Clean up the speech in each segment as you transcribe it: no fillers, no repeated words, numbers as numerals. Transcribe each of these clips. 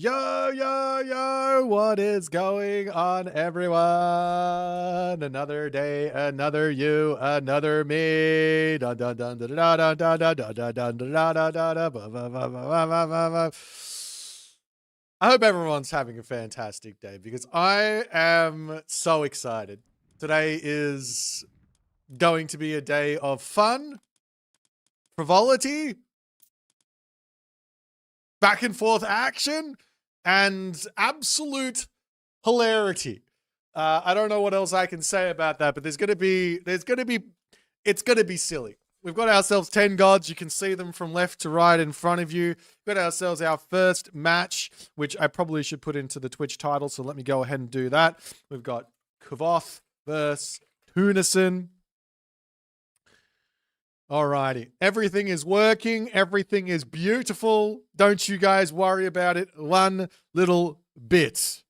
Yo, yo, yo, what is going on, everyone? Another day, another you, another me. Dun, dun, dun, dun, dun, dun, dun, dun, dun, dun, dun, dun, dun, dun, dun, dun, ba, ba, ba, ba, ba, ba, ba. I hope everyone's having a fantastic day because I am so excited. Today is going to be a day of fun, frivolity, back and forth action, and absolute hilarity. I don't know what else I can say about that, but it's gonna be silly. We've got ourselves 10 gods. You can see them from left to right in front of you. We've got ourselves our first match, which I probably should put into the Twitch title. So let me go ahead and do that. We've got Kvoth versus Tunison. Alrighty. Everything is working. Everything is beautiful. Don't you guys worry about it one little bit.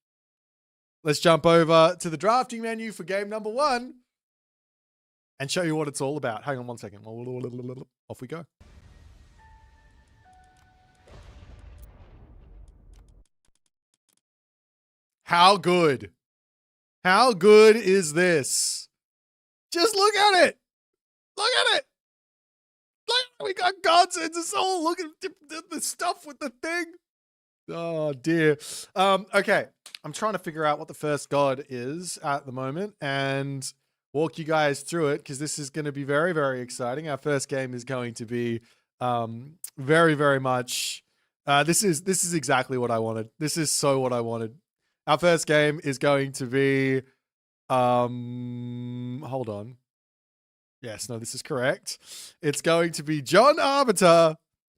Let's jump over to the drafting menu for game number 1 and show you what it's all about. Hang on one second. Off we go. How good? How good is this? Just look at it. Look at it. Look, we got gods in the soul. Look at the stuff with the thing. Oh dear. Okay. I'm trying to figure out what the first god is at the moment and walk you guys through it because this is going to be very, very exciting. Our first game is going to be very, very much. This is exactly what I wanted. This is so what I wanted. Our first game is going to be. Hold on. Yes, no, this is correct. It's going to be John Arbiter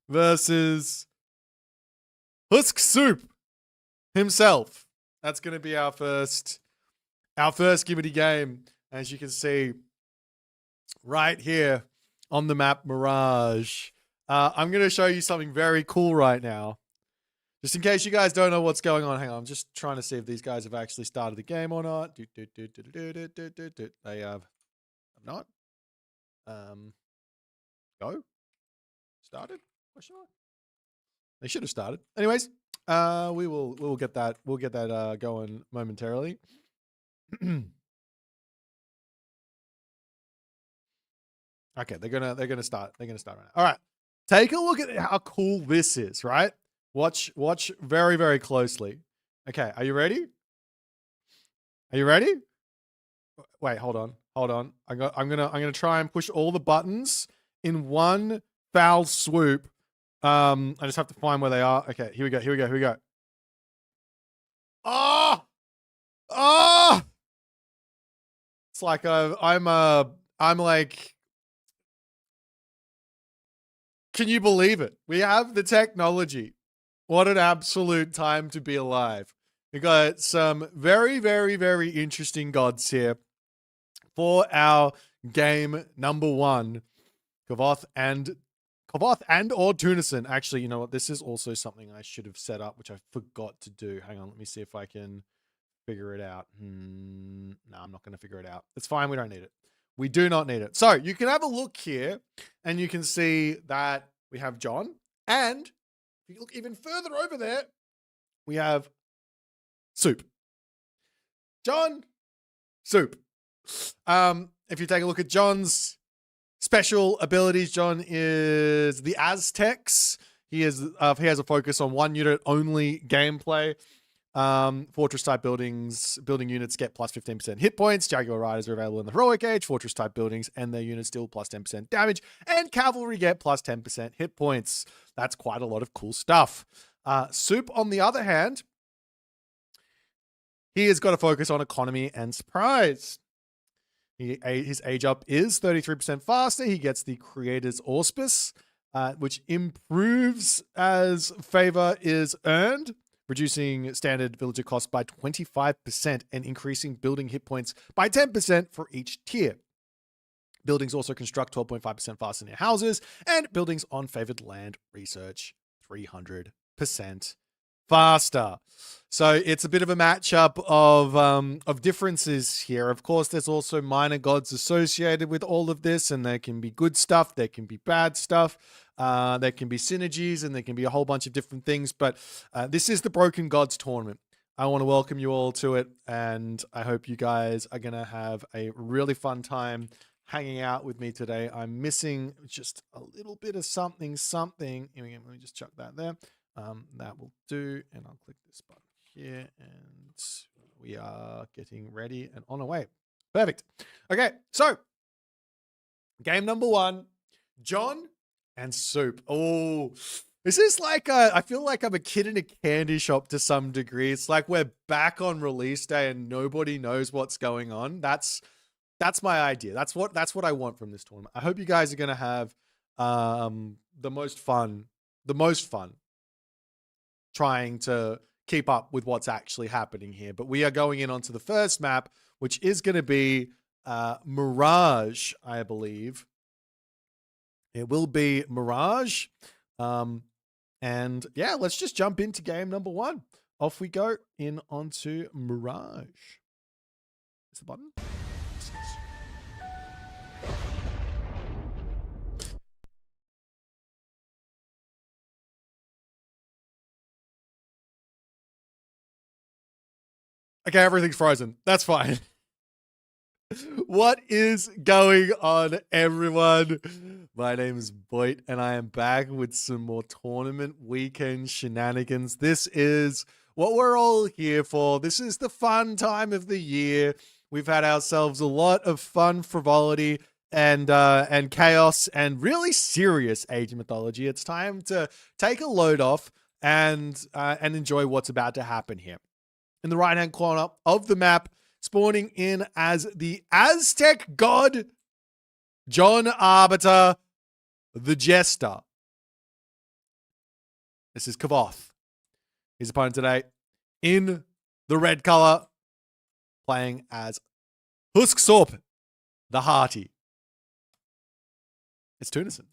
versus Husk Soup himself. That's going to be our first Gibbity game. As you can see right here on the map Mirage. I'm going to show you something very cool right now. Just in case you guys don't know what's going on. Hang on, I'm just trying to see if these guys have actually started the game or not. They have not. Go? Started? Question mark? They should have started. Anyways, we'll get that going momentarily. Okay, they're gonna start. They're gonna start right now. All right. Take a look at how cool this is, right? Watch very, very closely. Okay, are you ready? Are you ready? Wait, hold on. I'm gonna try and push all the buttons in one foul swoop. I just have to find where they are. Okay, here we go. Oh! Oh! It's like I'm like, can you believe it? We have the technology. What an absolute time to be alive. We got some very, very, very interesting gods here for our game number 1. Kvoth and or Tunison. Actually, you know what? This is also something I should have set up, which I forgot to do. Hang on, let me see if I can figure it out. No, I'm not going to figure it out. It's fine. We don't need it. We do not need it. So you can have a look here and you can see that we have John. And if you look even further over there, we have Soup. John, Soup. If you take a look at John's special abilities, John is the Aztecs. He has a focus on 1 unit only gameplay. Fortress type building units get plus 15% hit points. Jaguar riders are available in the heroic age. Fortress type buildings and their units deal plus 10% damage, and cavalry get plus 10% hit points. That's quite a lot of cool stuff. Soup, on the other hand, he has got a focus on economy and surprise. His age up is 33% faster. He gets the Creator's Auspice, which improves as favor is earned, reducing standard villager cost by 25% and increasing building hit points by 10% for each tier. Buildings also construct 12.5% faster near houses, and buildings on favored land research 300%. faster. So it's a bit of a matchup of differences here. Of course, there's also minor gods associated with all of this, and there can be good stuff, there can be bad stuff, there can be synergies, and there can be a whole bunch of different things. But this is the Broken Gods tournament. I want to welcome you all to it, and I hope you guys are going to have a really fun time hanging out with me today. I'm missing just a little bit of something. Here we go. Let me just chuck that there. That will do, and I'll click this button here, and we are getting ready and on our way. Perfect. Okay, so game number 1, John and Suppe. Oh, this is like I feel like I'm a kid in a candy shop to some degree. It's like we're back on release day and nobody knows what's going on. That's my idea. That's what I want from this tournament. I hope you guys are gonna have the most fun trying to keep up with what's actually happening here. But we are going in onto the first map, which is going to be Mirage, I believe. It will be Mirage. And yeah, let's just jump into game number 1. Off we go in onto Mirage. Is the button? Okay, everything's frozen. That's fine. What is going on, everyone? My name is Boit, and I am back with some more tournament weekend shenanigans. This is what we're all here for. This is the fun time of the year. We've had ourselves a lot of fun, frivolity, and chaos, and really serious Age of Mythology. It's time to take a load off and enjoy what's about to happen here. In the right-hand corner of the map, spawning in as the Aztec god, John Arbiter, the Jester. This is Kvoth. His opponent today in the red color, playing as Suppe, the Hearty. It's Tunison.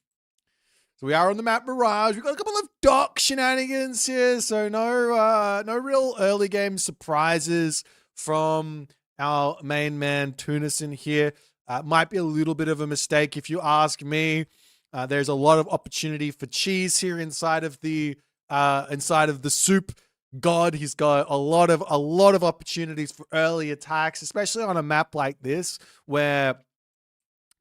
So we are on the map Mirage. We've got a couple of dock shenanigans here, so no real early game surprises from our main man Tunison here. Might be a little bit of a mistake if you ask me. There's a lot of opportunity for cheese here inside of the Suppe god. He's got a lot of opportunities for early attacks, especially on a map like this where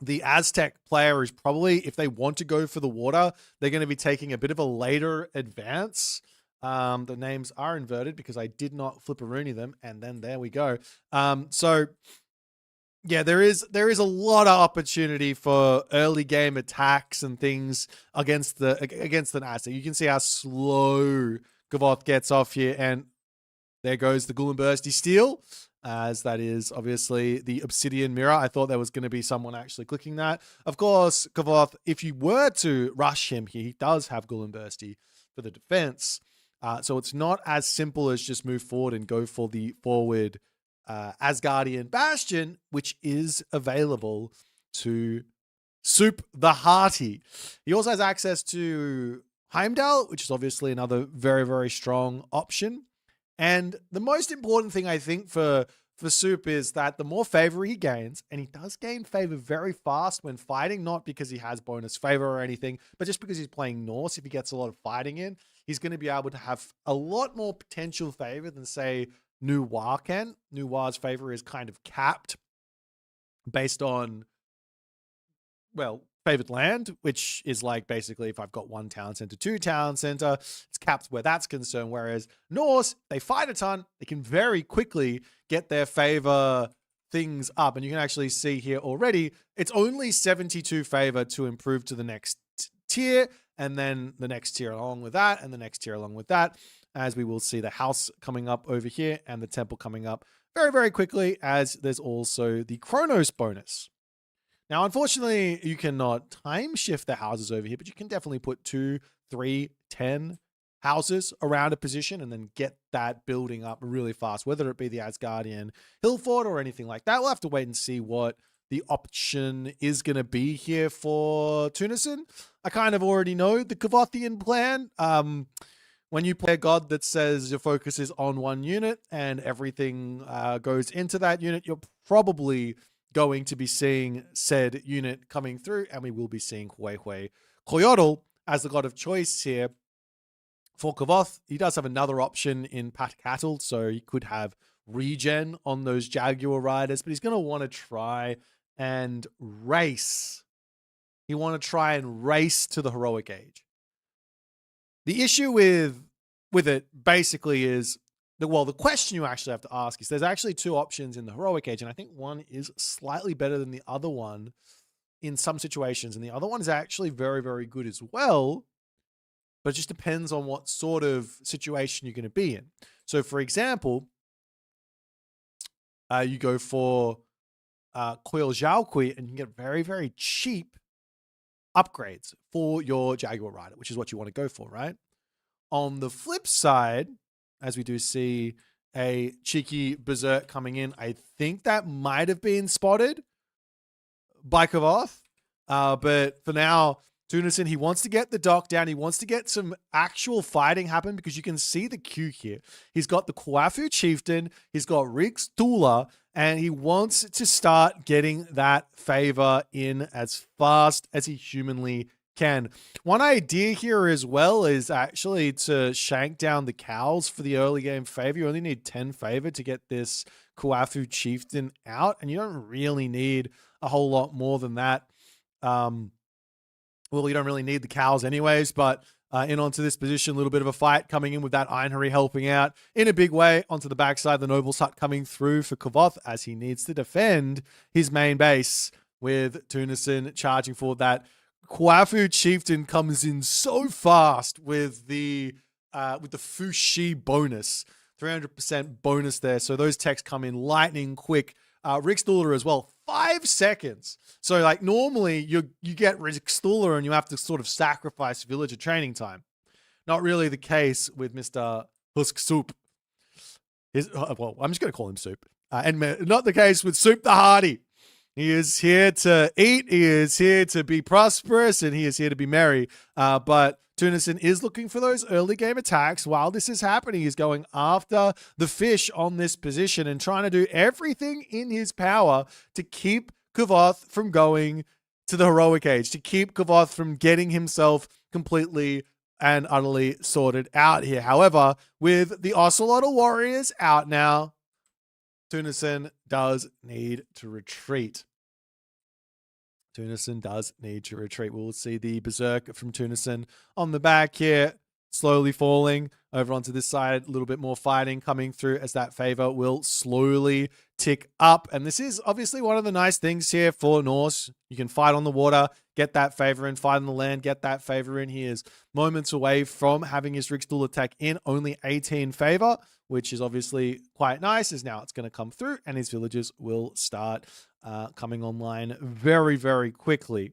the Aztec player is probably, if they want to go for the water, they're going to be taking a bit of a later advance. The names are inverted because I did not flipperoonie them, and then there we go. So yeah, there is a lot of opportunity for early game attacks and things against an Aztec. You can see how slow Kvoth gets off here, and there goes the Ghoul and Bursty Steel, as that is obviously the Obsidian Mirror. I thought there was going to be someone actually clicking that. Of course, Kvoth, if you were to rush him here, he does have Ghoul and Bursty for the defense. So it's not as simple as just move forward and go for the forward Asgardian Bastion, which is available to Suppe the Hearty. He also has access to Heimdall, which is obviously another very, very strong option. And the most important thing, I think, for Suppe is that the more favor he gains, and he does gain favor very fast when fighting, not because he has bonus favor or anything, but just because he's playing Norse. If he gets a lot of fighting in, he's going to be able to have a lot more potential favor than, say, Neymar can. Neymar's favor is kind of capped based on, well, favored land, which is like basically if I've got 1 town center, 2 town center, it's capped where that's concerned. Whereas Norse, they fight a ton, they can very quickly get their favor things up. And you can actually see here already, it's only 72 favor to improve to the next tier, and then the next tier along with that, and the next tier along with that, as we will see the house coming up over here and the temple coming up very, very quickly, as there's also the Chronos bonus. Now, unfortunately, you cannot time shift the houses over here, but you can definitely put 2, 3, 10 houses around a position and then get that building up really fast, whether it be the Asgardian Hill Fort or anything like that. We'll have to wait and see what the option is going to be here for Tunison. I kind of already know the Kvothian plan. when you play a god that says your focus is on one unit and everything goes into that unit, you're probably going to be seeing said unit coming through, and we will be seeing Huehue Coyotl as the god of choice here for Kvoth. He does have another option in Pat Cattle, so he could have regen on those Jaguar riders, but he's going to want to try and race. He want to try and race to the heroic age. The issue with it basically is the question you actually have to ask is there's actually two options in the heroic age, and I think one is slightly better than the other one in some situations, and the other one is actually very, very good as well, but it just depends on what sort of situation you're going to be in. So, for example, you go for Coil Zhaokui, and you can get very, very cheap upgrades for your Jaguar rider, which is what you want to go for, right? On the flip side, as we do see a cheeky Berserk coming in, I think that might have been spotted by Kvoth. But for now, Tunison, he wants to get the dock down. He wants to get some actual fighting happen because you can see the queue here. He's got the Kwafu Chieftain. He's got Rix Tula, and he wants to start getting that favor in as fast as he humanly can. One idea here as well is actually to shank down the cows for the early game favor. You only need 10 favor to get this Kwafu Chieftain out, and you don't really need a whole lot more than that. Well, you don't really need the cows anyways, but in onto this position, a little bit of a fight coming in with that Einherry helping out in a big way onto the backside. The Noble's Hut coming through for Kvoth as he needs to defend his main base with Tunison charging for that. Kwafu Chieftain comes in so fast with the Fushi bonus, 300% bonus there. So those techs come in lightning quick. Rick Stuhler as well, 5 seconds. So like normally you get Rick Stuhler and you have to sort of sacrifice villager training time. Not really the case with Mr. Husk Soup. Well, I'm just going to call him Soup. And not the case with Soup the Hardy. He is here to eat, he is here to be prosperous, and he is here to be merry. But Tunison is looking for those early game attacks. While this is happening, he's going after the fish on this position and trying to do everything in his power to keep Kvoth from going to the heroic age, to keep Kvoth from getting himself completely and utterly sorted out here. However, with the Ocelotl Warriors out now, Tunison does need to retreat. Tunison does need to retreat. We'll see the Berserk from Tunison on the back here, slowly falling over onto this side. A little bit more fighting coming through as that favor will slowly tick up. And this is obviously one of the nice things here for Norse. You can fight on the water, get that favor in, fight on the land, get that favor in. He is moments away from having his Riksdul attack in, only 18 favor, which is obviously quite nice, as now it's going to come through and his villages will start coming online very, very quickly.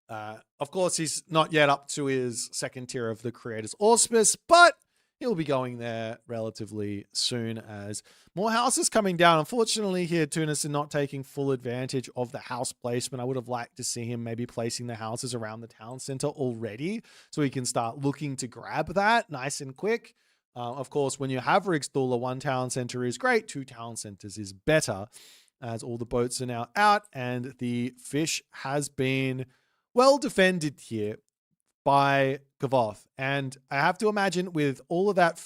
Of course, he's not yet up to his second tier of the Creator's Auspice, but he'll be going there relatively soon as more houses coming down. Unfortunately here, Tunison not taking full advantage of the house placement. I would have liked to see him maybe placing the houses around the town center already so he can start looking to grab that nice and quick. Of course, when you have Rigsdula, 1 town center is great, 2 town centers is better, as all the boats are now out and the fish has been well defended here by Kvoth. And I have to imagine with all of that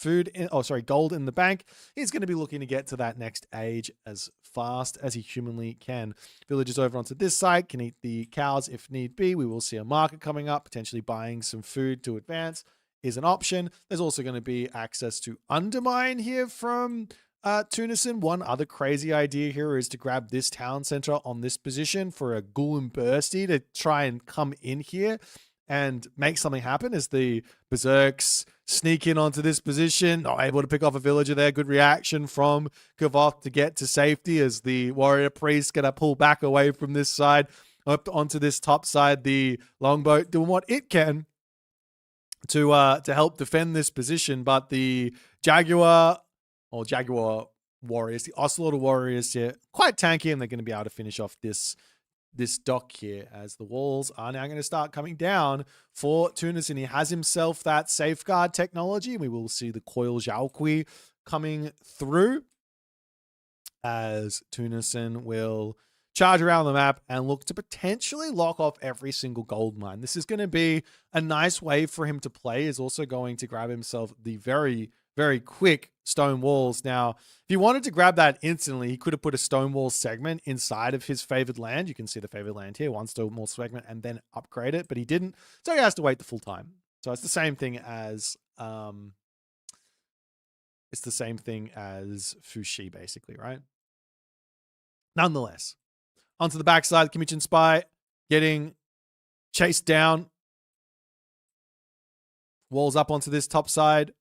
gold in the bank, he's going to be looking to get to that next age as fast as he humanly can. Villagers over onto this side can eat the cows if need be. We will see a market coming up, potentially buying some food to advance is an option. There's also going to be access to undermine here from Tunison. One other crazy idea here is to grab this town center on this position for a Ghoul and Bursty to try and come in here and make something happen as the Berserks sneak in onto this position. Not able to pick off a villager there. Good reaction from Kvoth to get to safety as the warrior priest going to pull back away from this side up onto this top side. The longboat doing what it can to help defend this position, but the Jaguar Warriors, the Ocelotl Warriors here, quite tanky, and they're going to be able to finish off this this dock here, as the walls are now going to start coming down for Tunison. He has himself that safeguard technology. We will see the coil Xiaokui coming through as Tunison will charge around the map and look to potentially lock off every single gold mine. This is going to be a nice way for him to play. He's also going to grab himself the very, very quick stone walls. Now, if he wanted to grab that instantly, he could have put a stone wall segment inside of his favored land. You can see the favored land here, one stone wall segment, and then upgrade it, but he didn't. So he has to wait the full time. So it's the same thing as Fushi, basically, right? Nonetheless, onto the backside, Kimmichin Spy getting chased down. Walls up onto this top side,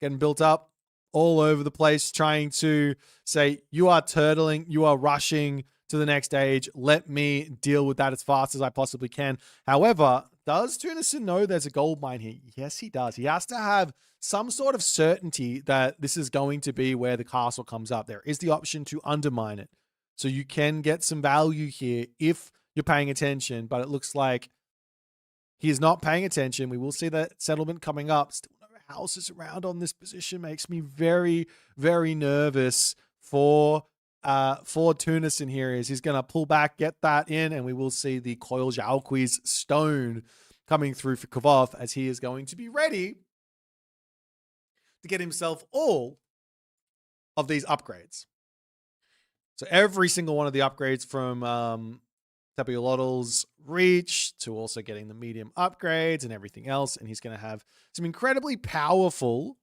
getting built up all over the place, trying to say, you are turtling, you are rushing to the next stage. Let me deal with that as fast as I possibly can. However, does Tunison know there's a gold mine here? Yes, he does. He has to have some sort of certainty that this is going to be where the castle comes up. There is the option to undermine it. So you can get some value here if you're paying attention, but it looks like he is not paying attention. We will see that settlement coming up. Still no houses around on this position. Makes me very, very nervous for Tunison here. He's going to pull back, get that in, and we will see the Coil Xiaokui's stone coming through for Kvoth, as he is going to be ready to get himself all of these upgrades. So every single one of the upgrades from Tapiolotl's reach to also getting the medium upgrades and everything else. And he's going to have some incredibly powerful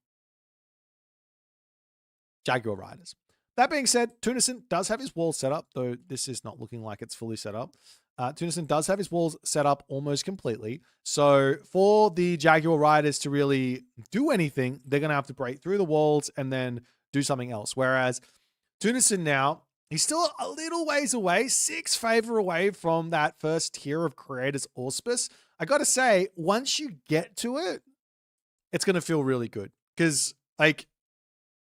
Jaguar riders. That being said, Tunison does have his walls set up, though this is not looking like it's fully set up. Tunison does have his walls set up almost completely. So for the Jaguar riders to really do anything, they're going to have to break through the walls and then do something else. Whereas Tunison now, he's still a little ways away, 6 favor away from that first tier of Creator's Auspice. I got to say, once you get to it, it's going to feel really good. Because, like,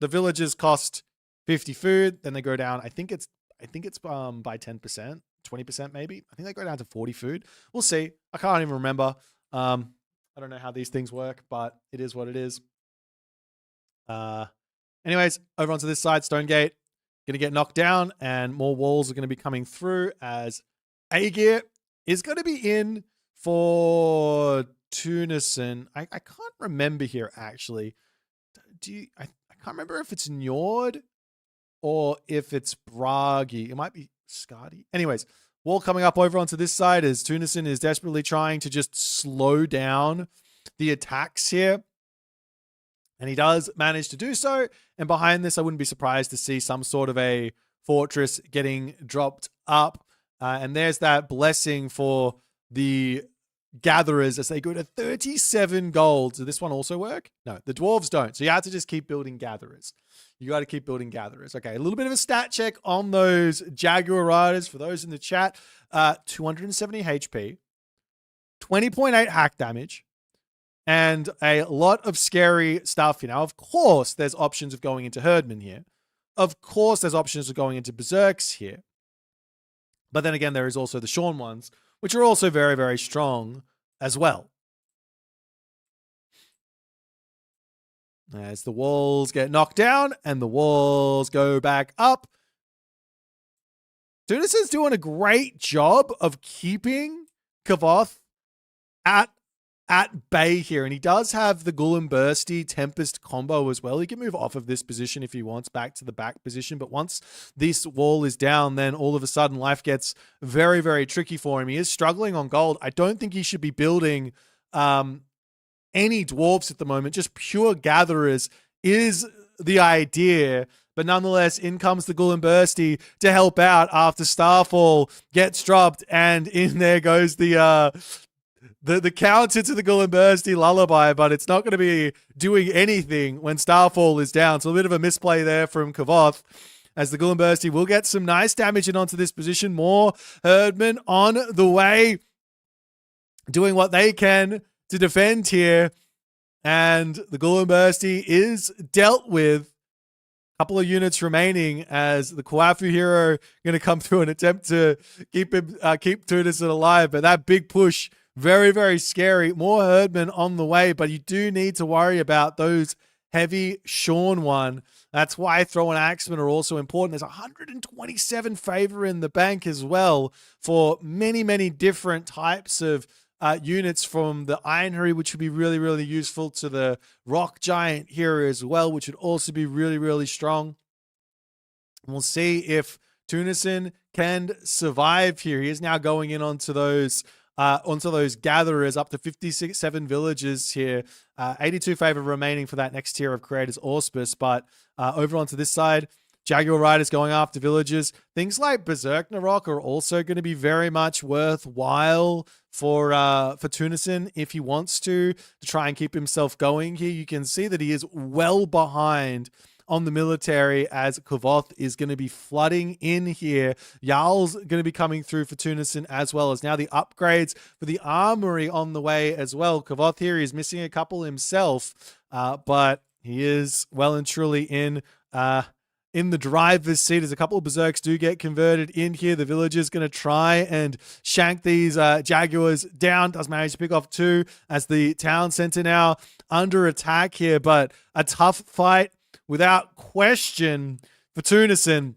the villagers cost 50 food, then they go down, I think it's by 10%, 20% maybe. I think they go down to 40 food. We'll see. I can't even remember. I don't know how these things work, but it is what it is. Anyways, over onto this side, Stone Gate. Going to get knocked down, and more walls are going to be coming through as A-Gear is going to be in for Tunison. I can't remember here, actually. I can't remember if it's Njord or if it's Bragi. It might be Skadi. Anyways, wall coming up over onto this side as Tunison is desperately trying to just slow down the attacks here. And he does manage to do so. And behind this, I wouldn't be surprised to see some sort of a fortress getting dropped up. And there's that blessing for the gatherers as they go to 37 gold. Does this one also work? No, the dwarves don't. So you have to just keep building gatherers. You got to keep building gatherers. Okay, a little bit of a stat check on those Jaguar riders for those in the chat. 270 HP, 20.8 hack damage, and a lot of scary stuff. You know, of course, there's options of going into Herdman here. Of course, there's options of going into Berserks here. But then again, there is also the Sean ones, which are also very, very strong as well. As the walls get knocked down and the walls go back up. Tunison's doing a great job of keeping Kvoth at bay here, and he does have the Ghoul and Bursty Tempest combo as well. He can move off of this position if he wants back to the back position, but once this wall is down, then all of a sudden life gets very, very tricky for him. He is struggling on gold. I don't think he should be building any dwarves at the moment. Just pure gatherers is the idea, but nonetheless, in comes the Ghoul and Bursty to help out after Starfall gets dropped, and in there goes the counter to the Ghoul and Bursty lullaby, but it's not going to be doing anything when Starfall is down. So a bit of a misplay there from Kvoth, as the Ghoul and Bursty will get some nice damage in onto this position. More Herdmen on the way, doing what they can to defend here. And the Ghoul and Bursty is dealt with. Couple of units remaining as the Kvoth hero going to come through and attempt to keep Tunison alive. But that big push, very, very scary. More herdmen on the way, but you do need to worry about those heavy Sean one. That's why throw and axemen are also important. There's 127 favor in the bank as well for many, many different types of units, from the Ironry, which would be really, really useful, to the Rock Giant here as well, which would also be really, really strong. And we'll see if Tunison can survive here. He is now going in onto those gatherers, up to 57 villages here. 82 favor remaining for that next tier of Creator's Auspice. But over onto this side, Jaguar Riders going after villagers. Things like Berserker Rock are also going to be very much worthwhile for Tunison if he wants to try and keep himself going here. You can see that he is well behind on the military as Kvoth is going to be flooding in here. Jarl's going to be coming through for Tunison, as well as now the upgrades for the armory on the way as well. Kvoth here is missing a couple himself, but he is well and truly in the driver's seat as a couple of berserks do get converted in here. The villager's going to try and shank these jaguars down. Does manage to pick off two as the town center now under attack here, but a tough fight without question for Tunison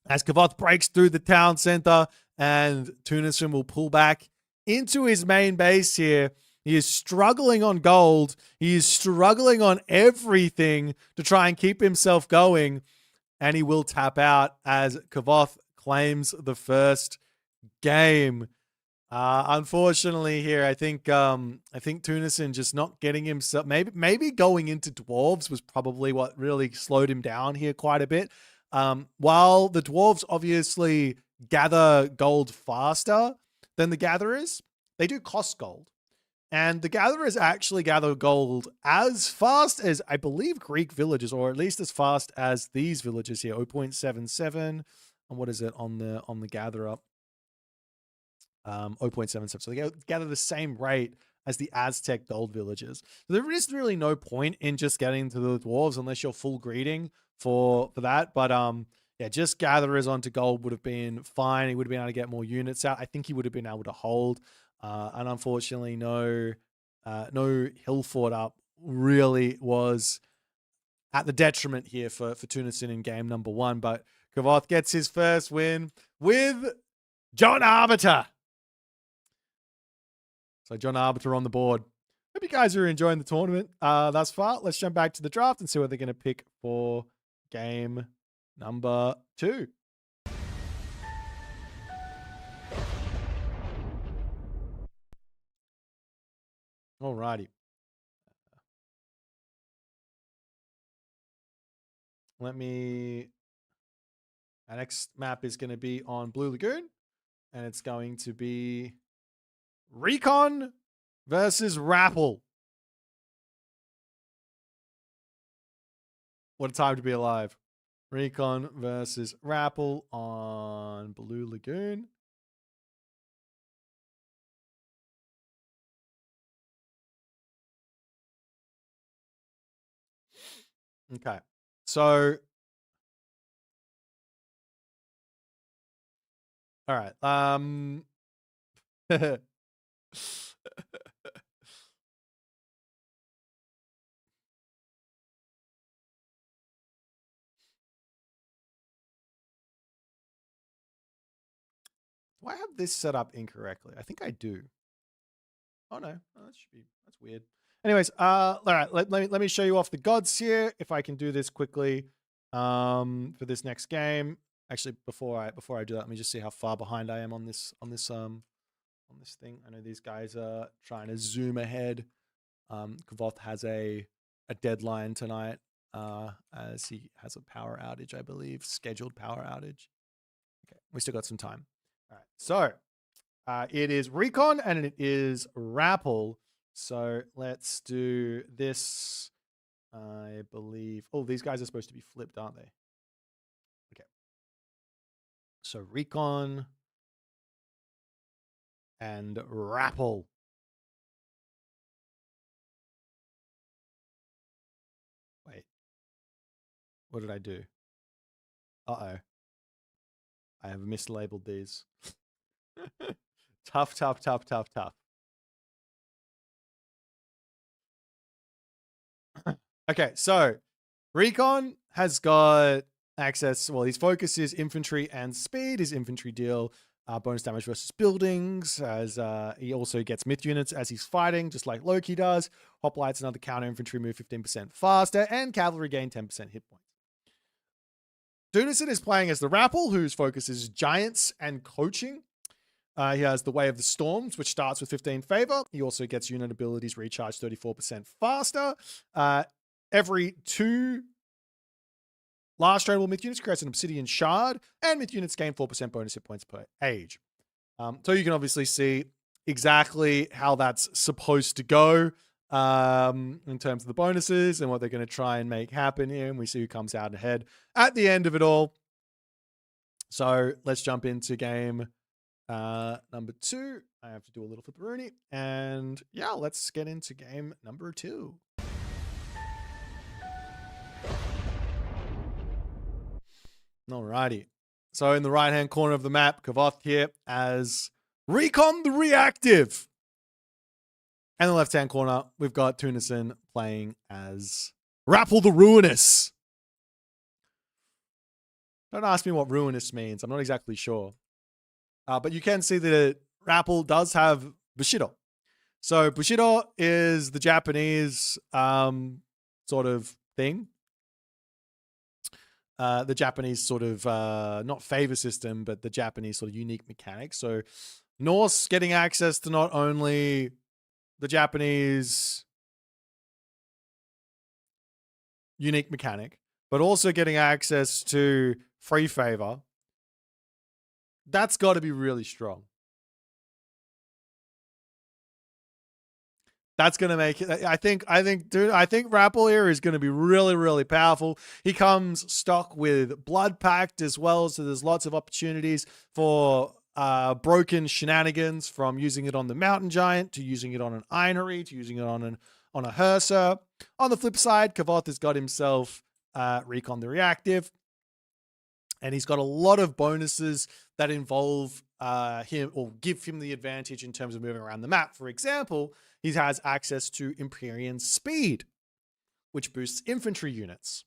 as Kvoth breaks through the town center, and Tunison will pull back into his main base here. He is struggling on gold. He is struggling on everything to try and keep himself going. And he will tap out as Kvoth claims the first game. Unfortunately here, I think Tunison just not getting himself, maybe going into dwarves was probably what really slowed him down here quite a bit. While the dwarves obviously gather gold faster than the gatherers, they do cost gold. And the gatherers actually gather gold as fast as, I believe, Greek villages, or at least as fast as these villages here. 0.77. And what is it on the gatherer? 0.77. So they gather the same rate as the Aztec gold villages. So there is really no point in just getting to the dwarves unless you're full greeting for that. But yeah, just gatherers onto gold would have been fine. He would have been able to get more units out. I think he would have been able to hold. And unfortunately, no hill fort up really was at the detriment here for Tunison in game number one. But Kvoth gets his first win with John Arbiter. So John Arbiter on the board. Hope you guys are enjoying the tournament thus far. Let's jump back to the draft and see what they're going to pick for game number 2. Alrighty. Our next map is going to be on Blue Lagoon, and it's going to be Recon versus Rapl. What a time to be alive. Recon versus Rapl on Blue Lagoon. Okay. So, all right. Do I have this set up incorrectly? I think I do. Oh no, that's weird. Anyways, all right, let me show you off the gods here if I can do this quickly for this next game. Actually, before I do that, let me just see how far behind I am on this thing. I know these guys are trying to zoom ahead. Kvoth has a deadline tonight as he has a power outage, I believe, scheduled power outage. Okay, we still got some time. All right, so it is Recon and it is Rapl. So let's do this. I believe. Oh, these guys are supposed to be flipped, aren't they? Okay. So Recon and Rapl. Wait. What did I do? Uh-oh. I have mislabeled these. Tough. Okay, so Recon has got access. Well, his focus is infantry and speed. His infantry deal bonus damage versus buildings, as he also gets myth units as he's fighting, just like Loki does. Hoplites, another counter infantry move 15% faster, and cavalry gain 10% hit points. Tunison is playing as the Rapl, whose focus is giants and coaching. He has the Way of the Storms, which starts with 15 favor. He also gets unit abilities recharged 34% faster. Every 2 last tradable myth units creates an obsidian shard, and myth units gain 4% bonus hit points per age. So you can obviously see exactly how that's supposed to go in terms of the bonuses and what they're going to try and make happen here. And we see who comes out ahead at the end of it all. So let's jump into game number 2. I have to do a little flipperoonie. And yeah, let's get into game number 2. Alrighty. So in the right-hand corner of the map, Kvoth here as Recon the Reactive. And in the left-hand corner, we've got Tunison playing as Rapl the Ruinous. Don't ask me what Ruinous means. I'm not exactly sure. But you can see that Rapl does have Bushido. So Bushido is the Japanese sort of thing. The Japanese sort of, not favor system, but the Japanese sort of unique mechanics. So Norse getting access to not only the Japanese unique mechanic, but also getting access to free favor. That's got to be really strong. That's going to make it. I think Rapl here is going to be really, really powerful. He comes stock with Blood Pact as well, so there's lots of opportunities for broken shenanigans, from using it on the Mountain Giant to using it on an Ironry to using it on a Hersa. On the flip side, Kvoth has got himself Recon the Reactive, and he's got a lot of bonuses that involve him or give him the advantage in terms of moving around the map. For example, he has access to Empyrean Speed, which boosts infantry units.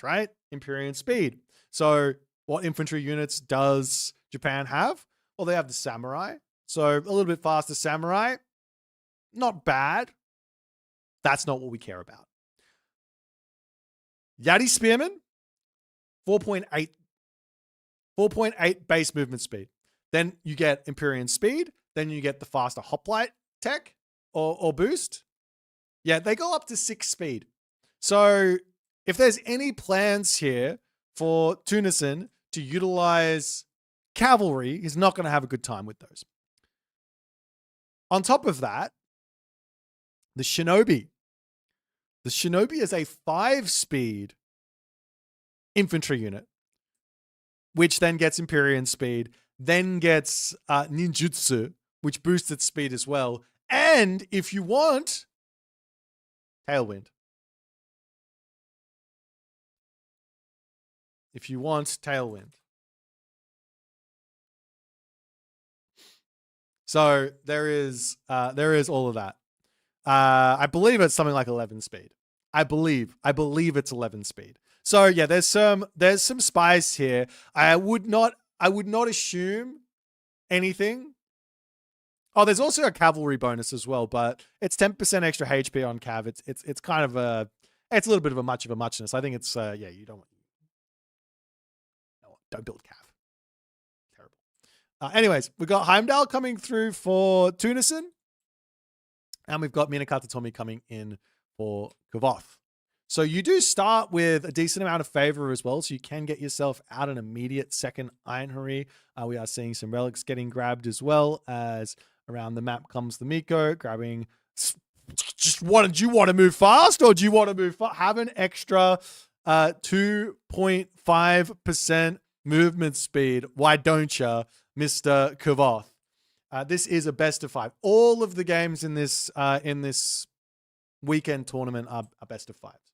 Right? Empyrean Speed. So what infantry units does Japan have? Well, they have the Samurai. So a little bit faster Samurai. Not bad. That's not what we care about. Yati Spearman, 4.8 base movement speed. Then you get Empyrean Speed. Then you get the faster Hoplite tech or boost. Yeah, they go up to 6 speed. So if there's any plans here for Tunison to utilize cavalry, he's not going to have a good time with those. On top of that, the Shinobi. The Shinobi is a 5-speed infantry unit, which then gets Empyrean Speed, then gets Ninjutsu, which boosts its speed as well. And if you want, Tailwind. So there is all of that. I believe it's something like 11 speed. I believe it's 11 speed. So yeah, there's some spice here. I would not assume anything. Oh, there's also a cavalry bonus as well, but it's 10% extra HP on cav. It's kind of it's a little bit of a muchness. I think it's you don't build cav. Terrible. Anyways, we've got Heimdall coming through for Tunison. And we've got Minakata Tomi coming in for Kvoth. So you do start with a decent amount of favor as well. So you can get yourself out an immediate second Ironry. We are seeing some relics getting grabbed as well, as around the map comes the Miko grabbing. Do you want to move fast, or do you want to move fast? Have an extra 2.5% movement speed. Why don't you, Mr. Kvoth? This is a best of 5. All of the games in this weekend tournament are best of fives.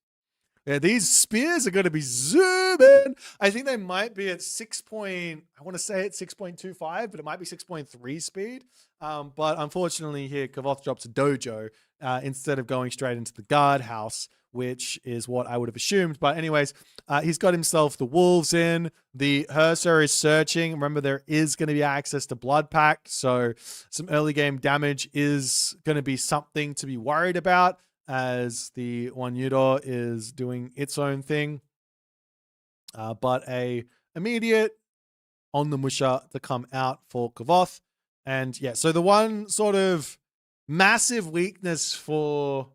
Yeah, these spears are going to be zooming. I think they might be at 6 point, I want to say it's 6.25, but it might be 6.3 speed. But unfortunately here, Kvoth drops a dojo instead of going straight into the guardhouse, which is what I would have assumed. But anyways, he's got himself the wolves in. The Herser is searching. Remember, there is going to be access to Blood Pact, so some early game damage is going to be something to be worried about, as the Wanyudo is doing its own thing. But a immediate on the Musha to come out for Kvoth. And yeah, so the one sort of massive weakness for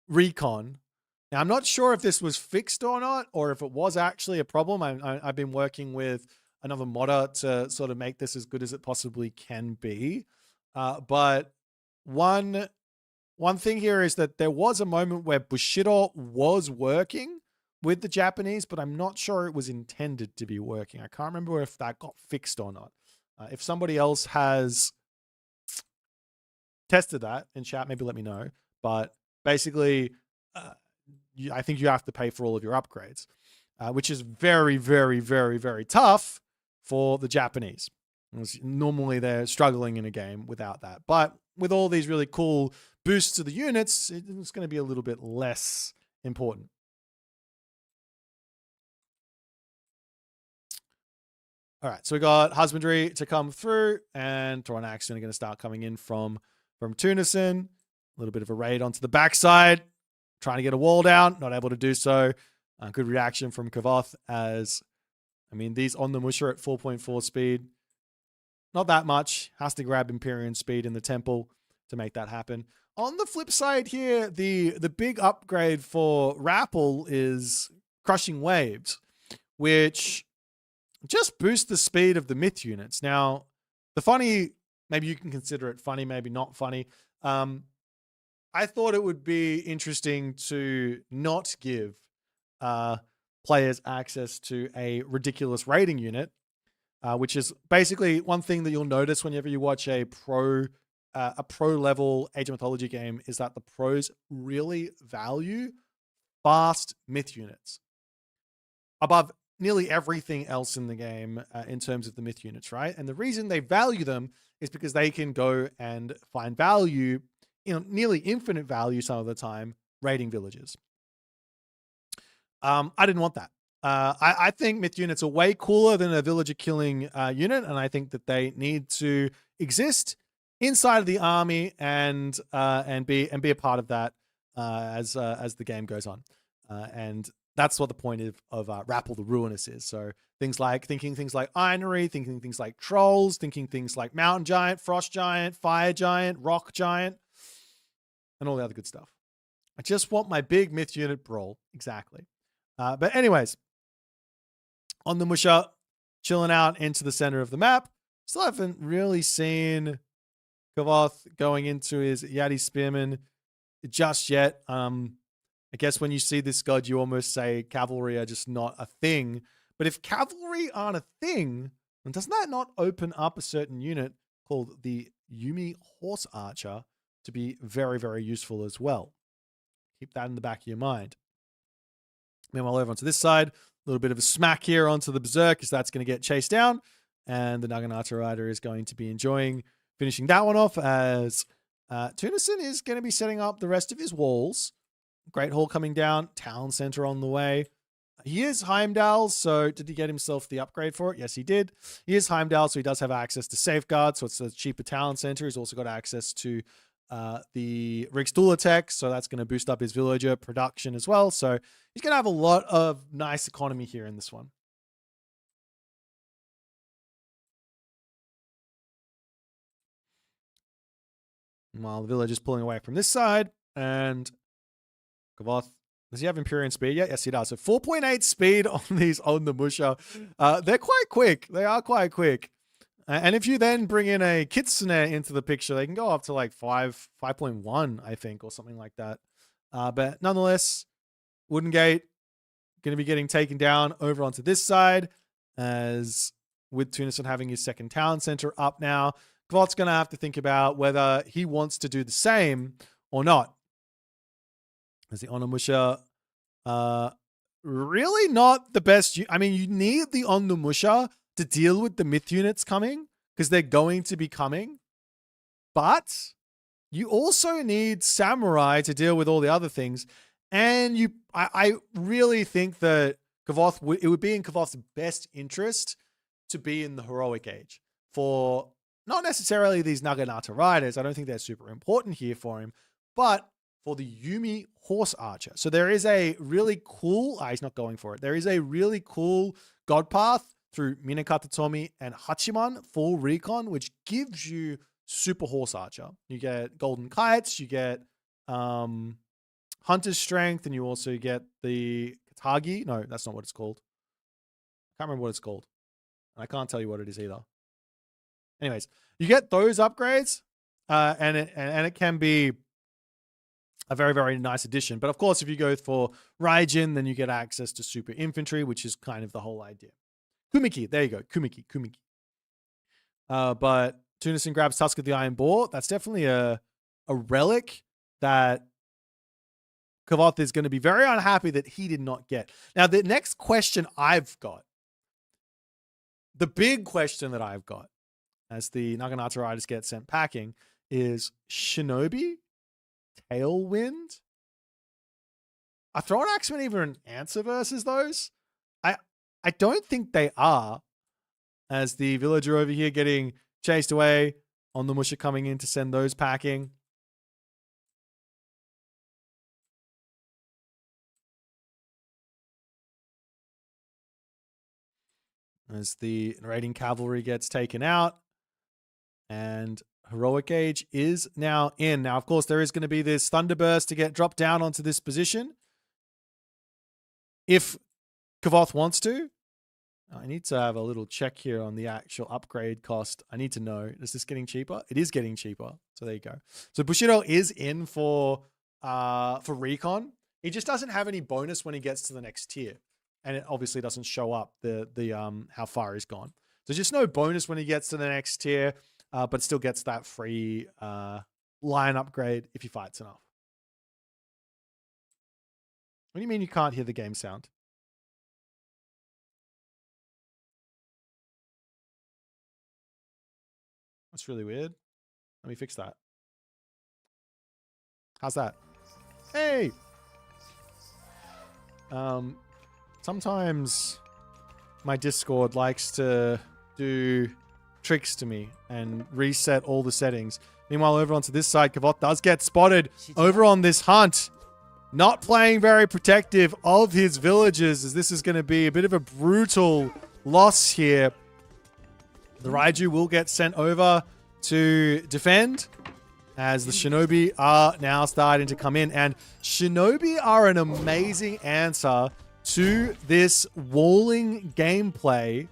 Recon, now I'm not sure if this was fixed or not, or if it was actually a problem. I've been working with another modder to sort of make this as good as it possibly can be. But one thing here is that there was a moment where Bushido was working with the Japanese, but I'm not sure it was intended to be working. I can't remember if that got fixed or not. If somebody else has tested that in chat, maybe let me know. But basically, I think you have to pay for all of your upgrades, which is very, very, very, very tough for the Japanese. Normally, they're struggling in a game without that. But with all these really cool boosts to the units, it's going to be a little bit less important. All right, so we got Husbandry to come through, and Toranax are going to start coming in from Tunison. A little bit of a raid onto the backside, trying to get a wall down, not able to do so. Good reaction from Kvoth, as, I mean, these on the Musha at 4.4 speed. Not that much. Has to grab Empyrean speed in the temple to make that happen. On the flip side here, the big upgrade for Rapl is Crushing Waves, which just boosts the speed of the myth units. Now, the funny, maybe you can consider it funny, maybe not funny. I thought it would be interesting to not give players access to a ridiculous raiding unit, which is basically one thing that you'll notice whenever you watch a pro level Age of Mythology game, is that the pros really value fast myth units above nearly everything else in the game in terms of the myth units, right? And the reason they value them is because they can go and find value, nearly infinite value some of the time, raiding villages. I didn't want that. I think myth units are way cooler than a villager killing unit, and I think that they need to exist inside of the army and be a part of that as the game goes on. And that's what the point of Rapl the Ruinous is. So thinking things like Ironry, thinking things like Trolls, thinking things like Mountain Giant, Frost Giant, Fire Giant, Rock Giant, and all the other good stuff. I just want my big myth unit brawl. Exactly. But anyways, on the Musha, chilling out into the center of the map. Still haven't really seen Kvoth going into his Yati Spearman just yet. I guess when you see this god, you almost say cavalry are just not a thing. But if cavalry aren't a thing, then doesn't that not open up a certain unit called the Yumi Horse Archer to be very, very useful as well? Keep that in the back of your mind. Meanwhile, over onto this side, a little bit of a smack here onto the Berserk, because that's going to get chased down. And the Naginata Rider is going to be enjoying finishing that one off, as Tunison is going to be setting up the rest of his walls. Great Hall coming down, Town Center on the way. He is Heimdall, so did he get himself the upgrade for it? Yes, he did. He is Heimdall, so he does have access to Safeguard, so it's a cheaper Town Center. He's also got access to the Rigsdula tech, so that's going to boost up his villager production as well. So he's going to have a lot of nice economy here in this one. While the village is pulling away from this side, and Kvoth, does he have Empyrean speed yet? Yes, he does. So 4.8 speed on these on the Musha. They're quite quick. They are quite quick. And if you then bring in a Kitsune into the picture, they can go up to like 5.1, I think, or something like that. But nonetheless, Wooden Gate going to be getting taken down over onto this side, as with Tunison having his second town center up now, Kvoth's going to have to think about whether he wants to do the same or not. As the Onimusha, really not the best. I mean, you need the Onimusha to deal with the myth units coming, because they're going to be coming. But you also need Samurai to deal with all the other things. And I really think that Kvoth, it would be in Kvoth's best interest to be in the heroic age for not necessarily these Naginata riders. I don't think they're super important here for him, but for the Yumi horse archer. So there is a really cool, he's not going for it. There is a really cool god path through Minakata Tomi and Hachiman for Recon, which gives you super horse archer. You get golden kites, you get hunter's strength, and you also get the Katagi. No, that's not what it's called. I can't remember what it's called. I can't tell you what it is either. Anyways, you get those upgrades, and it can be a very, very nice addition. But of course, if you go for Raijin, then you get access to super infantry, which is kind of the whole idea. Kumiki, there you go. Kumiki. But Tunison grabs Tusk of the Iron Boar. That's definitely a relic that Kvoth is going to be very unhappy that he did not get. Now, the next question I've got, the big question that I've got as the Naginata riders get sent packing is Shinobi? Tailwind? Are Thrown Axemen even an answer versus those? I don't think they are, as the villager over here getting chased away, on the Musha coming in to send those packing. As the raiding cavalry gets taken out, and heroic age is now in. Now, of course, there is going to be this thunderburst to get dropped down onto this position. If Kvoth wants to, I need to have a little check here on the actual upgrade cost. I need to know, is this getting cheaper? It is getting cheaper. So there you go. So Bushido is in for Recon. He just doesn't have any bonus when he gets to the next tier. And it obviously doesn't show up the how far he's gone. So just no bonus when he gets to the next tier, but still gets that free line upgrade if he fights enough. What do you mean you can't hear the game sound? That's really weird. Let me fix that. How's that? Hey! Sometimes my Discord likes to do tricks to me and reset all the settings. Meanwhile, over onto this side, Kvoth does get spotted over on this hunt. Not playing very protective of his villagers, as this is going to be a bit of a brutal loss here. The Raiju will get sent over to defend, as the Shinobi are now starting to come in. And Shinobi are an amazing answer to this walling gameplay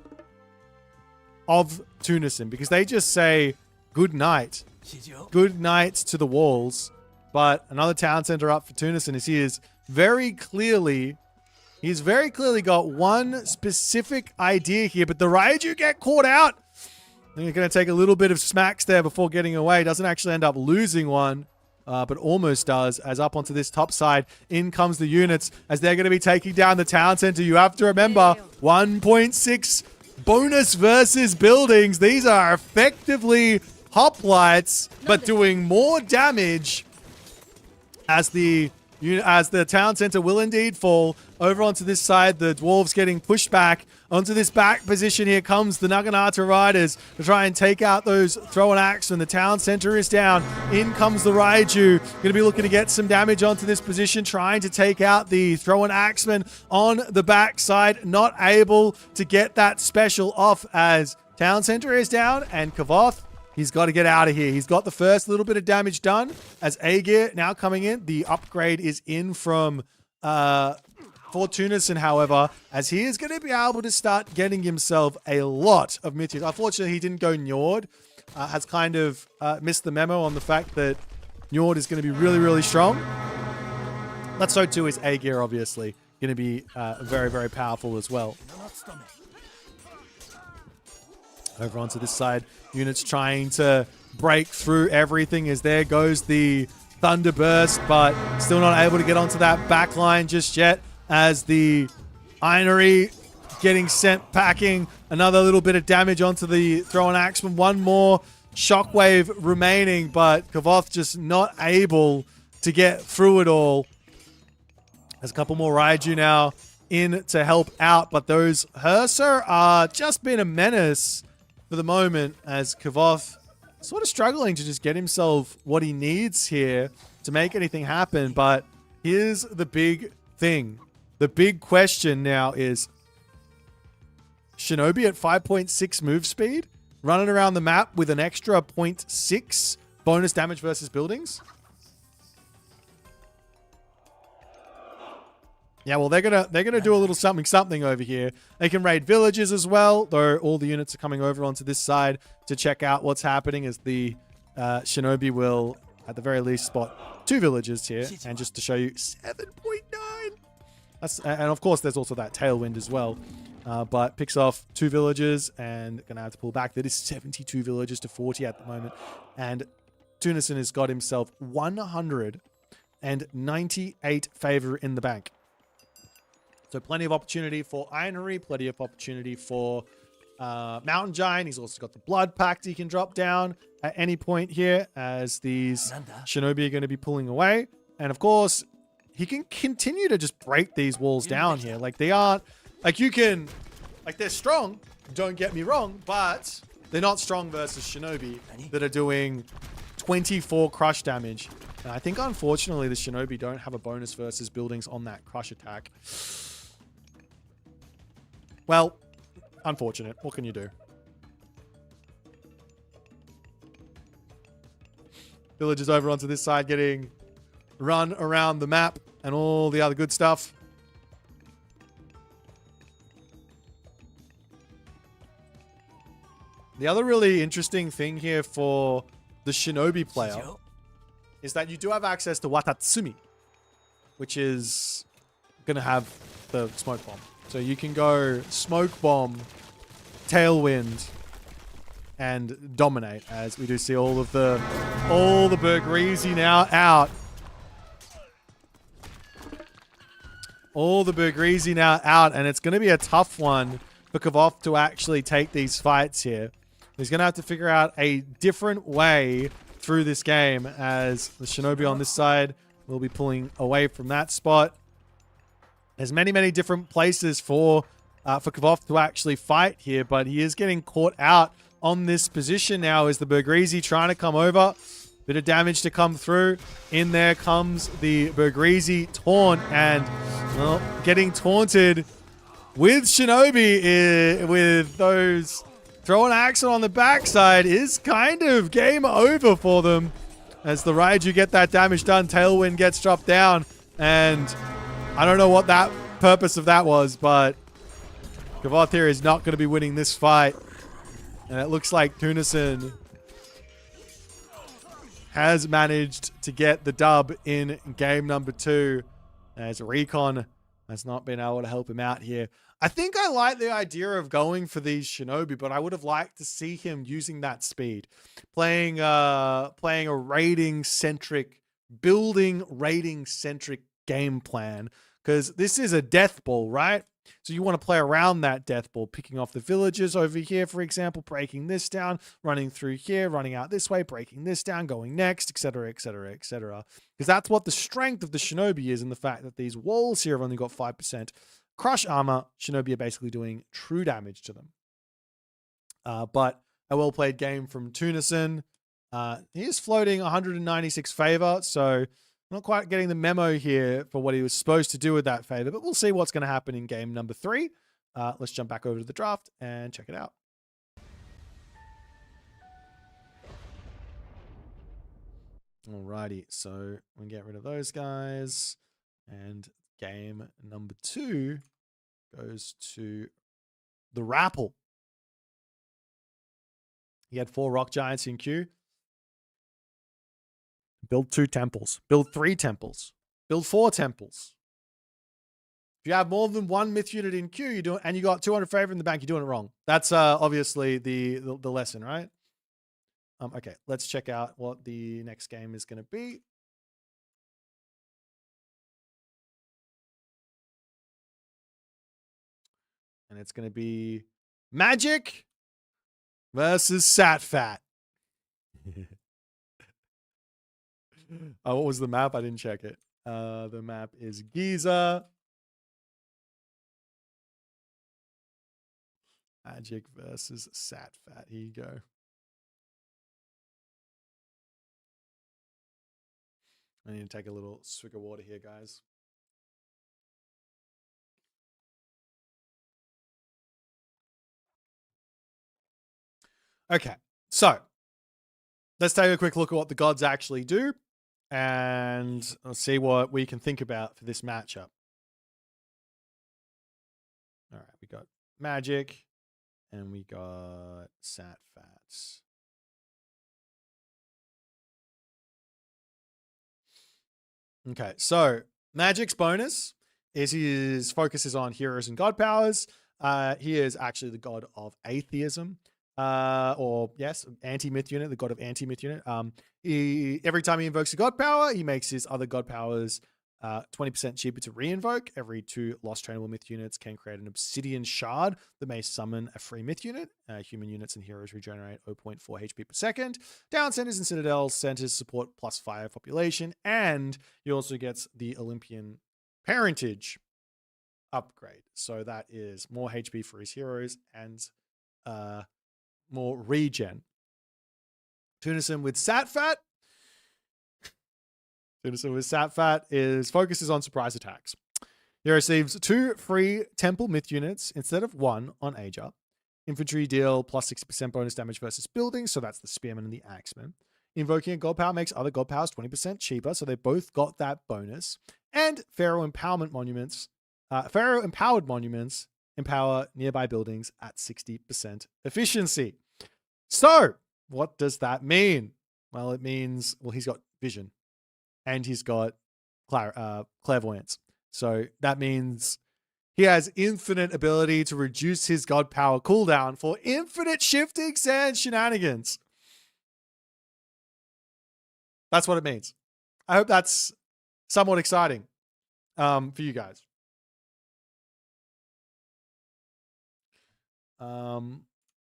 of Tunison, because they just say good night to the walls. But another town center up for Tunison is he's very clearly got one specific idea here, but the Raiju get caught out. They're going to take a little bit of smacks there before getting away. Doesn't actually end up losing one, but almost does, as up onto this top side, in comes the units, as they're going to be taking down the town center. You have to remember, 1.6 bonus versus buildings. These are effectively hoplites, but doing more damage, as the town center will indeed fall. Over onto this side, the dwarves getting pushed back. Onto this back position, here comes the Naginata riders to try and take out those throw-and axe when the town center is down. In comes the Raiju. Going to be looking to get some damage onto this position, trying to take out the throw-and axeman on the backside. Not able to get that special off, as town center is down, and Kvoth, he's got to get out of here. He's got the first little bit of damage done, as Aegir now coming in. The upgrade is in from for Tunison, however, as he is going to be able to start getting himself a lot of mythics. Unfortunately, he didn't go Njord. Has kind of missed the memo on the fact that Njord is going to be really, really strong. But so too is Aegir, obviously. Going to be very, very powerful as well. Over onto this side, units trying to break through everything, as there goes the Thunderburst, but still not able to get onto that back line just yet as the Inery getting sent packing. Another little bit of damage onto the Thrown Axeman. One more shockwave remaining, but Kvoth just not able to get through it all. There's a couple more Raiju now in to help out, but those Herser are just been a menace for the moment as Kvoth sort of struggling to just get himself what he needs here to make anything happen. But here's the big thing. The big question now is Shinobi at 5.6 move speed, running around the map with an extra 0.6 bonus damage versus buildings. Yeah, well, they're gonna do a little something over here. They can raid villages as well, though all the units are coming over onto this side to check out what's happening as the Shinobi will, at the very least, spot 2 villages here. And just to show you, 7.9. And of course, there's also that tailwind as well. But picks off 2 villages and gonna have to pull back. That is 72 villages to 40 at the moment. And Tunison has got himself 198 favor in the bank. So plenty of opportunity for Inery, plenty of opportunity for Mountain Giant. He's also got the Blood Pact he can drop down at any point here as these Shinobi are going to be pulling away. And of course, he can continue to just break these walls down here. Like they aren't, like you can, like they're strong, don't get me wrong, but they're not strong versus Shinobi that are doing 24 crush damage. And I think unfortunately the Shinobi don't have a bonus versus buildings on that crush attack. Well, unfortunate. What can you do? Villagers over onto this side getting run around the map and all the other good stuff. The other really interesting thing here for the Shinobi player is that you do have access to Watatsumi, which is going to have the smoke bomb. So you can go smoke bomb, tailwind, and dominate as we do see all the Bergrizi now out. All the Bergrizi now out, and it's going to be a tough one for Kvoth to actually take these fights here. He's going to have to figure out a different way through this game as the Shinobi on this side will be pulling away from that spot. There's many different places for Kvoth to actually fight here, but he is getting caught out on this position now as the Bergrizi trying to come over. Bit of damage to come through. In there comes the Bergrizi taunt, and well, getting taunted with Shinobi with those throwing Axel on the backside is kind of game over for them as the Raiju get that damage done. Tailwind gets dropped down, and I don't know what that purpose of that was, but Kvoth here is not going to be winning this fight. And it looks like Tunison has managed to get the dub in game number 2 as Recon has not been able to help him out here. I think I like the idea of going for these Shinobi, but I would have liked to see him using that speed. Playing a raiding-centric, building raiding-centric game plan. Because this is a death ball, right? So you want to play around that death ball, picking off the villages over here, for example, breaking this down, running through here, running out this way, breaking this down, going next, etc., etc., etc. Because that's what the strength of the Shinobi is, in the fact that these walls here have only got 5% crush armor. Shinobi are basically doing true damage to them. But a well-played game from Tunison. He is floating 196 favor, so not quite getting the memo here for what he was supposed to do with that favor, but we'll see what's going to happen in game number 3. Let's jump back over to the draft and check it out. Alrighty, so we get rid of those guys, and game number 2 goes to the Rapl. He had 4 rock giants in queue. Build 2 temples. Build 3 temples. Build 4 temples. If you have more than 1 myth unit in queue, and you got 200 favor in the bank, you're doing it wrong. That's obviously the lesson, right? Okay, let's check out what the next game is going to be. And it's going to be Magic versus Satfat. Oh, what was the map? I didn't check it. The map is Giza. Magic versus Satfat. Here you go. I need to take a little swig of water here, guys. Okay, so let's take a quick look at what the gods actually do, and let's see what we can think about for this matchup. All right, we got Magic, and we got Satfat. Okay, so Magic's bonus is his focus is on heroes and god powers. He is actually the god of atheism. Or yes, anti-myth unit, the god of anti-myth unit. Every time he invokes a god power, he makes his other god powers 20% cheaper to re-invoke. Every 2 lost trainable myth units can create an obsidian shard that may summon a free myth unit. Human units and heroes regenerate 0.4 HP per second. Down centers and citadel centers support +5 population, and he also gets the Olympian parentage upgrade. So that is more HP for his heroes and more regen. Tunison with Satfat. Is focuses on surprise attacks. He receives 2 free temple myth units instead of 1 on age up. Infantry deal +60% bonus damage versus buildings, so that's the spearman and the axeman. Invoking a god power makes other god powers 20% cheaper, so they both got that bonus. And Pharaoh empowered monuments empower nearby buildings at 60% efficiency. So, what does that mean? Well, it means, he's got vision and he's got clairvoyance. So that means he has infinite ability to reduce his god power cooldown for infinite shifting sand shenanigans. That's what it means. I hope that's somewhat exciting for you guys.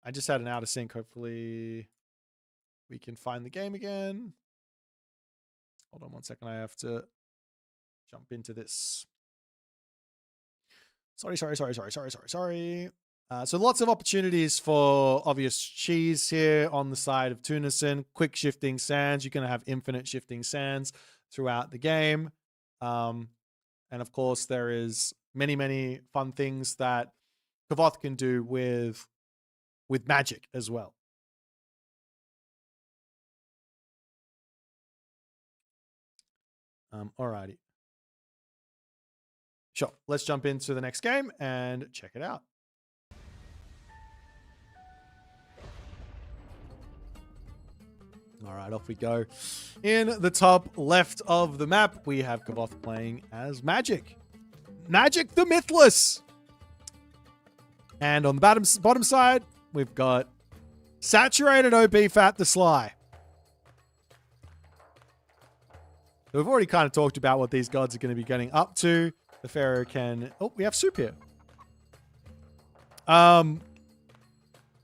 I just had an out of sync. Hopefully we can find the game again. Hold on 1 second. I have to jump into this. Sorry. So lots of opportunities for obvious cheese here on the side of Tunison. Quick shifting sands. You're going to have infinite shifting sands throughout the game. And of course, there is many fun things that Kvoth can do with magic as well. Alrighty. Sure. Let's jump into the next game and check it out. All right, off we go. In the top left of the map, we have Kvoth playing as Magic. Magic the Mythless. And on the bottom side, we've got Saturated OP Fat the Sly. We've already kind of talked about what these gods are going to be getting up to. The Pharaoh can... Oh, we have Suppe here.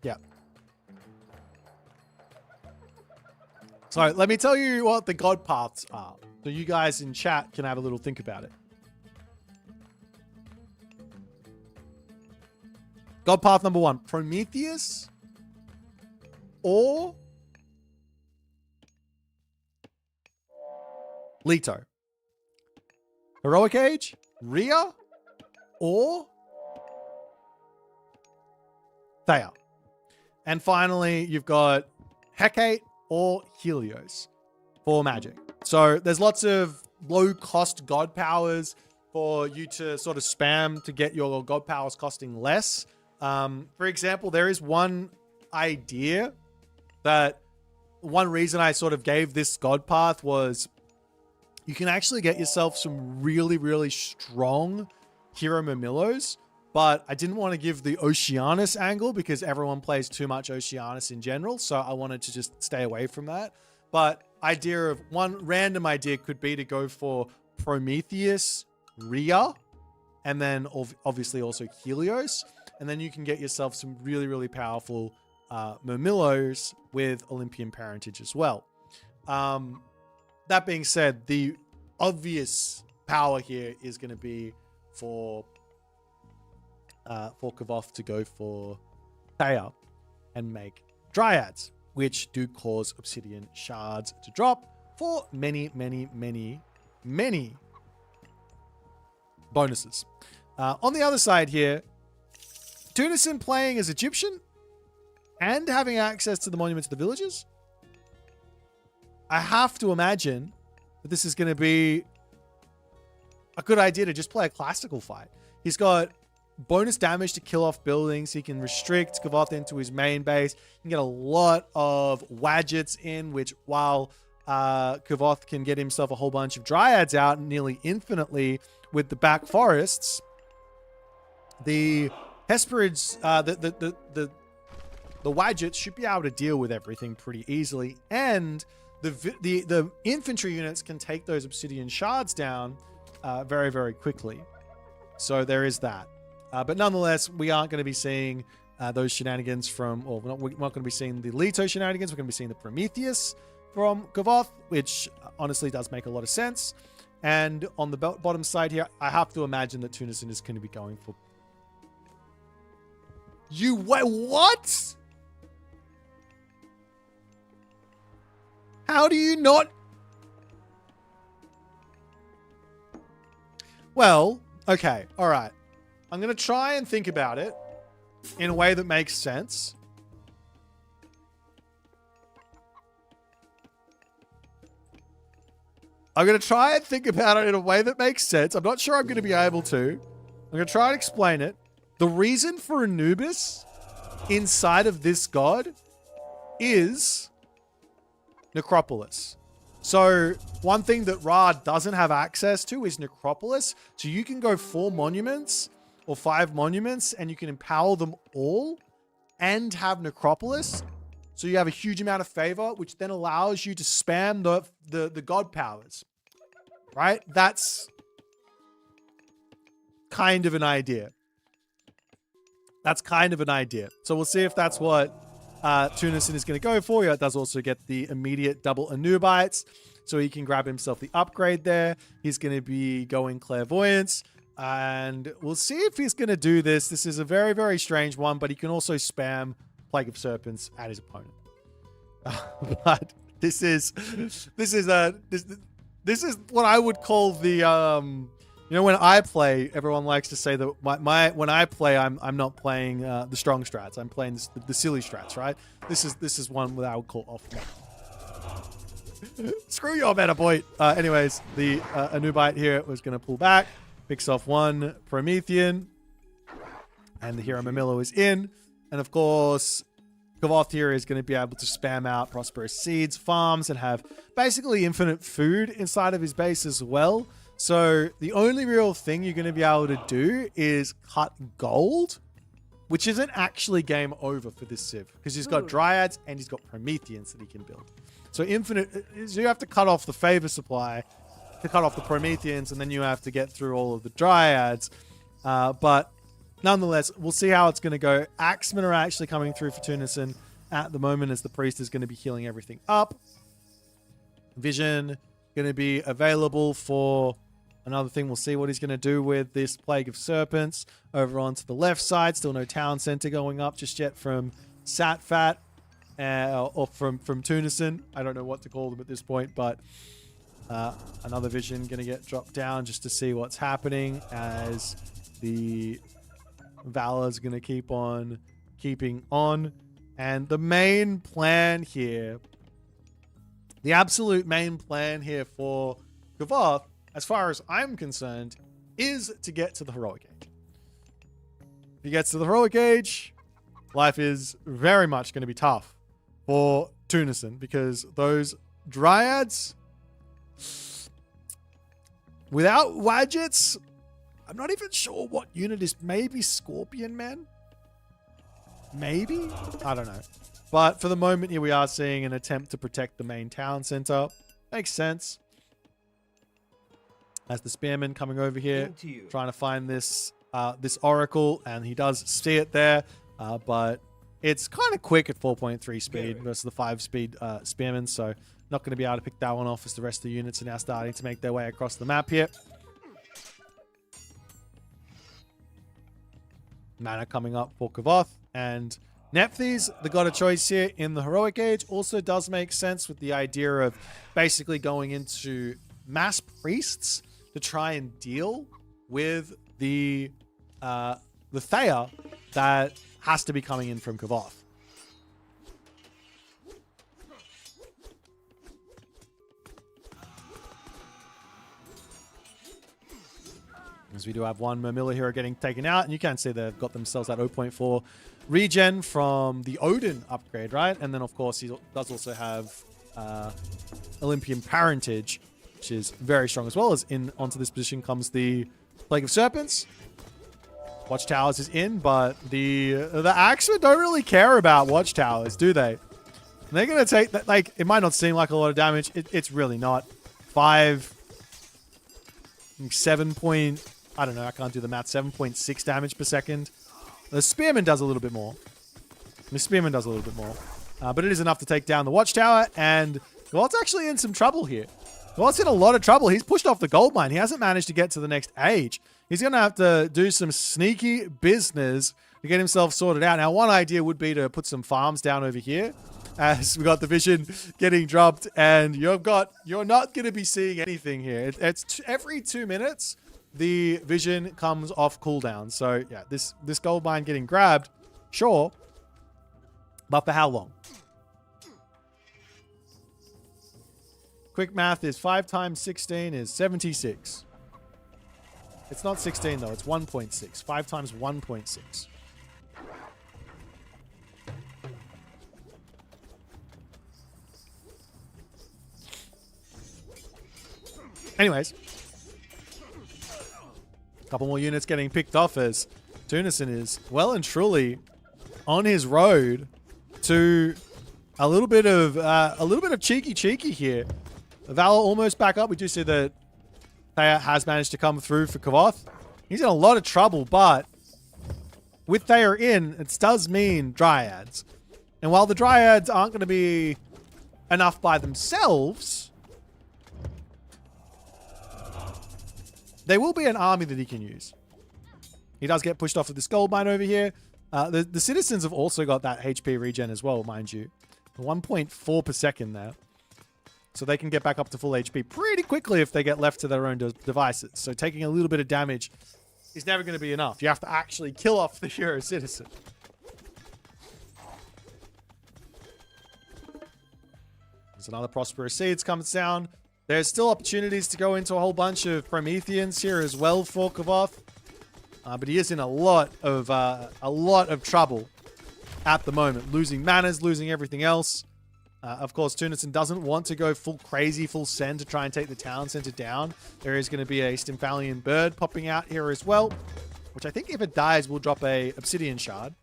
Yeah. So let me tell you what the god paths are. So you guys in chat can have a little think about it. God path number 1, Prometheus or Leto. Heroic Age, Rhea or Thea. And finally, you've got Hecate or Helios for magic. So there's lots of low-cost god powers for you to sort of spam to get your god powers costing less. For example, there is one idea that one reason I sort of gave this god path was you can actually get yourself some really strong hero Mamilos, but I didn't want to give the Oceanus angle because everyone plays too much Oceanus in general, so I wanted to just stay away from that. But one random idea could be to go for Prometheus, Rhea, and then obviously also Helios. and then you can get yourself some really, really powerful Murmillos with Olympian parentage as well. That being said, the obvious power here is going to be for Kvoth to go for Thea and make Dryads, which do cause obsidian shards to drop for many, many, many, many bonuses. On the other side here, Tunison playing as Egyptian and having access to the monuments of the villages. I have to imagine that this is going to be a good idea to just play a classical fight. He's got bonus damage to kill off buildings. He can restrict Kvoth into his main base. He can get a lot of Wadgets in, which while Kvoth can get himself a whole bunch of Dryads out nearly infinitely with the back forests, the Hesperids, the Wadgets should be able to deal with everything pretty easily, and the infantry units can take those obsidian shards down very, very quickly. So there is that. But nonetheless, we aren't going to be seeing those shenanigans from, or we're not going to be seeing the Leto shenanigans. We're going to be seeing the Prometheus from Kvoth, which honestly does make a lot of sense. And on the bottom side here, I have to imagine that Tunison is going to be going for... You wait, what? How do you not? Well, okay, all right. I'm going to try and think about it in a way that makes sense. I'm going to try and think about it in a way that makes sense. I'm not sure I'm going to be able to. I'm going to try and explain it. The reason for Anubis inside of this god is Necropolis. So one thing that Ra doesn't have access to is Necropolis. So you can go 4 monuments or 5 monuments and you can empower them all and have Necropolis. So you have a huge amount of favor, which then allows you to spam the god powers, right? That's kind of an idea. That's kind of an idea. So we'll see if that's what Tunison is going to go for. It does also get the immediate double Anubites, so he can grab himself the upgrade there. He's going to be going Clairvoyance, and we'll see if he's going to do this. This is a very, very strange one, but he can also spam Plague of Serpents at his opponent. But this is what I would call the you know, when I play, everyone likes to say that when I play, I'm not playing the strong strats. I'm playing the silly strats, right? This is one that I would call off meta. Screw your meta, Boit. Anyways, the Anubite here was going to pull back, picks off 1 Promethean, and the Hero Mamillo is in. And of course, Kvoth here is going to be able to spam out Prosperous Seeds farms and have basically infinite food inside of his base as well. So the only real thing you're going to be able to do is cut gold, which isn't actually game over for this Civ, because he's got Dryads and he's got Prometheans that he can build. So infinite, so you have to cut off the favor supply to cut off the Prometheans, and then you have to get through all of the Dryads. But nonetheless, we'll see how it's going to go. Axemen are actually coming through for Tunison at the moment, as the priest is going to be healing everything up. Vision going to be available for another thing. We'll see what he's going to do with this Plague of Serpents over onto the left side. Still no town center going up just yet from Satfat or from Tunison. I don't know what to call them at this point, but another vision going to get dropped down just to see what's happening, as the Valor's going to keep on keeping on. And the main plan here, the absolute main plan here for Kvoth, as far as I'm concerned, is to get to the Heroic Age. If he gets to the Heroic Age, life is very much going to be tough for Tunison, because those Dryads, without Wadgets, I'm not even sure what unit is. Maybe Scorpion Men? Maybe? I don't know. But for the moment here, we are seeing an attempt to protect the main town center. Makes sense. As the Spearmen coming over here, trying to find this this Oracle, and he does see it there, but it's kind of quick at 4.3 speed versus the 5 speed Spearman, so not going to be able to pick that one off as the rest of the units are now starting to make their way across the map here. Mana coming up for Kvoth, and Nephthys, the god of choice here in the heroic age, also does make sense with the idea of basically going into mass priests to try and deal with the Thea that has to be coming in from Kvoth. As we do have one Mermilla here getting taken out, and you can see they've got themselves that 0.4 regen from the Odin upgrade, right? And then, of course, he does also have Olympian parentage, which is very strong, as well as onto this position comes the Plague of Serpents. Watchtowers is in, but the Axemen don't really care about Watchtowers, do they? And they're going to take that, like, it might not seem like a lot of damage. It's really not. 7 point, I don't know, I can't do the math, 7.6 damage per second. The Spearman does a little bit more. The Spearman does a little bit more. But it is enough to take down the Watchtower, and Kvoth's actually in some trouble here. Kvoth's in a lot of trouble. He's pushed off the gold mine. He hasn't managed to get to the next age. He's going to have to do some sneaky business to get himself sorted out. Now, one idea would be to put some farms down over here, as we got the vision getting dropped, and you're not going to be seeing anything here. It's every 2 minutes, the vision comes off cooldown. So, yeah, this gold mine getting grabbed, sure, but for how long? Quick math is 5 times 16 is 76. It's not 16, though. It's 1.6. 5 times 1.6. Anyways. A couple more units getting picked off as Tunison is well and truly on his road to a little bit of cheeky here. Valor almost back up. We do see that Thea has managed to come through for Kvoth. He's in a lot of trouble, but with Thea in, it does mean Dryads. And while the Dryads aren't going to be enough by themselves, they will be an army that he can use. He does get pushed off of this gold mine over here. The citizens have also got that HP regen as well, mind you. 1.4 per second there. So they can get back up to full HP pretty quickly if they get left to their own devices. So taking a little bit of damage is never going to be enough. You have to actually kill off the hero citizen. There's another Prosperous Seeds comes down. There's still opportunities to go into a whole bunch of Prometheans here as well for Kvoth. But he is in a lot of trouble at the moment. Losing manners, losing everything else. Of course, Tunison doesn't want to go full crazy, full send to try and take the town center down. There is going to be a Stymphalian bird popping out here as well, which I think if it dies will drop a obsidian shard.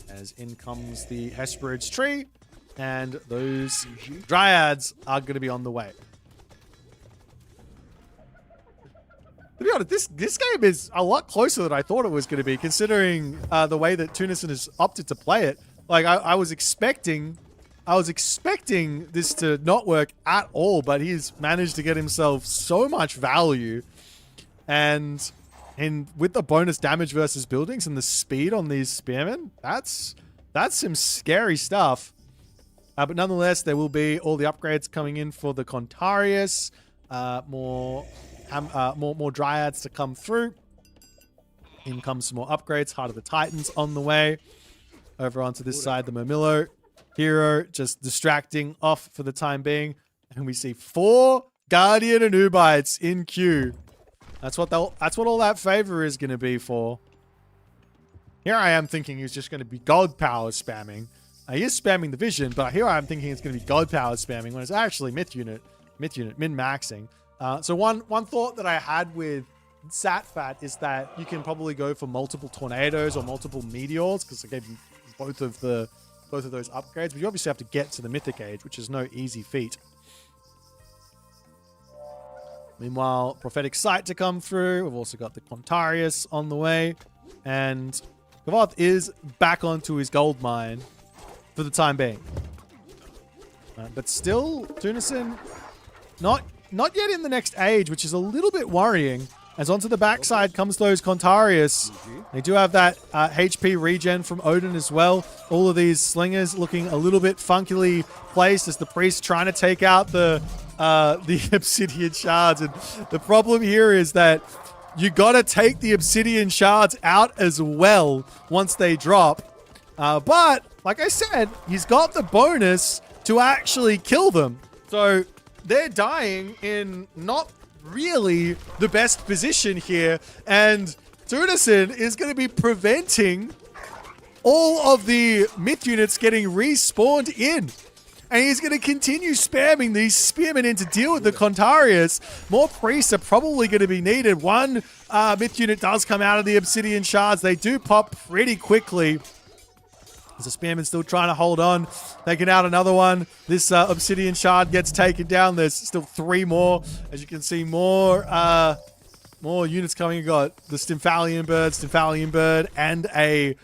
As in comes the Hesperid's tree, and those Dryads are going to be on the way. To be honest, this game is a lot closer than I thought it was going to be, considering the way that Tunison has opted to play it. Like, I was expecting this to not work at all, but he's managed to get himself so much value. And with the bonus damage versus buildings and the speed on these spearmen, that's some scary stuff. But nonetheless, there will be all the upgrades coming in for the Contarius, more Dryads to come through. In comes some more upgrades. Heart of the Titans on the way. Over onto this side, the Mermillo hero just distracting off for the time being. And we see 4 Guardian Anubites in queue. That's what all that favor is going to be for. Here I am thinking he's just going to be God power spamming. He is spamming the vision, but here I am thinking it's going to be God power spamming when it's actually myth unit min-maxing. So one thought that I had with Satfat is that you can probably go for multiple tornadoes or multiple meteors, because I gave you both of those upgrades, but you obviously have to get to the mythic age, which is no easy feat. Meanwhile, Prophetic Sight to come through. We've also got the Quantarius on the way. And Kvoth is back onto his gold mine for the time being. But still, Tunison not yet in the next age, which is a little bit worrying. As onto the backside comes those Quantarius. They do have that HP regen from Odin as well. All of these slingers looking a little bit funkily placed as the priest trying to take out the obsidian shards. And the problem here is that you got to take the obsidian shards out as well once they drop. But like I said, he's got the bonus to actually kill them. So they're dying in not really the best position here, and Tunison is going to be preventing all of the myth units getting respawned in. And he's going to continue spamming these spearmen in to deal with the Quantarius. More priests are probably going to be needed. One myth unit does come out of the obsidian shards. They do pop pretty quickly. As the spearman still trying to hold on. Taking out another one. This obsidian shard gets taken down. There's still 3 more. As you can see, more units coming. You got the Stymphalian Bird, and a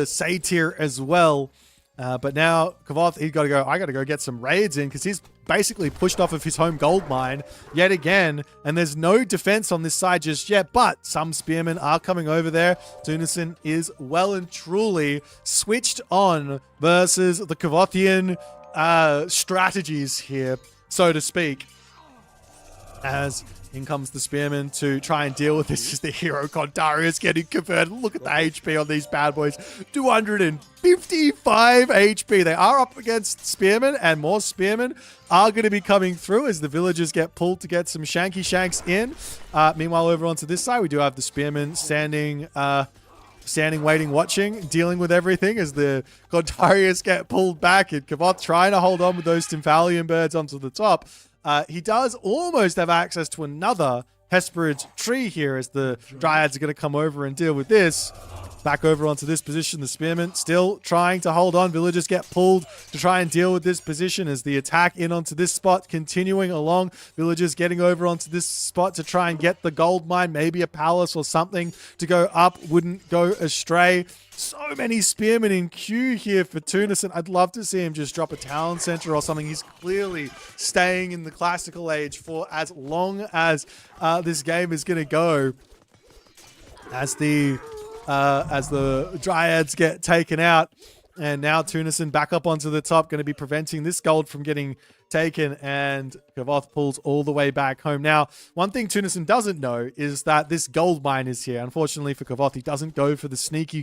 Satyr as well. But now Kvoth, he's got to go. I got to go get some raids in because he's basically pushed off of his home gold mine yet again. And there's no defense on this side just yet. But some spearmen are coming over there. Tunison is well and truly switched on versus the Kvothian strategies here, so to speak. As in comes the spearman to try and deal with this. Is the hero Quantarius getting converted. Look at the HP on these bad boys. 255 HP. They are up against spearmen, and more spearmen are going to be coming through as the villagers get pulled to get some shanky shanks in. Meanwhile, over onto this side, we do have the spearmen standing, waiting, watching, dealing with everything as the Quantarius get pulled back, and Kvoth trying to hold on with those Stymphalian birds onto the top. He does almost have access to another Hesperid tree here as the Dryads are going to come over and deal with this. Back over onto this position, the Spearman still trying to hold on. Villagers get pulled to try and deal with this position as the attack in onto this spot continuing along. Villagers getting over onto this spot to try and get the gold mine, maybe a palace or something to go up. Wouldn't go astray. So many spearmen in queue here for Tunison. I'd love to see him just drop a town center or something. He's clearly staying in the classical age for as long as this game is going to go. As the Dryads get taken out. And now Tunison back up onto the top, going to be preventing this gold from getting taken, and Kvoth pulls all the way back home. Now, one thing Tunison doesn't know is that this gold mine is here. Unfortunately for Kvoth, he doesn't go for the sneak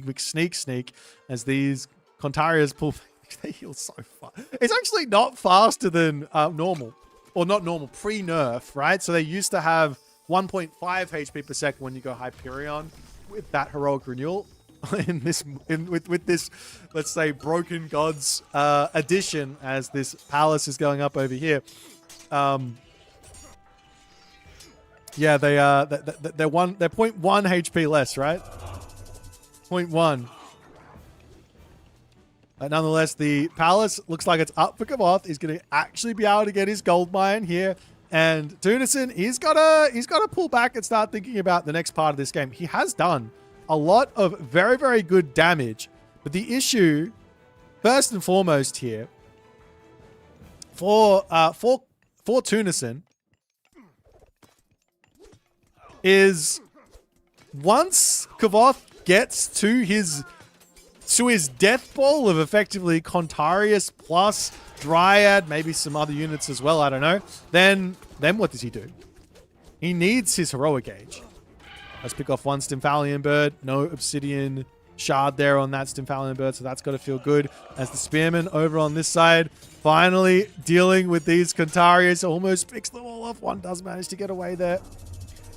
as these Quantarius pull. They heal so fast. It's actually not faster than normal, or not normal, pre-nerf, right? So they used to have 1.5 HP per second when you go Hyperion with that heroic renewal. With this, let's say, Broken Gods addition, as this palace is going up over here. Yeah, they're 0.1 HP less, right? 0.1. Nonetheless, the palace looks like it's up for Kvoth. He's going to actually be able to get his gold mine here. And Tunison, he's got to pull back and start thinking about the next part of this game. He has done a lot of very, very good damage. But the issue, first and foremost here, for Tunison, is once Kvoth gets to his death ball of effectively Quantarius plus Dryad, maybe some other units as well, I don't know, then what does he do? He needs his heroic age. Let's pick off one Stymphalian Bird. No obsidian shard there on that Stymphalian Bird, so that's got to feel good. As the Spearman over on this side, finally dealing with these Quantarius, almost picks them all off. One does manage to get away there.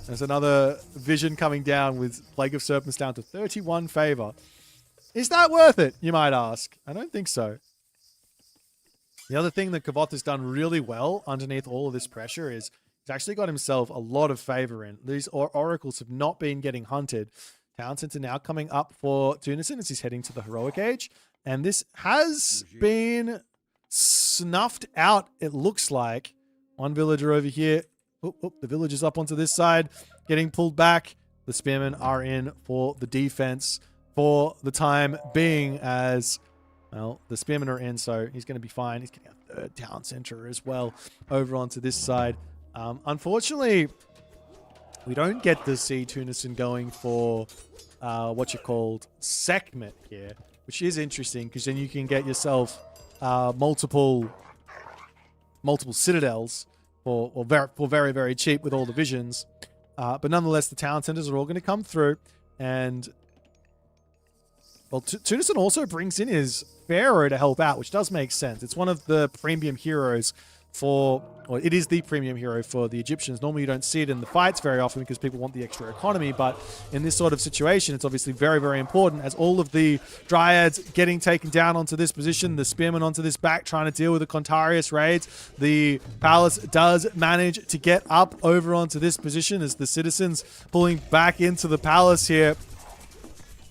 There's another Vision coming down with Plague of Serpents down to 31 favor. Is that worth it, you might ask? I don't think so. The other thing that Kvoth has done really well underneath all of this pressure is he's actually got himself a lot of favor in. These oracles have not been getting hunted. Town Center now coming up for Tunison as he's heading to the heroic age. And this has been snuffed out, it looks like. One villager over here The villagers up onto this side, getting pulled back. The spearmen are in for the defense for the time being as, well, the spearmen are in, so he's going to be fine. He's getting a third town center as well over onto this side. Unfortunately, we don't get to see Tunison going for what you called Sekhmet here, which is interesting because then you can get yourself multiple citadels for very, very cheap with all divisions. But nonetheless, the town centers are all going to come through. And, well, Tunison also brings in his Pharaoh to help out, which does make sense. It's one of the premium heroes or it is the premium hero for the Egyptians. Normally, you don't see it in the fights very often because people want the extra economy. But in this sort of situation, it's obviously very, very important as all of the Dryads getting taken down onto this position, the Spearmen onto this back, trying to deal with the Contarius raids. The palace does manage to get up over onto this position as the citizens pulling back into the palace here.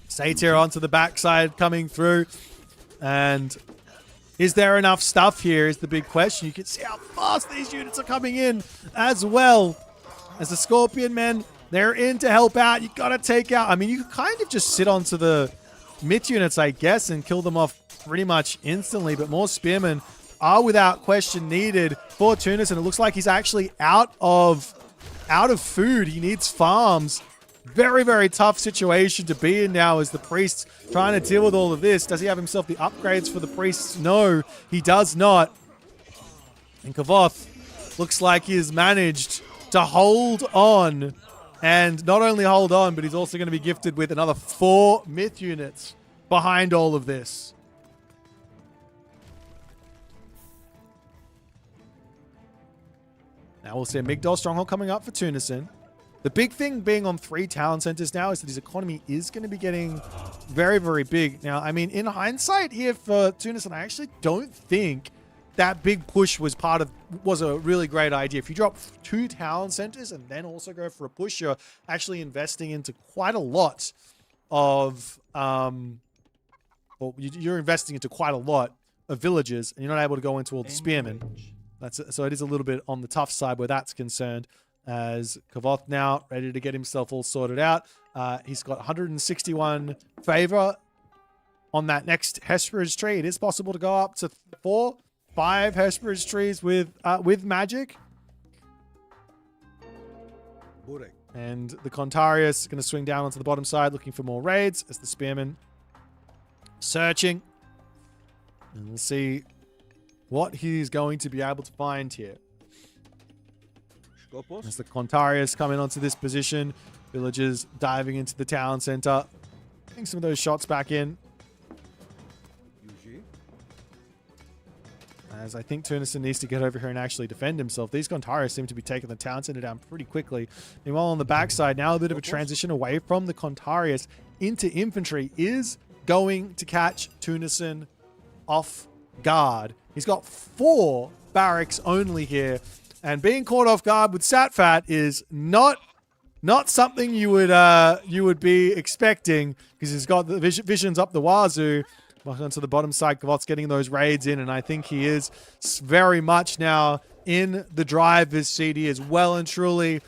Satyr onto the backside coming through. And is there enough stuff here is the big question. You can see how fast these units are coming in as well. As the Scorpion men, they're in to help out. You got to take out... I mean, you can kind of just sit onto the mid units, I guess, and kill them off pretty much instantly. But more Spearmen are without question needed for Tunison. It looks like he's actually out of food. He needs farms. Very, very tough situation to be in now as the priest's trying to deal with all of this. Does he have himself the upgrades for the priests? No, he does not. And Kvoth looks like he has managed to hold on. And not only hold on, but he's also going to be gifted with another 4 myth units behind all of this. Now we'll see a Migdol stronghold coming up for Tunison. The big thing being on 3 town centers now is that his economy is going to be getting very, very big. Now, I mean, in hindsight here for Tunison, I actually don't think that big push was a really great idea. If you drop 2 town centers and then also go for a push, you're actually investing into quite a lot of, you're investing into quite a lot of villages, and you're not able to go into all the spearmen. So it is a little bit on the tough side where that's concerned. As Kvoth now ready to get himself all sorted out. He's got 161 favor on that next Hesperus tree. It is possible to go up to 4, 5 Hesperus trees with magic. And the Contarius is going to swing down onto the bottom side looking for more raids as the Spearmen searching. And we'll see what he's going to be able to find here. As the Contarius coming onto this position, villagers diving into the town center, getting some of those shots back in. As I think Tunison needs to get over here and actually defend himself. These Contarius seem to be taking the town center down pretty quickly. Meanwhile, on the backside, now a bit of a transition away from the Contarius into infantry is going to catch Tunison off guard. He's got 4 barracks only here. And being caught off guard with Satfat is not something you would be expecting because he's got the visions up the wazoo. Onto the bottom side, Kvoth's getting those raids in, and I think he is very much now in the driver's seat. He is well and truly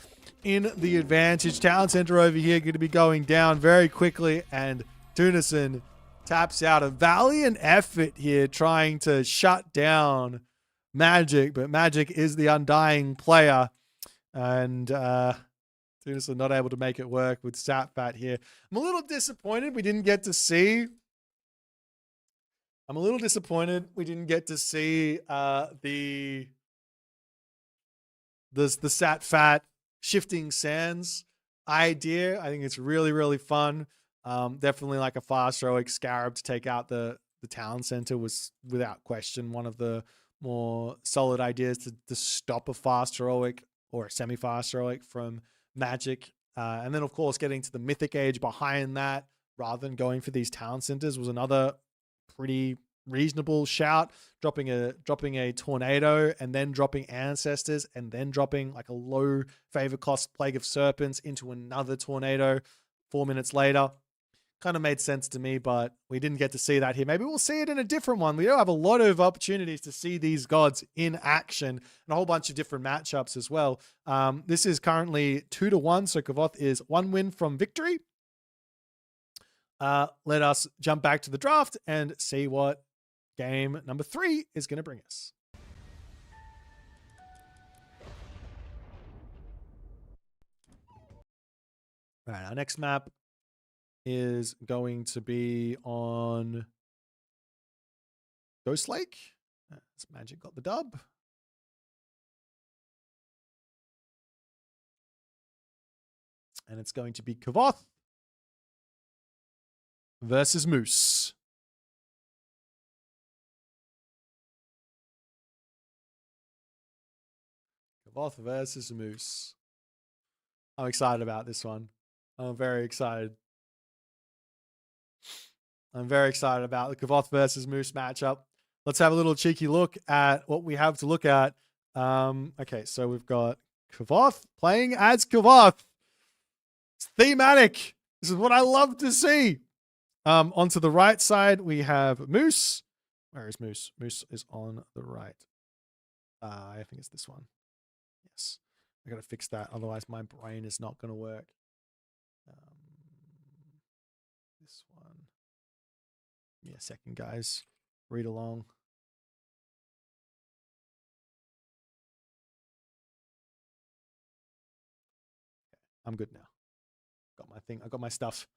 in the advantage. Town center over here going to be going down very quickly, and Tunison taps out a valiant effort here trying to shut down Magic, but Magic is the undying player, and Tunison not able to make it work with Satfat here. I'm a little disappointed we didn't get to see. The Satfat shifting sands idea. I think it's really, really fun. Definitely like a fast heroic Scarab to take out the town center was without question one of the more solid ideas to stop a fast heroic or a semi-fast heroic from Magic. And then, of course, getting to the Mythic Age behind that rather than going for these town centers was another pretty reasonable shout. Dropping a Tornado and then dropping Ancestors and then dropping like a low favor cost Plague of Serpents into another Tornado 4 minutes later. Kind of made sense to me, but we didn't get to see that here. Maybe we'll see it in a different one. We don't have a lot of opportunities to see these gods in action and a whole bunch of different matchups as well. This is currently 2-1, so Kvoth is 1 win from victory. Let us jump back to the draft and see what game number 3 is going to bring us. All right, our next map is going to be on Ghost Lake. That's Magic got the dub. And it's going to be Kvoth versus Moose. Kvoth versus Moose. I'm excited about this one. I'm very excited. I'm very excited about the Kvoth versus Moose matchup. Let's have a little cheeky look at what we have to look at. Okay, so we've got Kvoth playing as Kvoth. It's thematic. This is what I love to see. Onto the right side, we have Moose. Where is Moose? Moose is on the right. I think it's this one. Yes. I got to fix that. Otherwise, my brain is not going to work. This one. Give me a second, guys. Read along. I'm good now. Got my thing. I got my stuff.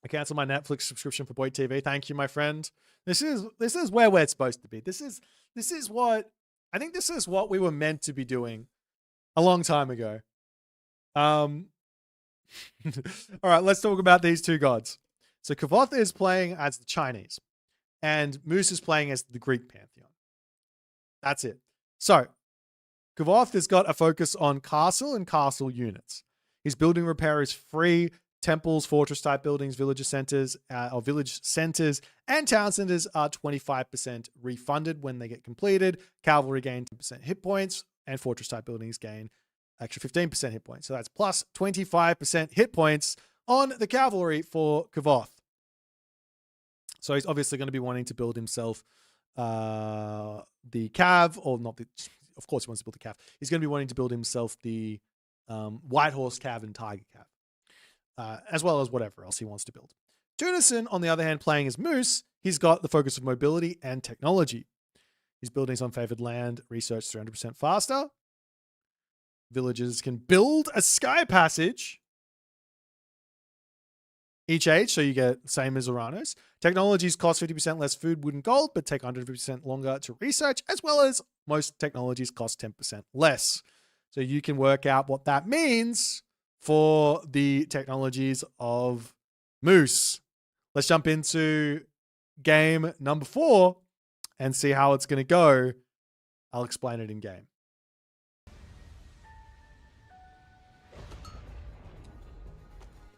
I canceled my Netflix subscription for Boit TV. Thank you, my friend. This is where we're supposed to be. This is what I think this is what we were meant to be doing a long time ago. All right, let's talk about these two gods. So Kvoth is playing as the Chinese, and Moose is playing as the Greek pantheon. That's it. So Kvoth has got a focus on castle and castle units. His building repair is free. Temples, fortress-type buildings, village centers, and town centers are 25% refunded when they get completed. Cavalry gain 10% hit points, and fortress-type buildings gain extra 15% hit points. So that's plus 25% hit points on the cavalry for Kvoth. So he's obviously going to be wanting to build himself the cav, or not the. Of course, he wants to build the cav. He's going to be wanting to build himself the white horse cav and tiger cav. As well as whatever else he wants to build. Tunison, on the other hand, playing as Moose, he's got the focus of mobility and technology. His buildings on favored land, research 300% faster. Villagers can build a sky passage each age, so you get the same as Uranus. Technologies cost 50% less food, wood, and gold, but take 150% longer to research, as well as most technologies cost 10% less. So you can work out what that means for the technologies of Moose. Let's jump into game number 4 and see how it's going to go. I'll explain it in game.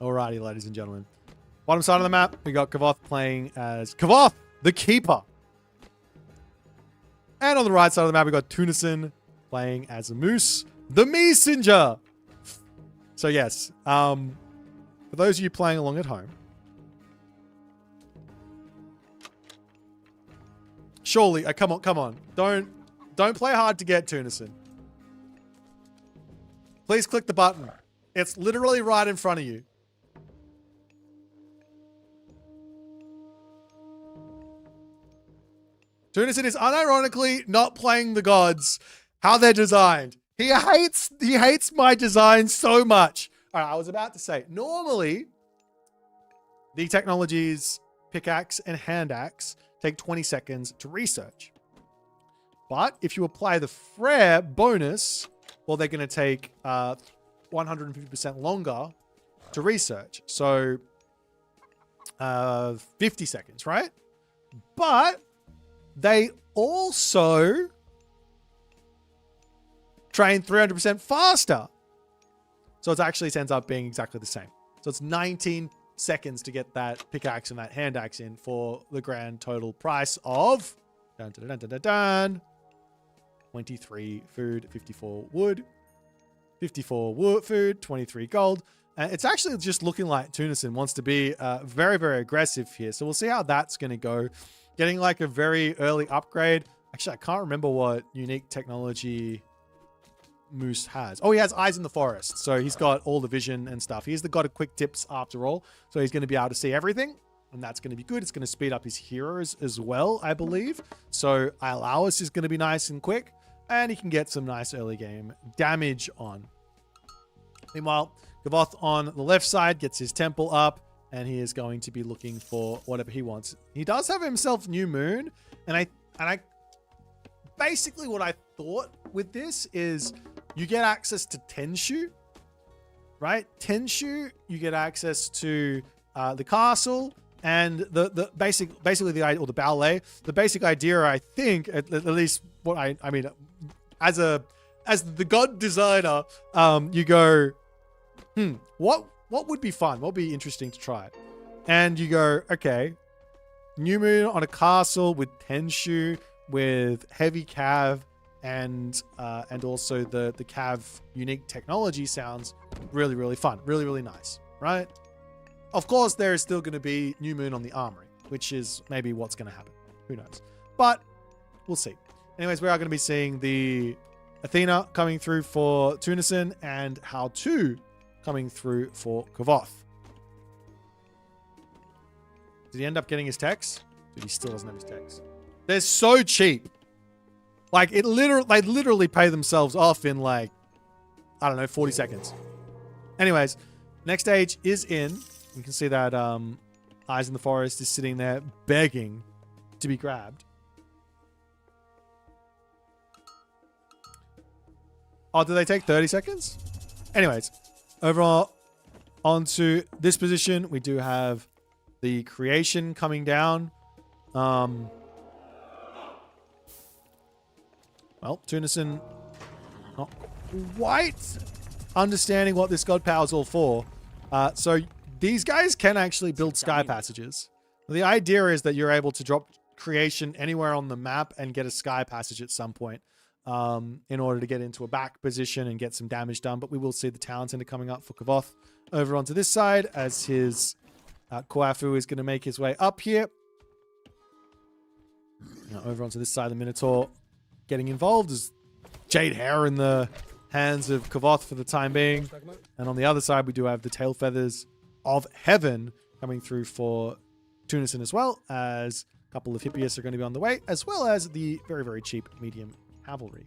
Alrighty, ladies and gentlemen. Bottom side of the map, we got Kvoth playing as Kvoth, the Keeper. And on the right side of the map, we got Tunison playing as a Moose, the Messenger. So yes, for those of you playing along at home, surely, come on, don't play hard to get, Tunison. Please click the button. It's literally right in front of you. Tunison is unironically not playing the gods how they're designed. He hates my design so much. All right, I was about to say, normally, the technologies pickaxe and hand axe take 20 seconds to research. But if you apply the Frere bonus, well, they're going to take 150% longer to research. So 50 seconds, right? But they also train 300% faster. So it actually ends up being exactly the same. So it's 19 seconds to get that pickaxe and that hand axe in for the grand total price of 23 food, 54 wood, 54 wood food, 23 gold, And it's actually just looking like Tunison wants to be very, very aggressive here. So we'll see how that's going to go. Getting like a very early upgrade. Actually, I can't remember what unique technology Moose has. Oh, he has eyes in the forest. So he's got all the vision and stuff. He's the god of quick tips after all. So he's going to be able to see everything. And that's going to be good. It's going to speed up his heroes as well, I believe. So Iolaus is going to be nice and quick. And he can get some nice early game damage on. Meanwhile, Kvoth on the left side gets his temple up. And he is going to be looking for whatever he wants. He does have himself New Moon. And I basically what I thought with this is you get access to Tenshu, right? Tenshu, you get access to the castle and the basically the idea, or the ballet. The basic idea, I think, at least what I mean, as the god designer, you go, what would be fun? What would be interesting to try? And you go, okay, New Moon on a castle with Tenshu, with heavy cav, and also the cav unique technology sounds really, really fun. Really, really nice, right? Of course, there is still going to be New Moon on the armory, which is maybe what's going to happen. Who knows? But we'll see. Anyways, we are going to be seeing the Athena coming through for Tunison and How To coming through for Kvoth. Did he end up getting his techs? Dude, he still doesn't have his techs. They're so cheap. Like, they literally pay themselves off in, like, I don't know, 40 seconds. Anyways, next stage is in. You can see that Eyes in the Forest is sitting there begging to be grabbed. Oh, do they take 30 seconds? Anyways, overall, onto this position, we do have the creation coming down. Well, Tunison not quite understanding what this god power is all for. So these guys can actually build sky passages. The idea is that you're able to drop creation anywhere on the map and get a sky passage at some point in order to get into a back position and get some damage done. But we will see the Town Center coming up for Kvoth over onto this side as his Kwafu is going to make his way up here. Now over onto this side, the Minotaur getting involved as Jade Hair in the hands of Kvoth for the time being. And on the other side, we do have the Tail Feathers of Heaven coming through for Tunison, as well as a couple of Hippias are going to be on the way, as well as the very, very cheap medium cavalry.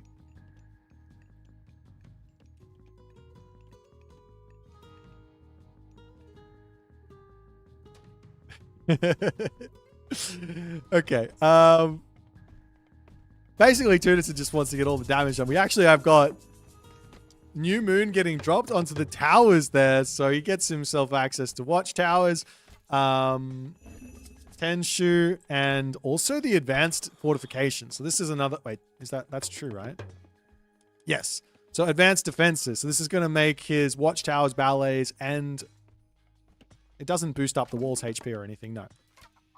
Okay. Basically, Tunison just wants to get all the damage done. We actually have got New Moon getting dropped onto the towers there, so he gets himself access to watchtowers, Tenshu, and also the advanced fortification. So this is another... Wait, that's true, right? Yes. So advanced defenses. So this is going to make his watchtowers, ballets, and it doesn't boost up the wall's HP or anything, no.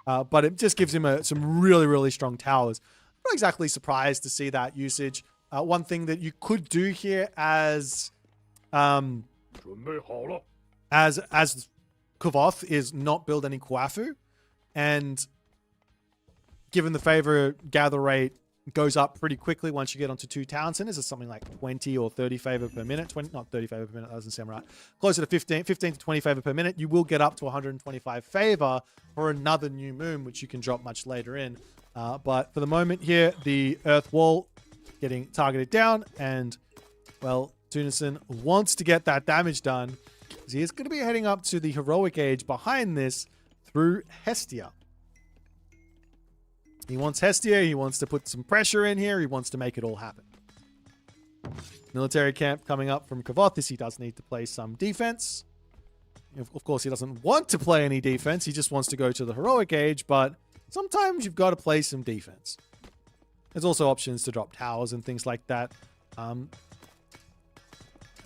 But it just gives him some really, really strong towers. I'm not exactly surprised to see that usage. One thing that you could do here as Kvoth is not build any Kwafu, and given the favor gather rate goes up pretty quickly once you get onto 2 town centers. It's something like 20 or 30 favor per minute. 20, not 30 favor per minute, that doesn't sound right. Closer to 15 to 20 favor per minute. You will get up to 125 favor for another New Moon, which you can drop much later in. But for the moment here, the Earth Wall getting targeted down, and, well, Tunison wants to get that damage done. He is going to be heading up to the Heroic Age behind this through Hestia. He wants Hestia. He wants to put some pressure in here. He wants to make it all happen. Military camp coming up from Kvoth. He does need to play some defense. Of course, he doesn't want to play any defense. He just wants to go to the Heroic Age, but sometimes you've got to play some defense. There's also options to drop towers and things like that. I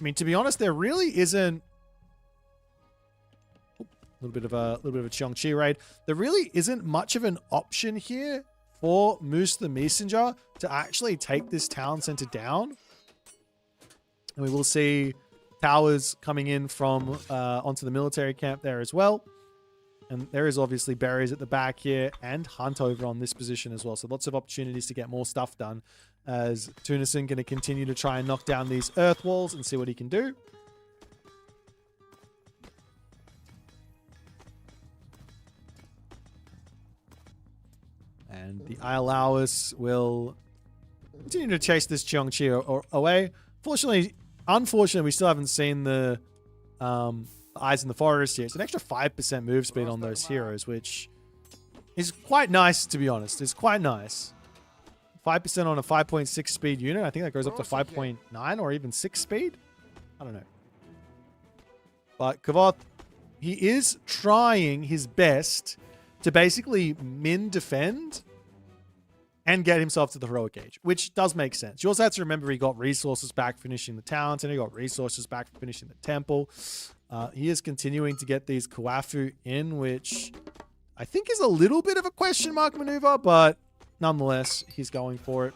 mean, to be honest, there really isn't... A little bit of a Cheong-Chi raid. There really isn't much of an option here for Moose the Messenger to actually take this town center down. And we will see towers coming in from onto the military camp there as well. And there is obviously berries at the back here and hunt over on this position as well. So lots of opportunities to get more stuff done as Tunison going to continue to try and knock down these earth walls and see what he can do. And the Iolawis will continue to chase this Cheongchi away. Unfortunately, we still haven't seen the Eyes in the Forest here. It's an extra 5% move speed on those heroes, which is quite nice, to be honest. It's quite nice. 5% on a 5.6 speed unit. I think that goes up to 5.9 or even 6 speed. I don't know. But Kvoth, he is trying his best to basically min defend and get himself to the heroic age, which does make sense. You also have to remember he got resources back finishing the towns, and he got resources back for finishing the temple. He is continuing to get these Kawafu in, which I think is a little bit of a question mark maneuver, but nonetheless, he's going for it.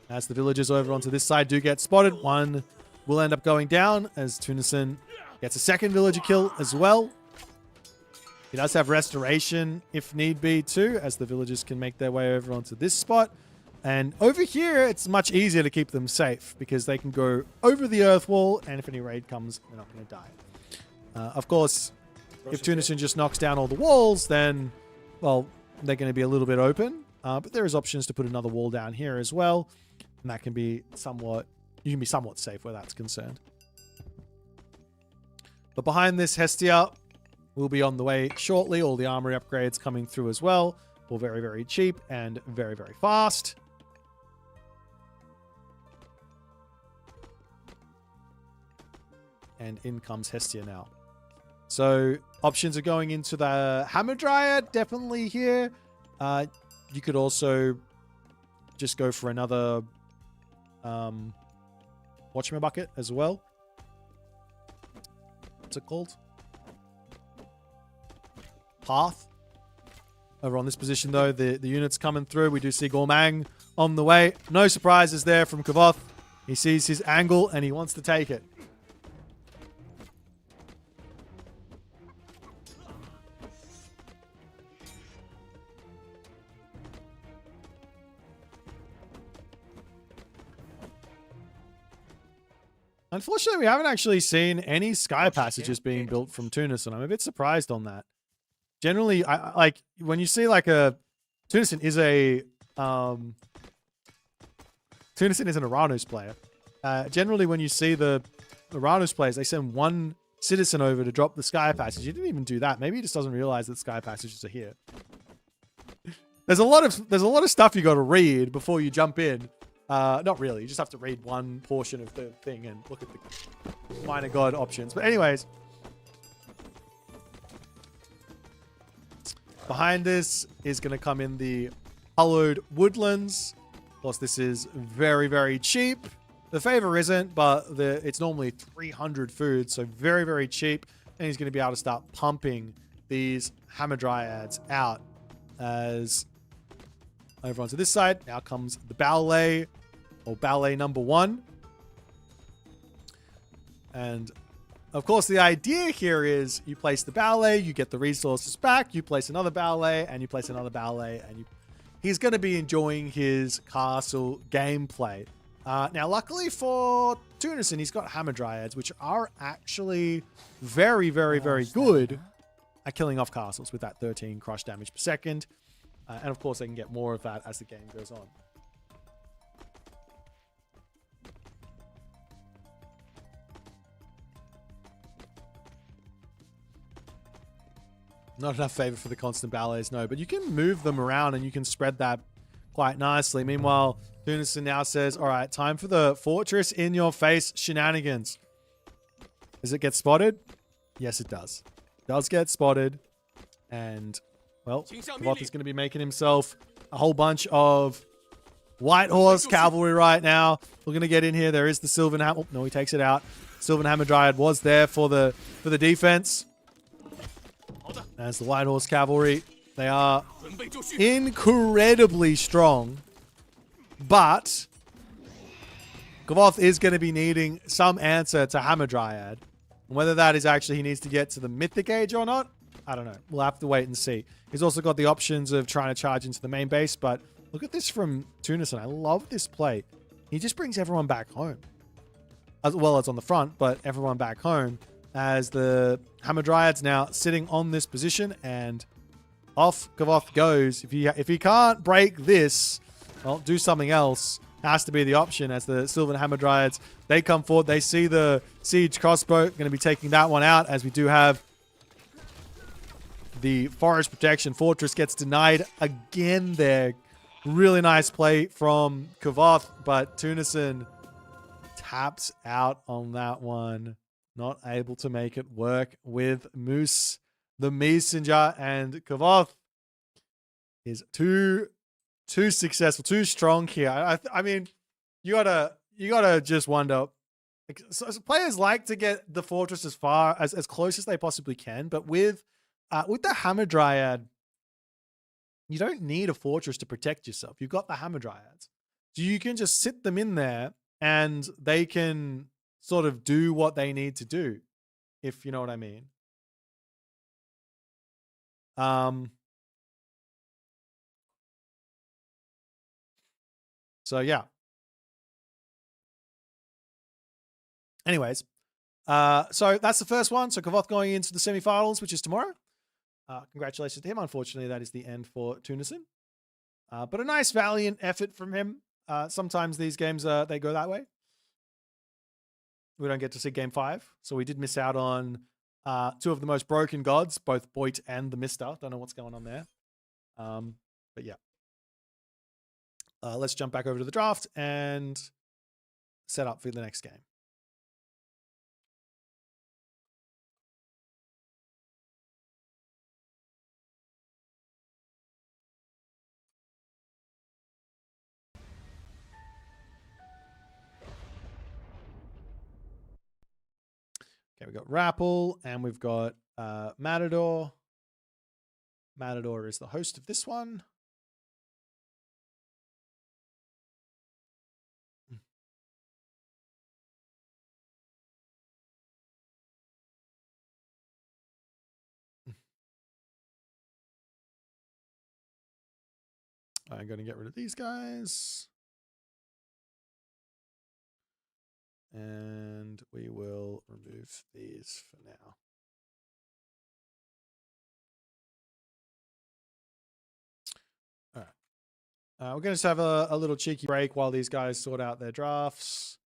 As the villagers over onto this side do get spotted, one will end up going down as Tunison gets a second villager kill as well. He does have restoration if need be too, as the villagers can make their way over onto this spot. And over here, it's much easier to keep them safe because they can go over the earth wall, and if any raid comes, they're not going to die. Of course, if Tunison just knocks down all the walls, then, well, they're going to be a little bit open. But there is options to put another wall down here as well, and that can be somewhat, you can be somewhat safe where that's concerned. But behind this, Hestia will be on the way shortly. All the armory upgrades coming through as well. All very, very cheap and very, very fast. And in comes Hestia now. So options are going into the Hamadryad, definitely here. You could also just go for another Watchman Bucket as well. What's it called? Path. Over on this position, though, the unit's coming through. We do see Gormang on the way. No surprises there from Kvoth. He sees his angle and he wants to take it. Unfortunately, we haven't actually seen any sky passages being built from Tunison. I'm a bit surprised on that. Generally, I like when you see like a Tunison is an Uranus player. Generally, when you see the Uranus players, they send one citizen over to drop the sky passage. You didn't even do that. Maybe he just doesn't realize that sky passages are here. There's a lot of stuff you got to read before you jump in. Not really. You just have to read one portion of the thing and look at the minor god options. But anyways, behind this is going to come in the Hollowed Woodlands. Of course, this is very, very cheap. The favor isn't, but it's normally 300 food, so very, very cheap. And he's going to be able to start pumping these Hamadryads out. As over onto this side, now comes the ballet, or ballet number 1. And of course, the idea here is you place the ballet, you get the resources back, you place another ballet, and you place another ballet, and he's going to be enjoying his castle gameplay. Now, luckily for Tunison, he's got Hamadryads, which are actually very, very, very good at killing off castles with that 13 crush damage per second. And of course, they can get more of that as the game goes on. Not enough favor for the constant ballets, no. But you can move them around and you can spread that quite nicely. Meanwhile, Tunison now says, all right, time for the fortress in your face shenanigans. Does it get spotted? Yes, it does. It does get spotted. And, well, Kvoth is going to be making himself a whole bunch of White Horse cavalry right now. We're going to get in here. There is the Sylvan Hammer. Oh, no, he takes it out. Sylvan Hamadryad was there for the defense. As the White Horse Cavalry, they are incredibly strong, but Kvoth is going to be needing some answer to Hamadryad. Whether that is actually he needs to get to the Mythic Age or not, I don't know. We'll have to wait and see. He's also got the options of trying to charge into the main base, but look at this from Tunison. I love this play. He just brings everyone back home. As well as on the front, but everyone back home as the Hamadryad's now sitting on this position, and off Kvoth goes. If he can't break this, well, do something else. Has to be the option as the Sylvan Hamadryads, they come forward. They see the Siege Crossbow. Going to be taking that one out as we do have the Forest Protection. Fortress gets denied again there. Really nice play from Kvoth, but Tunison taps out on that one. Not able to make it work with Moose, the Messenger, and Kvoth is too successful, too strong here. I mean, you gotta just wonder. So players like to get the fortress as far as close as they possibly can, but with the Hamadryad, you don't need a fortress to protect yourself. You've got the Hamadryads, so you can just sit them in there, and they can sort of do what they need to do, if you know what I mean. So yeah. Anyways, so that's the first one. So Kvoth going into the semifinals, which is tomorrow. Congratulations to him. Unfortunately, that is the end for Tunison. But a nice, valiant effort from him. Sometimes these games, they go that way. We don't get to see game 5. So we did miss out on 2 of the most broken gods, both Boit and the Mister. Don't know what's going on there. But yeah. Let's jump back over to the draft and set up for the next game. Okay, we've got Rapl and we've got Matador. Matador is the host of this one. I'm going to get rid of these guys. And we will remove these for now. All right. We're going to have a little cheeky break while these guys sort out their drafts.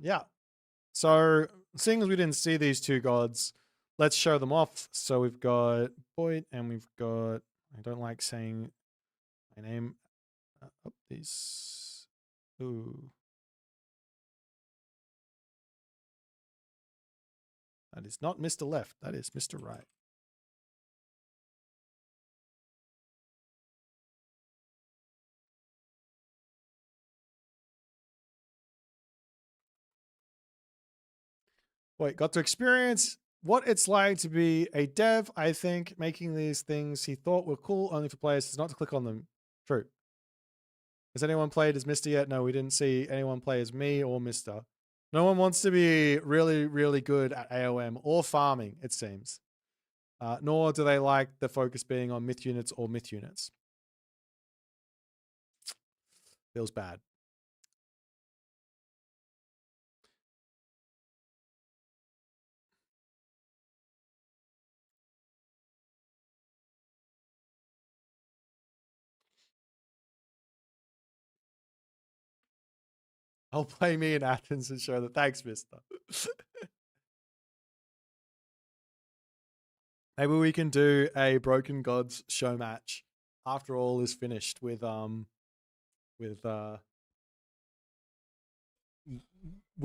Yeah. So seeing as we didn't see these 2 gods, let's show them off. So we've got Boit and we've got, I don't like saying my name. These. Ooh. That is not Mr. Left. That is Mr. Right. Wait, got to experience what it's like to be a dev, I think, making these things he thought were cool only for players not to click on them. True. Has anyone played as Mr. yet? No, we didn't see anyone play as me or Mr. No one wants to be really, really good at AOM or farming, it seems. Nor do they like the focus being on myth units or myth units. Feels bad. I'll play me in Athens and show that. Thanks, mister. Maybe we can do a Broken Gods show match after all is finished with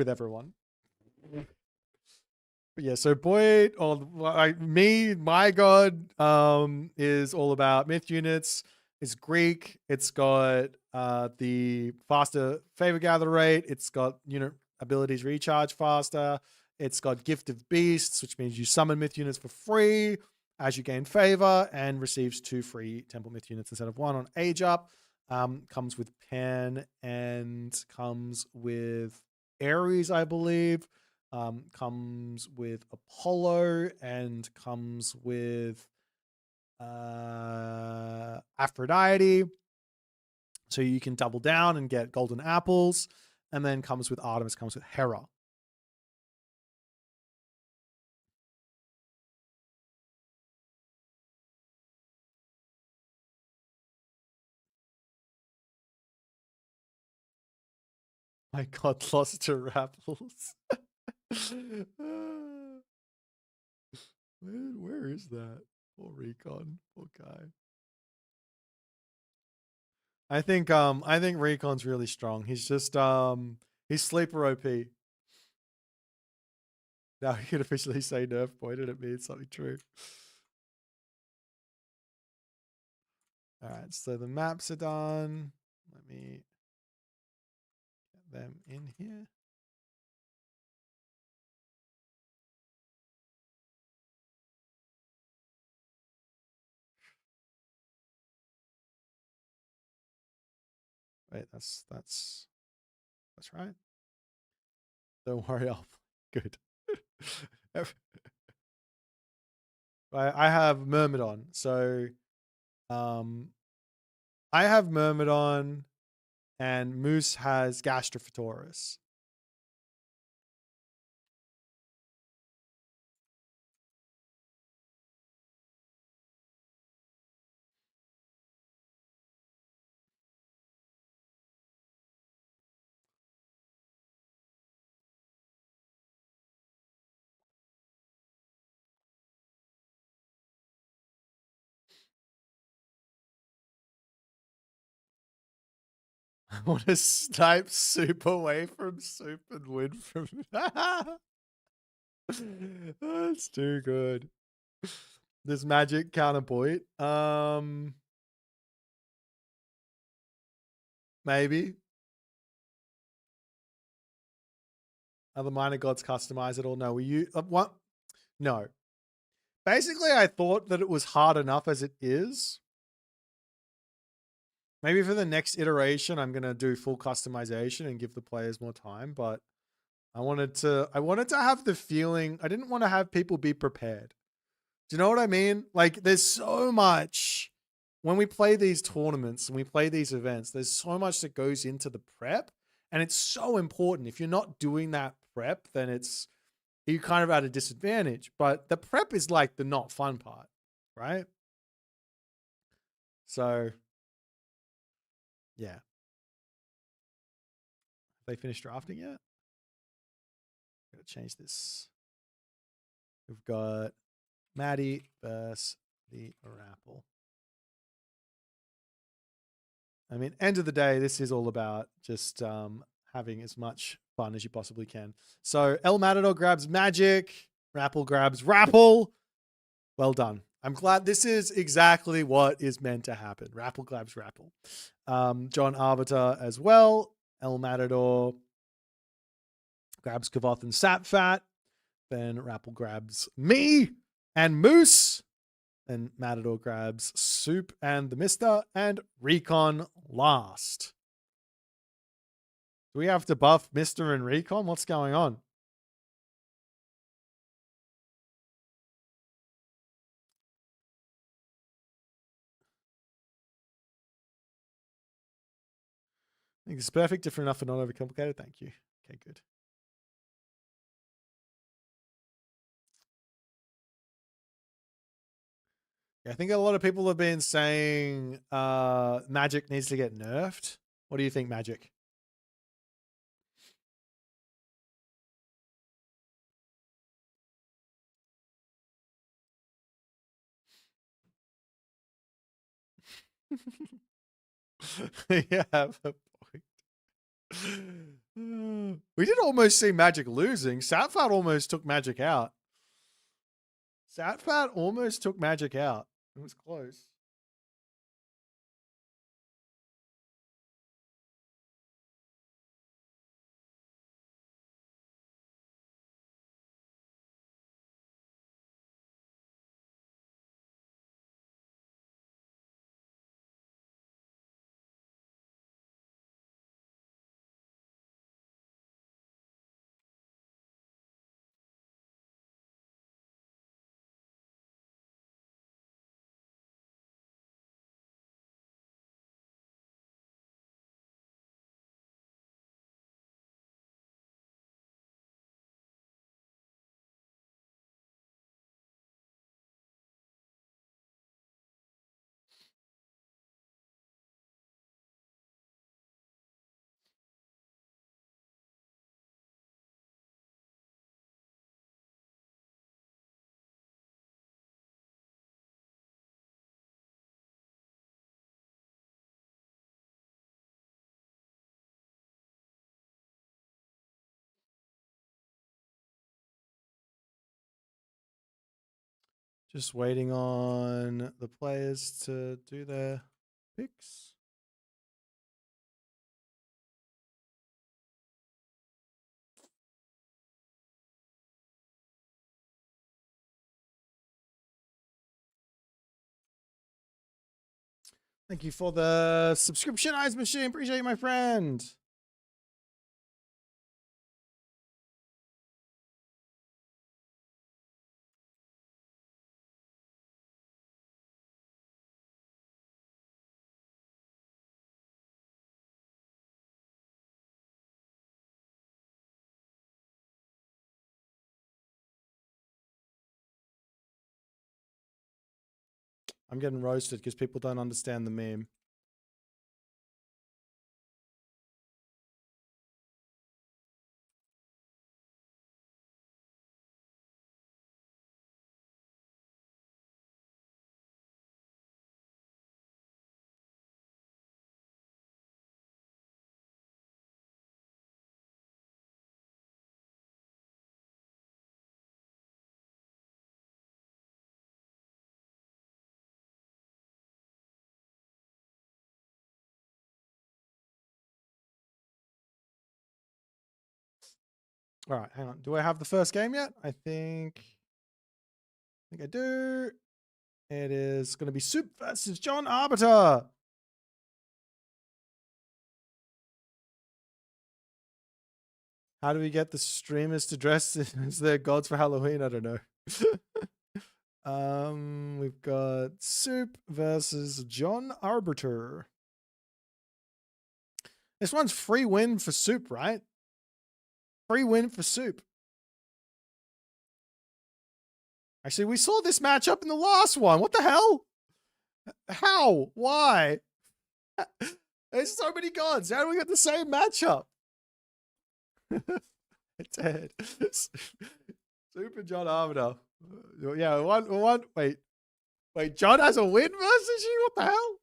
everyone. But yeah, so Boit, or my god, is all about myth units. It's Greek. It's got the faster favor gather rate. It's got unit abilities recharge faster. It's got Gift of Beasts, which means you summon myth units for free as you gain favor, and receives 2 free temple myth units instead of 1 on age up. Comes with Pan and comes with Ares, I believe. Comes with Apollo and comes with Aphrodite. So you can double down and get golden apples. And then comes with Artemis, comes with Hera. I got lost to Rapples. Where is that? Poor Recon. Poor guy. I think Recon's really strong. He's just he's sleeper OP. Now he can officially say nerf point and it means something true. All right, so the maps are done. Let me get them in here. Wait, that's right. Don't worry, I'll good. I have Myrmidon, so I have Myrmidon, and Moose has Gastrophotorus. I want to snipe Soup away from Soup and win from. That's too good. This magic counter Boit. Maybe. Are the minor gods customized at all? No. Were you what? No. Basically, I thought that it was hard enough as it is. Maybe for the next iteration, I'm gonna do full customization and give the players more time. But I wanted to have the feeling. I didn't want to have people be prepared. Do you know what I mean? Like, there's so much when we play these tournaments and we play these events. There's so much that goes into the prep, and it's so important. If you're not doing that prep, then you're kind of at a disadvantage. But the prep is like the not fun part, right? So, yeah. Have they finished drafting yet? Gotta change this. We've got Maddie versus the Rapl. I mean, end of the day, this is all about just having as much fun as you possibly can. So El Matador grabs Magic, Rapl grabs Rapl. Well done. I'm glad this is exactly what is meant to happen. Rapl grabs Rapl. John Arbiter as well. El Matador grabs Kvoth and Sapfat. Then Rapl grabs me and Moose. Then Matador grabs Soup and the Mister, and Recon last. Do we have to buff Mister and Recon? What's going on? I think it's perfect, different enough, and not overcomplicated. Thank you. Okay, good. Yeah, I think a lot of people have been saying Magic needs to get nerfed. What do you think, Magic? Yeah, have a point. We did almost see Magic losing. Satfat almost took Magic out. Satfat almost took Magic out. It was close. Just waiting on the players to do their picks. Thank you for the subscription, Ice Machine. Appreciate you, my friend. I'm getting roasted because people don't understand the meme. All right, hang on. Do I have the first game yet? I think I do. It is going to be Suppe versus John Arbiter. How do we get the streamers to dress as their gods for Halloween? I don't know. We've got Suppe versus John Arbiter. This one's free win for Suppe, right? Free win for Suppe. Actually, we saw this matchup in the last one. What the hell? How? Why? There's so many gods. How do we get the same matchup? Dead. Super John Arbiter. Yeah, one. Wait. John has a win versus you. What the hell?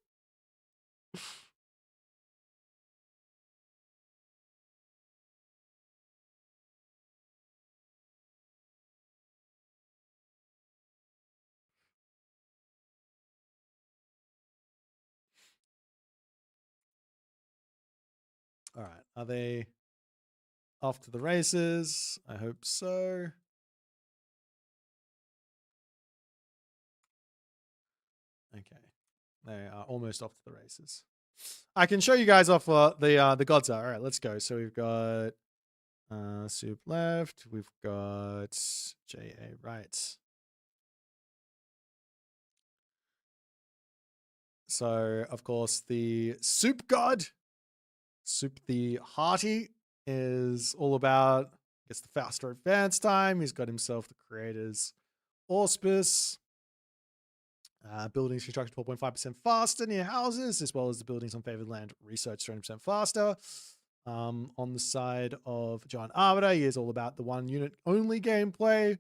All right. Are they off to the races? I hope so. Okay. They are almost off to the races. I can show you guys off the gods are. All right, let's go. So we've got Suppe left. We've got JA right. So, of course, the Suppe god, Suppe the Hearty, is all about, gets the faster advance time. He's got himself the creator's auspice. Buildings constructed 12.5% faster near houses, as well as the buildings on favored land research 20% faster. On the side of John Arbiter, he is all about the one unit only gameplay.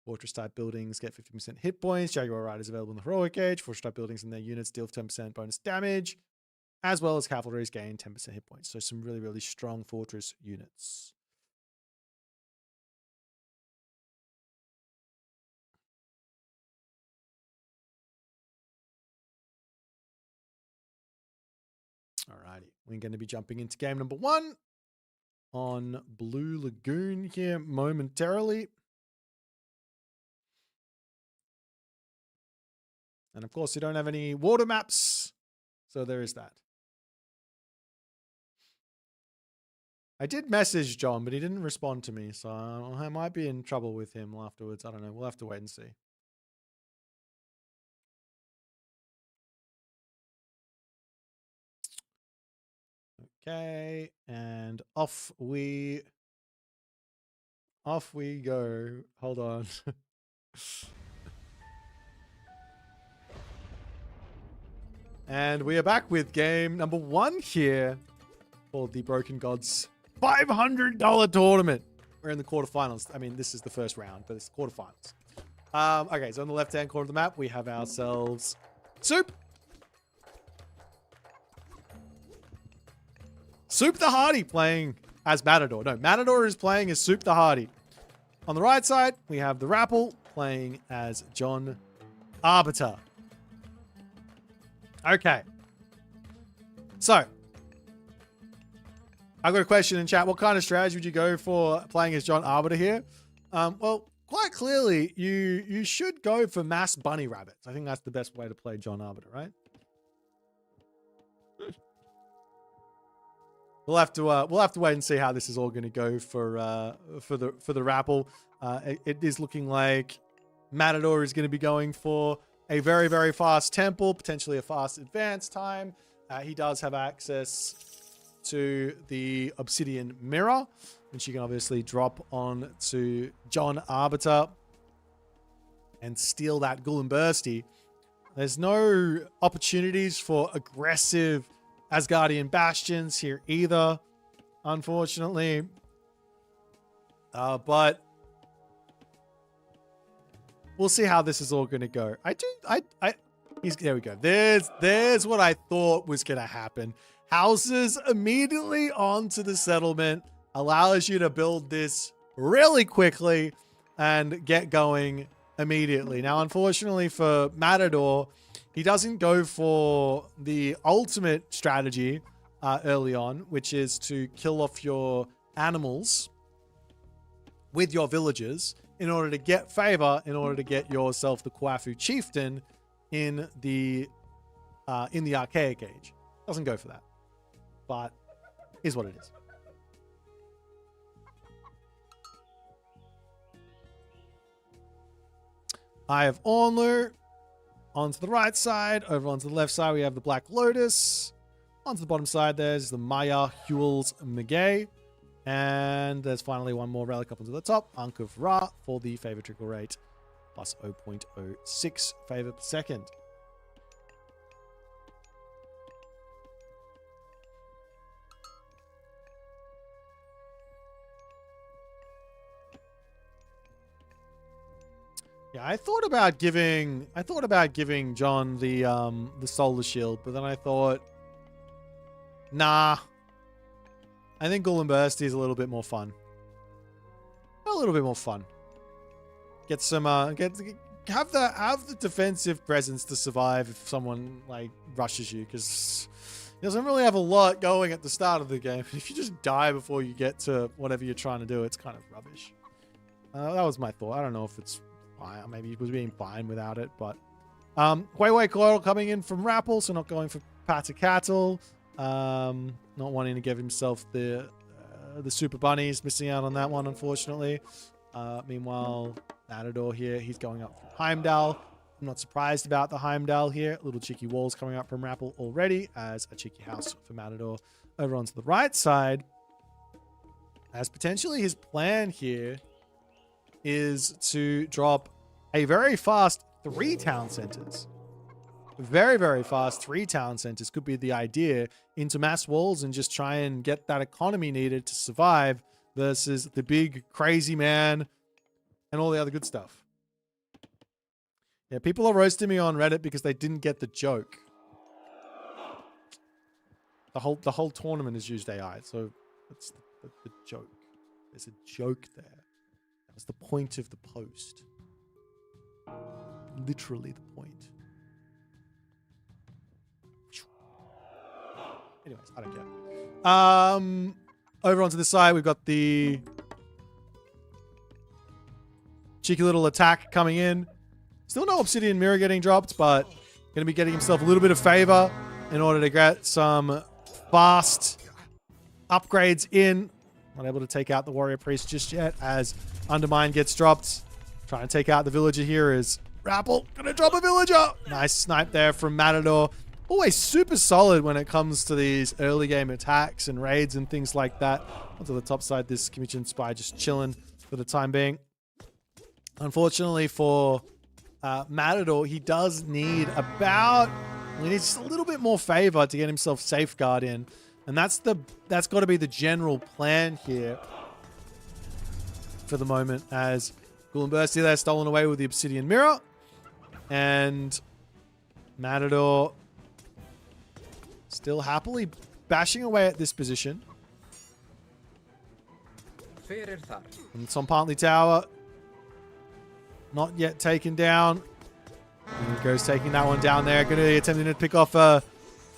Fortress type buildings get 50% hit points. Jaguar Riders available in the heroic age. Fortress type buildings and their units deal 10% bonus damage. as well as cavalry's gain 10% hit points. So some really, really strong fortress units. Alrighty, we're going to be jumping into game number 1 on Blue Lagoon here momentarily. And of course, you don't have any water maps, so there is that. I did message John, but he didn't respond to me, so I might be in trouble with him afterwards. I don't know. We'll have to wait and see. Okay, and off we go. Hold on. And we are back with game number 1 here for the Broken Gods $500 tournament. We're in the quarterfinals. I mean, this is the first round, but it's the quarterfinals. Okay, so on the left-hand corner of the map, we have ourselves Suppe. Suppe the Hardy playing as Matador. No, Matador is playing as Suppe the Hardy. On the right side, we have the Rapl playing as John Arbiter. Okay. So, I got a question in chat. What kind of strategy would you go for playing as John Arbiter here? Well, quite clearly, you should go for mass bunny rabbits. I think that's the best way to play John Arbiter, right? We'll have to wait and see how this is all going to go for the Rapl. It is looking like Matador is going to be going for a very, very fast temple, potentially a fast advance time. He does have access to the obsidian mirror, which you can obviously drop on to John Arbiter and steal that Ghoul and Bursty. There's no opportunities for aggressive Asgardian bastions here either, unfortunately. But we'll see how this is all going to go. There we go. There's what I thought was going to happen. Houses immediately onto the settlement allows you to build this really quickly and get going immediately. Now, unfortunately for Matador, he doesn't go for the ultimate strategy early on, which is to kill off your animals with your villagers in order to get favor, in order to get yourself the Kwafu chieftain in the Archaic Age. Doesn't go for that, but is what it is. I have Ornlu onto the right side. Over onto the left side, we have the Black Lotus. Onto the bottom side, there's the Maya Huel's Megay. And there's finally one more relic up onto the top, Ankh of Ra, for the favor trickle rate, plus 0.06 favor per second. Yeah, I thought about giving John the solar shield, but then I thought, nah. I think Ghoul and Bursty is a little bit more fun. A little bit more fun. Get some have the defensive presence to survive if someone like rushes you, because he doesn't really have a lot going at the start of the game. If you just die before you get to whatever you're trying to do, it's kind of rubbish. That was my thought. I don't know if it's fine. Maybe he was being fine without it, but Huawei Coil coming in from Rapl, so not going for Patacatl. Not wanting to give himself the Super Bunnies, missing out on that one, unfortunately. Meanwhile, Matador here, he's going up for Heimdall. I'm not surprised about the Heimdall here. Little cheeky walls coming up from Rapl already as a cheeky house for Matador. Over onto the right side, as potentially his plan here is to drop a very fast 3 town centers. Very, very fast 3 town centers could be the idea into mass walls and just try and get that economy needed to survive versus the big crazy man and all the other good stuff. Yeah, people are roasting me on Reddit because they didn't get the joke. The whole tournament has used AI. So that's the joke. There's a joke there. That was the point of the post. Literally the point. Anyways, I don't care. Over onto this side, we've got the cheeky little attack coming in. Still no obsidian mirror getting dropped, but going to be getting himself a little bit of favor in order to get some fast upgrades in. Not able to take out the warrior priest just yet as Undermine gets dropped. Trying to take out the villager here is Rapl. Gonna drop a villager. Nice snipe there from Matador. Always super solid when it comes to these early game attacks and raids and things like that. Onto the top side, this commission spy just chilling for the time being. Unfortunately for Matador, he does need he needs just a little bit more favor to get himself safeguard in. And that's got to be the general plan here for the moment, as Gullenbursty there stolen away with the obsidian mirror. And Matador still happily bashing away at this position. And it's on Pantley Tower. Not yet taken down. And he goes taking that one down there. Going to be attempting to pick off a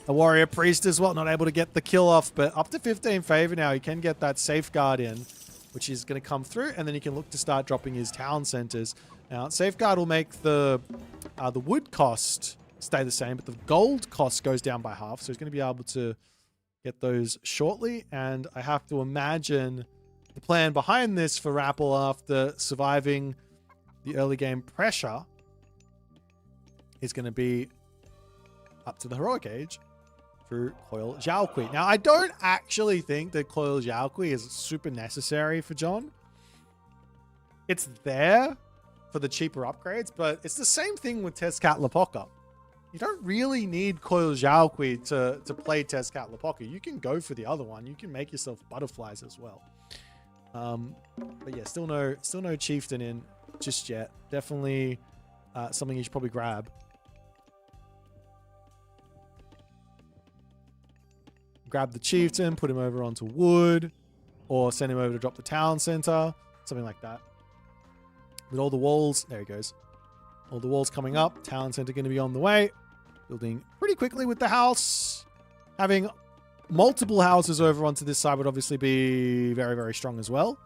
warrior priest as well. Not able to get the kill off, but up to 15 favor now. He can get that safeguard in, which is going to come through. And then he can look to start dropping his town centers. Now, safeguard will make the wood cost stay the same, but the gold cost goes down by half. So he's going to be able to get those shortly. And I have to imagine the plan behind this for Rapl after surviving the early game pressure is going to be up to the heroic age through Coil Xiaoqui. Now, I don't actually think that Coil Xiaoqui is super necessary for John. It's there for the cheaper upgrades, but it's the same thing with Tezcat Lapoca. You don't really need Coil Xiaoqui to play Tezcat Lapoca. You can go for the other one. You can make yourself butterflies as well. But yeah, still no chieftain in just yet. Definitely something you should probably grab. Grab the chieftain, put him over onto wood, or send him over to drop the town center, something like that. With all the walls, there he goes. All the walls coming up, town center going to be on the way. Building pretty quickly with the house. Having multiple houses over onto this side would obviously be very, very strong as well.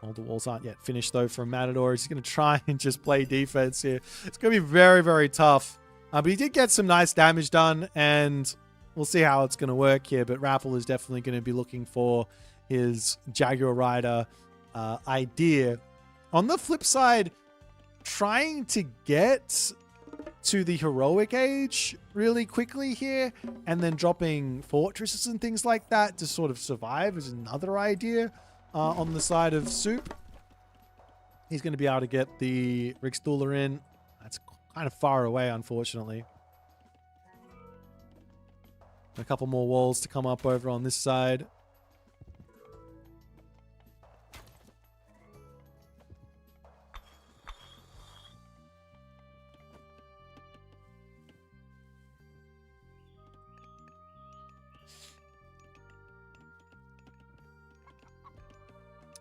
All the walls aren't yet finished though from Matador. He's going to try and just play defense here. It's going to be very, very tough. But he did get some nice damage done, and we'll see how it's going to work here. But Rapl is definitely going to be looking for his Jaguar Rider idea. On the flip side, trying to get to the heroic age really quickly here, and then dropping fortresses and things like that to sort of survive is another idea on the side of Soup. He's going to be able to get the Rickstuhler in. That's kind of far away, unfortunately. A couple more walls to come up over on this side.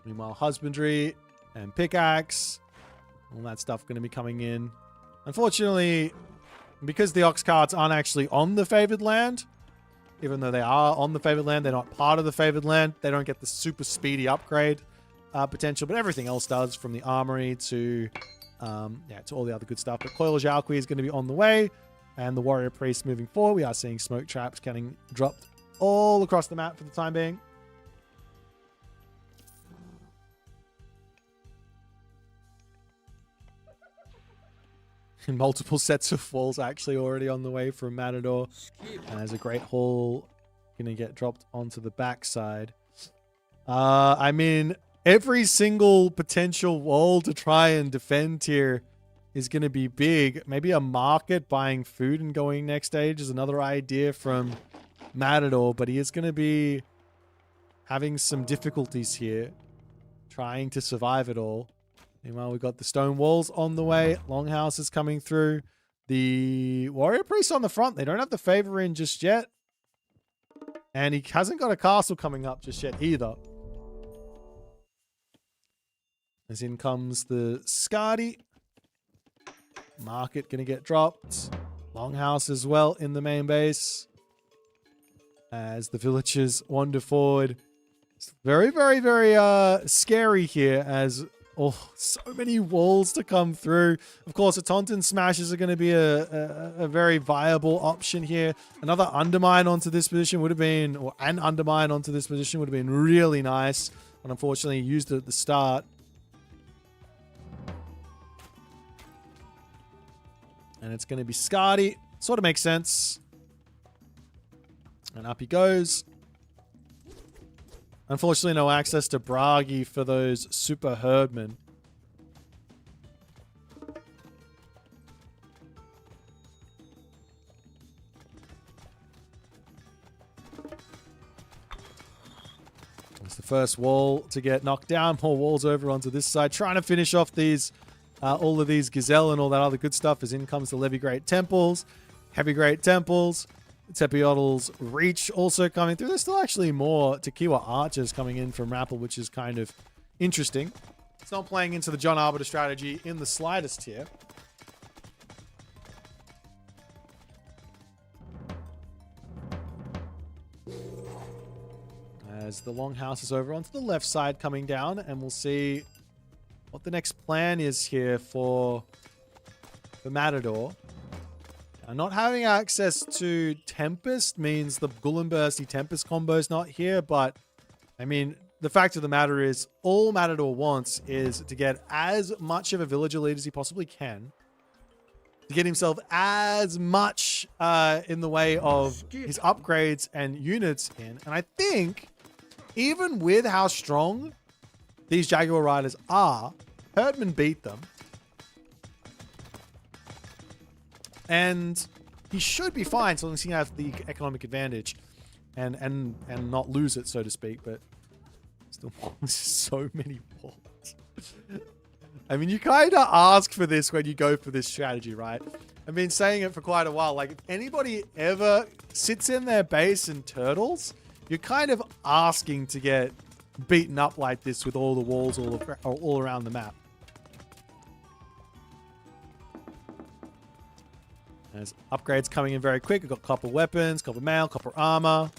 Meanwhile, husbandry and pickaxe, all that stuff going to be coming in. Unfortunately, because the ox carts aren't actually on the favored land, even though they are on the favored land, they're not part of the favored land. They don't get the super speedy upgrade potential, but everything else does, from the armory to all the other good stuff. But Coil Xiaoqui is going to be on the way, and the warrior priest moving forward. We are seeing smoke traps getting dropped all across the map for the time being. Multiple sets of walls actually already on the way from Matador. And there's a great haul going to get dropped onto the backside. I mean, every single potential wall to try and defend here is going to be big. Maybe a market buying food and going next stage is another idea from Matador, but he is going to be having some difficulties here trying to survive it all. Meanwhile, we've got the stone walls on the way. Longhouses coming through. The warrior priests on the front. They don't have the favor in just yet. And he hasn't got a castle coming up just yet either. As in comes the Skadi. Market going to get dropped. Longhouse as well in the main base. As the villagers wander forward. It's very, very, very scary here as so many walls to come through. Of course, the Taunton smashes are going to be a very viable option here. Another undermine onto this position would have been, or an undermine onto this position would have been really nice. And unfortunately, used it at the start. And it's going to be Skadi. Sort of makes sense. And up he goes. Unfortunately, no access to Bragi for those super herdmen. It's the first wall to get knocked down. More walls over onto this side. Trying to finish off these, all of these Gazelle and all that other good stuff. As in comes the Levy Great Temples. Heavy Great Temples. Tepiottl's Reach also coming through. There's still actually more Tequila Archers coming in from Rapl, which is kind of interesting. It's not playing into the John Arbiter strategy in the slightest here. As the Longhouse is over onto the left side coming down, and we'll see what the next plan is here for Matador. Not having access to Tempest means the Gullenbursty Tempest combo is not here, but I mean, the fact of the matter is all Matador wants is to get as much of a villager lead as he possibly can, to get himself as much in the way of his upgrades and units in. And I think even with how strong these Jaguar Riders are, Herdman beat them. And he should be fine so long as he has the economic advantage and not lose it, so to speak. But still, so many walls. I mean, you kind of ask for this when you go for this strategy, right? I've been saying it for quite a while. Like, if anybody ever sits in their base and turtles, you're kind of asking to get beaten up like this with all the walls all around the map. There's upgrades coming in very quick. We've got copper weapons, copper mail, copper armor.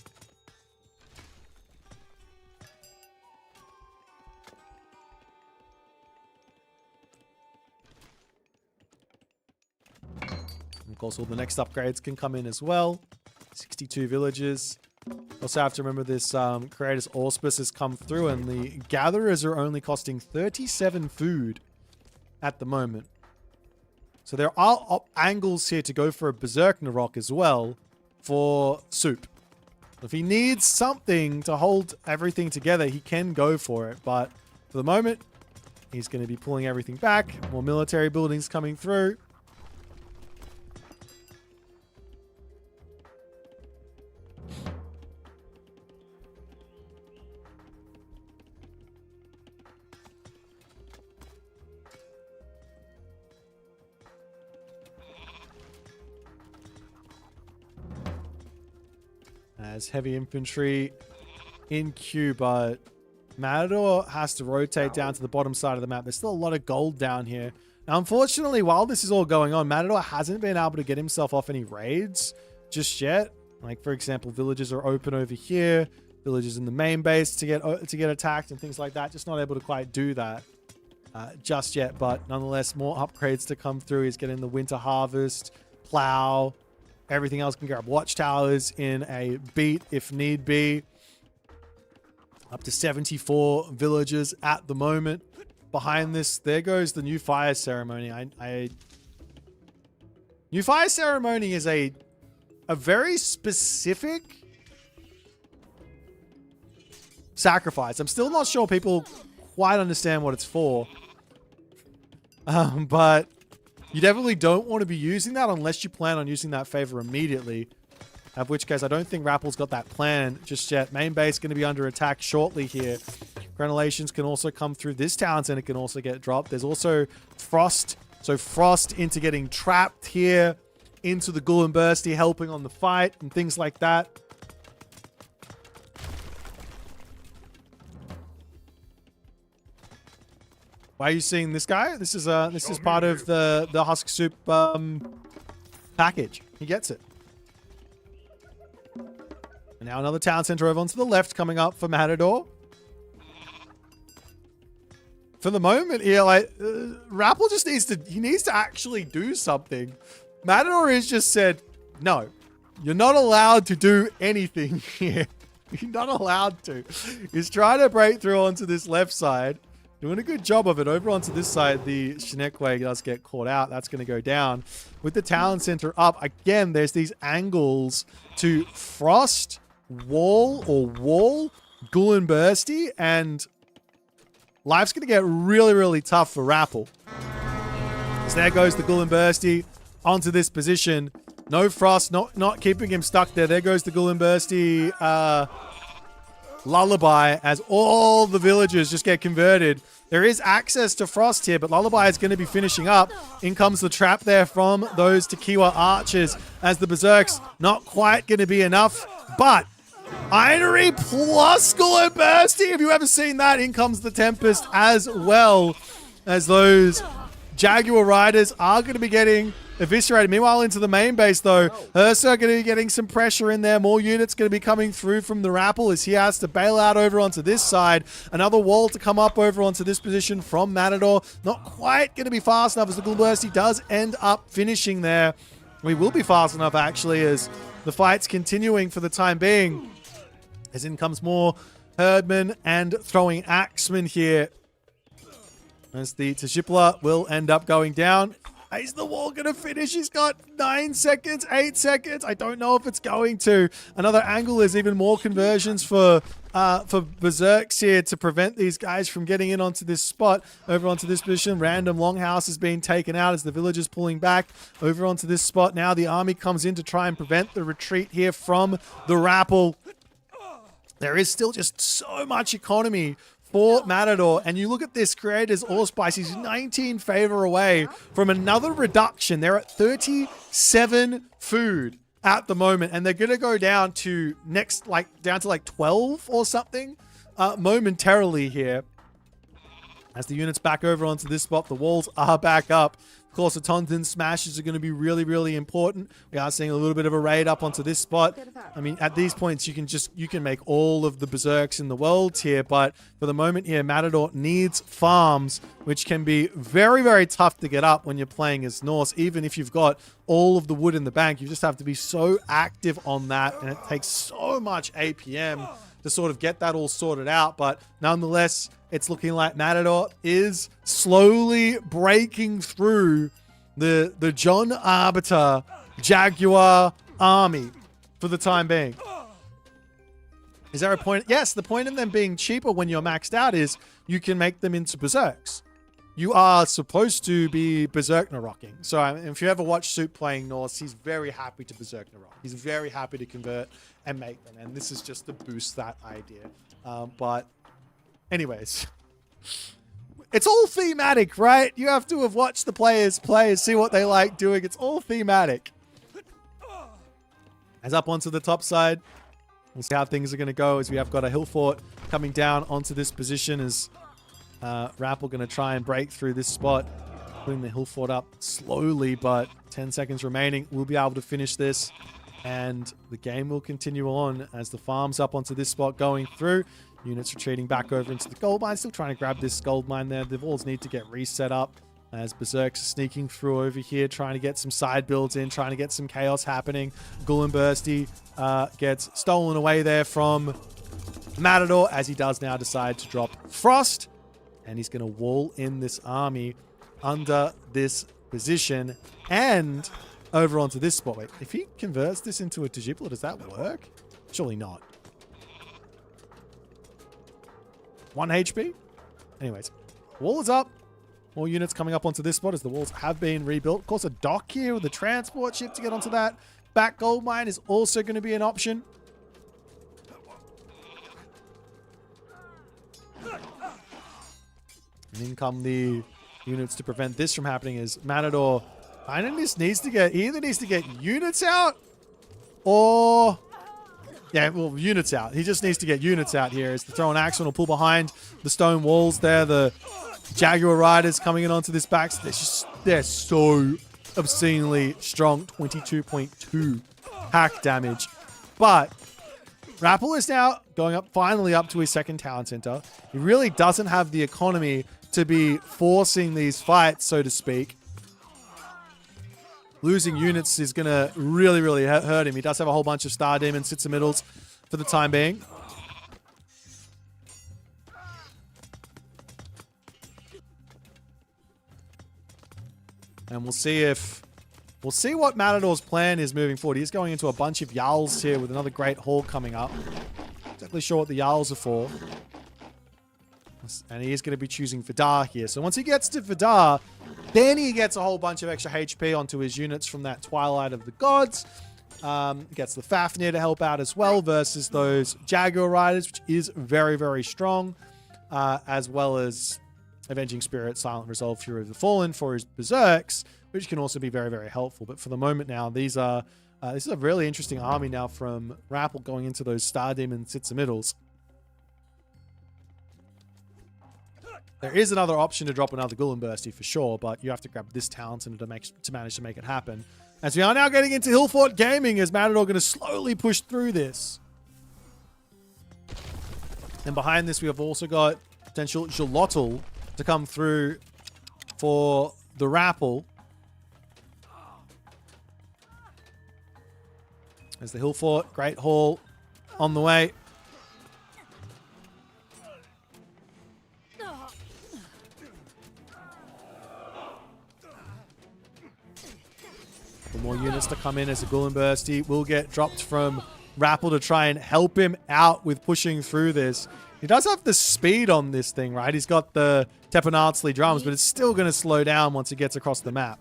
And of course, all the next upgrades can come in as well. 62 villages. Also have to remember this Creator's Auspice has come through, and the Gatherers are only costing 37 food at the moment. So there are angles here to go for a Berserk Narok as well for Soup. If he needs something to hold everything together, he can go for it. But for the moment, he's going to be pulling everything back. More military buildings coming through. As heavy infantry in queue, but Matador has to rotate down to the bottom side of the map. There's still a lot of gold down here. Now, unfortunately, while this is all going on, Matador hasn't been able to get himself off any raids just yet. Like, for example, villages are open over here. Villages in the main base to get attacked and things like that. Just not able to quite do that just yet. But nonetheless, more upgrades to come through. He's getting the Winter Harvest, Plow. Everything else can grab watchtowers in a beat if need be. Up to 74 villagers at the moment. Behind this, there goes the new fire ceremony. New fire ceremony is a very specific sacrifice. I'm still not sure people quite understand what it's for. But you definitely don't want to be using that unless you plan on using that favor immediately. At which case, I don't think Rappl's got that plan just yet. Main base going to be under attack shortly here. Crenellations can also come through this town center, can also get dropped. There's also Frost. So Frost into getting trapped here into the Gullenbursty, helping on the fight and things like that. Why are you seeing this guy? This is part of the Husk Soup package. He gets it. And now another town center over onto the left coming up for Matador. For the moment here, like, Rapl just needs to actually do something. Matador has just said, no, you're not allowed to do anything here. You're not allowed to. He's trying to break through onto this left side. Doing a good job of it. Over onto this side, the Shinekwe does get caught out. That's going to go down. With the town center up, again, there's these angles to Frost, Wall, Gulen Bursty, and life's going to get really, really tough for Rapl. So there goes the Gulen Bursty onto this position. No Frost, not keeping him stuck there. There goes the Gulen Bursty Lullaby as all the villagers just get converted. There is access to Frost here, but Lullaby is going to be finishing up. In comes the trap there from those Tequila archers as the Berserks. Not quite going to be enough, but Inery plus Gulen Bursty. Have you ever seen that? In comes the Tempest as well as those Jaguar Riders are going to be getting eviscerated. Meanwhile, into the main base, though, Ursa going to be getting some pressure in there. More units going to be coming through from the Rapl as he has to bail out over onto this side. Another wall to come up over onto this position from Matador. Not quite going to be fast enough as the Gulen Bursty does end up finishing there. We will be fast enough, actually, as the fight's continuing for the time being. As in comes more Herdman and throwing Axeman here. As the Tajipla will end up going down. Is the wall going to finish? He's got 9 seconds, 8 seconds. I don't know if it's going to. Another angle. There's even more conversions for Berserks here to prevent these guys from getting in onto this spot. Over onto this position, random Longhouse is being taken out as the villagers pulling back. Over onto this spot now, the army comes in to try and prevent the retreat here from the Rapl. There is still just so much economy for Matador, and you look at this, Creator's Allspice, he's 19 favor away from another reduction. They're at 37 food at the moment, and they're going to go down to down to like 12 or something momentarily here. As the units back over onto this spot, the walls are back up. Of course, the Tonton smashes are going to be really, really important. We are seeing a little bit of a raid up onto this spot. I mean, at these points, you can make all of the Berserks in the world here, but for the moment here, Matador needs farms, which can be very, very tough to get up when you're playing as Norse. Even if you've got all of the wood in the bank, you just have to be so active on that, and it takes so much APM to sort of get that all sorted out. But nonetheless, it's looking like Matador is slowly breaking through the John Arbiter Jaguar army for the time being. Is there a point? Yes, the point in them being cheaper when you're maxed out is you can make them into Berserks. You are supposed to be Berserk rocking. So if you ever watch Soup playing Norse, he's very happy to Berserk rock. He's very happy to convert and make them. And this is just to boost that idea. But anyways, it's all thematic, right? You have to have watched the players play and see what they like doing. It's all thematic. As up onto the top side, we'll see how things are going to go as we have got a hill fort coming down onto this position as Rapl going to try and break through this spot, putting the hill fort up slowly, but 10 seconds remaining. We'll be able to finish this, and the game will continue on as the farms up onto this spot going through. Units retreating back over into the gold mine, still trying to grab this gold mine there. The walls need to get reset up as Berserks are sneaking through over here, trying to get some side builds in, trying to get some chaos happening. Gulen Bursty gets stolen away there from Matador as he does now decide to drop Frost. And he's going to wall in this army under this position and over onto this spot. Wait, if he converts this into a Tajipla, does that work? Surely not. 1 HP? Anyways, wall is up. More units coming up onto this spot as the walls have been rebuilt. Of course, a dock here with a transport ship to get onto that. Back gold mine is also going to be an option. And in come the units to prevent this from happening as Matador either needs to get units out or... Yeah, well, units out. He just needs to get units out here as the throw an axe will pull behind the stone walls there. The Jaguar Riders coming in onto this back. They're so obscenely strong. 22.2 hack damage. But Rapl is now going up, finally up to his second town center. He really doesn't have the economy to be forcing these fights, so to speak. Losing units is going to really, really hurt him. He does have a whole bunch of Star Demons, sits in middles for the time being. And we'll see what Matador's plan is moving forward. He's going into a bunch of Jarls here with another great haul coming up. Not exactly sure what the Jarls are for. And he is going to be choosing Vidar here. So once he gets to Vidar, then he gets a whole bunch of extra HP onto his units from that Twilight of the Gods. Gets the Fafnir to help out as well versus those Jaguar Riders, which is very, very strong. As well as Avenging Spirit, Silent Resolve, Fury of the Fallen for his Berserks, which can also be very, very helpful. But for the moment now, this is a really interesting army now from Rapl going into those Star Demon sits and middles. There is another option to drop another Gullenbursty for sure, but you have to grab this talent to manage to make it happen. As we are now getting into Hillfort Gaming, as Matador going to slowly push through this. And behind this, we have also got potential Jalotl to come through for the Rapl. There's the Hillfort, great haul on the way. More units to come in as a Gullenbursty will get dropped from Rapl to try and help him out with pushing through this. He does have the speed on this thing, right? He's got the Tepanartsly drums, but it's still going to slow down once he gets across the map.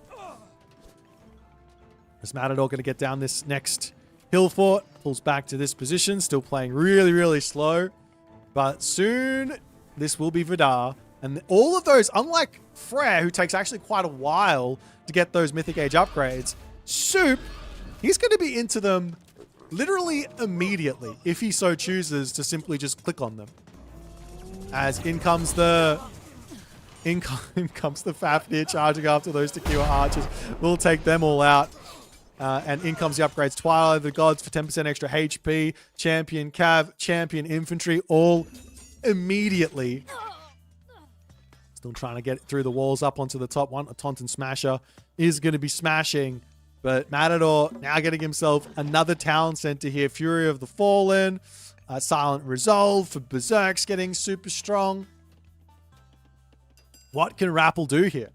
Is Matador going to get down this next hill fort? Pulls back to this position, still playing really, really slow. But soon, this will be Vidar. And all of those, unlike Freyr, who takes actually quite a while to get those Mythic Age upgrades, Suppe, he's going to be into them literally immediately if he so chooses to simply just click on them. As in comes the Fafnir charging after those Tequila archers. We'll take them all out. And in comes the upgrades. Twilight of the Gods for 10% extra HP. Champion Cav, Champion Infantry, all immediately. Still trying to get through the walls up onto the top one. A Taunton Smasher is going to be smashing. But Matador now getting himself another town center here. Fury of the Fallen. Silent Resolve for Berserks getting super strong. What can Rapl do here?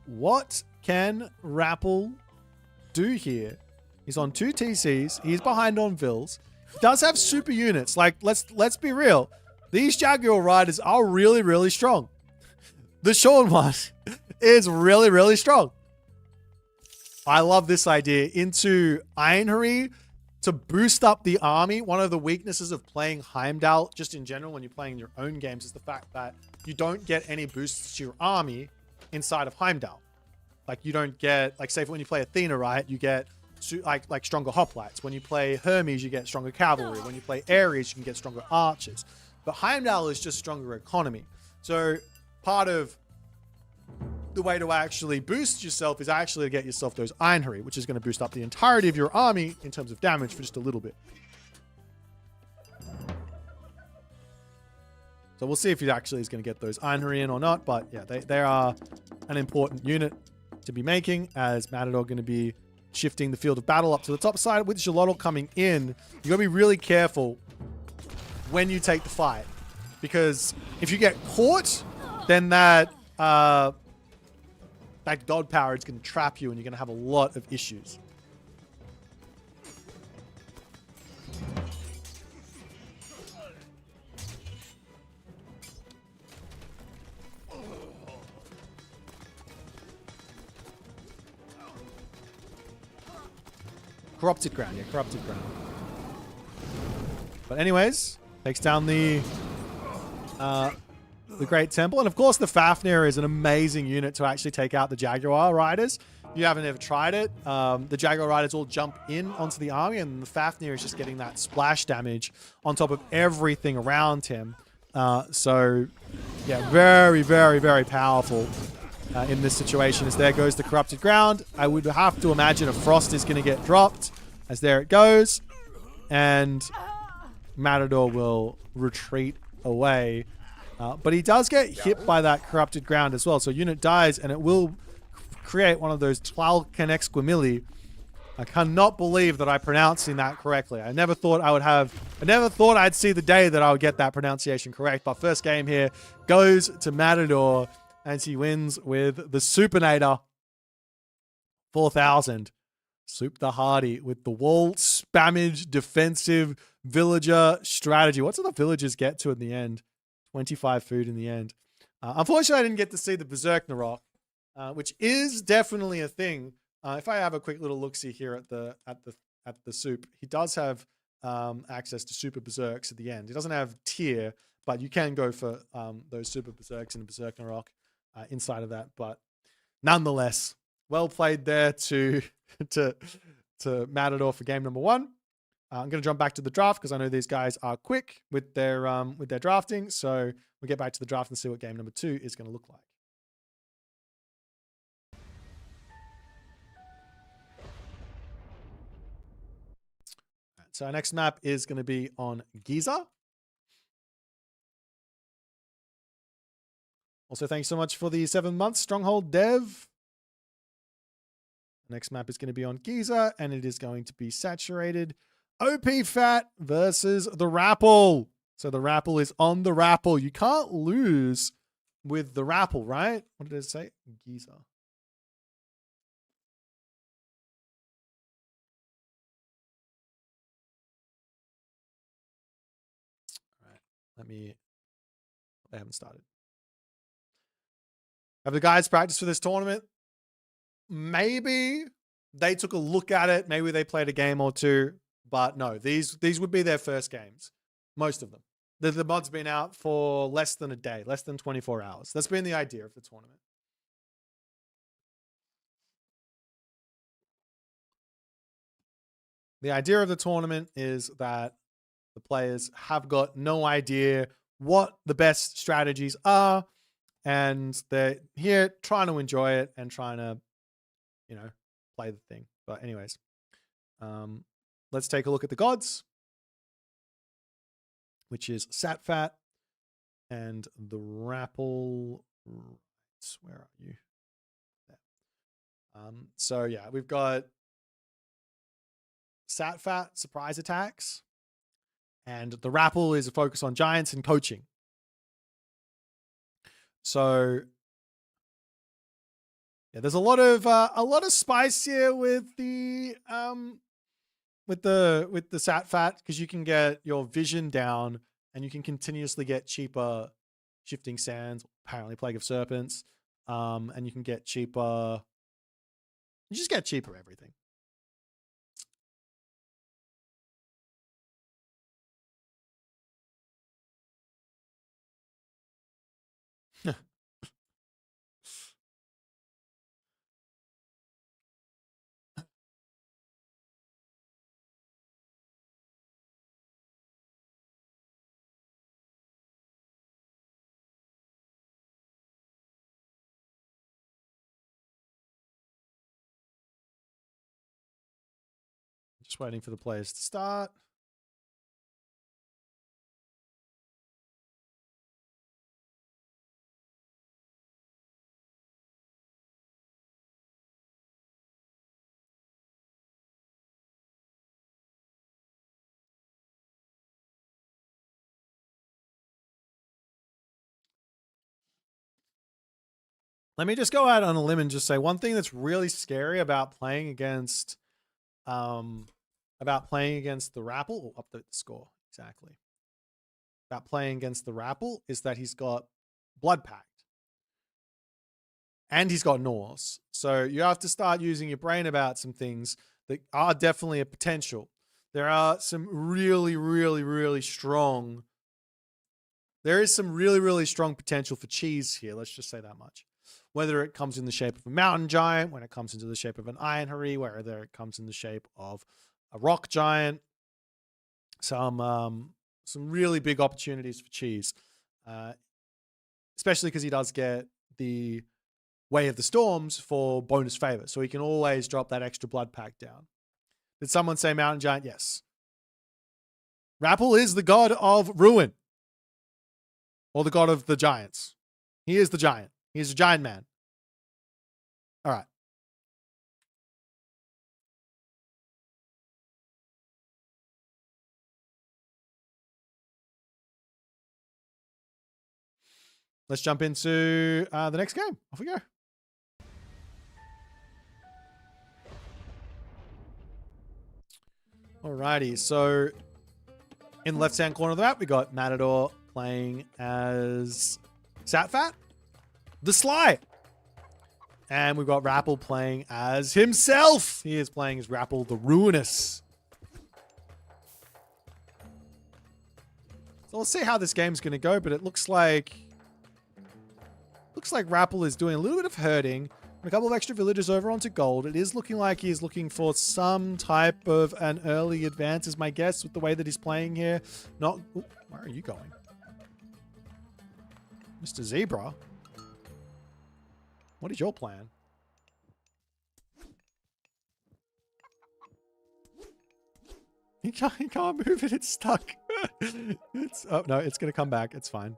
What can Rapl do here? He's on 2 TCs. He's behind on Vils. He does have super units. Like, let's be real. These Jaguar Riders are really, really strong. The Sean one is really, really strong. I love this idea. Into Einherry to boost up the army. One of the weaknesses of playing Heimdall, just in general, when you're playing your own games, is the fact that you don't get any boosts to your army inside of Heimdall. Like, you don't get, like, say, when you play Athena, right, you get like stronger hoplites. When you play Hermes, you get stronger cavalry. When you play Ares, you can get stronger archers. But Heimdall is just stronger economy. So part of the way to actually boost yourself is actually to get yourself those Einherry, which is going to boost up the entirety of your army in terms of damage for just a little bit. So we'll see if he actually is going to get those Einherry in or not. But yeah, they are an important unit to be making, as Matador going to be shifting the field of battle up to the top side. With Jalotl coming in, you got to be really careful when you take the fight, because if you get caught, then that God power is going to trap you and you're going to have a lot of issues. Corrupted ground, yeah, corrupted ground. But anyways, takes down the Great Temple. And of course, the Fafnir is an amazing unit to actually take out the Jaguar Riders. you haven't ever tried it, the Jaguar Riders all jump in onto the army, and the Fafnir is just getting that splash damage on top of everything around him. So, yeah, very, very, very powerful in this situation. As there goes the Corrupted Ground. I would have to imagine a Frost is going to get dropped, as there it goes. And Matador will retreat away. But he does get hit by that Corrupted Ground as well. So unit dies, and it will create one of those Tlalcanexquimili. I cannot believe that I'm pronouncing that correctly. I never thought I'd see the day that I would get that pronunciation correct. But first game here goes to Matador as he wins with the Supinator 4000. Soup the Hardy with the wall spammage defensive villager strategy. What do the villagers get to in the end? 25 food in the end. Unfortunately, I didn't get to see the Berserk Narok, which is definitely a thing. If I have a quick little look-see here at the soup, he does have access to super berserks at the end. He doesn't have tier, but you can go for those super berserks in the Berserk Narok inside of that. But nonetheless, well played there to Matador for game number 1. I'm going to jump back to the draft because I know these guys are quick with their drafting. So we'll get back to the draft and see what game number 2 is going to look like. So our next map is going to be on Giza. Also, thanks so much for the 7 months, Stronghold Dev. Next map is going to be on Giza, and it is going to be saturated. OP Fat versus the Rapl. So the Rapl is on the Rapl. You can't lose with the Rapl, right? What did it say? Giza. All right. They haven't started. Have the guys practiced for this tournament? Maybe they took a look at it. Maybe they played a game or two. But no, these would be their first games. Most of them. The mod's been out for less than a day, less than 24 hours. That's been the idea of the tournament. The idea of the tournament is that the players have got no idea what the best strategies are, and they're here trying to enjoy it and trying to, play the thing. But anyways, let's take a look at the gods, which is Satfat and the Rapl. Where are you? There. So yeah, we've got Satfat surprise attacks, and the Rapl is a focus on giants and coaching. So yeah, there's a lot of spice here with the Satfat, because you can get your vision down and you can continuously get cheaper shifting sands, apparently Plague of Serpents, and you can get cheaper. You just get cheaper everything. Just waiting for the players to start. Let me just go out on a limb and just say one thing that's really scary about playing against the Rapl. Or update the score exactly. About playing against the Rapl is that he's got Blood Pact. And he's got Norse. So you have to start using your brain about some things that are definitely a potential. There are some really, really, really strong. There is some really, really strong potential for cheese here. Let's just say that much. Whether it comes in the shape of a mountain giant, when it comes into the shape of an iron hari, whether it comes in the shape of a rock giant. Some really big opportunities for cheese, especially because he does get the Way of the Storms for bonus favor, so he can always drop that extra blood pack down. Did someone say mountain giant? Yes. Rapl is the god of ruin, or the god of the giants. He is the giant. He's a giant man. All right. Let's jump into the next game. Off we go. Alrighty, so in the left-hand corner of the map, we got Matador playing as Satfat, the Sly. And we've got Rapl playing as himself. He is playing as Rapl, the Ruinous. So let's see how this game's going to go, but it looks like Rapl is doing a little bit of hurting. A couple of extra villagers over onto gold. It is looking like he's looking for some type of an early advance, is my guess, with the way that he's playing here. Not... Ooh, where are you going? Mr. Zebra? What is your plan? He can't move it. It's stuck. Oh, no, it's going to come back. It's fine.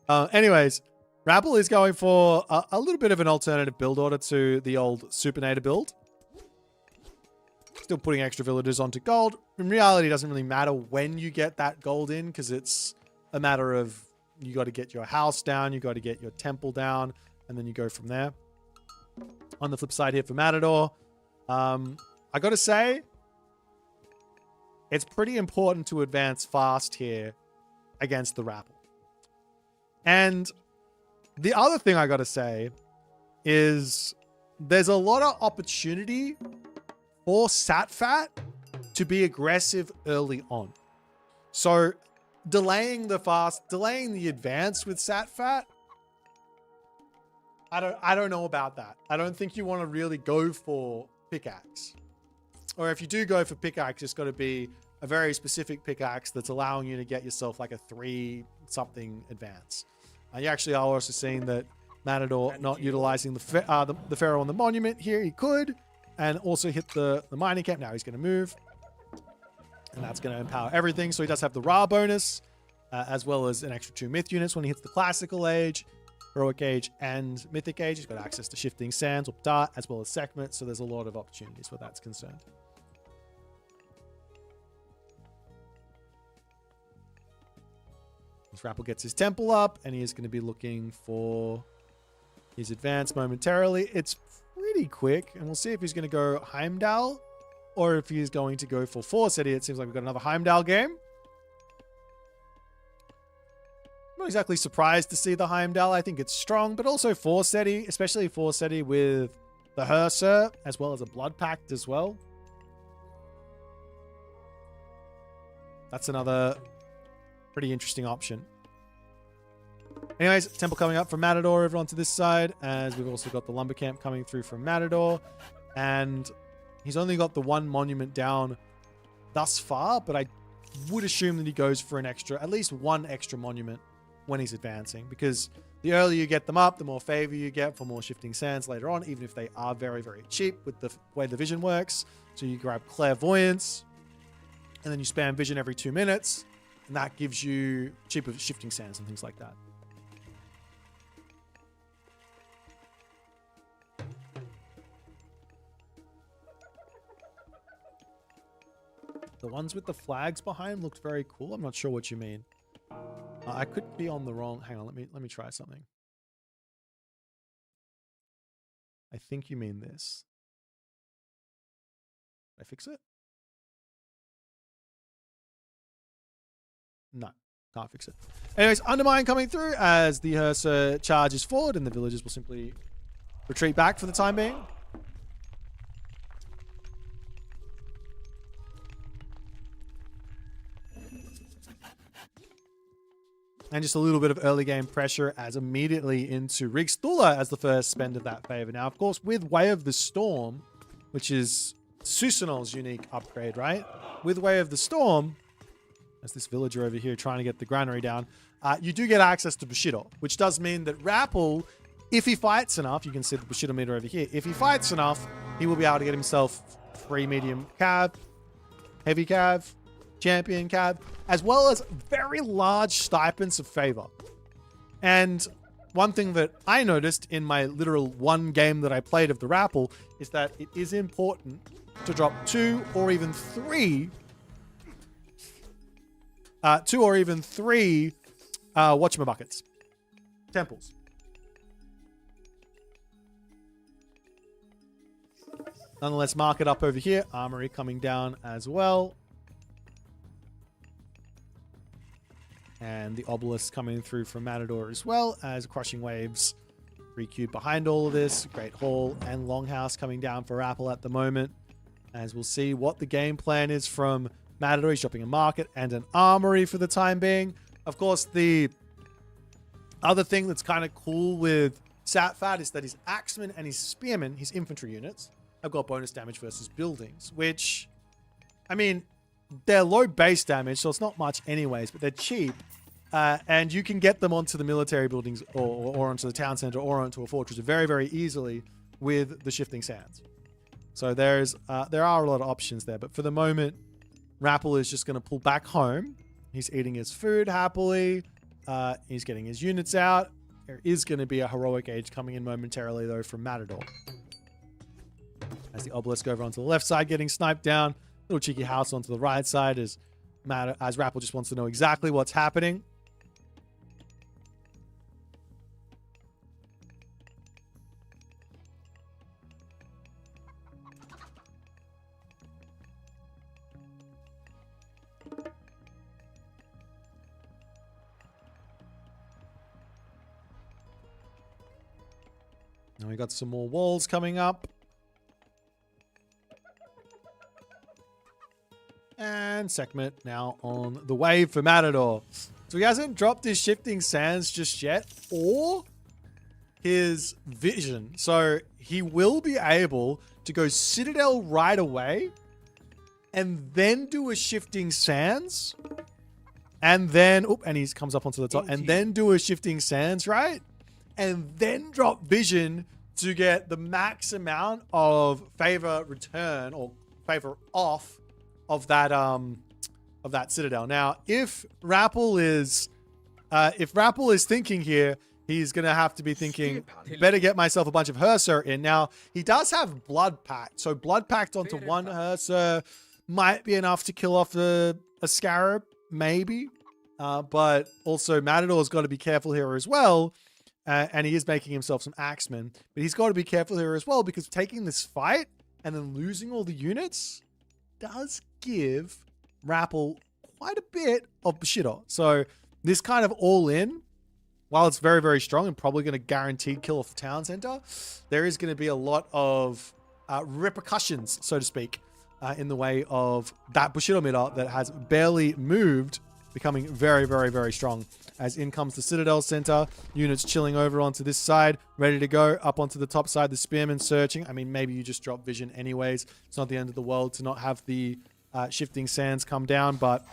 Anyways... Rapl is going for a little bit of an alternative build order to the old Supinator build. Still putting extra villagers onto gold. In reality, it doesn't really matter when you get that gold in, because it's a matter of you got to get your house down, you got to get your temple down, and then you go from there. On the flip side here for Matador, I got to say, it's pretty important to advance fast here against the Rapl. And... the other thing I got to say is there's a lot of opportunity for Satfat to be aggressive early on. So delaying the advance with Satfat, I don't know about that. I don't think you want to really go for pickaxe. Or if you do go for pickaxe, it's got to be a very specific pickaxe that's allowing you to get yourself like a 3-something advance. You actually are also seeing that Matador not utilizing the Pharaoh on the monument here. He could, and also hit the mining camp. Now he's going to move, and that's going to empower everything. So he does have the Ra bonus, as well as an extra 2 myth units when he hits the classical age, heroic age, and mythic age. He's got access to shifting sands or dart, as well as Sekhmet. So there's a lot of opportunities where that's concerned. As Rapl gets his temple up, and he is going to be looking for his advance momentarily. It's pretty quick, and we'll see if he's going to go Heimdall or if he's going to go for Forseti. It seems like we've got another Heimdall game. I'm not exactly surprised to see the Heimdall. I think it's strong, but also Forseti, especially Forseti with the Herser, as well as a Blood Pact as well. That's another pretty interesting option. Anyways, temple coming up from Matador over onto this side, as we've also got the lumber camp coming through from Matador, and he's only got the 1 monument down thus far, but I would assume that he goes for at least 1 extra monument when he's advancing, because the earlier you get them up, the more favor you get for more shifting sands later on, even if they are very, very cheap with the way the vision works. So you grab clairvoyance, and then you spam vision every 2 minutes, and that gives you cheaper shifting sands and things like that. The ones with the flags behind looked very cool. I'm not sure what you mean. I could be on the wrong... Hang on, let me try something. I think you mean this. Did I fix it? No, can't fix it. Anyways, Undermine coming through as the Herser charges forward, and the villagers will simply retreat back for the time being. And just a little bit of early game pressure as immediately into Rigstula as the first spend of that favor. Now, of course, with Way of the Storm, which is Susanol's unique upgrade, right? With Way of the Storm, as this villager over here trying to get the granary down, you do get access to Bushido, which does mean that Rapl, if he fights enough, you can see the Bushido meter over here. If he fights enough, he will be able to get himself 3 medium cav, heavy cav, champion cav, as well as very large stipends of favor. And one thing that I noticed in my literal one game that I played of the Rapl is that it is important to drop 2 or even 3 whatchamabuckets. Temples. Nonetheless, mark it up over here. Armory coming down as well. And the obelisk coming through from Matador as well as Crushing Waves. 3 cube behind all of this. Great Hall and Longhouse coming down for Rapl at the moment. As we'll see what the game plan is from Matador. He's dropping a market and an armory for the time being. Of course, the other thing that's kind of cool with Satfat is that his Axemen and his Spearmen, his infantry units, have got bonus damage versus buildings, which, I mean, they're low base damage, so it's not much anyways, but they're cheap. And you can get them onto the military buildings or onto the town center or onto a fortress very, very easily with the Shifting Sands. So there are a lot of options there. But for the moment, Rapl is just going to pull back home. He's eating his food happily. He's getting his units out. There is going to be a heroic age coming in momentarily, though, from Matador. As the obelisk over onto the left side, getting sniped down. Little cheeky house onto the right side as Rapl just wants to know exactly what's happening. Now we got some more walls coming up. And Sekhmet now on the way for Matador. So he hasn't dropped his Shifting Sands just yet, or his Vision. So he will be able to go Citadel right away, and then do a Shifting Sands, and then, and he comes up onto the top, and then do a Shifting Sands, right? And then drop Vision to get the max amount of favor return, or favor off, of that Citadel. Now, if Rapl is thinking here, he's gonna have to be thinking, better get myself a bunch of Herser in. Now, he does have Blood Pact, so Blood Pact onto one Herser might be enough to kill off a Scarab, maybe. But also Matador's got to be careful here as well. And he is making himself some Axemen, but he's got to be careful here as well, because taking this fight and then losing all the units does give Rapl quite a bit of Bushido. So this kind of all in, while it's very, very strong and probably going to guaranteed kill off the town center, there is going to be a lot of repercussions, so to speak, in the way of that Bushido meter that has barely moved, becoming very, very, very strong. As in comes the Citadel Center, units chilling over onto this side, ready to go up onto the top side. The Spearmen searching. I mean, maybe you just drop Vision anyways. It's not the end of the world to not have the Shifting Sands come down, but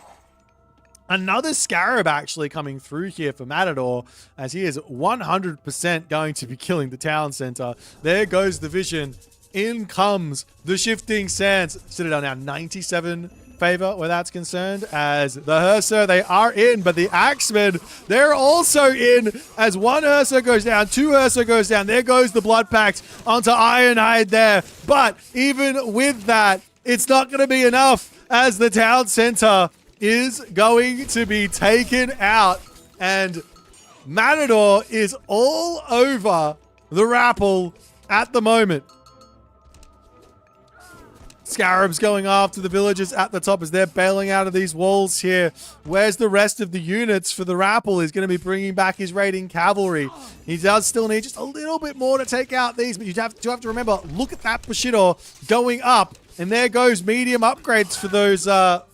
another Scarab actually coming through here for Matador, as he is 100% going to be killing the town center. There goes the Vision. In comes the Shifting Sands. Citadel now 97 favor where that's concerned, as the Herser, they are in, but the Axemen, they're also in, as one Herser goes down, 2 Herser goes down. There goes the Blood Pact onto Ironhide there, but even with that, it's not going to be enough, as the town center is going to be taken out, and Matador is all over the Rapl at the moment. Scarabs going after the villagers at the top as they're bailing out of these walls here. Where's the rest of the units for the Rapl? He's going to be bringing back his raiding cavalry. He does still need just a little bit more to take out these, but you have to remember, look at that Bushido going up And there goes medium upgrades for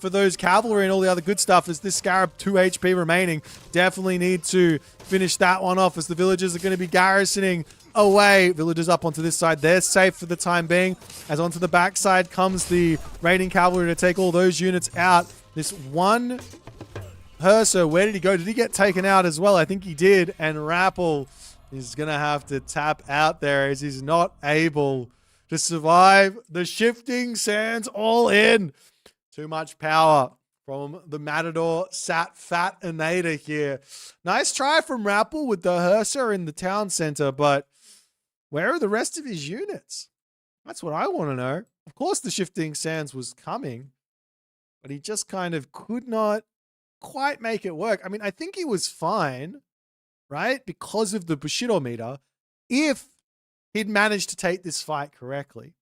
those cavalry and all the other good stuff. As this Scarab 2 HP remaining, definitely need to finish that one off as the villagers are going to be garrisoning away. Villagers up onto this side. They're safe for the time being. As onto the backside comes the raiding cavalry to take all those units out. This one Herser, where did he go? Did he get taken out as well? I think he did. And Rapl is going to have to tap out there as he's not able to survive the shifting sands all in. Too much power from the Matador Sat Fat Anada here. Nice try from Rapl with the Herser in the town center, but where are the rest of his units? That's what I want to know. Of course the shifting sands was coming, but he just kind of could not quite make it work. I mean, I think he was fine, right? Because of the Bushido meter, if he'd managed to take this fight correctly.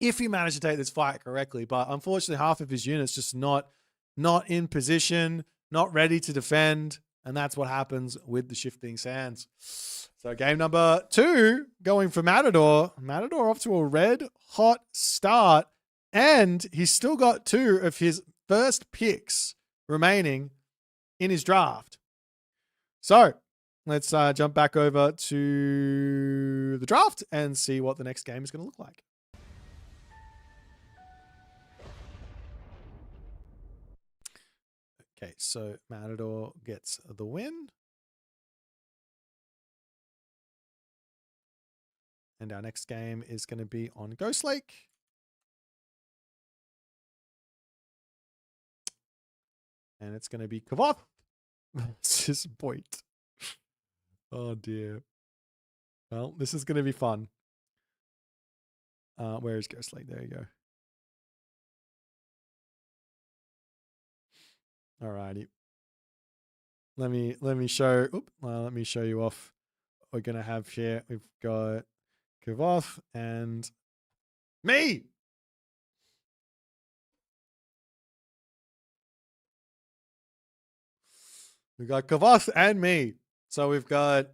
If he managed to take this fight correctly, but unfortunately half of his units just not in position, not ready to defend, and that's what happens with the shifting sands. So game number 2 going for Matador. Matador off to a red hot start, and he's still got 2 of his first picks remaining in his draft. So let's jump back over to the draft and see what the next game is going to look like. Okay, so Matador gets the win. And our next game is going to be on Ghost Lake. And it's going to be Kvoth versus Boit. Oh, dear. Well, this is going to be fun. Where is Ghost Lake? There you go. Alrighty. Let me show. Let me show you off what we're going to have here. We've got Kvoth and me. We've got Kvoth and me. So we've got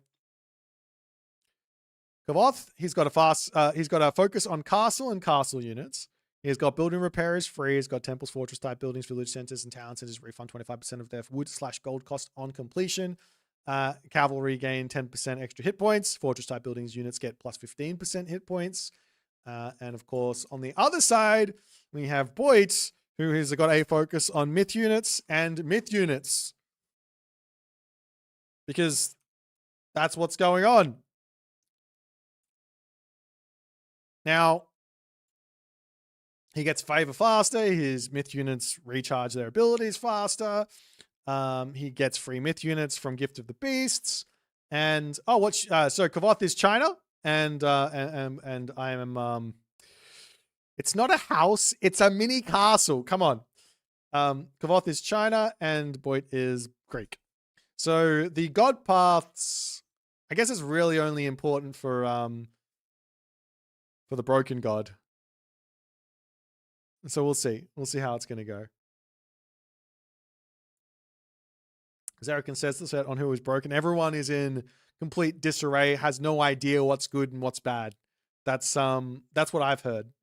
Kvoth. He's got a focus on castle and castle units. He's got building repair is free. He's got temples, fortress type buildings, village centers, and town centers refund 25% of their wood/gold cost on completion. Cavalry gain 10% extra hit points. Fortress type buildings units get plus 15% hit points. And of course, on the other side, we have Boit, who has got a focus on myth units and myth units. Because that's what's going on. Now, he gets favor faster. His myth units recharge their abilities faster. He gets free myth units from Gift of the Beasts. And so Kvoth is China, and I am it's not a house, it's a mini castle. Come on. Kvoth is China and Boit is Greek. So the god paths, I guess, is really only important for the broken god. So we'll see. We'll see how it's going to go. Recon says the set on who is broken. Everyone is in complete disarray, has no idea what's good and what's bad. That's what I've heard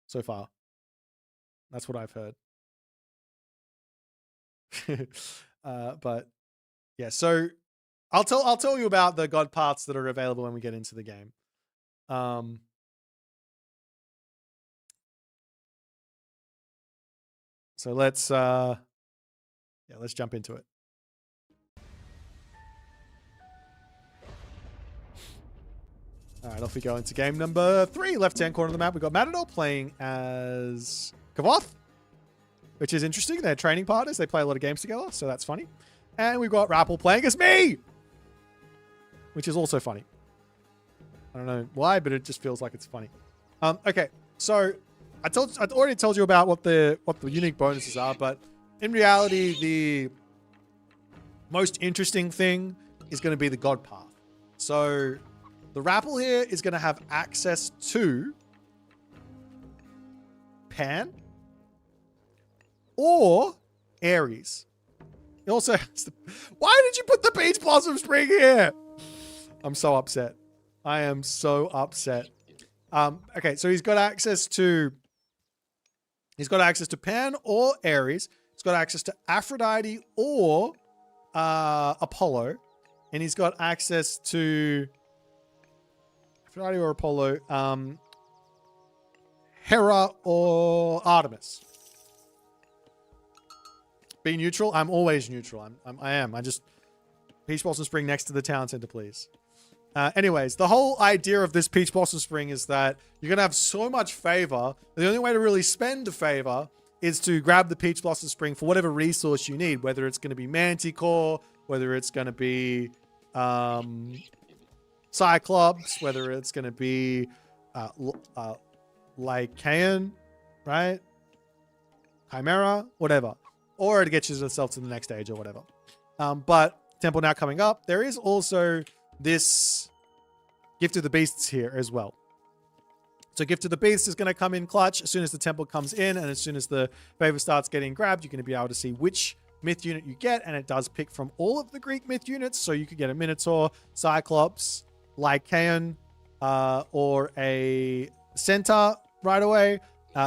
so far. That's what I've heard. But yeah, so I'll tell you about the god paths that are available when we get into the game. So let's jump into it. All right, off we go into game number 3. Left-hand corner of the map, we've got Matador playing as Kvoth, which is interesting. They're training partners. They play a lot of games together, so that's funny. And we've got Rapl playing as me, which is also funny. I don't know why, but it just feels like it's funny. Okay, so I already told you about what the unique bonuses are, but in reality, the most interesting thing is going to be the god path. So the Rapl here is going to have access to Pan or Aries. It also has to... Why did you put the Peach Blossom Spring here? I'm so upset. I am so upset. Okay, so he's got access to He's got access to Pan or Ares. He's got access to Aphrodite or Apollo. And he's got access to Aphrodite or Apollo, Hera or Artemis. Be neutral. I'm always neutral. I am. I just Peach Blossom Spring next to the town center, please. Anyways, the whole idea of this Peach Blossom Spring is that you're gonna have so much favor. The only way to really spend the favor is to grab the Peach Blossom Spring for whatever resource you need, whether it's going to be Manticore, whether it's going to be Cyclops, whether it's going to be Lycaon, right? Chimera, whatever. Or to get yourself to the next stage or whatever. But Temple now coming up. There is also this Gift of the Beasts here as well. So Gift of the Beasts is going to come in clutch as soon as the Temple comes in, and as soon as the favor starts getting grabbed, you're going to be able to see which myth unit you get, and it does pick from all of the Greek myth units. So you could get a Minotaur, Cyclops, Lycaon, or a Centaur right away.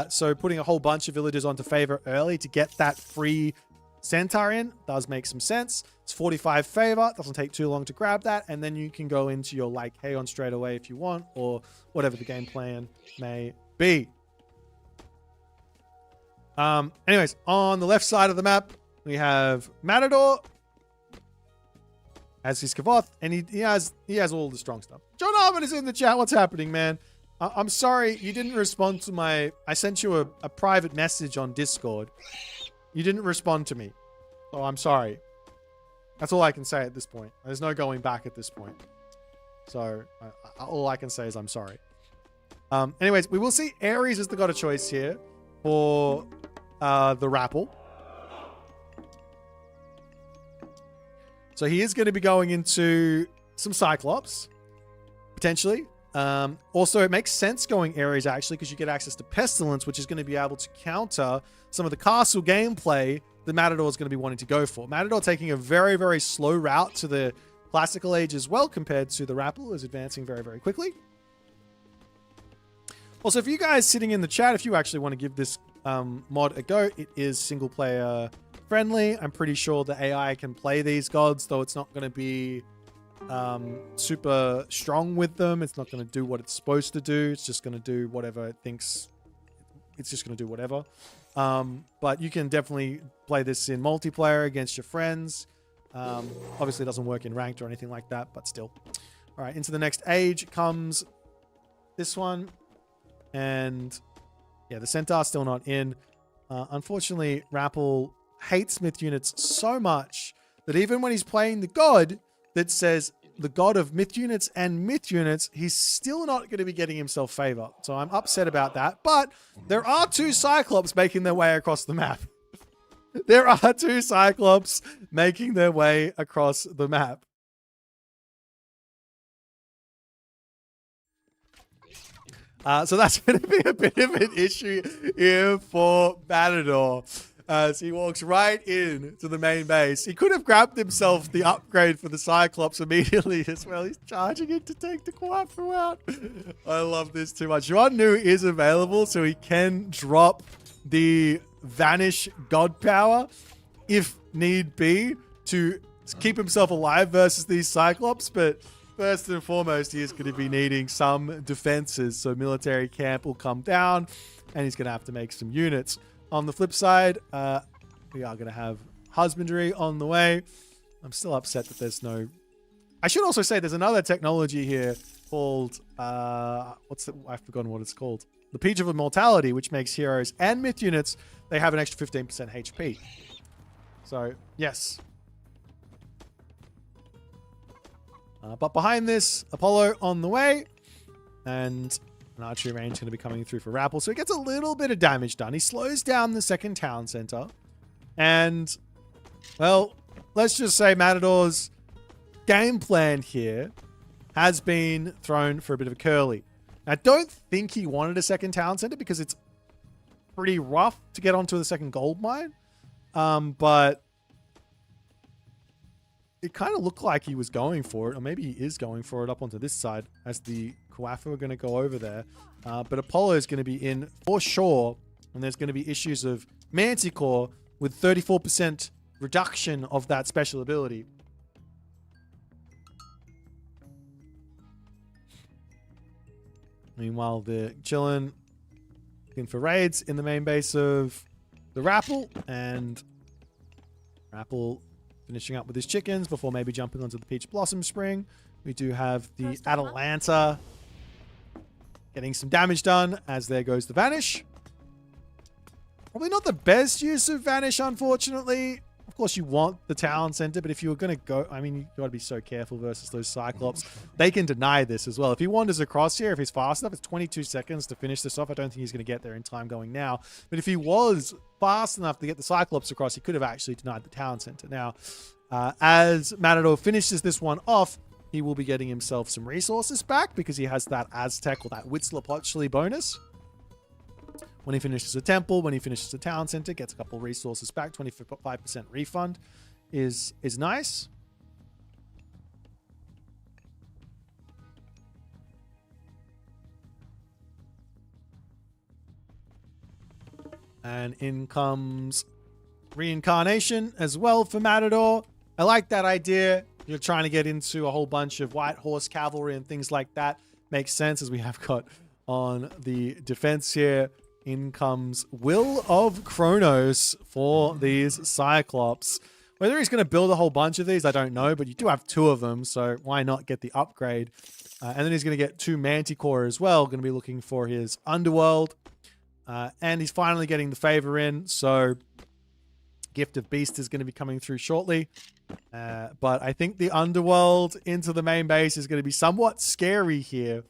So putting a whole bunch of villagers onto favor early to get that free Centaur in does make some sense. It's 45 favor. It doesn't take too long to grab that. And then you can go into your Lycaon straight away if you want, or whatever the game plan may be. Anyways, on the left side of the map, we have Matador as his Kvoth, and he has all the strong stuff. John Arvin is in the chat. What's happening, man? I'm sorry you didn't respond to I sent you a private message on Discord. You didn't respond to me. Oh, I'm sorry. That's all I can say at this point. There's no going back at this point. So all I can say is I'm sorry. Anyways, we will see Ares is the god of choice here for the Rapl. So he is going to be going into some Cyclops, potentially. Also, it makes sense going Ares, actually, because you get access to Pestilence, which is going to be able to counter some of the castle gameplay that Matador is going to be wanting to go for. Matador taking a very, very slow route to the classical age as well, compared to the Rapl, is advancing very, very quickly. Also, if you guys sitting in the chat, if you actually want to give this mod a go, it is single player friendly. I'm pretty sure the AI can play these gods, though it's not going to be super strong with them. It's not going to do what it's supposed to do. It's just going to do whatever it thinks. It's just going to do whatever. But you can definitely play this in multiplayer against your friends. Obviously, it doesn't work in ranked or anything like that, but still. All right, into the next age comes this one. And yeah, the Centaur's still not in. Unfortunately, Rapl hates myth units so much that even when he's playing the god that says the god of myth units and myth units, he's still not going to be getting himself favor. So I'm upset about that. But there are two Cyclops making their way across the map. There are two Cyclops making their way across the map. So that's going to be a bit of an issue here for Matador. As he walks right in to the main base. He could have grabbed himself the upgrade for the Cyclops immediately as well. He's charging it to take the Kvoth out. I love this too much. Yuan Nu is available, so he can drop the Vanish God Power if need be to keep himself alive versus these Cyclops. But first and foremost, he is going to be needing some defenses. So military camp will come down and he's going to have to make some units. On the flip side, we are going to have husbandry on the way. I'm still upset that there's no... I should also say there's another technology here called... I've forgotten what it's called. The Peach of Immortality, which makes heroes and myth units, they have an extra 15% HP. So, yes. But behind this, Apollo on the way. And... an archery range going to be coming through for Rapl. So he gets a little bit of damage done. He slows down the second town center. And, well, let's just say Matador's game plan here has been thrown for a bit of a curly. I don't think he wanted a second town center because it's pretty rough to get onto the second gold mine. But it kind of looked like he was going for it, or maybe he is going for it up onto this side as the Kvoth are going to go over there. But Apollo is going to be in for sure And there's going to be issues of Manticore with 34% reduction of that special ability. Meanwhile, they're chilling, looking for raids in the main base of the Rapl, and Rapl finishing up with his chickens before maybe jumping onto the Peach Blossom Spring. We do have the Atalanta getting some damage done, as there goes the Vanish. Probably not the best use of Vanish, unfortunately. Of course, you want the town center, but if you were going to go... I mean, you got to be so careful versus those Cyclops. They can deny this as well. If he wanders across here, if he's fast enough, it's 22 seconds to finish this off. I don't think he's going to get there in time going now. But if he was fast enough to get the Cyclops across, he could have actually denied the town center. Now, as Matador finishes this one off, he will be getting himself some resources back because he has that Aztec or that Huitzilopochtli bonus. When he finishes a temple, when he finishes a town center, gets a couple resources back. 25% refund is nice. And in comes reincarnation as well for Matador. I like that idea. You're trying to get into a whole bunch of white horse cavalry and things like that. Makes sense, as we have got on the defense here. In comes Will of Kronos for these Cyclops. Whether he's going to build a whole bunch of these, I don't know, but you do have 2 of them, so why not get the upgrade? And then he's going to get 2 Manticore as well, going to be looking for his Underworld. And he's finally getting the favor in, so Gift of Beast is going to be coming through shortly. But I think the Underworld into the main base is going to be somewhat scary here.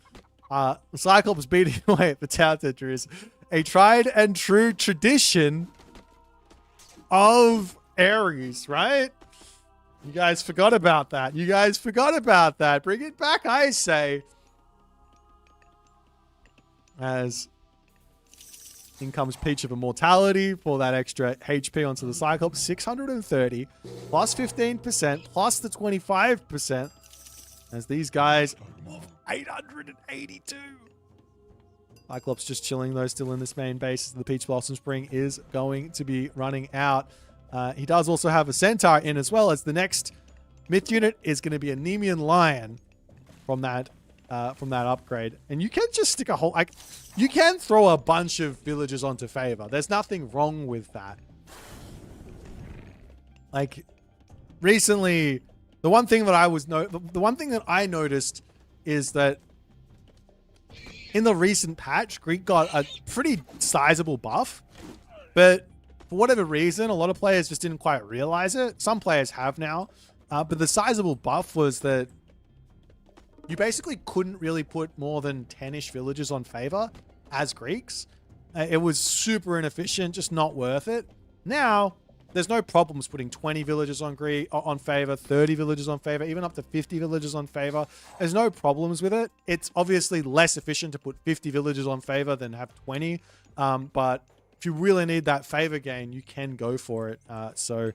Cyclops beating away at the town center is a tried and true tradition of Ares, right? You guys forgot about that. You guys forgot about that. Bring it back, I say. As in comes Peach of Immortality for that extra HP onto the Cyclops. 630 plus 15% plus the 25%. As these guys... 882. Cyclops just chilling though, still in this main base. The Peach Blossom Spring is going to be running out. He does also have a Centaur in as well, as the next myth unit is going to be a Nemean Lion from that upgrade. And you can just stick a whole... you can throw a bunch of villagers onto favor. There's nothing wrong with that. Like, recently, the one thing that I noticed is that in the recent patch, Greek got a pretty sizable buff, but for whatever reason, a lot of players just didn't quite realize it. Some players have now, but the sizable buff was that you basically couldn't really put more than 10-ish villagers on favor as Greeks. It was super inefficient, just not worth it. Now, there's no problems putting 20 villagers on favor, 30 villagers on favor, even up to 50 villagers on favor. There's no problems with it. It's obviously less efficient to put 50 villagers on favor than have 20. But if you really need that favor gain, you can go for it. So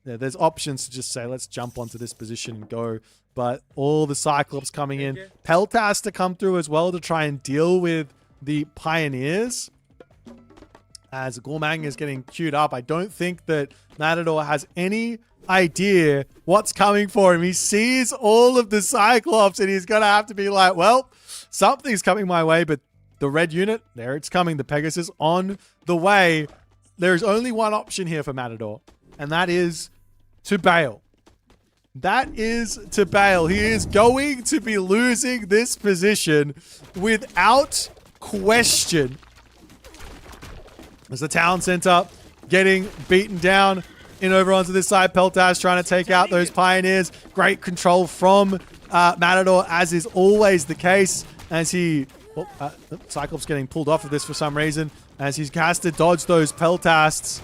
yeah, there's options to just say, let's jump onto this position and go. But all the Cyclops coming in. Peltas to come through as well to try and deal with the Pioneers. As Gormang is getting queued up, I don't think that Matador has any idea what's coming for him. He sees all of the Cyclops and he's going to have to be like, well, something's coming my way, but the red unit, there it's coming. The Pegasus on the way. There's only one option here for Matador, and that is to bail. That is to bail. He is going to be losing this position without question. As the town center getting beaten down in over onto this side. Peltas trying to take out those Pioneers. Great control from Matador, as is always the case. As he... Cyclops getting pulled off of this for some reason. As he's has to dodge those Peltasts.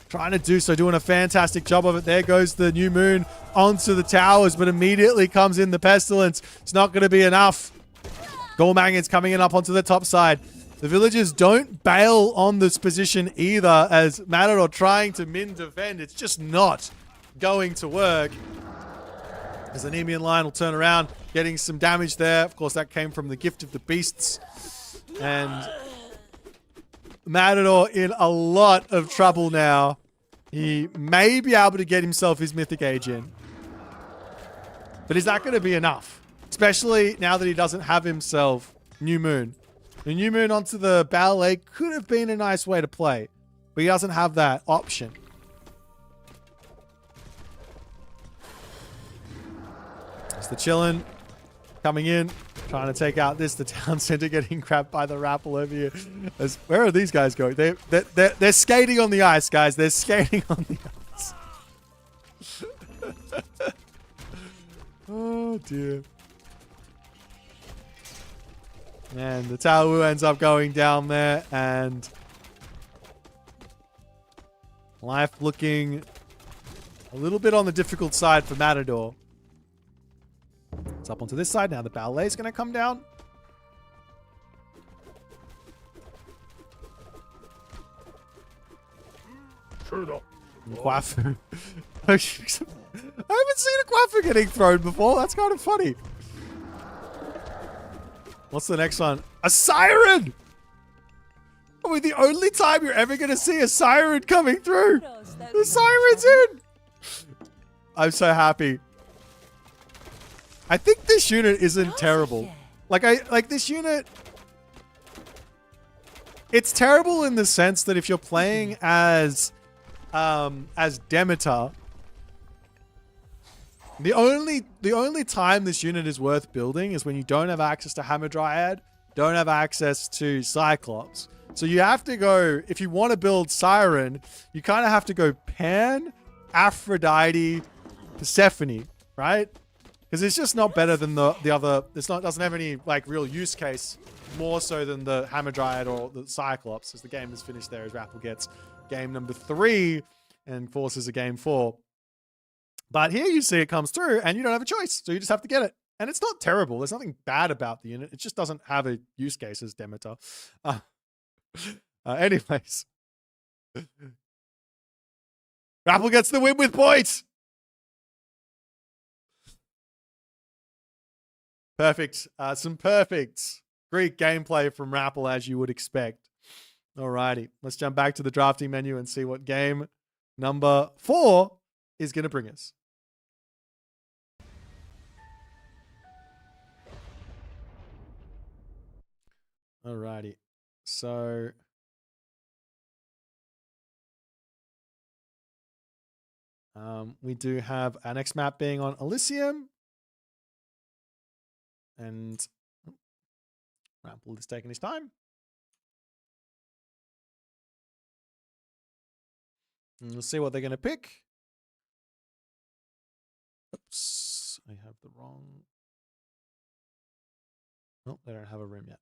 Trying to do so, doing a fantastic job of it. There goes the New Moon onto the towers, but immediately comes in the Pestilence. It's not going to be enough. Gormang is coming in up onto the top side. The villagers don't bail on this position either, as Matador trying to min defend. It's just not going to work. As the Nemean line will turn around, getting some damage there. Of course, that came from the Gift of the Beasts. And Matador in a lot of trouble now. He may be able to get himself his Mythic Age in. But is that going to be enough? Especially now that he doesn't have himself New Moon. The New Moon onto the ballet could have been a nice way to play. But he doesn't have that option. It's the chillin' coming in. Trying to take out this. The town center getting grabbed by the Rapl over here. Where are these guys going? They're skating on the ice, guys. They're skating on the ice. Oh, dear. And the Tau ends up going down there. And life looking a little bit on the difficult side for Matador. It's up onto this side. Now the ballet is going to come down. Kvoth. I haven't seen a Kvoth getting thrown before. That's kind of funny. What's the next one? A siren! I mean, the only time you're ever going to see a siren coming through. The siren's in! I'm so happy. I think this unit isn't terrible. Like this unit, it's terrible in the sense that if you're playing as Demeter, the only time this unit is worth building is when you don't have access to Hamadryad, don't have access to Cyclops. So you have to go, if you want to build Siren, you kind of have to go Pan, Aphrodite, Persephone, right? Because it's just not better than the other. Doesn't have any like real use case more so than the Hamadryad or the Cyclops. As the game is finished there, as Rapl gets game number 3 and forces a game 4. But here you see it comes through and you don't have a choice, so you just have to get it. And it's not terrible. There's nothing bad about the unit. It just doesn't have a use case as Demeter. Anyways, Rapl gets the win with Boit. Perfect. Some perfect Greek gameplay from Rapl, as you would expect. Alrighty. Let's jump back to the drafting menu and see what game number 4 is going to bring us. Alrighty. So we do have our next map being on Elysium. And Rapl is taking his time. And we'll see what they're going to pick. Oops, I have the wrong. Oh, they don't have a room yet.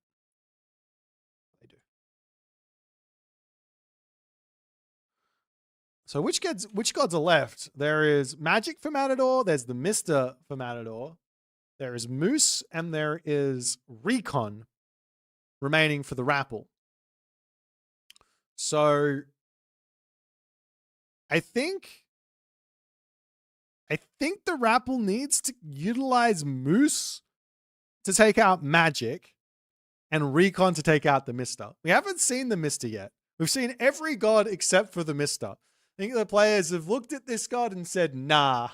They do. So which gods are left? There is Magic for Matador. There's the Mister for Matador. There is Moose and there is Recon remaining for the Rapl. So I think the Rapl needs to utilize Moose to take out Magic and Recon to take out the Mister. We haven't seen the Mister yet. We've seen every god except for the Mister. I think the players have looked at this god and said, nah.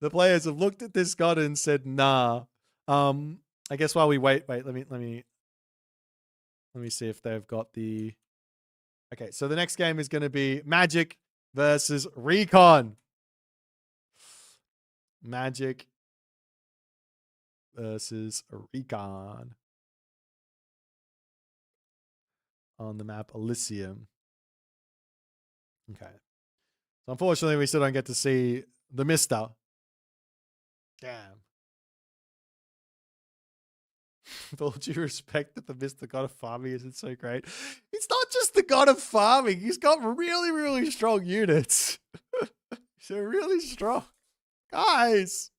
The players have looked at this god and said, nah. I guess while we wait, let me see if they've got the. Okay, so the next game is going to be Magic versus Recon. Magic versus Recon on the map Elysium. Okay. So unfortunately, we still don't get to see the Mister. Damn. With all due respect that the Mister God of Farming isn't so great. It's not just the God of Farming. He's got really, really strong units. They're really strong. Guys.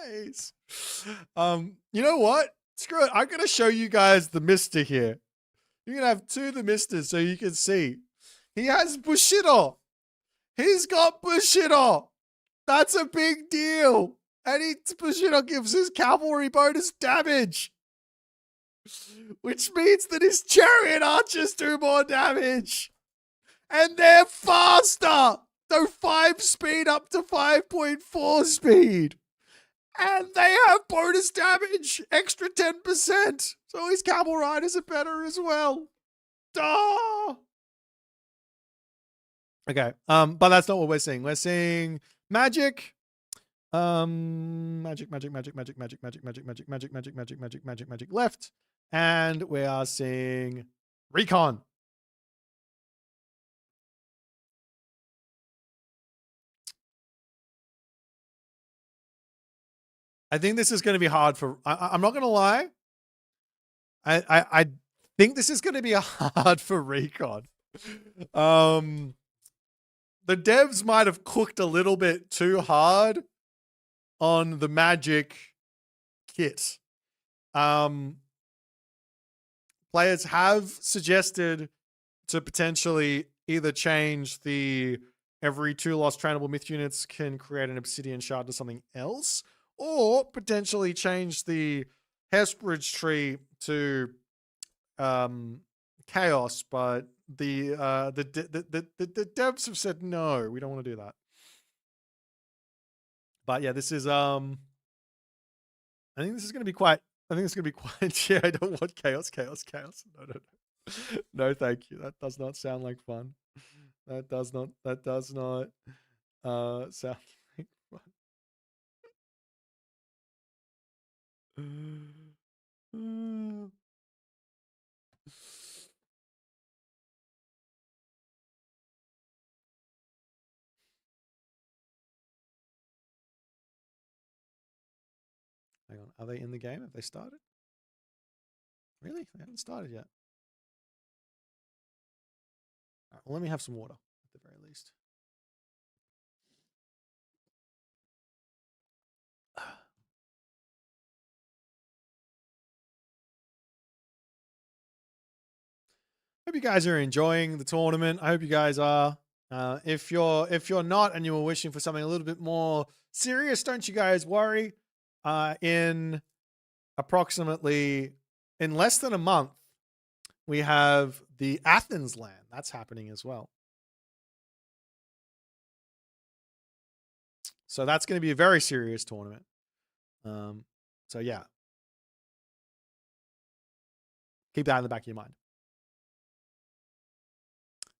You know what? Screw it. I'm going to show you guys the Mister here. You're going to have 2 of the Misters so you can see. He has Bushido. He's got Bushido. That's a big deal. And Bushido gives his cavalry bonus damage. Which means that his chariot archers do more damage. And they're faster. So 5 speed up to 5.4 speed. And they have bonus damage. Extra 10%. So his camel riders are better as well. Duh. Okay. But that's not what we're seeing. We're seeing magic. Magic left. And we are seeing Recon. I think this is going to be hard for. I'm not going to lie. I think this is going to be hard for Recon. The devs might have cooked a little bit too hard on the magic kit. Players have suggested to potentially either change the every 2 lost trainable myth units can create an obsidian shard to something else, or potentially change the Hespridge tree to chaos, but the devs have said no, we don't want to do that. But yeah, this is I think this is going to be quite. I think it's going to be quite. Yeah, I don't want chaos. No. No, thank you. That does not sound like fun. That does not sound like fun. Hang on, are they in the game? Have they started? Really? They haven't started yet. All right, well, let me have some water at the very least. Hope you guys are enjoying the tournament. I hope you guys are. If you're not and you were wishing for something a little bit more serious, don't you guys worry. In approximately in less than a month, we have the Athens LAN. That's happening as well. So that's going to be a very serious tournament. So yeah, keep that in the back of your mind.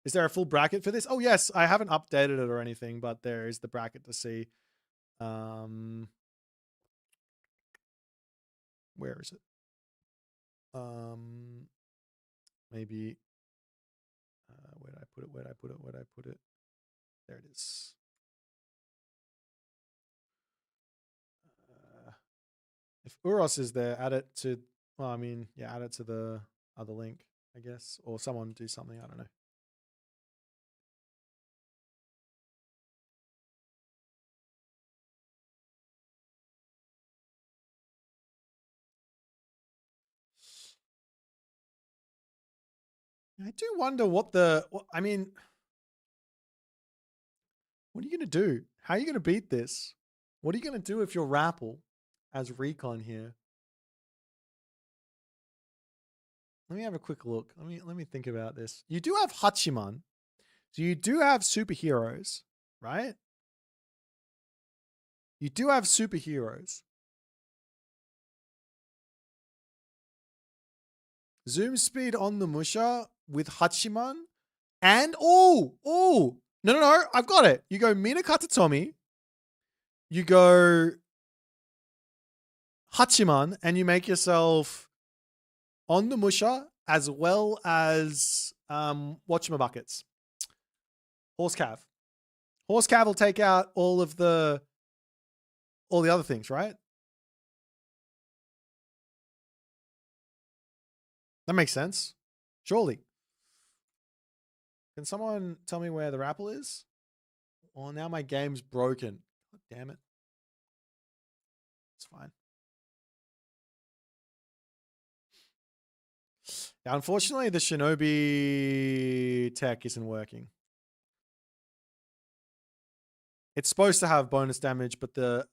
Is there a full bracket for this? Oh yes, I haven't updated it or anything, but there is the bracket to see. Where is it? Maybe. Where did I put it? Where did I put it? There it is. If Uros is there, add it to. Well, I mean, yeah, add it to the other link, I guess, or someone do something. I don't know. I do wonder what I mean, what are you going to do? How are you going to beat this? What are you going to do if you're Rapl as Recon here? Let me have a quick look. Let me think about this. You do have Hachiman. So you do have superheroes, right? You do have superheroes. Zoom speed on the Musha with Hachiman. And, no, I've got it. You go Mina Katatomi. You go Hachiman, and you make yourself on the Musha as well as whatchamabuckets. Horse Cav. Horse Cav will take out all the other things, right? That makes sense. Surely. Can someone tell me where the Rapl is? Well, now my game's broken. God damn it. It's fine. Yeah, unfortunately, the Shinobi tech isn't working. It's supposed to have bonus damage, but the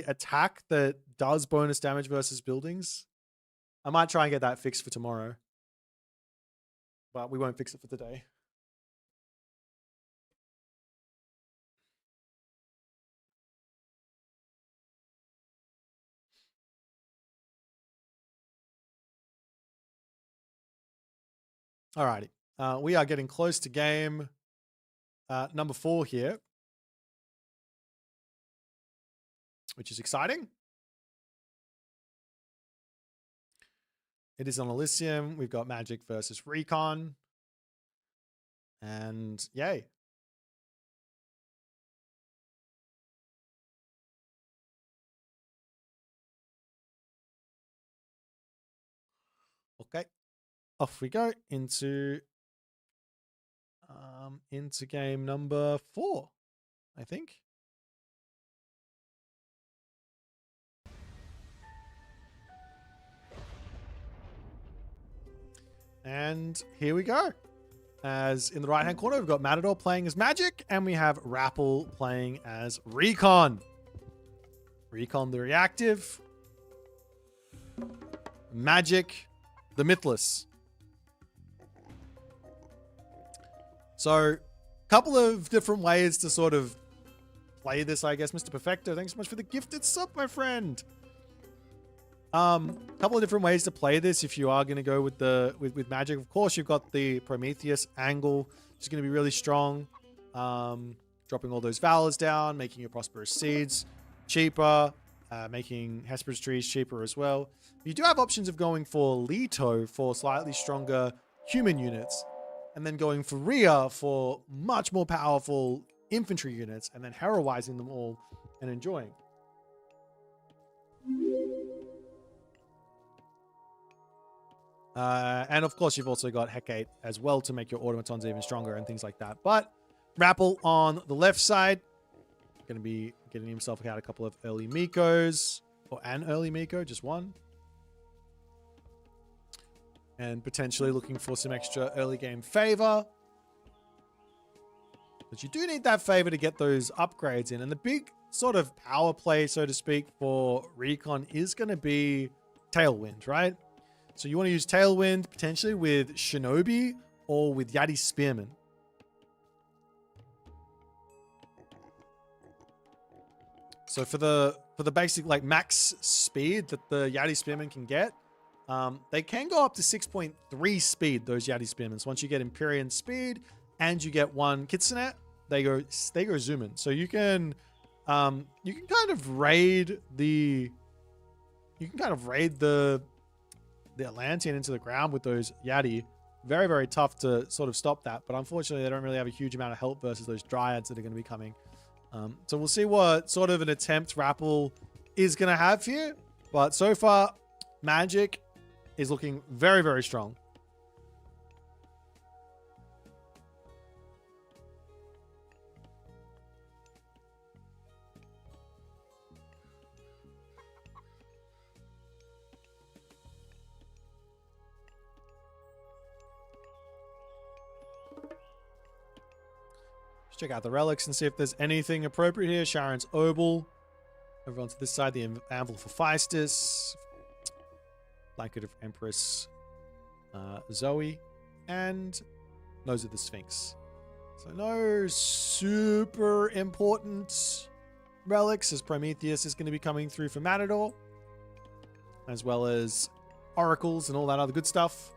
attack that does bonus damage versus buildings I might try and get that fixed for tomorrow. But we won't fix it for today. Alrighty. We are getting close to game number 4 here, which is exciting. It is on Elysium. We've got Magic versus Recon. And yay. Okay. Off we go into game number 4, I think. And here we go. As in the right-hand corner, we've got Matador playing as Magic, and we have Rapl playing as Recon. Recon the reactive. Magic the mythless. So, a couple of different ways to sort of play this, I guess. Mr. Perfecto, thanks so much for the gifted sub, my friend. Couple of different ways to play this if you are going to go with Magic. Of course, you've got the Prometheus angle, which is going to be really strong. Dropping all those Valors down, making your Prosperous Seeds cheaper, making Hesperus Trees cheaper as well. You do have options of going for Leto for slightly stronger human units, and then going for Rhea for much more powerful infantry units, and then heroizing them all and enjoying. And of course, you've also got Hecate as well to make your automatons even stronger and things like that. But Rapl on the left side, going to be getting himself out a couple of early Mikos, or an early Miko, just one. And potentially looking for some extra early game favor. But you do need that favor to get those upgrades in. And the big sort of power play, so to speak, for Recon is going to be Tailwind, right? So you want to use Tailwind potentially with Shinobi or with Yati Spearman. So for the basic like max speed that the Yati Spearman can get, they can go up to 6.3 speed, those Yati Spearmans. Once you get Empyrean speed and you get one Kitsune, they go zoom in. So you can kind of raid the Atlantean into the ground with those Yati. Very, very tough to sort of stop that. But unfortunately, they don't really have a huge amount of help versus those Dryads that are going to be coming. So we'll see what sort of an attempt Rapl is going to have here. But so far, Magic is looking very, very strong. Check out the relics and see if there's anything appropriate here. Sharon's Obel. Over onto this side, the Anvil for Phaistos. Blanket of Empress Zoe. And Nose of the Sphinx. So no super important relics, as Prometheus is going to be coming through for Matador. As well as oracles and all that other good stuff.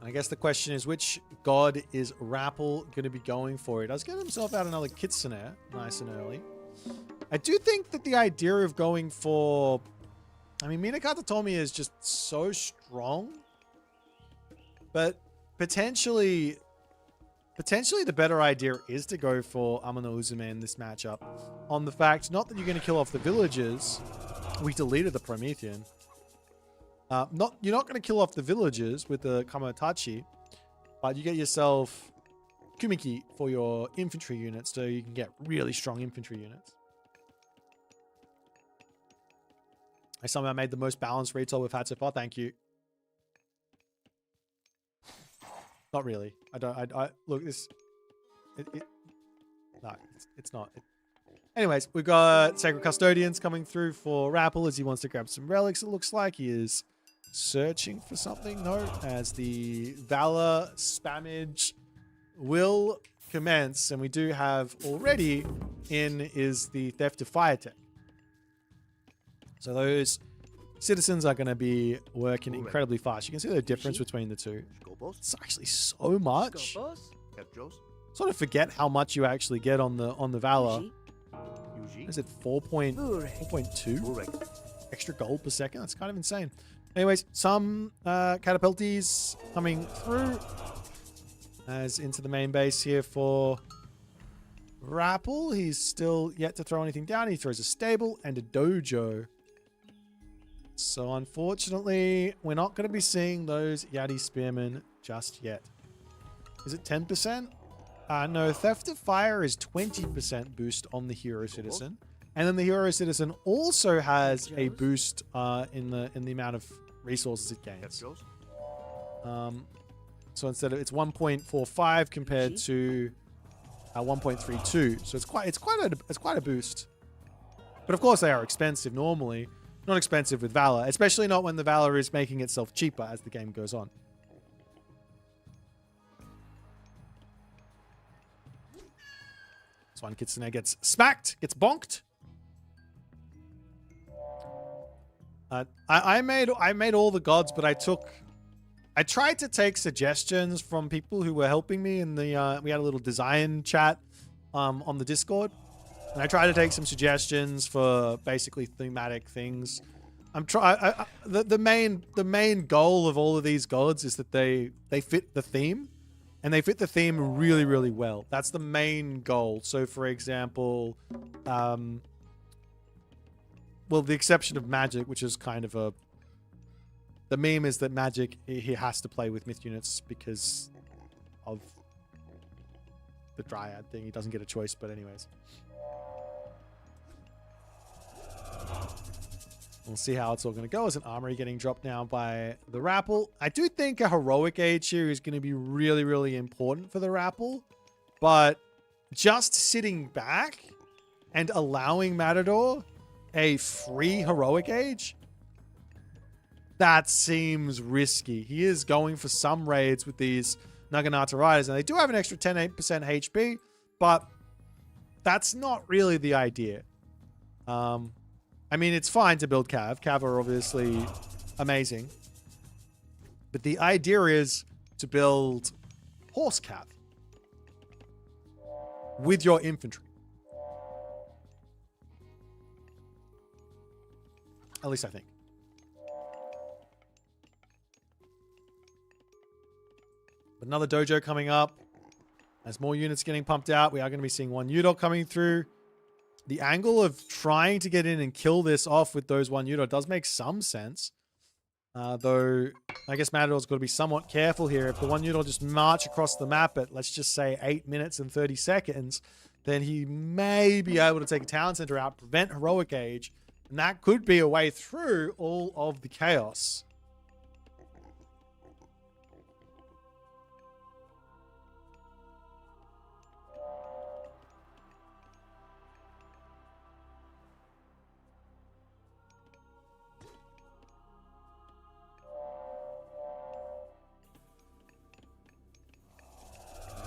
I guess the question is, which god is Rapl going to be going for? He does get himself out another Kitsune, nice and early. I do think that the idea of going for... I mean, Minakata Tomi is just so strong. But potentially the better idea is to go for Amano Uzume in this matchup. On the fact, not that you're going to kill off the villagers. We deleted the Promethean. You're not going to kill off the villagers with the Kamotachi, but you get yourself Kumiki for your infantry units, so you can get really strong infantry units. I somehow made the most balanced retail we've had so far. Thank you. Not really. I don't. I look this. No, it's not. Anyways, we've got Sacred Custodians coming through for Rapl as he wants to grab some relics. It looks like he is searching for something. No, as the Valor spammage will commence, and we do have already in is the Theft of Fire Tech. So those citizens are going to be working incredibly fast. You can see the difference between the two. It's actually so much. Sort of forget how much you actually get on the Valor. Is it 4.2 extra gold per second? That's kind of insane. Anyways, some catapulties coming through as into the main base here for Rapl. He's still yet to throw anything down. He throws a stable and a dojo. So unfortunately, we're not going to be seeing those Yati Spearmen just yet. Is it 10%? No, Theft of Fire is 20% boost on the Hero Citizen. And then the Hero Citizen also has a boost in the amount of resources it gains. So instead of, it's 1.45 compared to 1.32. So it's quite a boost. But of course they are expensive normally. Not expensive with Valor, especially not when the Valor is making itself cheaper as the game goes on. This one Kitsune gets smacked, gets bonked. I made all the gods, but I tried to take suggestions from people who were helping me in the we had a little design chat on the Discord. And I try to take some suggestions for basically thematic things. The main goal of all of these gods is that they fit the theme, and they fit the theme really, really well. That's the main goal. So, for example, well, the exception of Magic, which is kind of the meme is that Magic, he has to play with myth units because of the Dryad thing. He doesn't get a choice, but anyways. We'll see how it's all going to go. As an armory getting dropped now by the Rapl. I do think a heroic age here is going to be really, really important for the Rapl. But just sitting back and allowing Matador a free heroic age, that seems risky. He is going for some raids with these Naginata Riders. And they do have an extra 10% HP. But that's not really the idea. I mean, it's fine to build Cav. Cav are obviously amazing. But the idea is to build Horse Cav with your infantry. At least I think. But another dojo coming up. As more units getting pumped out, we are going to be seeing one Udok coming through. The angle of trying to get in and kill this off with those one Udok does make some sense. Though, I guess Matador's got to be somewhat careful here. If the one Udok just march across the map at, let's just say, 8 minutes and 30 seconds, then he may be able to take a town center out, prevent heroic age, and that could be a way through all of the chaos.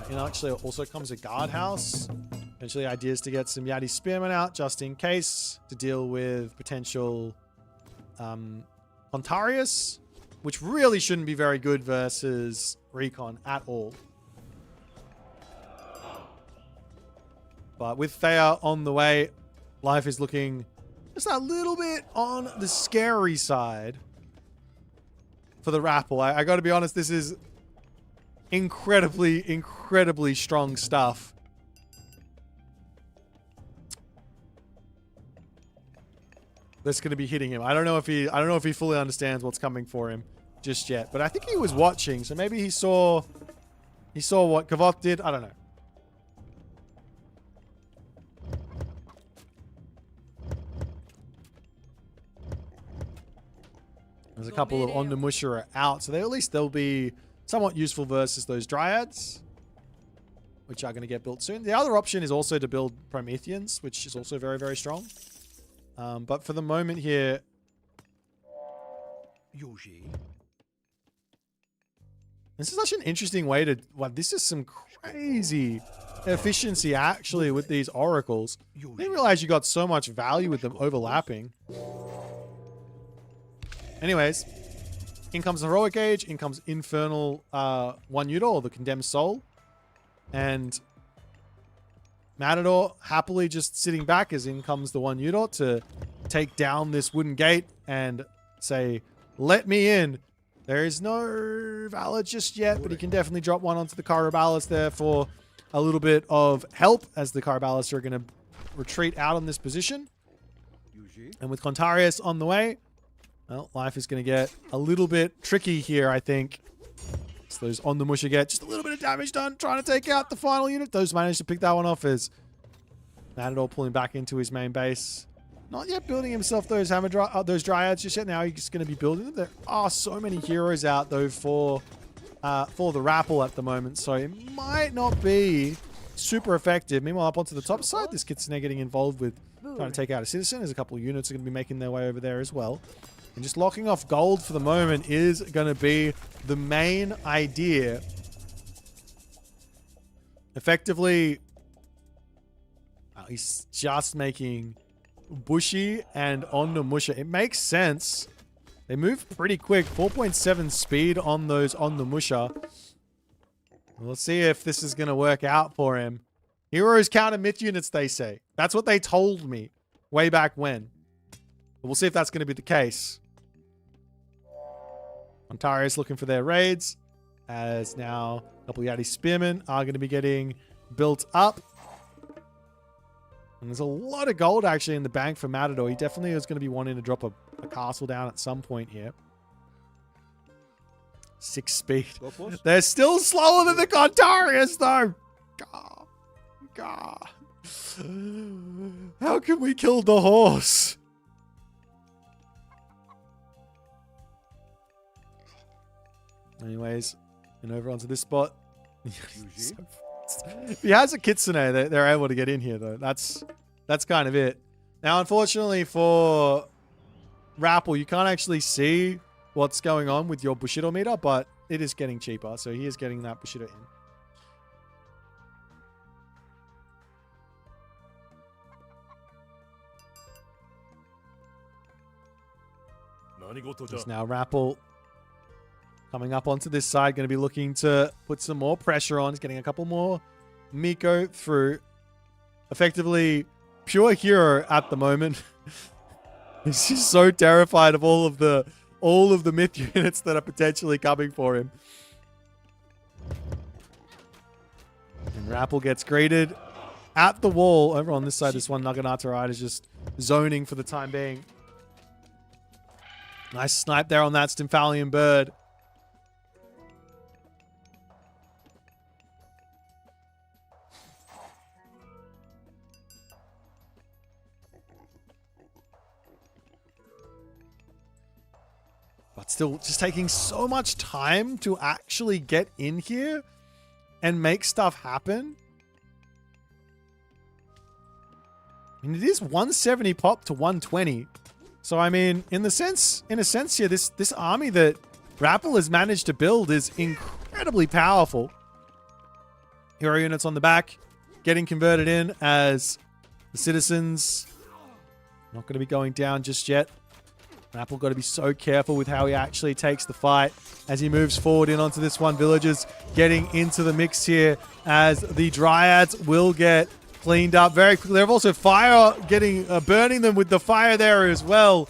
And actually also comes a guardhouse. Eventually ideas to get some Yati Spearmen out just in case to deal with potential Ontarius, which really shouldn't be very good versus Recon at all. But with Thea on the way, life is looking just a little bit on the scary side for the Rapl. I got to be honest, this is incredibly strong stuff. That's going to be hitting him. I don't know if he fully understands what's coming for him just yet, but I think he was watching, so maybe he saw what Kvoth did. I don't know. There's a couple of Ondamusha out, so at least they'll be somewhat useful versus those Dryads, which are going to get built soon. The other option is also to build Prometheans, which is also very, very strong. But for the moment here... This is such an interesting way to... Wow, this is some crazy efficiency, actually, with these oracles. I didn't realize you got so much value with them overlapping. Anyways, in comes the Heroic Age, in comes Infernal 1 Udo, or the Condemned Soul. And Matador happily just sitting back as in comes the 1 Udo to take down this wooden gate and say, let me in. There is no Valor just yet, but he can definitely drop one onto the Caraballas there for a little bit of help as the Caraballas are going to retreat out on this position. And with Contarius on the way, well, life is going to get a little bit tricky here, I think. So those on the musher get just a little bit of damage done, trying to take out the final unit. Those managed to pick that one off as Matador pulling back into his main base. Not yet building himself those those Dryads just yet. Now he's going to be building them. There are so many heroes out though for the Rapl at the moment, so it might not be super effective. Meanwhile, up onto the top side, this Kitsune getting involved with trying to take out a citizen. There's a couple of units are going to be making their way over there as well. And just locking off gold for the moment is going to be the main idea. Effectively, he's just making Bushy and on the musher. It makes sense. They move pretty quick. 4.7 speed on those on the musher. We'll see if this is going to work out for him. Heroes counter myth units, they say. That's what they told me way back when. But we'll see if that's going to be the case. Ontario's looking for their raids, as now a couple of Yati Spearmen are going to be getting built up. And there's a lot of gold actually in the bank for Matador. He definitely is going to be wanting to drop a castle down at some point here. 6 speed. They're still slower than the Contarius though. God. How can we kill the horse? Anyways, and over onto this spot. If he has a Kitsune, they're able to get in here though. That's kind of it. Now, unfortunately for Rapl, you can't actually see what's going on with your Bushido meter, but it is getting cheaper. So he is getting that Bushido in. There's now Rapl coming up onto this side, going to be looking to put some more pressure on. He's getting a couple more Miko through. Effectively, pure hero at the moment. He's just so terrified of all of the myth units that are potentially coming for him. And Rapl gets greeted at the wall. Over on this side, this one Naginata Ride is just zoning for the time being. Nice snipe there on that Stymphalian bird. But still, just taking so much time to actually get in here and make stuff happen. I mean, it is 170 pop to 120. So, I mean, in a sense here, this army that Rapl has managed to build is incredibly powerful. Hero units on the back, getting converted in as the citizens. Not going to be going down just yet. Rapl got to be so careful with how he actually takes the fight as he moves forward in onto this one. Villagers getting into the mix here as the Dryads will get cleaned up very quickly. There's also fire getting burning them with the fire there as well.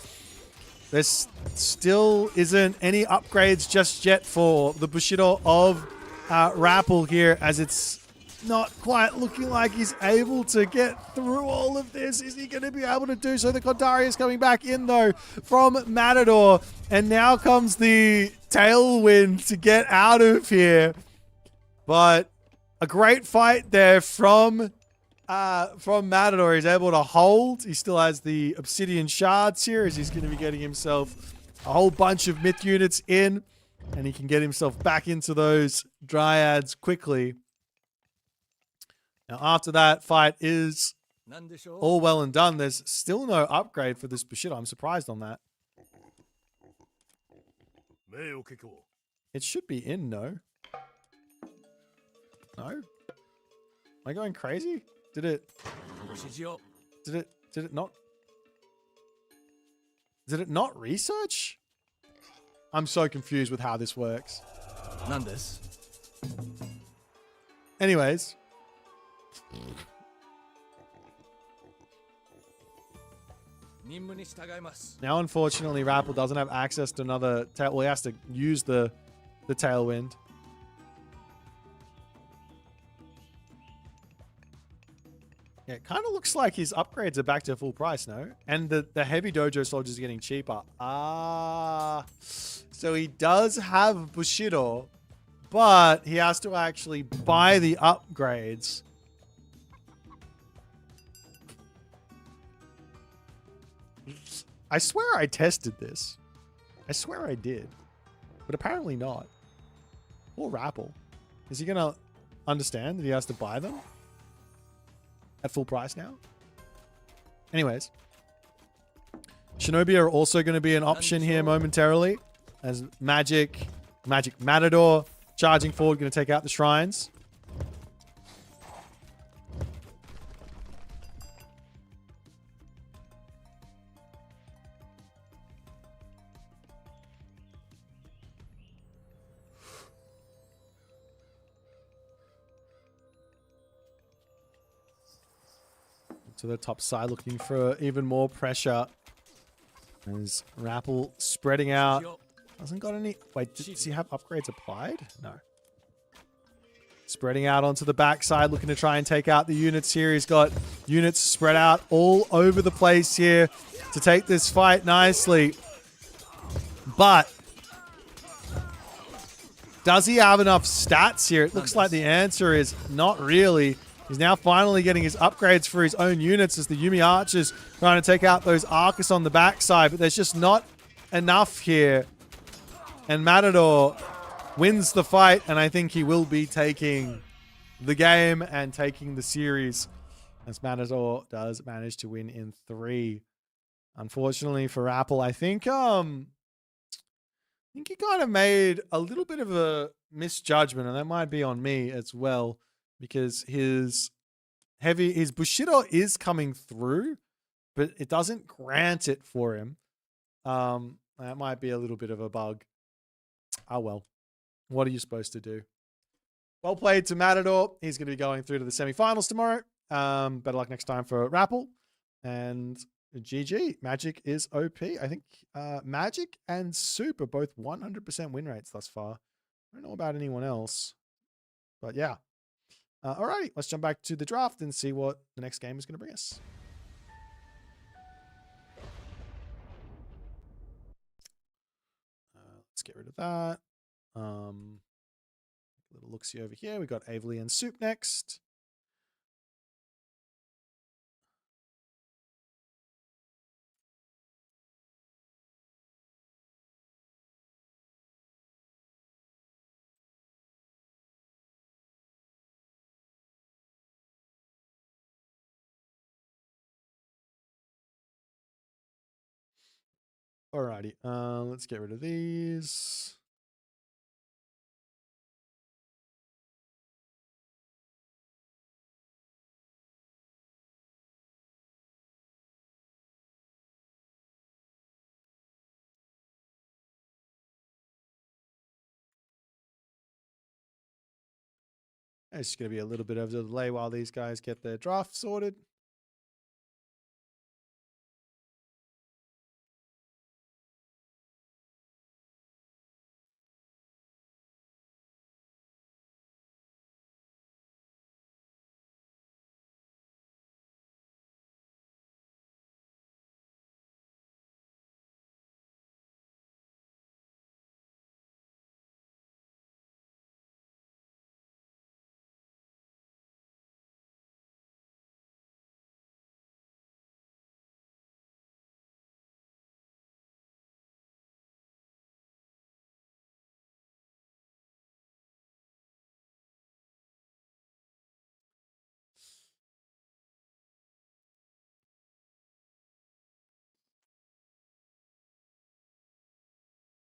There still isn't any upgrades just yet for the Bushido of Rapl here, as it's not quite looking like he's able to get through all of this. Is he going to be able to do so? The Contarius coming back in though from Matador, and now comes the tailwind to get out of here. But a great fight there from Matador. He's able to hold. He still has the obsidian shards here, as he's going to be getting himself a whole bunch of myth units in. and he can get himself back into those dryads quickly. Now, after that fight is all well and done, there's still no upgrade for this Bushido. I'm surprised on that. It should be in, no? No? Am I going crazy? Did it not? Did it not research? I'm so confused with how this works. Anyways. Now, unfortunately, Rapl doesn't have access to another tail. Well, he has to use the tailwind. Yeah, it kind of looks like his upgrades are back to full price, no? And the heavy dojo soldiers are getting cheaper. Ah. So he does have Bushido, but he has to actually buy the upgrades. I swear I tested this. I swear I did. But apparently not. Poor Rapl. Is he going to understand that he has to buy them? At full price now? Anyways. Shinobi are also going to be an option here momentarily. As Magic Matador charging forward, going to take out the shrines. To the top side, looking for even more pressure. As Rapl spreading out. Hasn't got any... Wait, does he have upgrades applied? No. Spreading out onto the backside, looking to try and take out the units here. He's got units spread out all over the place here to take this fight nicely. But does he have enough stats here? It looks like the answer is not really. He's now finally getting his upgrades for his own units as the Yumi Archers trying to take out those Arcus on the backside, but there's just not enough here. And Matador wins the fight, and I think he will be taking the game and taking the series as Matador does manage to win in 3. Unfortunately for Rapl, I think he kind of made a little bit of a misjudgment, and that might be on me as well. Because his Bushido is coming through, but it doesn't grant it for him. That might be a little bit of a bug. Oh well. What are you supposed to do? Well played to Matador. He's going to be going through to the semifinals tomorrow. Better luck next time for Rapl. And GG. Magic is OP. I think Magic and Suppe are both 100% win rates thus far. I don't know about anyone else. But yeah. Alrighty, let's jump back to the draft and see what the next game is going to bring us. Let's get rid of that. Little look-see over here. We got Avely and Suppe next. Alrighty, let's get rid of these. It's just going to be a little bit of a delay while these guys get their draft sorted.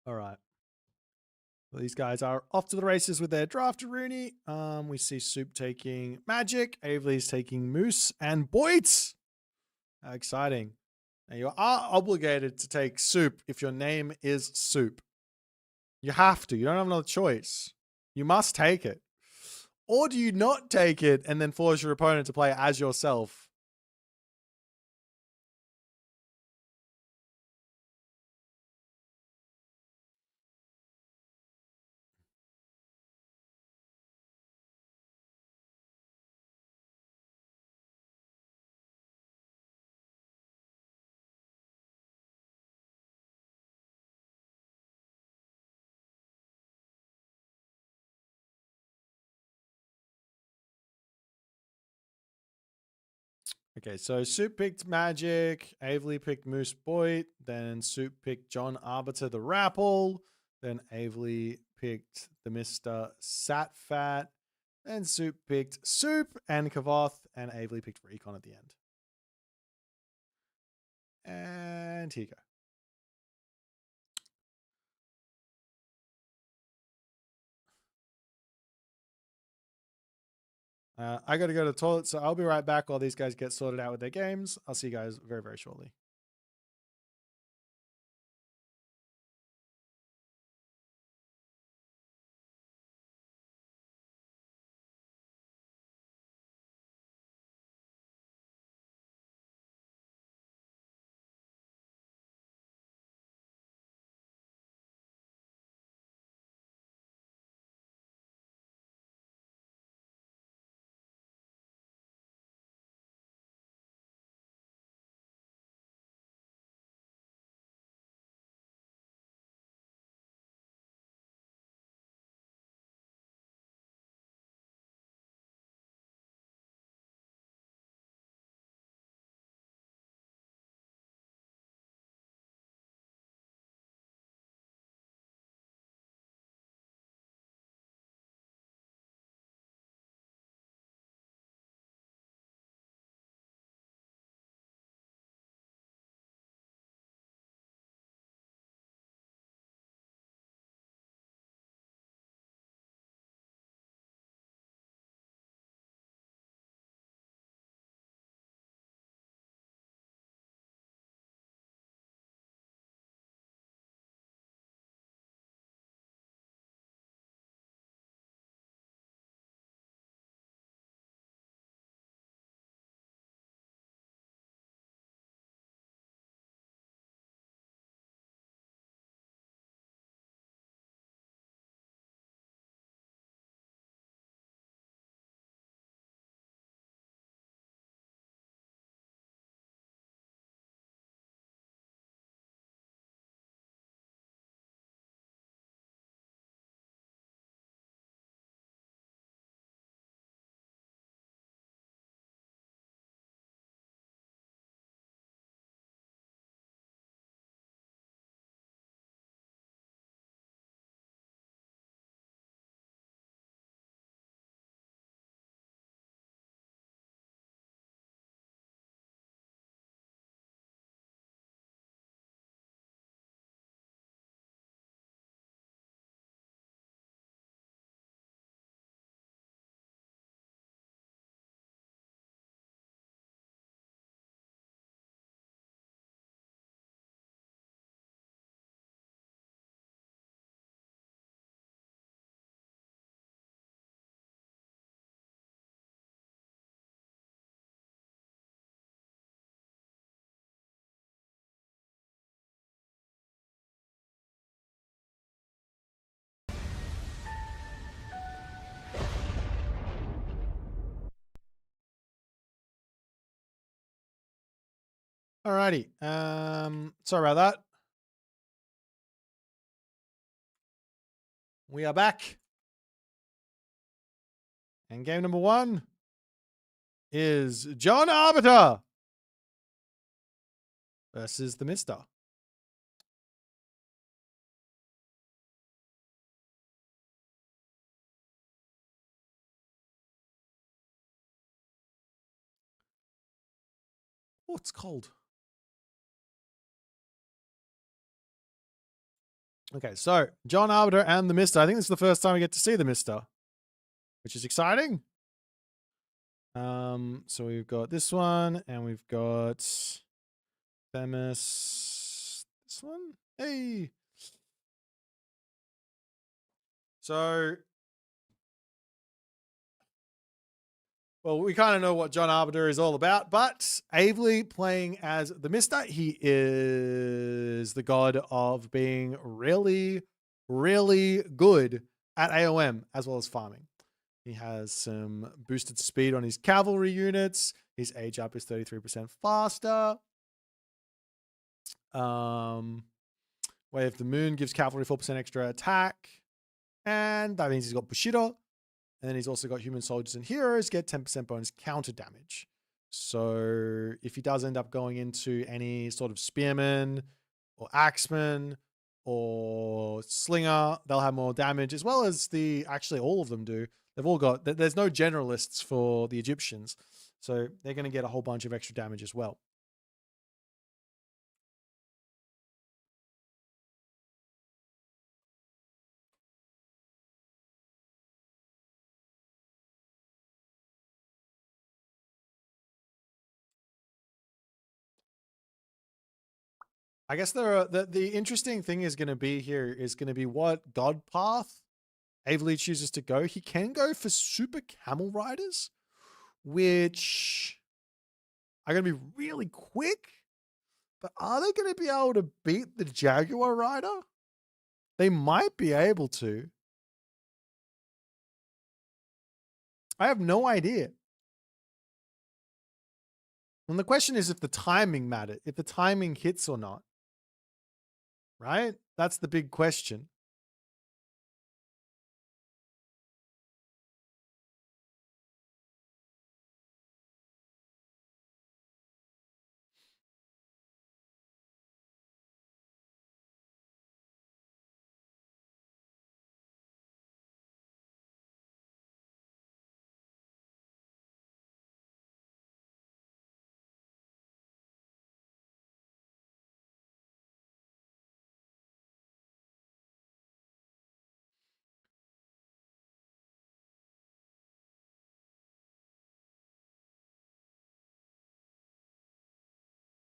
All right. Well, these guys are off to the races with their draft Rooney. We see Soup taking Magic, Avely's taking Moose, and Boit. How exciting. Now, you are obligated to take Soup if your name is Soup. You have to. You don't have another choice. You must take it. Or do you not take it and then force your opponent to play as yourself? Okay, so Soup picked Magic, Avely picked Moose Boit, then Soup picked John Arbiter the Rapl, then Avely picked the Mr. Satfat, then Soup picked Soup and Kvoth, and Avely picked Recon at the end. And here you go. I got to go to the toilet, so I'll be right back while these guys get sorted out with their games. I'll see you guys very, very shortly. Alrighty. Sorry about that. We are back. And game number 1 is John Arbiter versus the Mister. Oh, it's cold. Okay, so John Arbiter and the Mister. I think this is the first time we get to see the Mister, which is exciting. So we've got this one, and we've got Themis. This one? Hey. So, well, we kind of know what John Arbiter is all about, but Avely playing as the Mister, he is the god of being really, really good at AOM as well as farming. He has some boosted speed on his cavalry units. His age up is 33% faster. Way of the Moon gives cavalry 4% extra attack. And that means he's got Bushido. And then he's also got human soldiers and heroes get 10% bonus counter damage. So if he does end up going into any sort of spearman or axeman or slinger, they'll have more damage, as well as actually all of them do. They've all got, there's no generalists for the Egyptians. So they're going to get a whole bunch of extra damage as well. I guess the interesting thing is going to be here is going to be what god path Avely chooses to go. He can go for super camel riders, which are going to be really quick, but are they going to be able to beat the Jaguar rider? They might be able to. I have no idea. And the question is if the timing matters, if the timing hits or not. Right? That's the big question.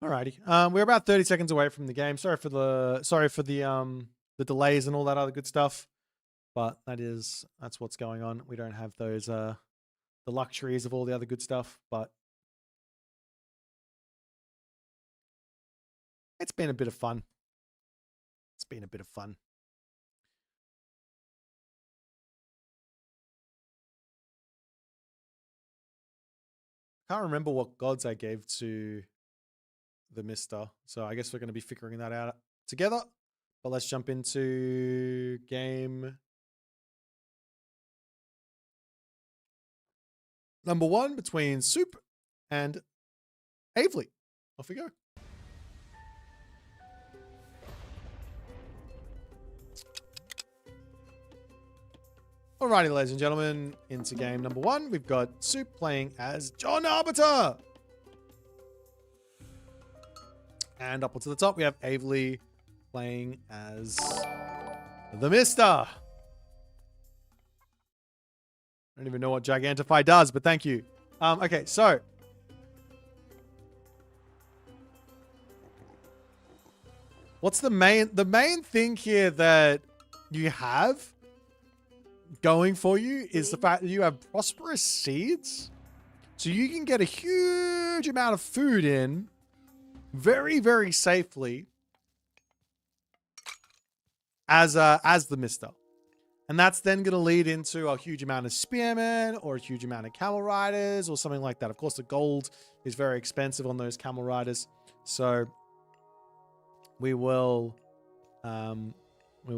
Alrighty. We're about 30 seconds away from the game. Sorry for the delays and all that other good stuff. But that's what's going on. We don't have those the luxuries of all the other good stuff, but it's been a bit of fun. It's been a bit of fun. I can't remember what gods I gave to the Mister. So I guess we're going to be figuring that out together. But let's jump into game number 1 between Suppe and Avely. Off we go. Alrighty, ladies and gentlemen, into game number 1. We've got Suppe playing as John Arbiter. And up to the top, we have Avely playing as the Mister. I don't even know what Gigantify does, but thank you. Okay, so what's the main thing here that you have going for you is the fact that you have prosperous seeds. So you can get a huge amount of food in very, very safely as the Mister. And that's then going to lead into a huge amount of spearmen or a huge amount of camel riders or something like that. Of course, the gold is very expensive on those camel riders. So we will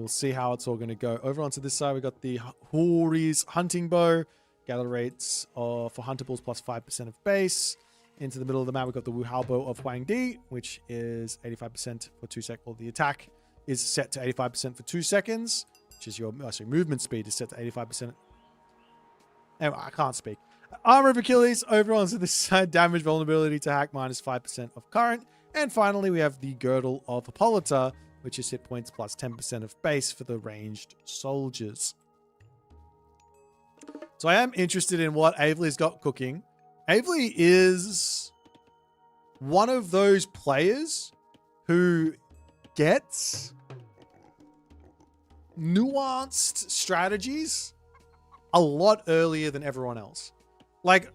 see how it's all going to go. Over onto this side, we got the Hori's hunting bow. Gather rates for huntables plus 5% of base. Into the middle of the map, we've got the Wuhao bow of Huang Di, which is 85% for 2 seconds. Well, the attack is set to 85% for 2 seconds. Which is your movement speed is set to 85%. Anyway, I can't speak. Armor of Achilles, over onto this side, damage vulnerability to hack minus 5% of current. And finally, we have the Girdle of Hippolyta, which is hit points plus 10% of base for the ranged soldiers. So I am interested in what Avely's got cooking. Avely is one of those players who gets nuanced strategies a lot earlier than everyone else. Like,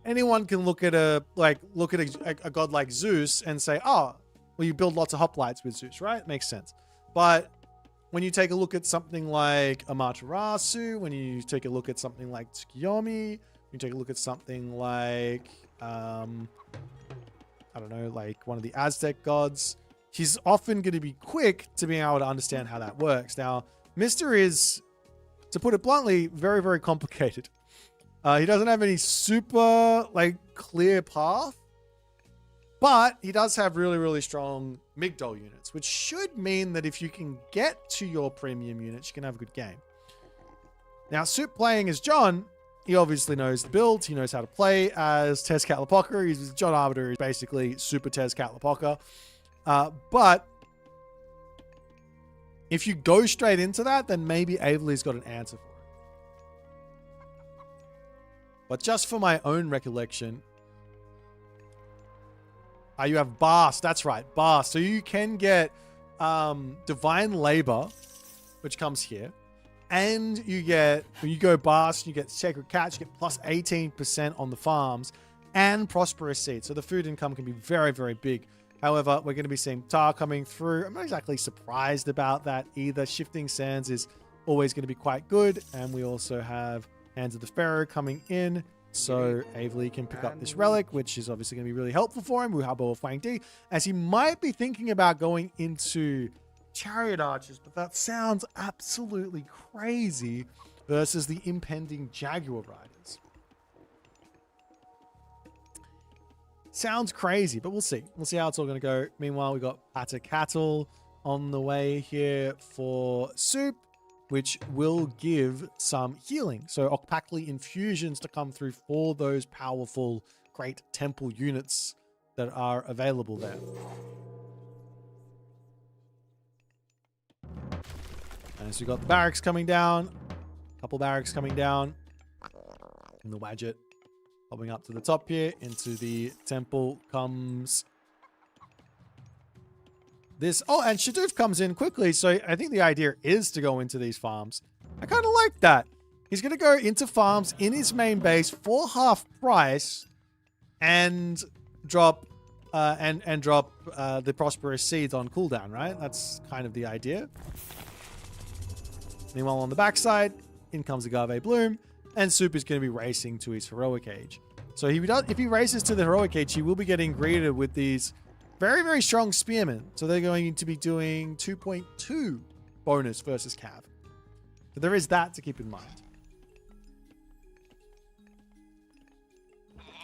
anyone can look at a god like Zeus and say, oh, well, you build lots of hoplites with Zeus, right? Makes sense. But when you take a look at something like Amaterasu, when you take a look at something like Tsukiyomi, you take a look at something like, I don't know, like one of the Aztec gods, he's often going to be quick to being able to understand how that works. Now, Mr. is, to put it bluntly, very, very complicated. He doesn't have any super, like, clear path, but he does have really, really strong Migdol units, which should mean that if you can get to your premium units, you can have a good game. Now, Suppe playing as John, he obviously knows the build. He knows how to play as Tezcatlipoca. He's John Arbiter is basically super Tezcatlipoca. But if you go straight into that, then maybe Avely's got an answer for it. But just for my own recollection, you have Bast. That's right, Bast. So you can get Divine Labor, which comes here. And you get, when you go Bast, you get Sacred Catch, you get plus 18% on the farms and Prosperous Seed. So the food income can be very, very big. However, we're going to be seeing Tar coming through. I'm not exactly surprised about that either. Shifting Sands is always going to be quite good. And we also have Hands of the Pharaoh coming in. So Avely can pick up this relic, which is obviously going to be really helpful for him. Wuhabo of Huang Di, as he might be thinking about going into Chariot Archers, but that sounds absolutely crazy versus the impending Jaguar Riders. Sounds crazy, but we'll see. We'll see how it's all going to go. Meanwhile, we got Pata Cattle on the way here for Suppe, which will give some healing. So Okpakli infusions to come through for those powerful, great temple units that are available there. And so we got the barracks coming down, a couple barracks coming down, and the Wadjet popping up to the top here. Into the temple comes this. Oh, and Shadoof comes in quickly. So I think the idea is to go into these farms. I kind of like that. He's going to go into farms in his main base for half price and drop the Prosperous Seeds on cooldown, right? That's kind of the idea. Meanwhile, on the backside, in comes Agave Bloom, and Suppe is going to be racing to his Heroic Age. So if he races to the Heroic Age, he will be getting greeted with these very, very strong Spearmen. So they're going to be doing 2.2 bonus versus Cav. So there is that to keep in mind.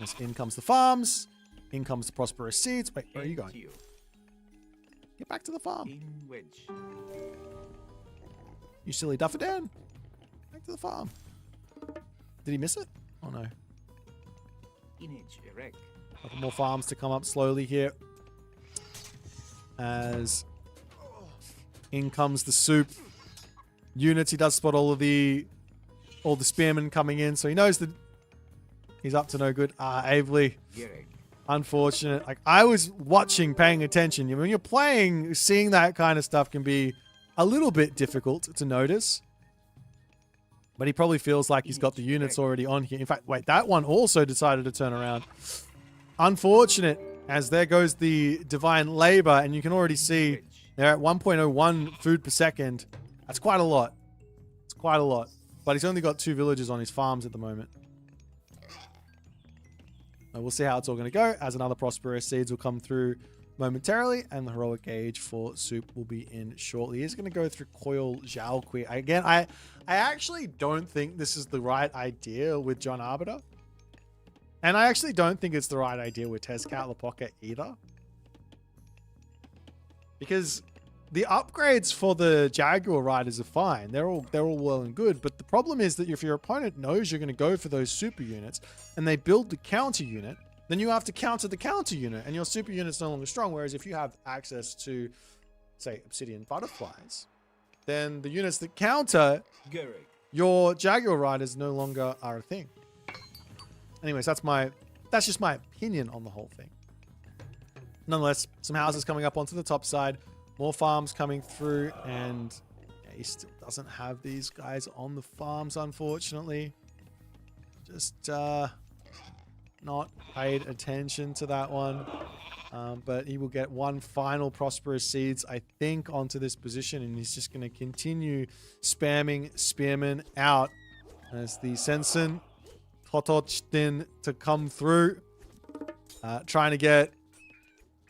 As in comes the farms. In comes the Prosperous Seeds. Wait, where are you going? Get back to the farm. You silly Dufferdan. Back to the farm. Did he miss it? Oh no. A couple more farms to come up slowly here. As in comes the Suppe units. He does spot all the spearmen coming in, so he knows that he's up to no good. Avely. Unfortunate. Like, I was watching, paying attention. When you're playing, seeing that kind of stuff can be a little bit difficult to notice. But he probably feels like he's got the units already on here. In fact, wait, that one also decided to turn around. Unfortunate, as there goes the Divine Labor, and you can already see they're at 1.01 food per second. That's quite a lot. It's quite a lot. But he's only got 2 villagers on his farms at the moment. And we'll see how it's all going to go, as another Prosperous Seeds will come through momentarily, and the Heroic Age for Suppe will be in shortly. He's going to go through Coil Zhaoqui. Again, I actually don't think this is the right idea with John Arbiter. And I actually don't think it's the right idea with Tezcatlipoca either. Because the upgrades for the Jaguar Riders are fine. They're all well and good. But the problem is that if your opponent knows you're going to go for those super units and they build the counter unit, then you have to counter the counter unit, and your super unit's no longer strong. Whereas if you have access to say, obsidian butterflies, then the units that counter your Jaguar Riders no longer are a thing. Anyways, that's just my opinion on the whole thing. Nonetheless, some houses coming up onto the top side, more farms coming through, and yeah, he still doesn't have these guys on the farms, unfortunately. Just not paid attention to that one. But he will get one final Prosperous Seeds, I think, onto this position, and he's just going to continue spamming Spearmen out as the Sensen Totochtin to come through, trying to get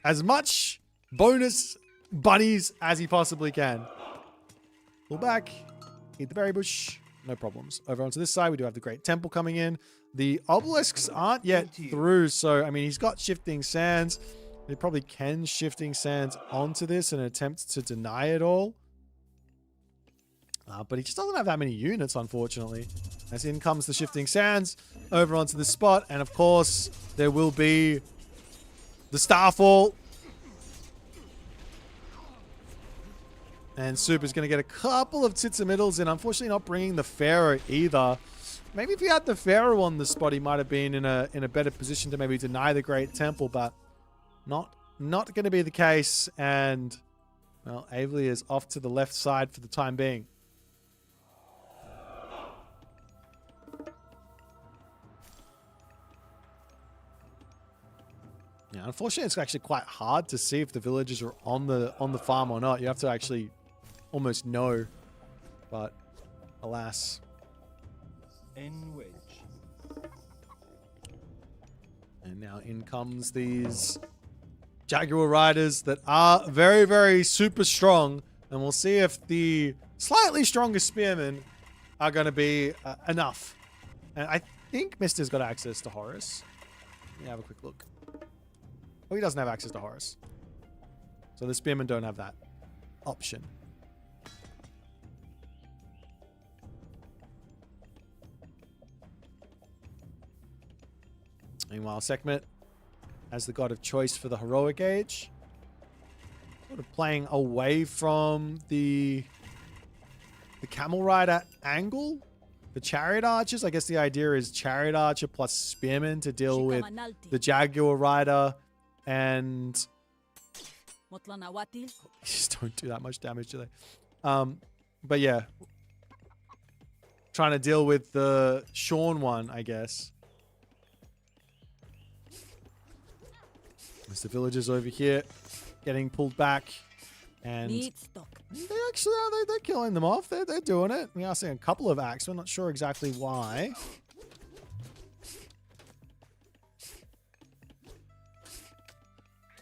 as much bonus bunnies as he possibly can. Pull back, eat the berry bush, no problems. Over onto this side, we do have the Great Temple coming in. The obelisks aren't yet through, so, I mean, he's got Shifting Sands. He probably can Shifting Sands onto this and attempt to deny it all. But he just doesn't have that many units, unfortunately. As in comes the Shifting Sands over onto the spot. And, of course, there will be the Starfall. And Suppe is going to get a couple of tits and middles in. Unfortunately, not bringing the Pharaoh either. Maybe if he had the Pharaoh on the spot, he might have been in a better position to maybe deny the Great Temple. But not going to be the case. And, well, Avely is off to the left side for the time being. Yeah, unfortunately, it's actually quite hard to see if the villagers are on the farm or not. You have to actually almost know, but alas. And now in comes these Jaguar Riders that are very, very super strong, and we'll see if the slightly stronger Spearmen are going to be enough. And I think Mister's got access to Horus. Let me have a quick look. Oh, he doesn't have access to Horus. So the Spearmen don't have that option. Meanwhile, Sekhmet, as the god of choice for the heroic age, sort of playing away from the camel rider angle. The chariot archers, I guess the idea is chariot archer plus spearmen to deal with the Jaguar rider. And just don't do that much damage, do they? But yeah, trying to deal with the Sean one, I guess. There's the villagers over here getting pulled back, and they actually are. They're killing them off. They're doing it. We are seeing a couple of acts. We're not sure exactly why.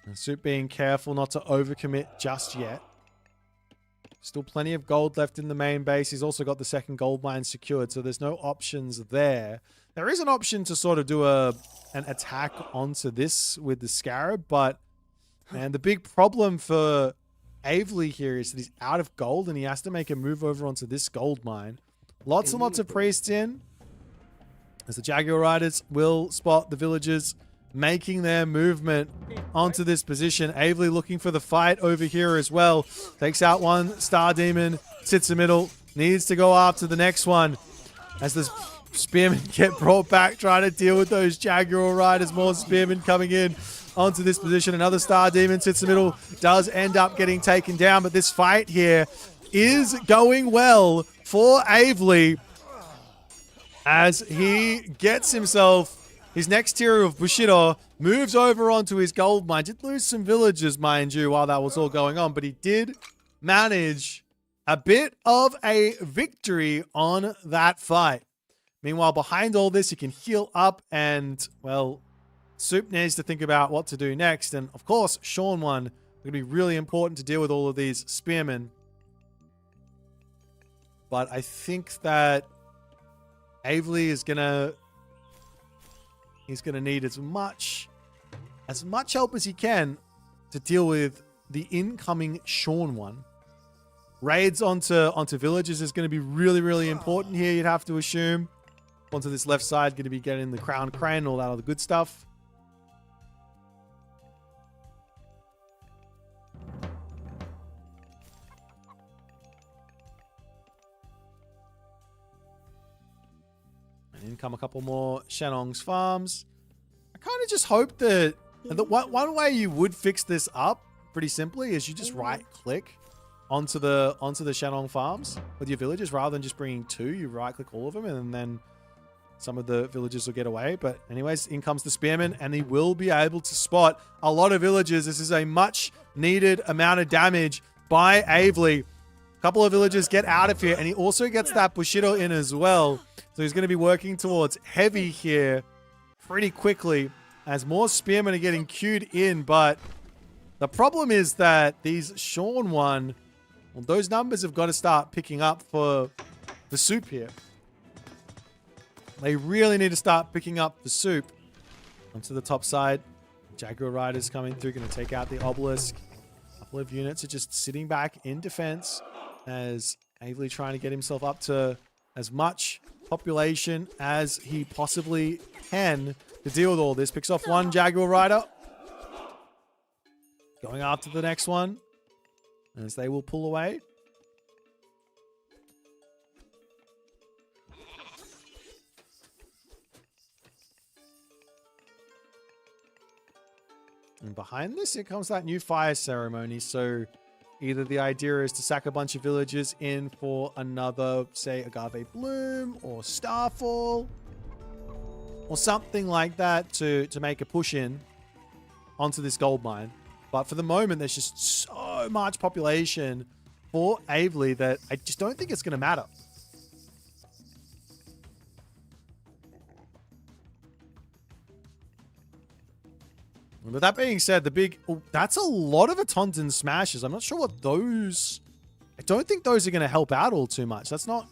And Suppe being careful not to overcommit just yet. Still plenty of gold left in the main base. He's also got the second gold mine secured, so there's no options there. There is an option to sort of do an attack onto this with the Scarab, but man, the big problem for Avely here is that he's out of gold and he has to make a move over onto this gold mine. Lots and lots of priests in, as the Jaguar Riders will spot the villagers making their movement onto this position. Avely looking for the fight over here as well. Takes out one Star Demon, sits in the middle, needs to go after the next one. As the Spearmen get brought back, trying to deal with those Jaguar Riders. More Spearmen coming in onto this position. Another Star Demon sits in the middle, does end up getting taken down, but this fight here is going well for Avely as he gets himself his next tier of Bushido, moves over onto his gold mine. Did lose some villagers, mind you, while that was all going on, but he did manage a bit of a victory on that fight. Meanwhile, behind all this, he can heal up and, well, Suppe needs to think about what to do next. And, of course, Sean one going to be really important to deal with all of these spearmen. But I think that Avely is going to... He's going to need as much help as he can to deal with the incoming Sean one. Raids onto villages is going to be really, really important here, you'd have to assume. Onto this left side, going to be getting the Crown Crane, all that other good stuff. And in come a couple more Shannong's farms. I kind of just hope that one way you would fix this up pretty simply is you just right-click onto the Shannong farms with your villagers rather than just bringing 2. You right-click all of them and then some of the villagers will get away. But anyways, in comes the spearman and he will be able to spot a lot of villagers. This is a much needed amount of damage by Avely. A couple of villagers get out of here and he also gets that Bushido in as well. So he's going to be working towards heavy here pretty quickly as more spearmen are getting queued in. But the problem is that these Sean one, well, those numbers have got to start picking up for the Suppe here. They really need to start picking up the Suppe. Onto the top side. Jaguar Riders coming through, going to take out the obelisk. A couple of units are just sitting back in defense as Avely trying to get himself up to as much population as he possibly can to deal with all this. Picks off one Jaguar Rider. Going after the next one as they will pull away. And behind this, here comes that new fire ceremony. So either the idea is to sack a bunch of villagers in for another, say, Agave Bloom or Starfall or something like that to make a push in onto this gold mine. But for the moment, there's just so much population for Avely that I just don't think it's going to matter. With that being said, the big... Oh, that's a lot of Atonton smashes. I'm not sure what those... I don't think those are going to help out all too much. That's not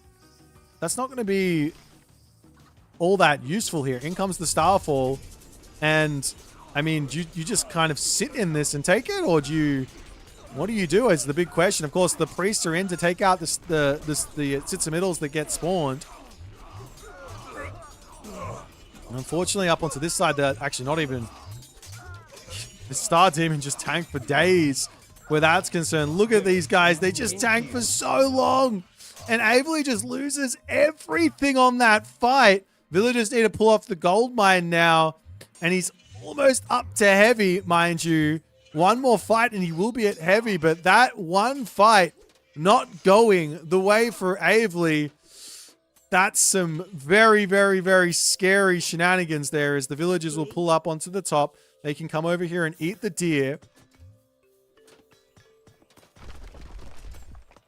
going to be all that useful here. In comes the Starfall. And, I mean, do you just kind of sit in this and take it? Or do you... What do you do is the big question. Of course, the priests are in to take out the Tsitsimiddles that get spawned. And unfortunately, up onto this side, they're actually not even... The Star Demon just tanked for days where that's concerned. Look at these guys. They just tank for so long. And Avely just loses everything on that fight. Villagers need to pull off the gold mine now. And he's almost up to heavy, mind you. One more fight and he will be at heavy. But that one fight not going the way for Avely, that's some very, very, very scary shenanigans there as the villagers will pull up onto the top. They can come over here and eat the deer.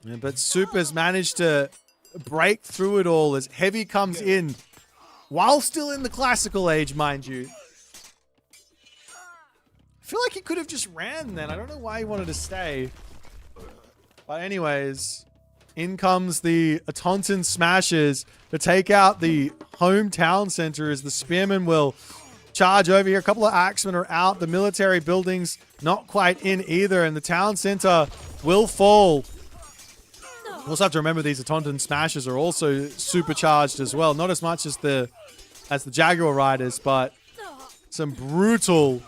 Yeah, but Suppe has managed to break through it all as Heavy comes in. While still in the classical age, mind you. I feel like he could have just ran then. I don't know why he wanted to stay. But anyways, in comes the Atonton Smashers to take out the hometown center as the Spearmen will... charge over here. A couple of axemen are out. The military buildings not quite in either. And the town center will fall. We also have to remember these Atonton Smashers are also supercharged as well. Not as much as the Jaguar Riders, but some brutal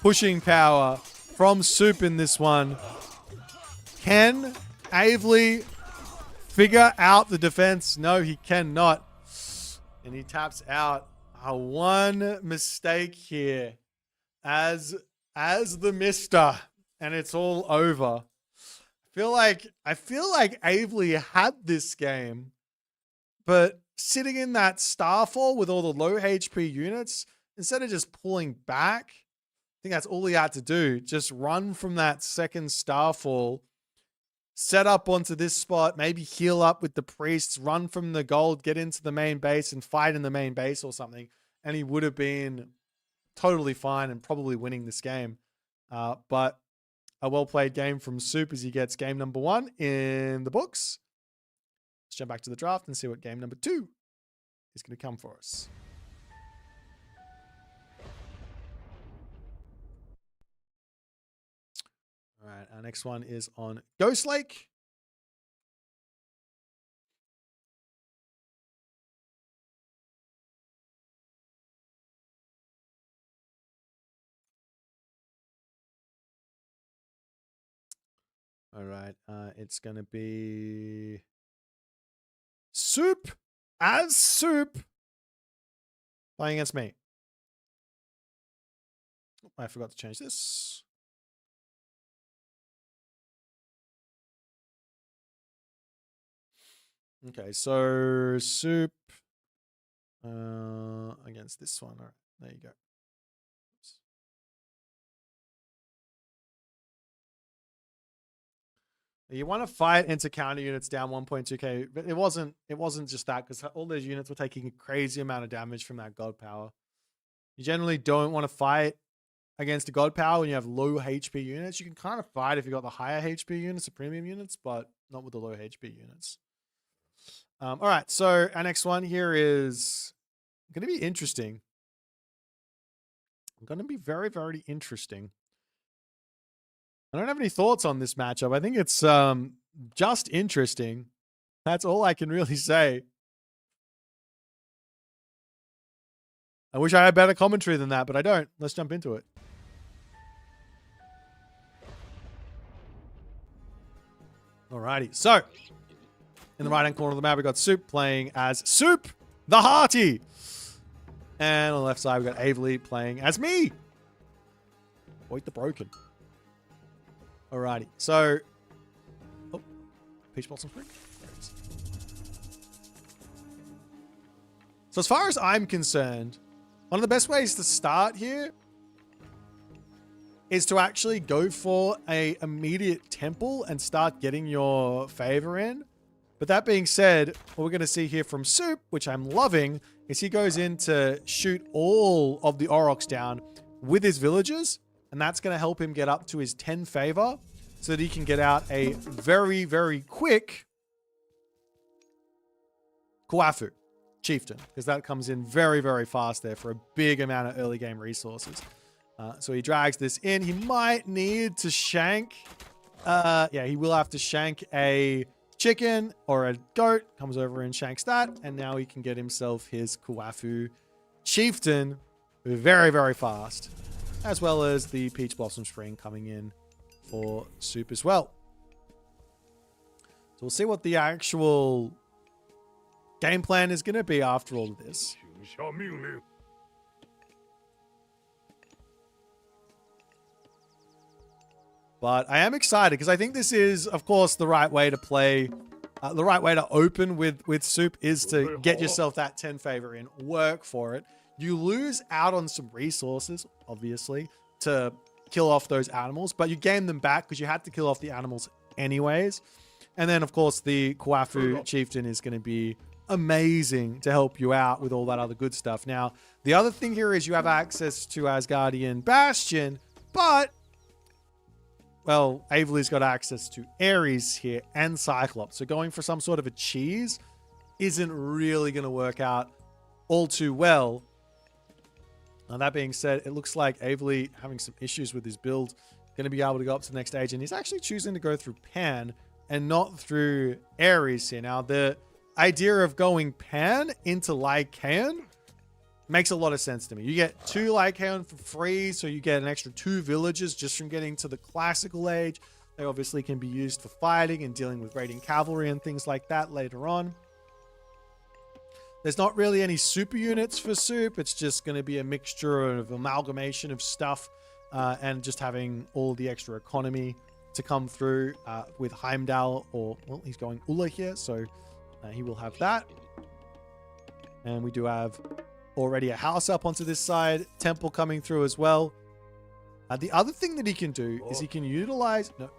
pushing power from Suppe in this one. Can Avely figure out the defense? No, he cannot. And he taps out. One mistake here as the mister, and it's all over. I feel like Avely had this game, but sitting in that Starfall with all the low HP units, instead of just pulling back, I think that's all he had to do. Just run from that second Starfall, set up onto this spot, maybe heal up with the priests, run from the gold, get into the main base and fight in the main base or something. And he would have been totally fine and probably winning this game. But a well-played game from Suppe as he gets game number 1 in the books. Let's jump back to the draft and see what game number 2 is going to come for us. All right, our next one is on Ghost Lake. All right, it's going to be Suppe as Suppe Playing against me. Oh, I forgot to change this. Okay, so Soup against this one. All right, there you go. Oops. You want to fight into counter units down 1.2k, but it wasn't just that, because all those units were taking a crazy amount of damage from that god power. You generally don't want to fight against a god power when you have low HP units. You can kind of fight if you got the higher HP units, the premium units, but not with the low HP units. All right, so our next one here is going to be interesting. Going to be very, very interesting. I don't have any thoughts on this matchup. I think it's just interesting. That's all I can really say. I wish I had better commentary than that, but I don't. Let's jump into it. Alrighty, so in the right-hand corner of the map, we got Soup playing as Soup the Hearty. And on the left side, we got Avely playing as me, Boit the Broken. Alrighty, so... Oh, Peach Blossom Spring? There it is. So as far as I'm concerned, one of the best ways to start here is to actually go for a immediate temple and start getting your favor in. But that being said, what we're going to see here from Soup, which I'm loving, is he goes in to shoot all of the Aurochs down with his villagers, and that's going to help him get up to his 10 favor so that he can get out a very, very quick Kvoth chieftain, because that comes in very, very fast there for a big amount of early game resources. So he drags this in. He might need to shank. Yeah, he will have to shank a chicken or a goat. Comes over and shanks that. And now he can get himself his Kvoth chieftain very, very fast. As well as the Peach Blossom Spring coming in for Soup as well. So we'll see what the actual game plan is going to be after all of this. But I am excited because I think this is, of course, the right way to play. The right way to open with Soup is to get yourself that 10 favor in. Work for it. You lose out on some resources, obviously, to kill off those animals. But you gain them back because you had to kill off the animals anyways. And then, of course, the Kvoth chieftain is going to be amazing to help you out with all that other good stuff. Now, the other thing here is you have access to Asgardian Bastion, but... well, Avely's got access to Ares here and Cyclops. So going for some sort of a cheese isn't really going to work out all too well. Now, that being said, it looks like Avely having some issues with his build, going to be able to go up to the next stage. And he's actually choosing to go through Pan and not through Ares here. Now, the idea of going Pan into Lycaon makes a lot of sense to me. You get 2 Lycaon for free, so you get an extra 2 villages just from getting to the classical age. They obviously can be used for fighting and dealing with raiding cavalry and things like that later on. There's not really any super units for Soup. It's just going to be a mixture of amalgamation of stuff and just having all the extra economy to come through with Heimdall, or, well, he's going Ulla here, so he will have that. And we do have already a house up onto this side, temple coming through as well. The other thing that he can do is he can utilize... no,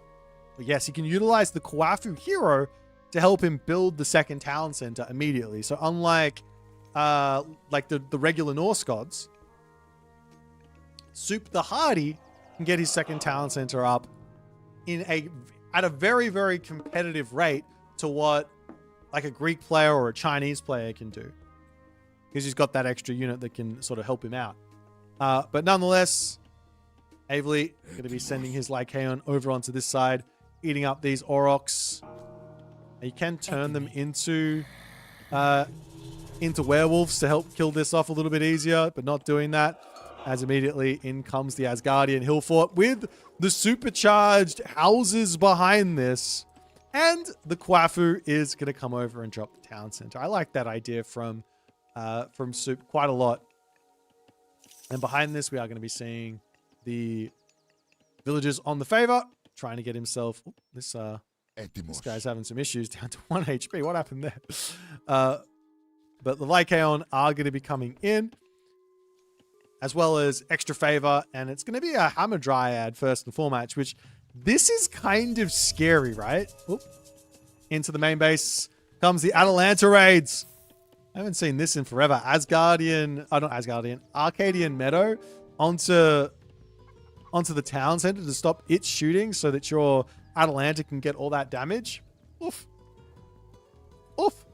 yes, he can utilize the Kvoth hero to help him build the second town center immediately. So unlike like the regular Norse gods, Soup the Hardy can get his second town center up at a very, very competitive rate to what like a Greek player or a Chinese player can do, because he's got that extra unit that can sort of help him out. But nonetheless, Avely going to be sending his Lycaon over onto this side, eating up these Aurochs. You can turn them into werewolves to help kill this off a little bit easier, but not doing that, as immediately in comes the Asgardian hill fort with the supercharged houses behind this. And the Kvoth is going to come over and drop the town center. I like that idea from Soup quite a lot. And behind this, we are going to be seeing the villagers on the favor, trying to get himself... Oh, this guy's having some issues, down to 1 HP. What happened there? But the Lycaon are going to be coming in, as well as extra favor, and it's going to be a Hamadryad first and foremost, which this is kind of scary, right? Oop. Into the main base comes the Atalanta raids. I haven't seen this in forever. Asgardian, not Asgardian, Arcadian Meadow onto the town center to stop it shooting so that your Atalanta can get all that damage. Oof. Oof.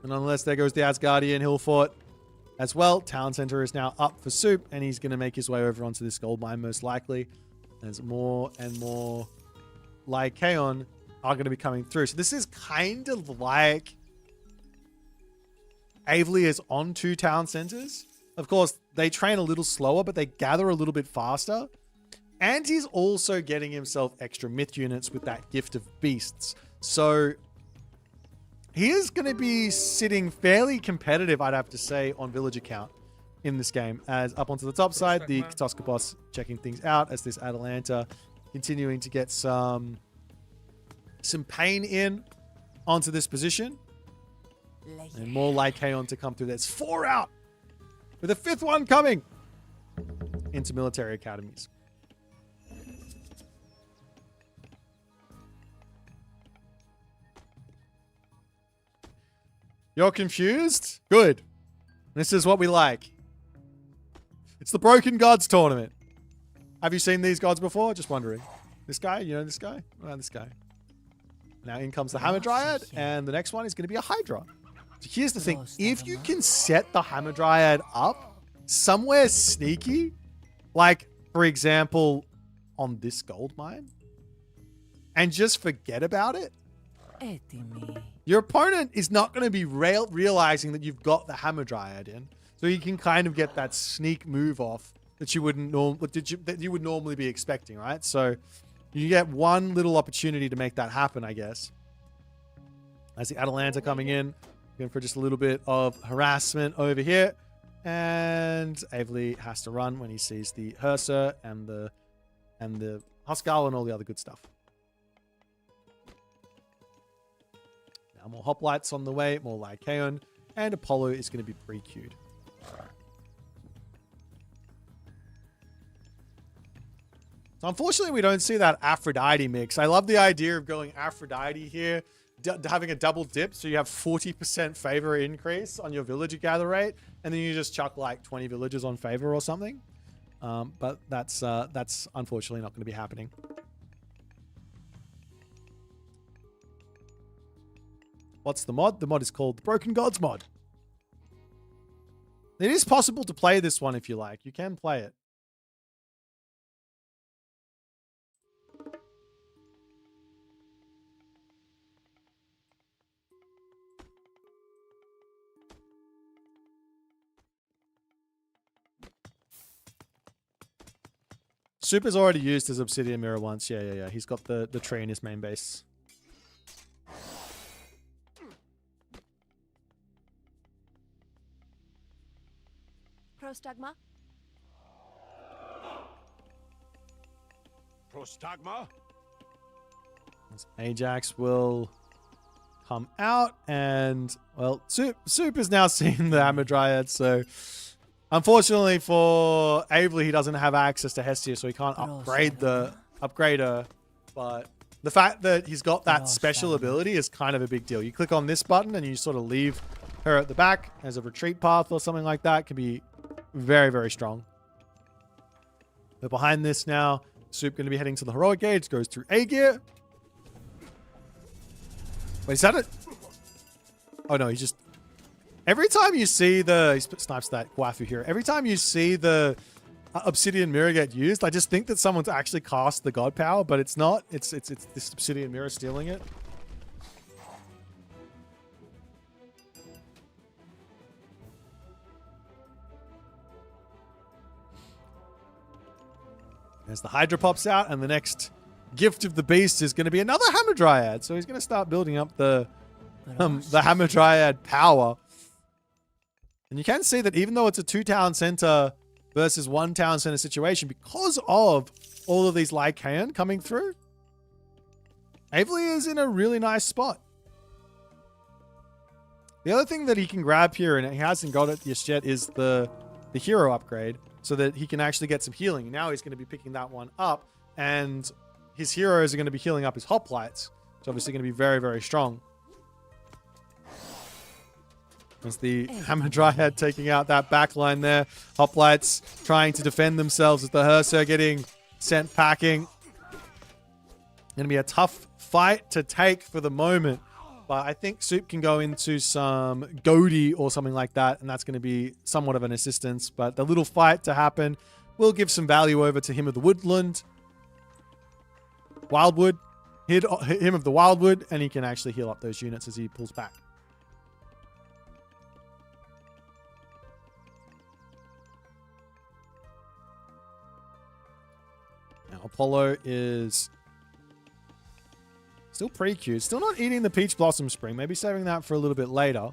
And unless there goes the Asgardian hill fort as well, town center is now up for Suppe, and he's going to make his way over onto this gold mine most likely. As more and more Lycaon are going to be coming through. So this is kind of like Avely is on 2 town centers. Of course, they train a little slower, but they gather a little bit faster. And he's also getting himself extra myth units with that gift of beasts. So he is going to be sitting fairly competitive, I'd have to say, on villager count in this game. As up onto the top side, the Katoskopos checking things out as this Atalanta continuing to get some pain in onto this position. And more Lycaon to come through. There's 4 out with a 5th one coming into military academies. You're confused? Good. This is what we like. It's the Broken Gods tournament. Have you seen these gods before? Just wondering. This guy? You know this guy? Oh, this guy. Now in comes the Hamadryad, and the next one is going to be a Hydra. So here's the thing. If you can set the Hamadryad up somewhere sneaky, like, for example, on this gold mine, and just forget about it, your opponent is not going to be realizing that you've got the Hamadryad in. So you can kind of get that sneak move off that you would normally be expecting, right? So you get one little opportunity to make that happen, I guess. As the Atalanta coming in, going for just a little bit of harassment over here. And Avely has to run when he sees the Herser and the Huskal and all the other good stuff. Now more hoplites on the way, more Lycaon, and Apollo is going to be pre-queued. So unfortunately, we don't see that Aphrodite mix. I love the idea of going Aphrodite here, having a double dip, so you have 40% favor increase on your villager gather rate, and then you just chuck like 20 villagers on favor or something. But that's unfortunately not going to be happening. What's the mod? The mod is called the Broken Gods mod. It is possible to play this one if you like. You can play it. Suppe's already used his Obsidian Mirror once. Yeah. He's got the tree in his main base. Prostagma? Prostagma? Ajax will come out, and well, Suppe is now seeing the Hamadryad, so unfortunately for Avely, he doesn't have access to Hestia, so he can't upgrade her. But the fact that he's got that special ability is kind of a big deal. You click on this button and you sort of leave her at the back as a retreat path or something like that. Can be very, very strong. But behind this now, Suppe going to be heading to the heroic gauge, goes through A gear. Wait, is that it? Oh no, he's just... Every time you see the... He snipes that Kvoth here. Every time you see the Obsidian Mirror get used, I just think that someone's actually cast the God Power, but it's not. It's this Obsidian Mirror stealing it. As the Hydra pops out, and the next gift of the beast is going to be another Hamadryad. So he's going to start building up the Hamadryad power. And you can see that even though it's a 2-town center versus 1-town center situation, because of all of these Lycaon coming through, Avely is in a really nice spot. The other thing that he can grab here, and he hasn't got it just yet, is the hero upgrade, so that he can actually get some healing. Now he's going to be picking that one up, and his heroes are going to be healing up his hoplites. It's obviously going to be very, very strong. As the Hammer Dryad taking out that backline there. Hoplites trying to defend themselves as the Hearser getting sent packing. Going to be a tough fight to take for the moment. But I think Suppe can go into some Goaty or something like that, and that's going to be somewhat of an assistance. But the little fight to happen will give some value over to him of the Woodland. Wildwood. Hit him of the Wildwood, and he can actually heal up those units as he pulls back. Now, Apollo is still pretty cute. Still not eating the Peach Blossom Spring. Maybe saving that for a little bit later.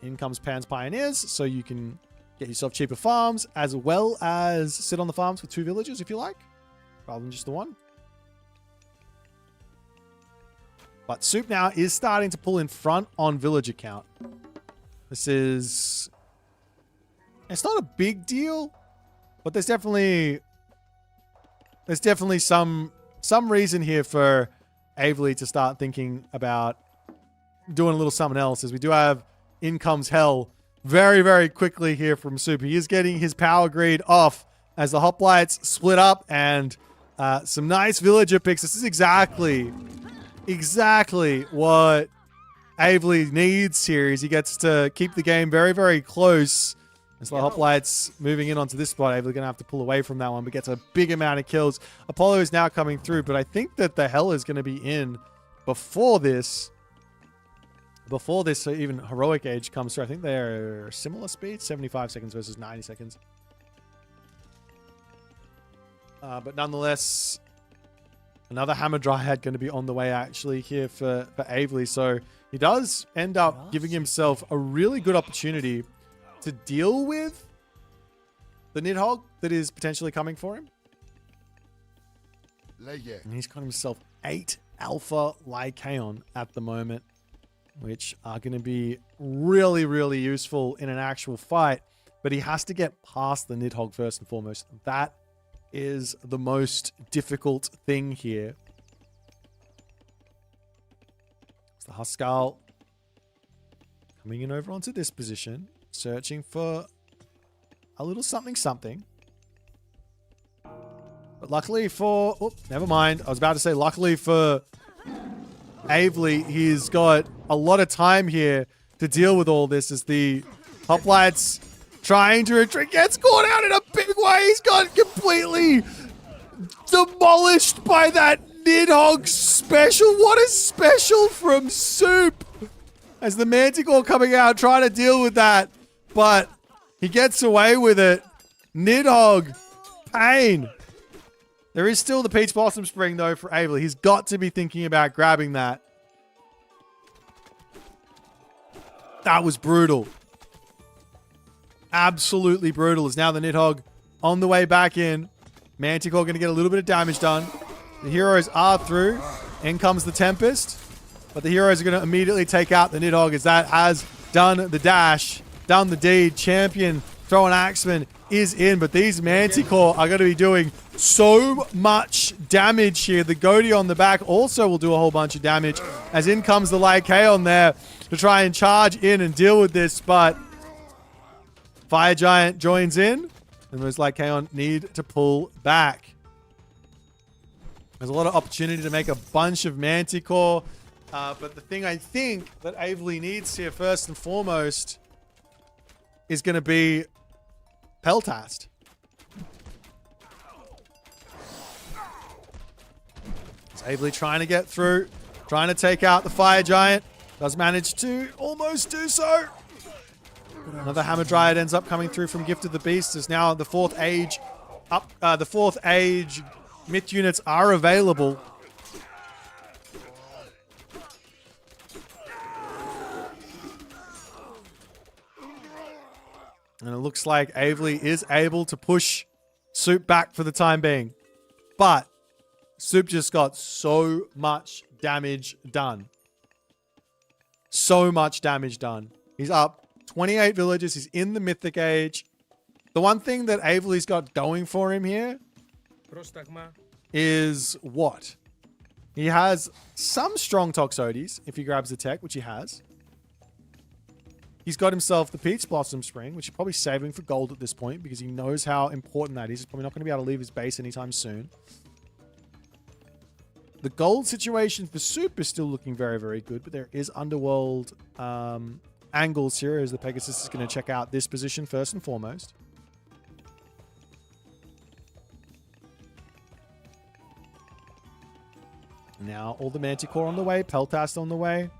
In comes Pan's Pioneers, so you can get yourself cheaper farms, as well as sit on the farms with 2 villages if you like, rather than just the one. But Suppe now is starting to pull in front on villager count. This is... It's not a big deal, but there's definitely some reason here for Avely to start thinking about doing a little something else, as we do have In Comes Hell very, very quickly here from Suppe. He is getting his power greed off as the hoplites split up, and some nice villager picks. This is exactly what Avely needs here, is he gets to keep the game very, very close. As the hoplites moving in onto this spot, Avely going to have to pull away from that one, but gets a big amount of kills. Apollo is now coming through, but I think that the Hell is going to be in before this. So even Heroic Age comes through. I think they're similar speed, 75 seconds versus 90 seconds. But nonetheless, another Hammer Dryad going to be on the way actually here for Avely. So he does end up giving himself a really good opportunity to deal with the Nidhogg that is potentially coming for him. And he's got himself 8 Alpha Lycaon at the moment, which are going to be really, really useful in an actual fight. But he has to get past the Nidhogg first and foremost. That is the most difficult thing here. It's the Huskarl coming in over onto this position, searching for a little something. But luckily for... Oh, never mind. I was about to say luckily for Avely, he's got a lot of time here to deal with all this, as the hoplites trying to retreat, gets caught out in a big way. He's got completely demolished by that Nidhogg special. What a special from Suppe! As the Manticore coming out, trying to deal with that. But he gets away with it. Nidhogg. Pain. There is still the Peach Blossom Spring, though, for Avely. He's got to be thinking about grabbing that. That was brutal. Absolutely brutal. Is now the Nidhogg on the way back in. Manticore going to get a little bit of damage done. The heroes are through. In comes the Tempest. But the heroes are going to immediately take out the Nidhogg, as that has done the dash. Done the deed. Champion throwing Axeman is in, but these Manticore are going to be doing so much damage here. The Goaty on the back also will do a whole bunch of damage, as in comes the Lycaon there to try and charge in and deal with this, but Fire Giant joins in, and those Lycaon need to pull back. There's a lot of opportunity to make a bunch of Manticore, but the thing I think that Avely needs here first and foremost is going to be Peltast. It's Avely trying to get through, trying to take out the Fire Giant. Does manage to almost do so. Another Hammer Dryad ends up coming through from Gift of the Beast, as now the 4th age the 4th age myth units are available. And it looks like Avely is able to push Suppe back for the time being. But Suppe just got so much damage done. So much damage done. He's up 28 villages. He's in the Mythic Age. The one thing that Avely's got going for him here is what? He has some strong Toxotes if he grabs the tech, which he has. He's got himself the Peach Blossom Spring, which he's probably saving for gold at this point because he knows how important that is. He's probably not going to be able to leave his base anytime soon. The gold situation for Suppe is still looking very, very good, but there is underworld angles here as the Pegasus is going to check out this position first and foremost. Now all the Manticore on the way, Peltast on the way.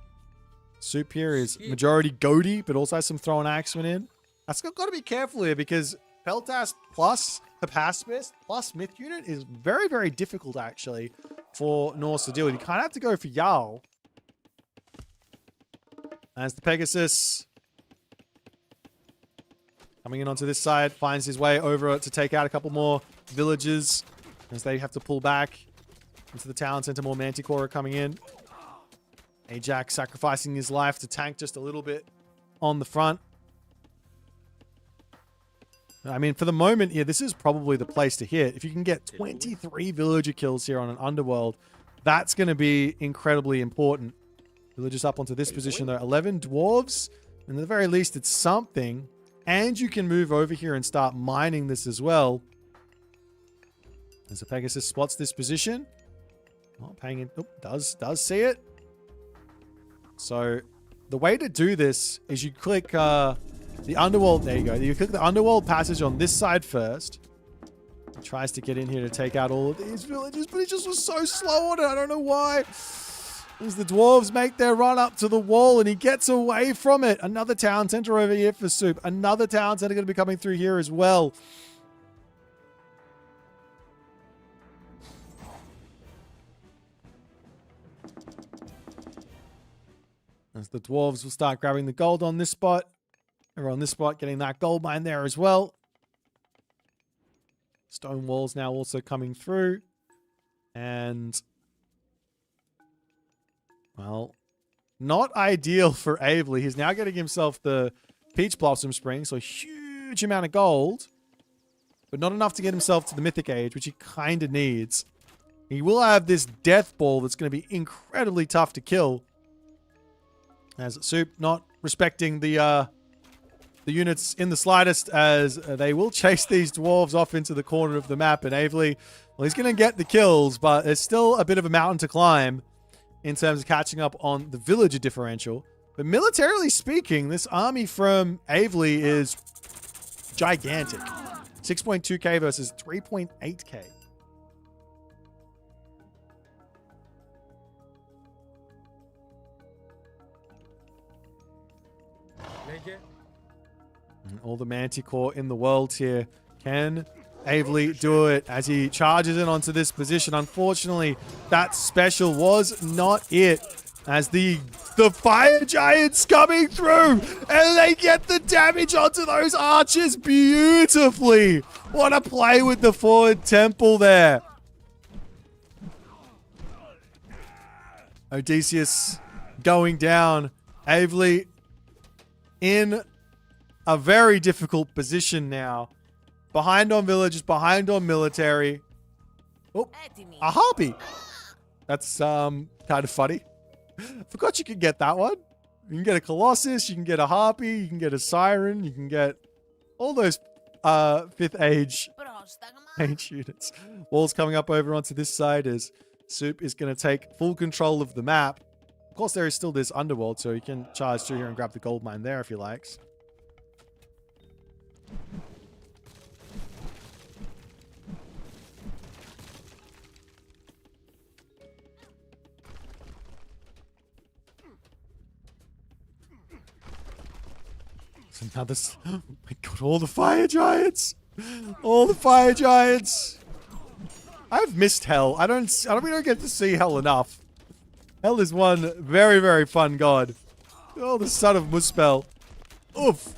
Suppe here is majority goaty, but also has some throwing axemen in. That's got to be careful here because Peltast plus Hypaspis plus Myth Unit is very, very difficult actually for Norse to deal with. You kind of have to go for Jarl. As the Pegasus coming in onto this side, finds his way over to take out a couple more villages as they have to pull back into the town center. More Manticore are coming in. Ajax sacrificing his life to tank just a little bit on the front. I mean, for the moment here, this is probably the place to hit. If you can get 23 villager kills here on an underworld, that's going to be incredibly important. Villagers up onto this position, though. 11 dwarves. And at the very least, it's something. And you can move over here and start mining this as well. As the Pegasus spots this position. Not paying it. Oh, does see it. So the way to do this is you click the underworld. There you go. You click the underworld passage on this side first. He tries to get in here to take out all of these villages, but he just was so slow on it. I don't know why. As the dwarves make their run up to the wall and he gets away from it. Another town center over here for Suppe. Another town center going to be coming through here as well. As the dwarves will start grabbing the gold on this spot. Everyone on this spot getting that gold mine there as well. Stone walls now also coming through. And, well, not ideal for Avely. He's now getting himself the Peach Blossom Spring. So a huge amount of gold. But not enough to get himself to the Mythic Age, which he kind of needs. He will have this Death Ball that's going to be incredibly tough to kill. As Suppe not respecting the units in the slightest, as they will chase these dwarves off into the corner of the map. And Avely, well, he's going to get the kills, but it's still a bit of a mountain to climb in terms of catching up on the villager differential. But militarily speaking, this army from Avely is gigantic. 6.2k versus 3.8k. And all the Manticore in the world here. Can Avely do it as he charges in onto this position? Unfortunately, that special was not it. As the fire giants coming through, and they get the damage onto those archers beautifully. What a play with the forward temple there. Odysseus going down. Avely in a very difficult position now. Behind on villages, behind on military. Oh, a harpy. That's kind of funny. Forgot you could get that one. You can get a Colossus, you can get a harpy, you can get a siren, you can get all those 5th age units. Walls coming up over onto this side as Suppe is going to take full control of the map. Of course, there is still this underworld, so you can charge through here and grab the gold mine there if he likes. So now this... Oh my god, all the fire giants! All the fire giants! I've missed Hell. we don't get to see Hell enough. Hell is one very, very fun god. Oh, the son of Muspel. Oof.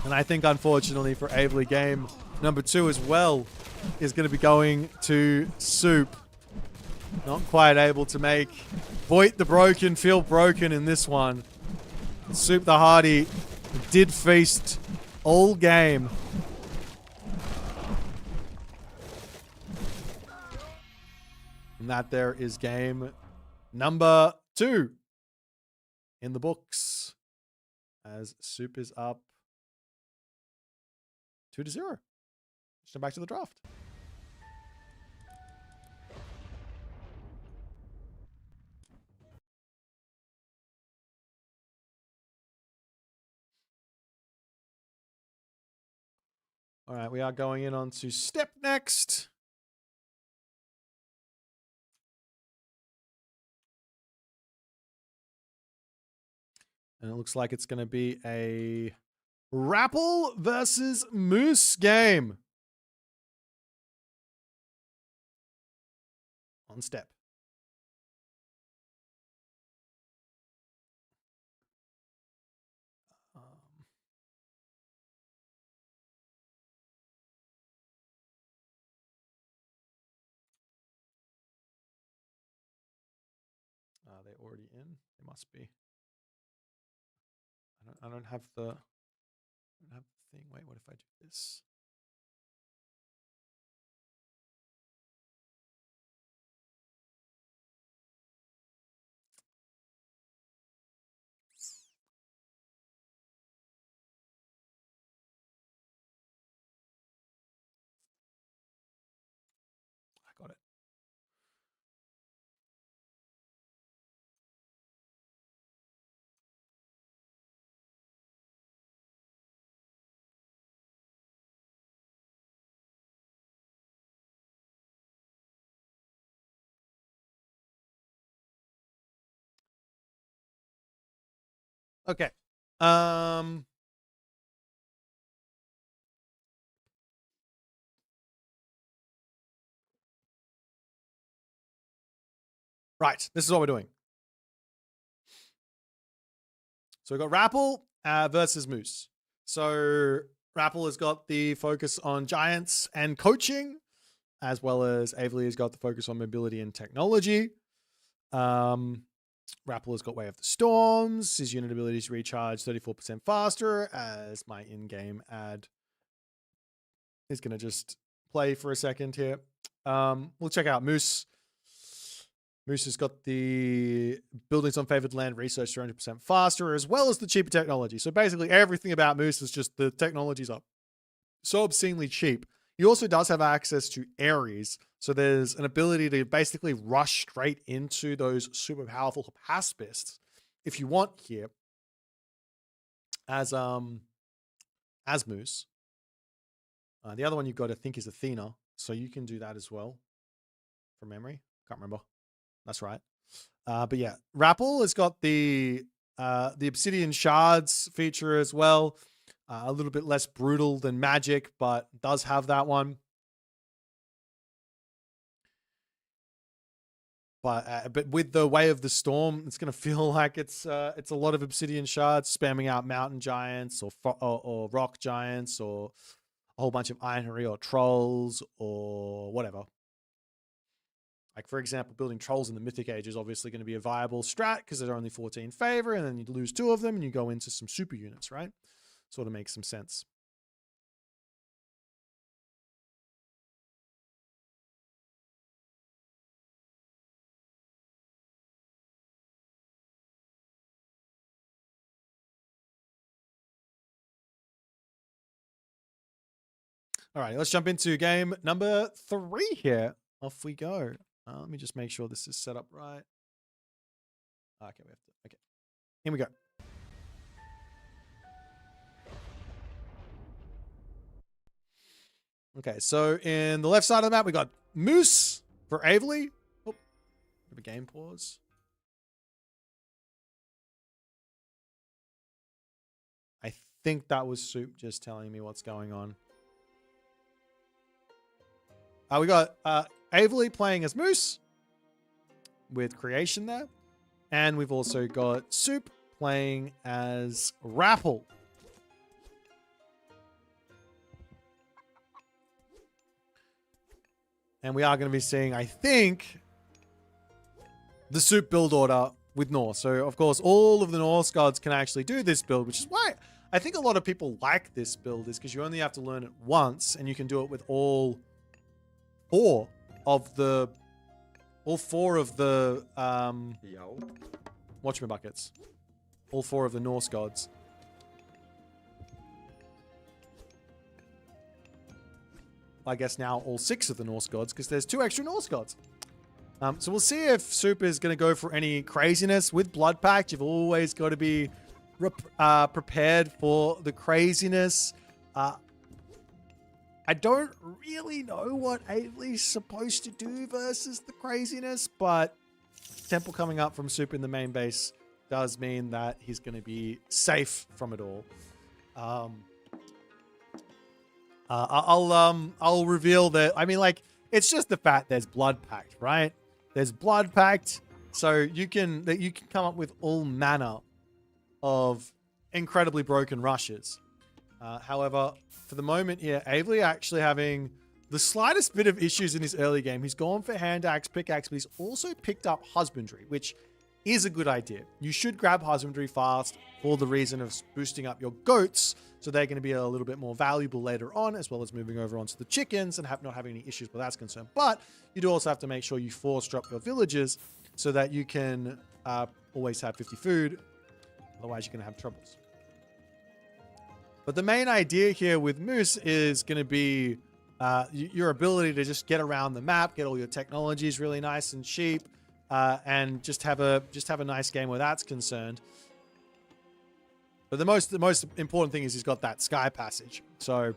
And I think, unfortunately, for Avely, game number 2 as well is going to be going to Suppe. Not quite able to make Boit the Broken feel broken in this one. Suppe the Hardy did feast all game. And that there is game number 2 in the books. As Suppe is up 2-0. Let's jump back to the draft. All right, we are going in on to step next. And it looks like it's going to be a Rapl versus Moose game. On step. Are they already in? They must be. I don't have the thing. Wait, what if I do this? I got it. Okay. Right. This is what we're doing. So we've got Rapl versus Moose. So Rapl has got the focus on giants and coaching, as well as Avely has got the focus on mobility and technology. Rapl has got Way of the Storms. His unit abilities recharge 34% faster, as my in-game ad is going to just play for a second here. We'll check out Moose. Moose has got the buildings on favored land research 300% faster, as well as the cheaper technology. So basically everything about Moose is just the technology's up so obscenely cheap. He also does have access to Ares. So there's an ability to basically rush straight into those super powerful pacifists if you want here as Moose. The other one you've got, I think, is Athena. So you can do that as well from memory. Can't remember. That's right. But yeah, Rapl has got the obsidian shards feature as well. A little bit less brutal than magic, but does have that one. But with the Way of the Storm, it's gonna feel like it's a lot of obsidian shards spamming out mountain giants or rock giants or a whole bunch of ironry or trolls or whatever. Like, for example, building trolls in the Mythic Age is obviously going to be a viable strat because they're only 14 favor, and then you lose 2 of them and you go into some super units, right? Sort of makes some sense. All right, let's jump into game number 3 here. Off we go. Let me just make sure this is set up right. Okay, we have to. Okay, here we go. Okay, so in the left side of the map, we got Moose for Avely. Oh, have a game pause. I think that was Suppe just telling me what's going on. We got Avely playing as Moose with creation there. And we've also got Suppe playing as Rapl. And we are going to be seeing, I think, the Suppe build order with Norse. So, of course, all of the Norse gods can actually do this build, which is why I think a lot of people like this build, is because you only have to learn it once, and you can do it with all four of the whatchamabuckets. All four of the Norse gods. I guess now all 6 of the Norse gods, because there's 2 extra Norse gods. So we'll see if Suppe is going to go for any craziness with Blood Pact. You've always got to be prepared for the craziness. I don't really know what Avely's supposed to do versus the craziness, but Temple coming up from Suppe in the main base does mean that he's going to be safe from it all. I'll reveal that. I mean, like, it's just the fact there's Blood Pact, right? There's Blood Pact, so you can come up with all manner of incredibly broken rushes. However, for the moment here, Avely actually having the slightest bit of issues in his early game. He's gone for hand axe, pickaxe, but he's also picked up husbandry, which is a good idea. You should grab husbandry fast for the reason of boosting up your goats, so they're going to be a little bit more valuable later on, as well as moving over onto the chickens and not having any issues where that's concerned. But you do also have to make sure you force drop your villagers so that you can always have 50 food. Otherwise, you're going to have troubles. But the main idea here with Moose is going to be your ability to just get around the map, get all your technologies really nice and cheap, and just have a nice game where that's concerned. But the most important thing is he's got that sky passage. So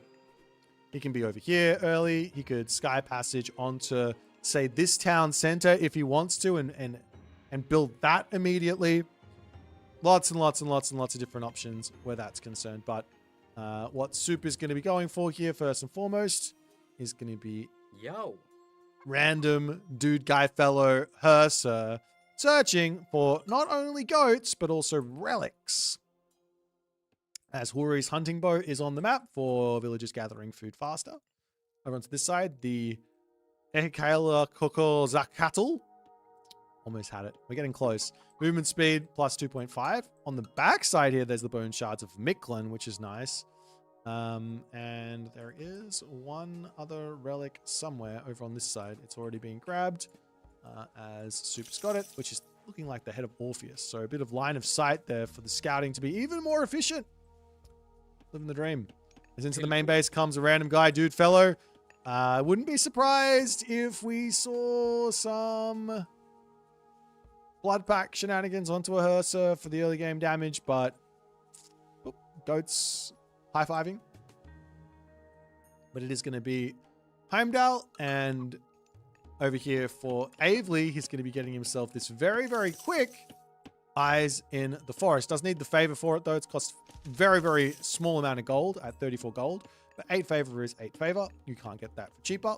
he can be over here early. He could sky passage onto, say, this town center if he wants to, and build that immediately. Lots and lots of different options where that's concerned. But what Suppe is going to be going for here, first and foremost, is going to be random dude guy fellow Hersa searching for not only goats but also relics. As Huri's hunting bow is on the map for villagers gathering food faster. Over onto this side, the Ehikaila Koko Zakatl. Almost had it. We're getting close. Movement speed plus 2.5. On the back side here, there's the bone shards of Miklan, which is nice. And there is one other relic somewhere over on this side. It's already being grabbed as Suppe's got it, which is looking like the head of Orpheus. So a bit of line of sight there for the scouting to be even more efficient. Living the dream. As into the main base comes a random guy, dude fellow. I wouldn't be surprised if we saw some Blood Pact shenanigans onto a Hersa for the early game damage, but goats high-fiving. But it is going to be Heimdall, and over here for Avely, he's going to be getting himself this very, very quick Eyes in the Forest. Does need the favor for it, though. It's cost very, very small amount of gold at 34 gold. But 8 favor is 8 favor. You can't get that for cheaper.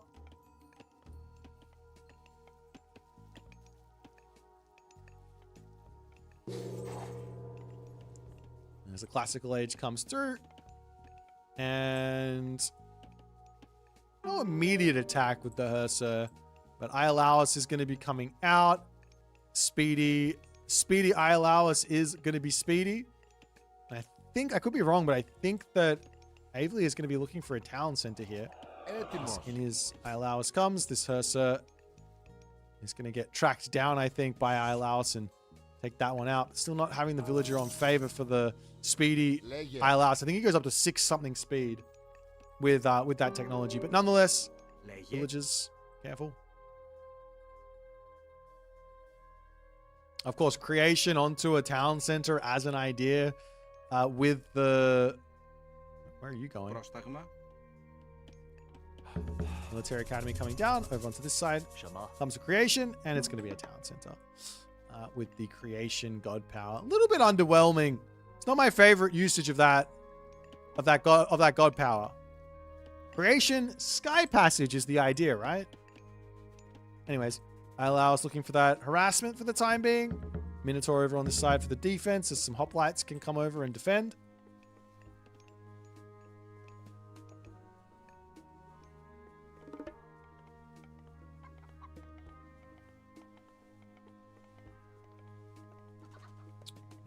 As the classical age comes through. And no immediate attack with the Hersa. But Iolaus is going to be coming out. Speedy Iolaus is going to be speedy. I think, I could be wrong, but I think that Avely is going to be looking for a town center here. In his Iolaus comes. This Hersa is going to get tracked down, I think, by Iolaus and take that one out. Still not having the villager on favor for the speedy Iolaus. I think he goes up to 6 something speed with that technology. But nonetheless, villagers, careful. Of course, creation onto a town center as an idea with the... Where are you going? Military Academy coming down. Over onto this side comes a creation, and it's going to be a town center with the creation god power. A little bit underwhelming. It's not my favorite usage of that god power. Creation, sky passage is the idea, right? Anyways, I allow us looking for that harassment for the time being. Minotaur over on this side for the defense, as some hoplites can come over and defend.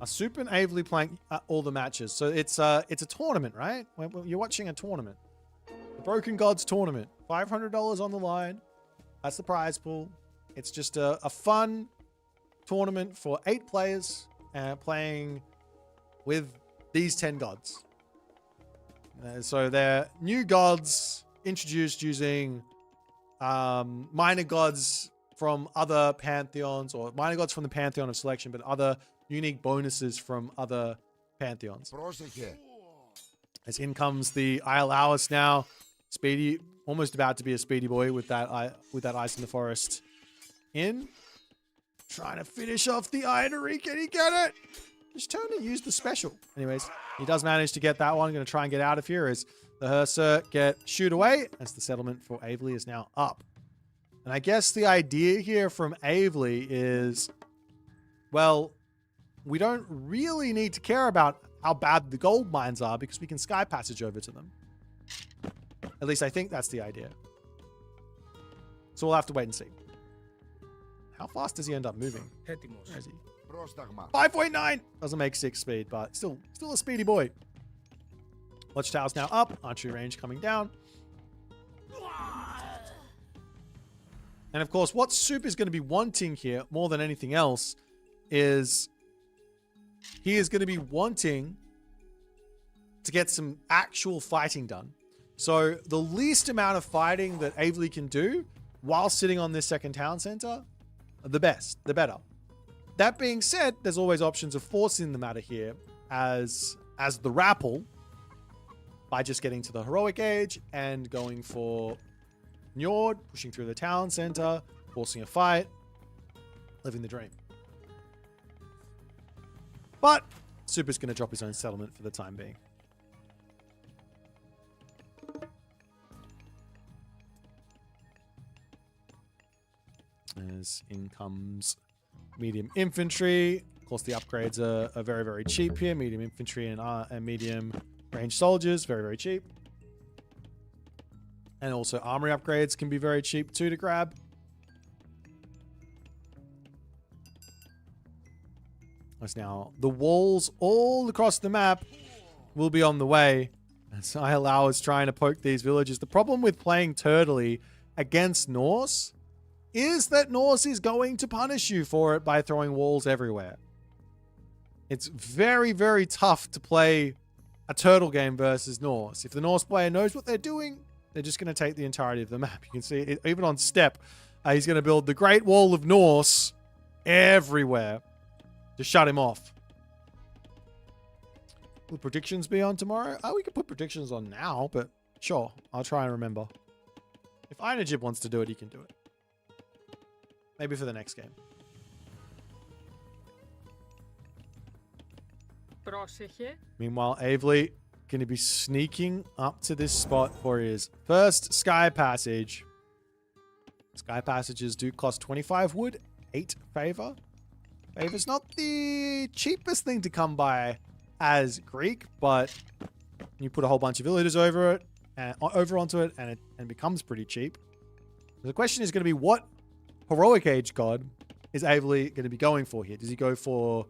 Suppe and Avely playing all the matches. So it's a tournament, right? You're watching a tournament. The Broken Gods tournament. $500 on the line. That's the prize pool. It's just a fun tournament for 8 players playing with these 10 gods. So they're new gods introduced using minor gods from other pantheons, or minor gods from the pantheon of selection, but other unique bonuses from other pantheons. As in comes the Iolaus now. Speedy, almost about to be a speedy boy with that ice in the forest in. Trying to finish off the Inery. Can he get it? Just turn to use the special. Anyways, he does manage to get that one. Going to try and get out of here as the Herser shoot away as the settlement for Avely is now up. And I guess the idea here from Avely is, well, we don't really need to care about how bad the gold mines are because we can sky passage over to them. At least I think that's the idea. So we'll have to wait and see. How fast does he end up moving? Where is he? 5.9! Doesn't make 6 speed, but still a speedy boy. Watchtower's now up. Archery range coming down. And of course, what Suppe is going to be wanting here, more than anything else, is he is going to be wanting to get some actual fighting done. So the least amount of fighting that Avely can do while sitting on this second town center, the better. That being said, there's always options of forcing the matter here as the Rapl by just getting to the heroic age and going for Njord, pushing through the town center, forcing a fight, living the dream. But Suppe's going to drop his own settlement for the time being. As in comes medium infantry. Of course, the upgrades are very, very cheap here. Medium infantry and medium range soldiers, very, very cheap. And also armory upgrades can be very cheap too to grab. As now the walls all across the map will be on the way. As Ilau is trying to poke these villages. The problem with playing Turtley against Norse is that Norse is going to punish you for it by throwing walls everywhere. It's very, very tough to play a turtle game versus Norse. If the Norse player knows what they're doing, they're just going to take the entirety of the map. You can see it, even on step, he's going to build the Great Wall of Norse everywhere to shut him off. Will predictions be on tomorrow? Oh, we can put predictions on now, but sure, I'll try and remember. If Einajib wants to do it, he can do it. Maybe for the next game. Meanwhile, Avely going to be sneaking up to this spot for his first sky passage. Sky passages do cost 25 wood, 8 favor. Favor's not the cheapest thing to come by as Greek, but you put a whole bunch of villagers over it, and over onto it, and it becomes pretty cheap. The question is going to be, what heroic age god is Avely going to be going for here? Does he go for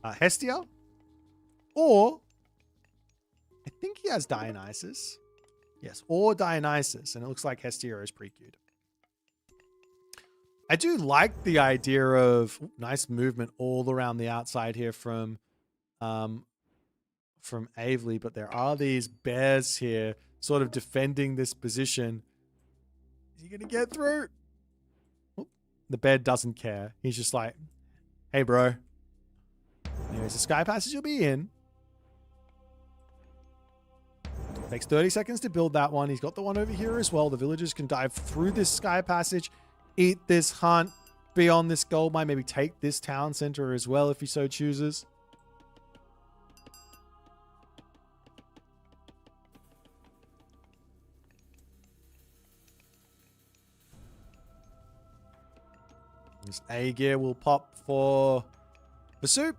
Hestia? Or, I think he has Dionysus. Yes, or Dionysus. And it looks like Hestia is pretty cute. I do like the idea of nice movement all around the outside here from Avely. But there are these bears here sort of defending this position. Is he going to get through? The bear doesn't care. He's just like, hey, bro. Anyways, the sky passage will be in. Takes 30 seconds to build that one. He's got the one over here as well. The villagers can dive through this sky passage, eat this hunt, be on this gold mine, maybe take this town center as well if he so chooses. This A gear will pop for Suppe.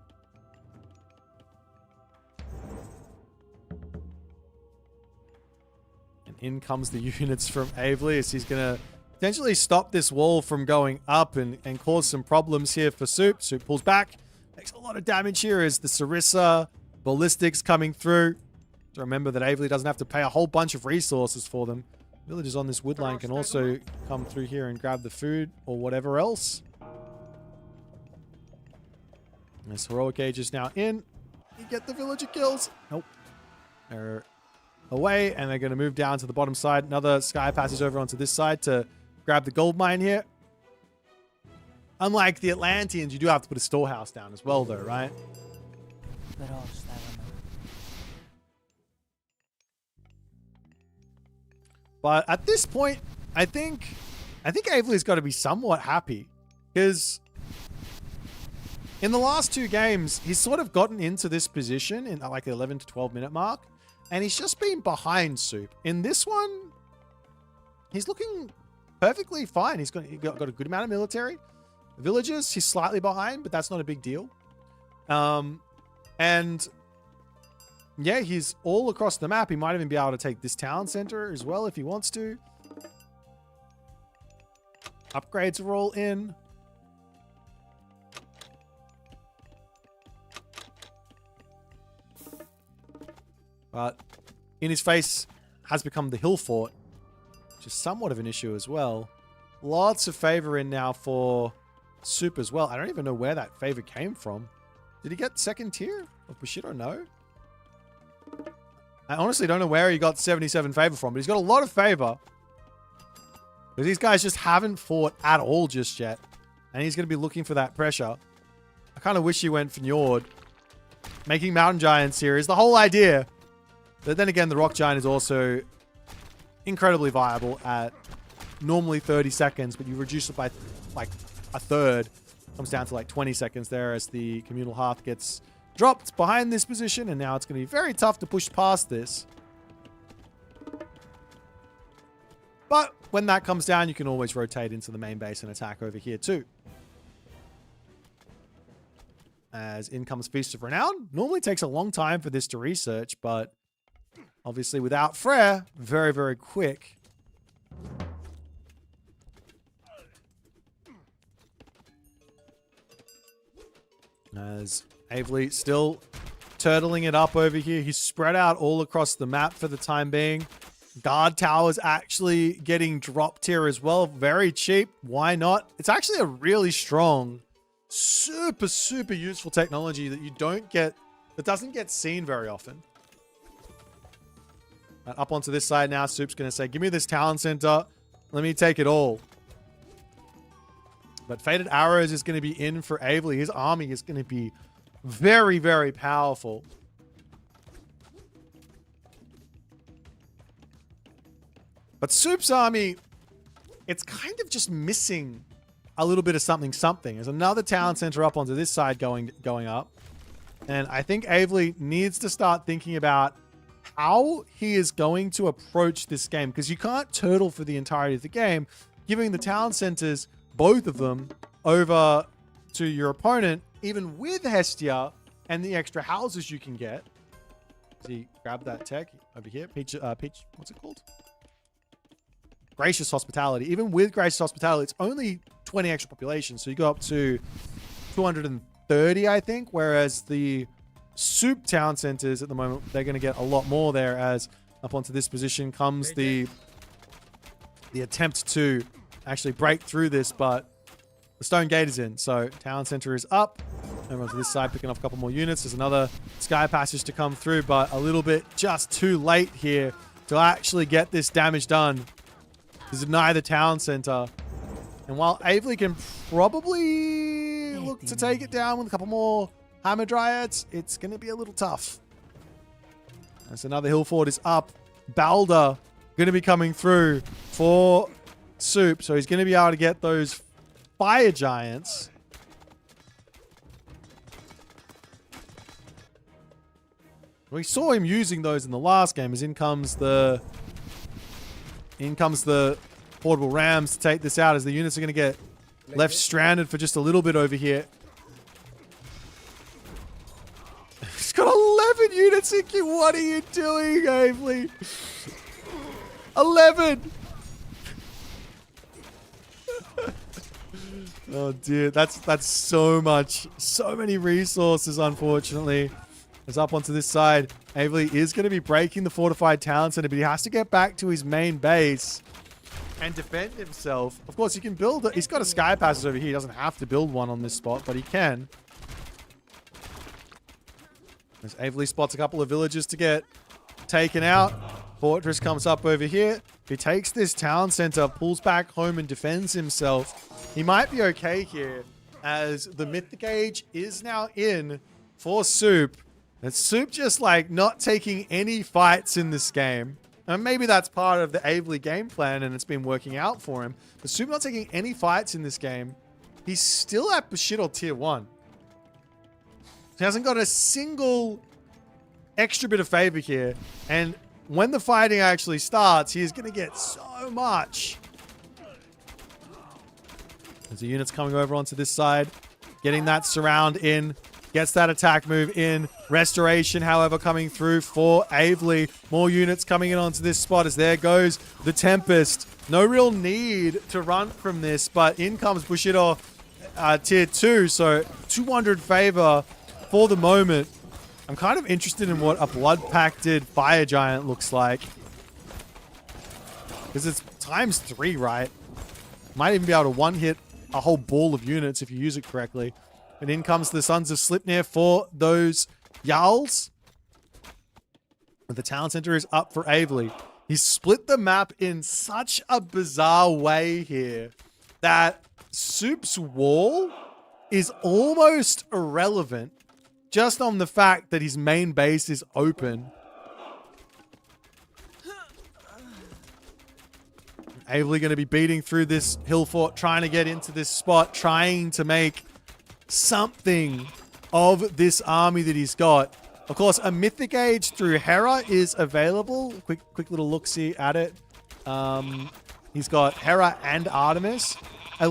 And in comes the units from Avely as he's going to potentially stop this wall from going up and cause some problems here for Suppe. Suppe pulls back Makes a lot of damage here as the Sarissa ballistics coming through. So remember that Avely doesn't have to pay a whole bunch of resources for them. Villagers on this wood line can also come through here and grab the food or whatever else. This heroic age is now in. You get the villager kills. Nope. They're away, and they're going to move down to the bottom side. Another sky passes over onto this side to grab the gold mine here. Unlike the Atlanteans, you do have to put a storehouse down as well, though, right? But at this point, I think Avely's got to be somewhat happy, because in the last 2 games, he's sort of gotten into this position in like the 11 to 12 minute mark, and he's just been behind Suppe. In this one, he's looking perfectly fine. He got a good amount of military. Villagers, he's slightly behind, but that's not a big deal. And yeah, he's all across the map. He might even be able to take this town center as well if he wants to. Upgrades are all in. But in his face has become the hill fort, which is somewhat of an issue as well. Lots of favor in now for Suppe as well. I don't even know where that favor came from. Did he get 2nd tier of Bushido? No. I honestly don't know where he got 77 favor from, but he's got a lot of favor. Because these guys just haven't fought at all just yet. And he's going to be looking for that pressure. I kind of wish he went for Njord. Making Mountain Giants here is the whole idea. But then again, the Rock Giant is also incredibly viable at normally 30 seconds, but you reduce it by like a third. Comes down to like 20 seconds there as the Communal Hearth gets dropped behind this position, and now it's going to be very tough to push past this. But when that comes down, you can always rotate into the main base and attack over here too. As in comes Feast of Renown. Normally takes a long time for this to research, but obviously without Frere, very, very quick. As Avely still turtling it up over here. He's spread out all across the map for the time being. Guard towers actually getting dropped here as well. Very cheap. Why not? It's actually a really strong, super, super useful technology that you don't get, that doesn't get seen very often. Up onto this side now, Suppe's going to say, give me this town center. Let me take it all. But Fated Arrows is going to be in for Avely. His army is going to be very, very powerful. But Suppe's army, it's kind of just missing a little bit of something. There's another town center up onto this side going up. And I think Avely needs to start thinking about how he is going to approach this game. Because you can't turtle for the entirety of the game, giving the town centers, both of them, over to your opponent, even with Hestia and the extra houses you can get. See, grab that tech over here. Peach, what's it called? Gracious Hospitality. Even with Gracious Hospitality, it's only 20 extra population. So you go up to 230, I think. Whereas the Suppe town centers at the moment, they're going to get a lot more there, as up onto this position comes the attempt to actually break through this, but the stone gate is in. So town center is up. Over onto this side, picking off a couple more units. There's another sky passage to come through, but a little bit just too late here to actually get this damage done. To deny the town center. And while Avely can probably look to take it down with a couple more Hammer Dryads, it's going to be a little tough. As another hill fort is up. Balder going to be coming through for Suppe, so he's going to be able to get those fire giants. We saw him using those in the last game, as in comes the portable rams to take this out, as the units are going to get left stranded for just a little bit over here. He's got 11 units in queue. What are you doing, Avely? 11! Oh dear, that's so many resources, unfortunately. It's up onto this side. Avely is going to be breaking the fortified town center, but he has to get back to his main base and defend himself. Of course, he can build it. He's got a sky passage over here. He doesn't have to build one on this spot, but he can. As Avely spots a couple of villages to get taken out. Fortress comes up over here. He takes this town center, pulls back home and defends himself. He might be okay here as the Mythic Age is now in for Suppe. And Suppe just like not taking any fights in this game. And maybe that's part of the Avely game plan and it's been working out for him. But Suppe not taking any fights in this game. He's still at Bushido tier 1. He hasn't got a single extra bit of favor here. And when the fighting actually starts, he is going to get so much. There's the units coming over onto this side. Getting that surround in. Gets that attack move in. Restoration, however, coming through for Avely. More units coming in onto this spot as there goes the Tempest. No real need to run from this, but in comes Bushido tier 2. So 200 favor for the moment. I'm kind of interested in what a blood-pacted fire giant looks like. Because it's ×3, right? Might even be able to one-hit a whole ball of units if you use it correctly. And in comes the Sons of Sleipnir for those Jarls. The town center is up for Avely. He split the map in such a bizarre way here that Suppe's wall is almost irrelevant just on the fact that his main base is open. Avely going to be beating through this hill fort, trying to get into this spot, trying to make something of this army that he's got. Of course, a Mythic Age through Hera is available. Quick little look-see at it. He's got Hera and Artemis. I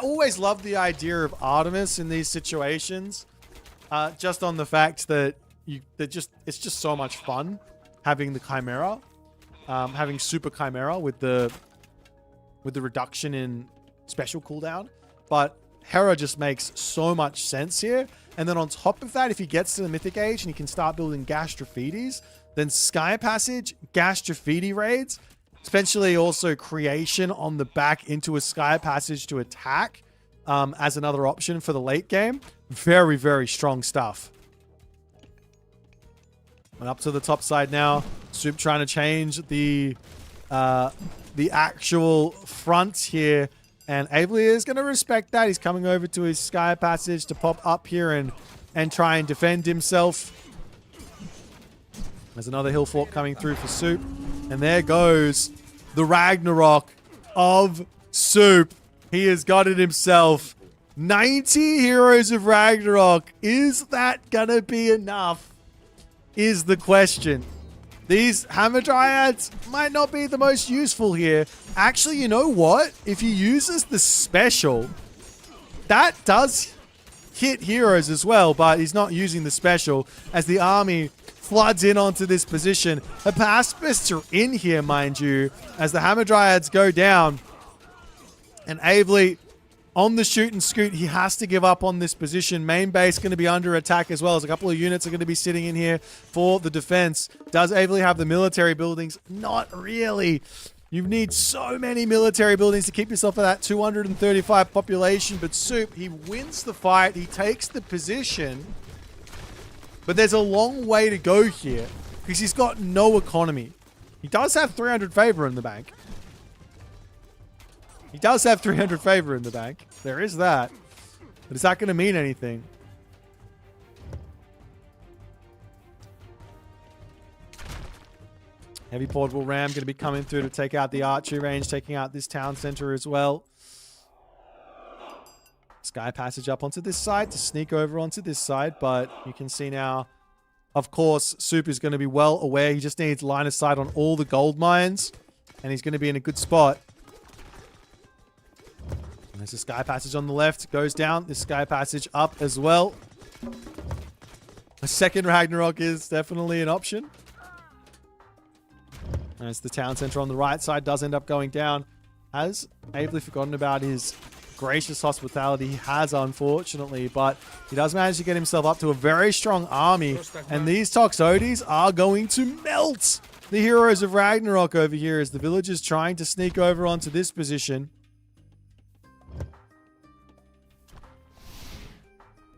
always love the idea of Artemis in these situations. Just on the fact that it's just so much fun having the Chimera, having Super Chimera with the reduction in special cooldown. But Hera just makes so much sense here. And then on top of that, if he gets to the Mythic Age and he can start building Gastrophedes, then Sky Passage, Gastrophede raids, essentially also creation on the back into a Sky Passage to attack as another option for the late game. Very, very strong stuff. And up to the top side now. Suppe trying to change the actual front here. And Avely is going to respect that. He's coming over to his Sky Passage to pop up here and try and defend himself. There's another hill fort coming through for Suppe. And there goes the Ragnarok of Suppe. He has got it himself. 90 Heroes of Ragnarok. Is that going to be enough? Is the question. These Hamadryads might not be the most useful here. Actually, you know what? If he uses the special, that does hit heroes as well, but he's not using the special as the army floods in onto this position. The pacifists are in here, mind you, as the Hamadryads go down. And Avely on the shoot and scoot, he has to give up on this position. Main base going to be under attack as well as a couple of units are going to be sitting in here for the defense. Does Avely have the military buildings? Not really. You need so many military buildings to keep yourself at that 235 population. But Suppe, he wins the fight. He takes the position. But there's a long way to go here because he's got no economy. He does have 300 favor in the bank. He does have 300 favor in the bank. There is that. But is that going to mean anything? Heavy portable ram going to be coming through to take out the archery range, taking out this town center as well. Sky passage up onto this side to sneak over onto this side. But you can see now, of course, Suppe is going to be well aware. He just needs line of sight on all the gold mines. And he's going to be in a good spot. There's a sky passage on the left. Goes down. This sky passage up as well. A second Ragnarok is definitely an option. As the town center on the right side does end up going down. Has Avely forgotten about his gracious hospitality he has, unfortunately. But he does manage to get himself up to a very strong army. And these Toxotes are going to melt the heroes of Ragnarok over here as the villagers trying to sneak over onto this position.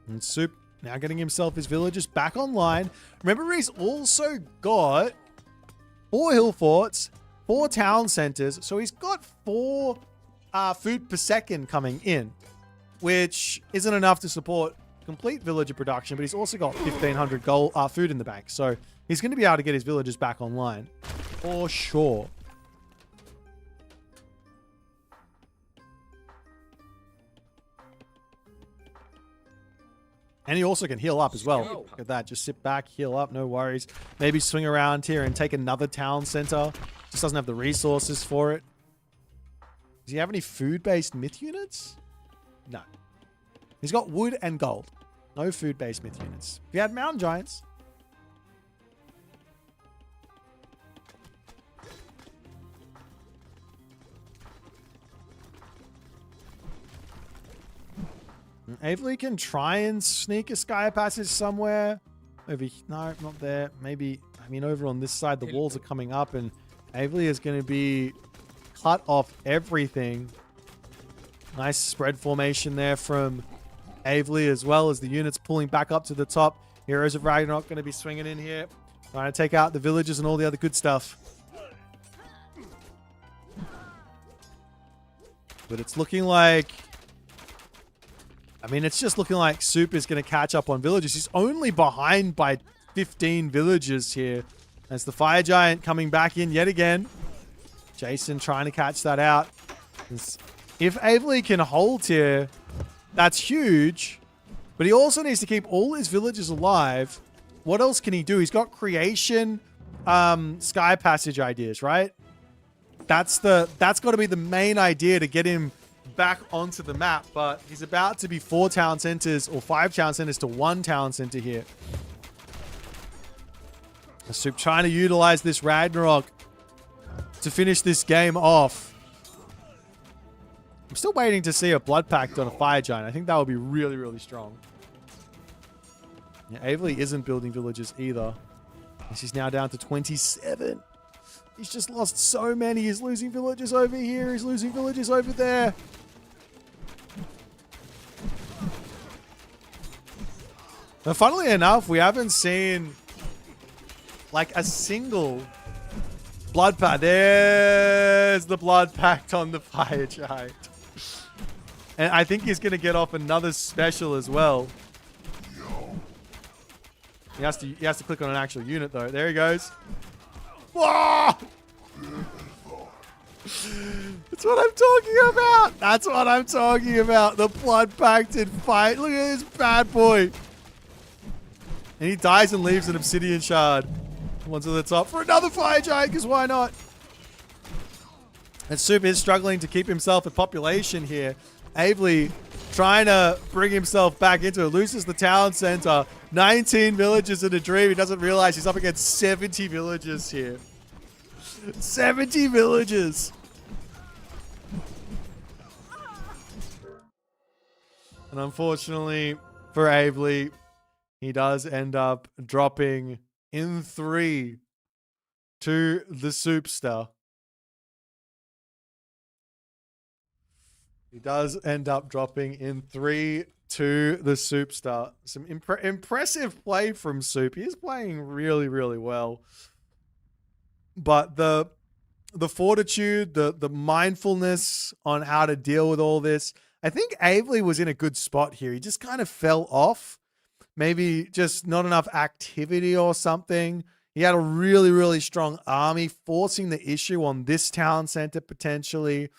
And Suppe now getting himself his villagers back online. Remember, he's also got 4 hill forts, 4 town centers. So he's got 4 food per second coming in, which isn't enough to support complete villager production, but he's also got 1,500 gold food in the bank. So he's going to be able to get his villagers back online for sure. And he also can heal up as well. Look at that. Just sit back, heal up, no worries. Maybe swing around here and take another town center. Just doesn't have the resources for it. Does he have any food-based myth units? No. He's got wood and gold. No food-based myth units. If he had mountain giants. Avely can try and sneak a sky passage somewhere. Over, no, not there. Maybe, I mean, over on this side, the walls are coming up and Avely is going to be cut off everything. Nice spread formation there from Avely, as well as the units pulling back up to the top. Heroes of Ragnarok going to be swinging in here, trying to take out the villages and all the other good stuff. But it's looking like, I mean, it's just looking like Suppe is going to catch up on villagers. He's only behind by 15 villagers here. As the Fire Giant coming back in yet again. Jason trying to catch that out. If Avely can hold here, that's huge. But he also needs to keep all his villagers alive. What else can he do? He's got creation, sky passage ideas, right? That's got to be the main idea to get him back onto the map. But he's about to be 4 town centers or 5 town centers to 1 town center here. Suppe trying to utilize this Ragnarok to finish this game off. I'm still waiting to see a Blood Pact on a Fire Giant. I think that would be really, really strong. Yeah, Avely isn't building villages either. He's now down to 27. He's just lost so many. He's losing villages over here. He's losing villages over there. But funnily enough, we haven't seen like a single Blood Pact. There's the Blood Pact on the Fire Giant. And I think he's going to get off another special as well. He has to click on an actual unit though. There he goes. Whoa! That's what I'm talking about. That's what I'm talking about. The Blood Pacted fight. Look at this bad boy. And he dies and leaves an Obsidian Shard. One to the top for another Fire Giant, because why not? And Suppe is struggling to keep himself at population here. Avely trying to bring himself back into it. Loses the town center. 19 villages in a dream. He doesn't realize he's up against 70 villages here. 70 villages. And unfortunately for Avely, he does end up dropping in 3 to the Suppester. He does end up dropping in 3 to the Suppester. Some impressive play from Suppe. He's playing really, really well. But the fortitude, the mindfulness on how to deal with all this, I think Avely was in a good spot here. He just kind of fell off. Maybe just not enough activity or something. He had a really, really strong army, forcing the issue on this town center potentially.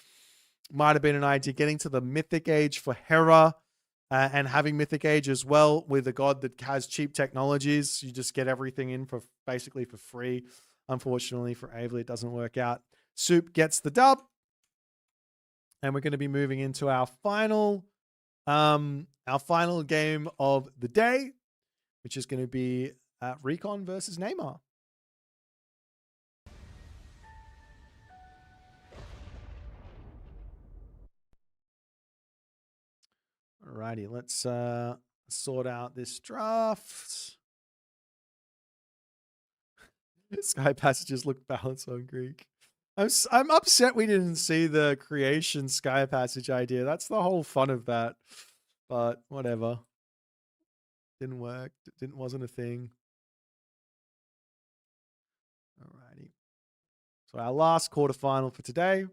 Might have been an idea. Getting to the Mythic Age for Hera and having Mythic Age as well with a god that has cheap technologies. You just get everything in for basically for free. Unfortunately for Avely, it doesn't work out. Suppe gets the dub. And we're going to be moving into our final game of the day, which is going to be Recon versus Neymar. Alrighty, let's sort out this draft. Sky passages look balanced on Greek. I'm upset we didn't see the creation sky passage idea. That's the whole fun of that. But whatever. Didn't work. Wasn't a thing. Alrighty. So our last quarterfinal for today.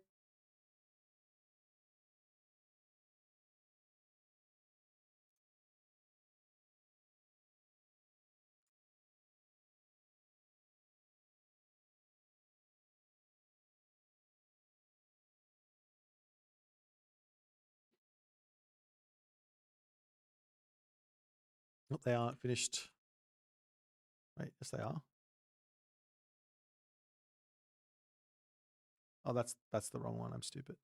They aren't finished. Wait, yes they are. Oh, that's the wrong one. I'm stupid.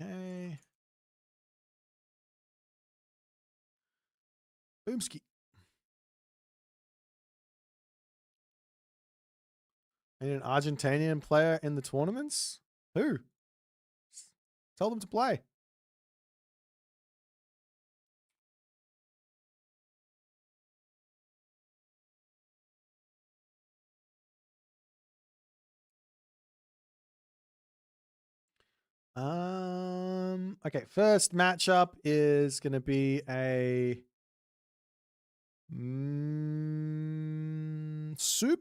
Okay. Boomski. And an Argentinian player in the tournaments? Who? Tell them to play. Okay, first matchup is going to be a Suppe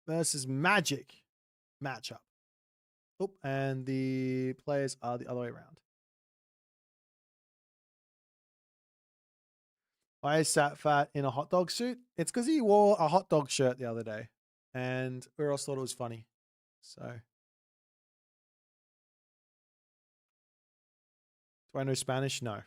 versus Magic matchup. Oh, and the players are the other way around. Why is Satfat in a hot dog suit? It's because he wore a hot dog shirt the other day, and Uros thought it was funny. So, do I know Spanish? No.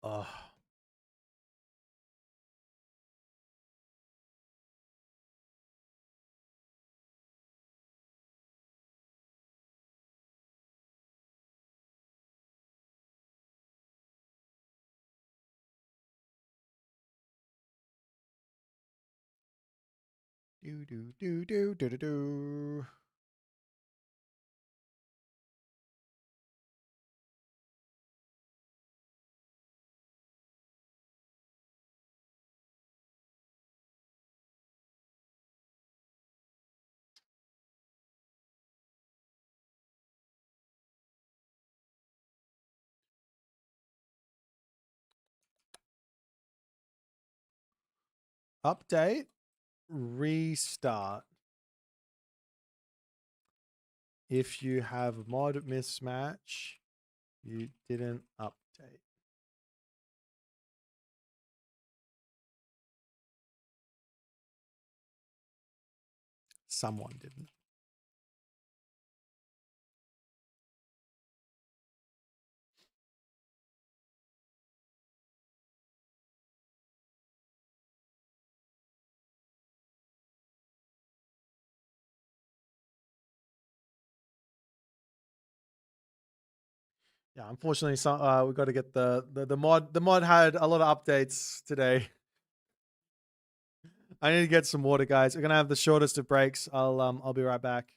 Oh. Do. Update, restart. If you have mod mismatch, you didn't update. Someone didn't. Yeah, unfortunately, we got to get the mod. The mod had a lot of updates today. I need to get some water, guys. We're gonna have the shortest of breaks. I'll be right back.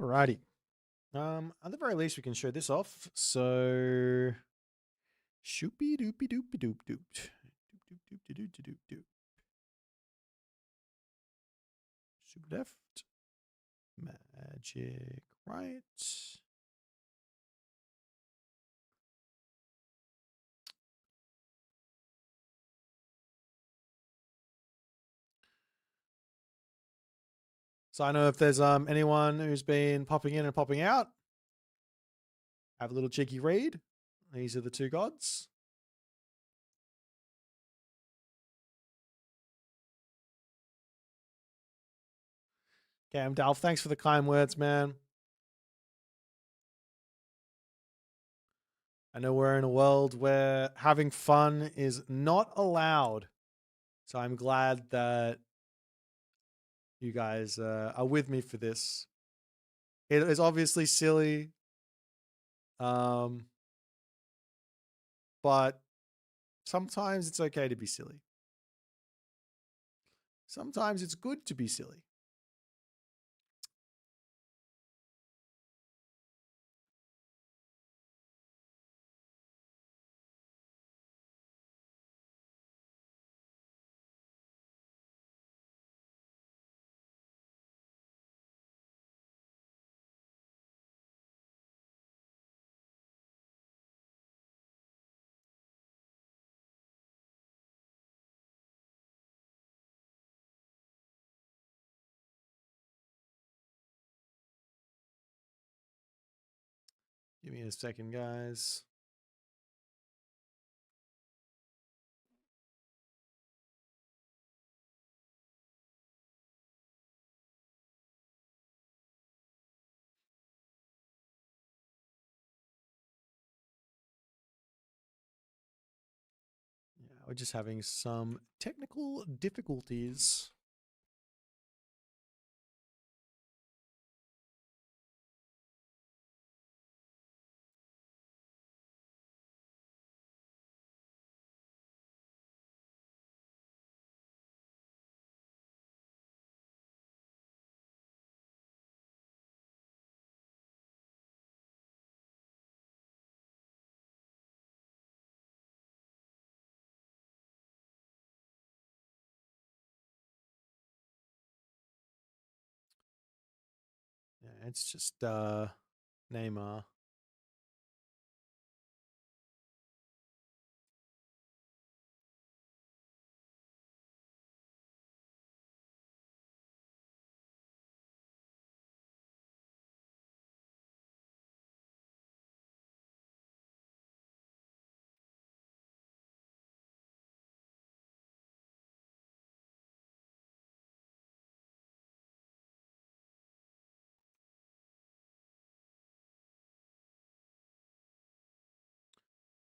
Alrighty. At the very least, we can show this off. So, shoopy doopy doopy doop doop. Doop doop doop doop doop doop. Super left. Magic right. So I know if there's anyone who's been popping in and popping out. Have a little cheeky read. These are the two gods. Cam Dalf, thanks for the kind words, man. I know we're in a world where having fun is not allowed. So I'm glad that you guys are with me for this. It is obviously silly. But sometimes it's okay to be silly. Sometimes it's good to be silly. Give me a second, guys. Yeah, we're just having some technical difficulties. Yeah, it's just Neymar.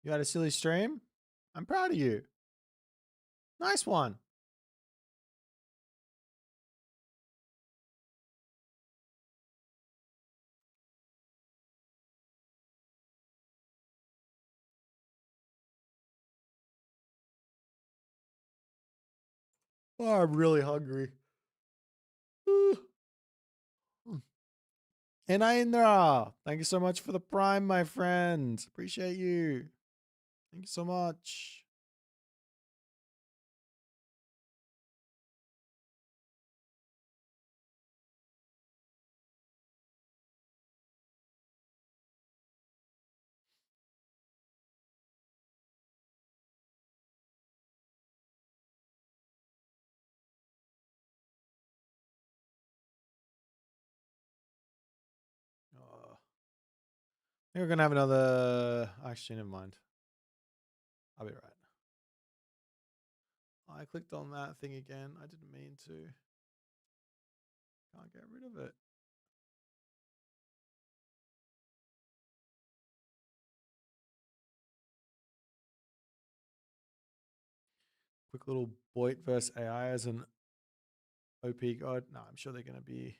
You had a silly stream? I'm proud of you. Nice one. Oh, I'm really hungry. And Indra, thank you so much for the prime, my friend. Appreciate you. Thank you so much. Oh. I think we're gonna have another. Actually, never mind. I'll be right. I clicked on that thing again. I didn't mean to. Can't get rid of it. Quick little Boit versus AI as an OP god. No, I'm sure they're gonna be.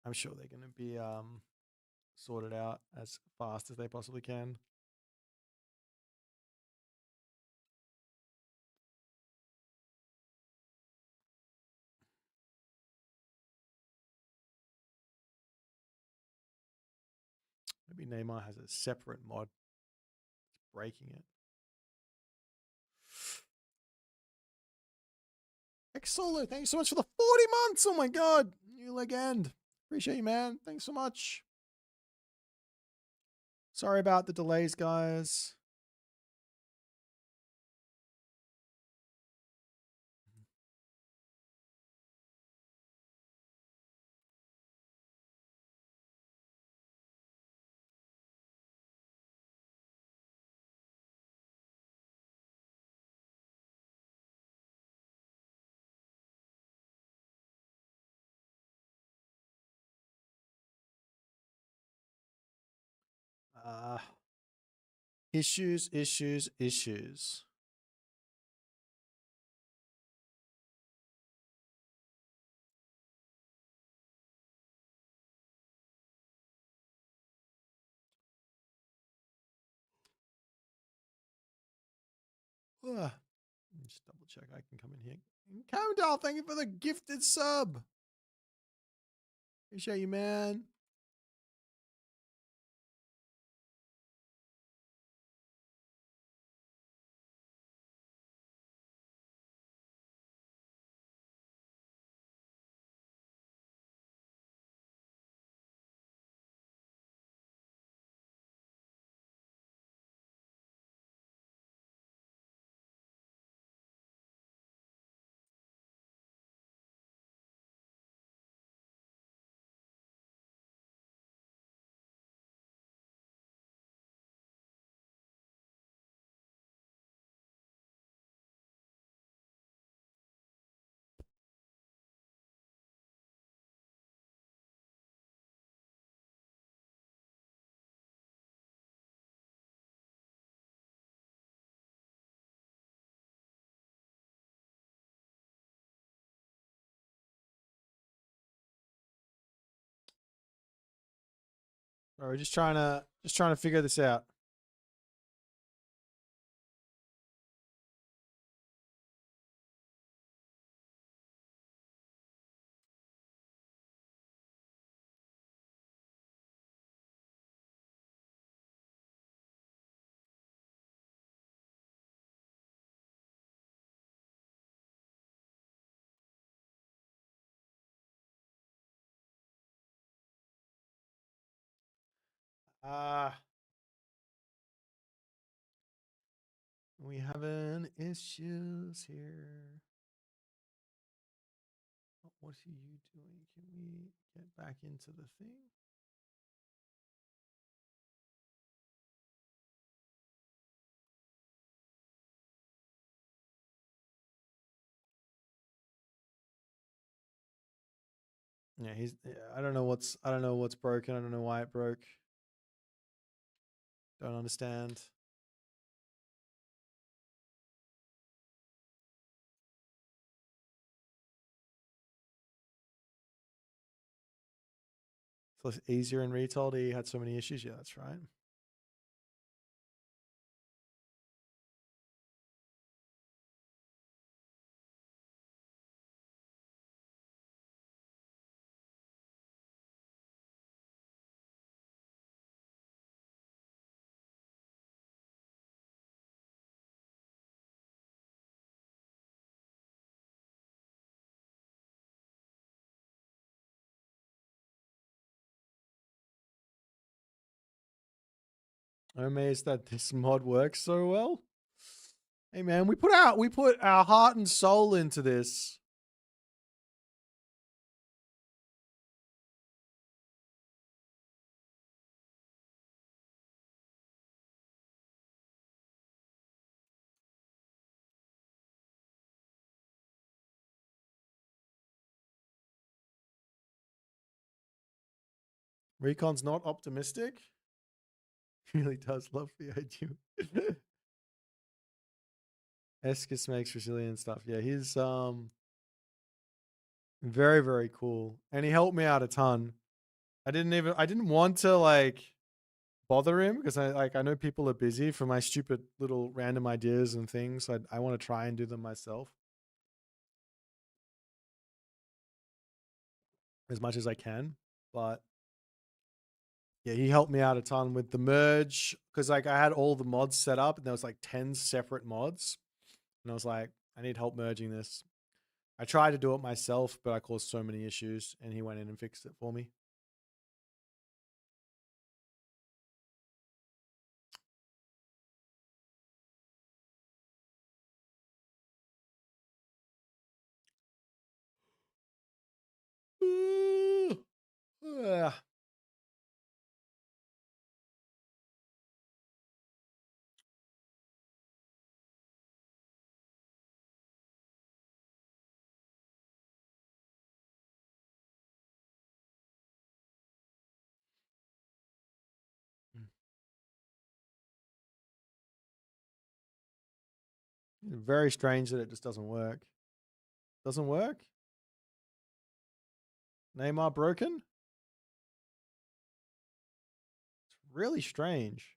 I'm sure they're gonna be sorted out as fast as they possibly can. Maybe Neymar has a separate mod. It's breaking it. Xolo, thank you so much for the 40 months. Oh my god. You legend. Appreciate you, man. Thanks so much. Sorry about the delays, guys. Issues. Just double check. I can come in here. Countdown, thank you for the gifted sub. Appreciate you, man. All right, we're just trying to figure this out. We having issues here. What are you doing? Can we get back into the thing? Yeah, I don't know what's broken. I don't know why it broke. Don't understand. So it's easier in retail. He had so many issues. Yeah, that's right. I'm amazed that this mod works so well. Hey man, we put our heart and soul into this. Recon's not optimistic. He really does love the idea. Escus makes resilient stuff. Yeah, he's very, very cool. And he helped me out a ton. I didn't want to like bother him because I know people are busy for my stupid little random ideas and things. I want to try and do them myself as much as I can. But Yeah, he helped me out a ton with the merge because like I had all the mods set up and there was like 10 separate mods. And I was like, I need help merging this. I tried to do it myself, but I caused so many issues and he went in and fixed it for me. Yeah. Very strange that it just doesn't work. Doesn't work? Neymar broken? It's really strange.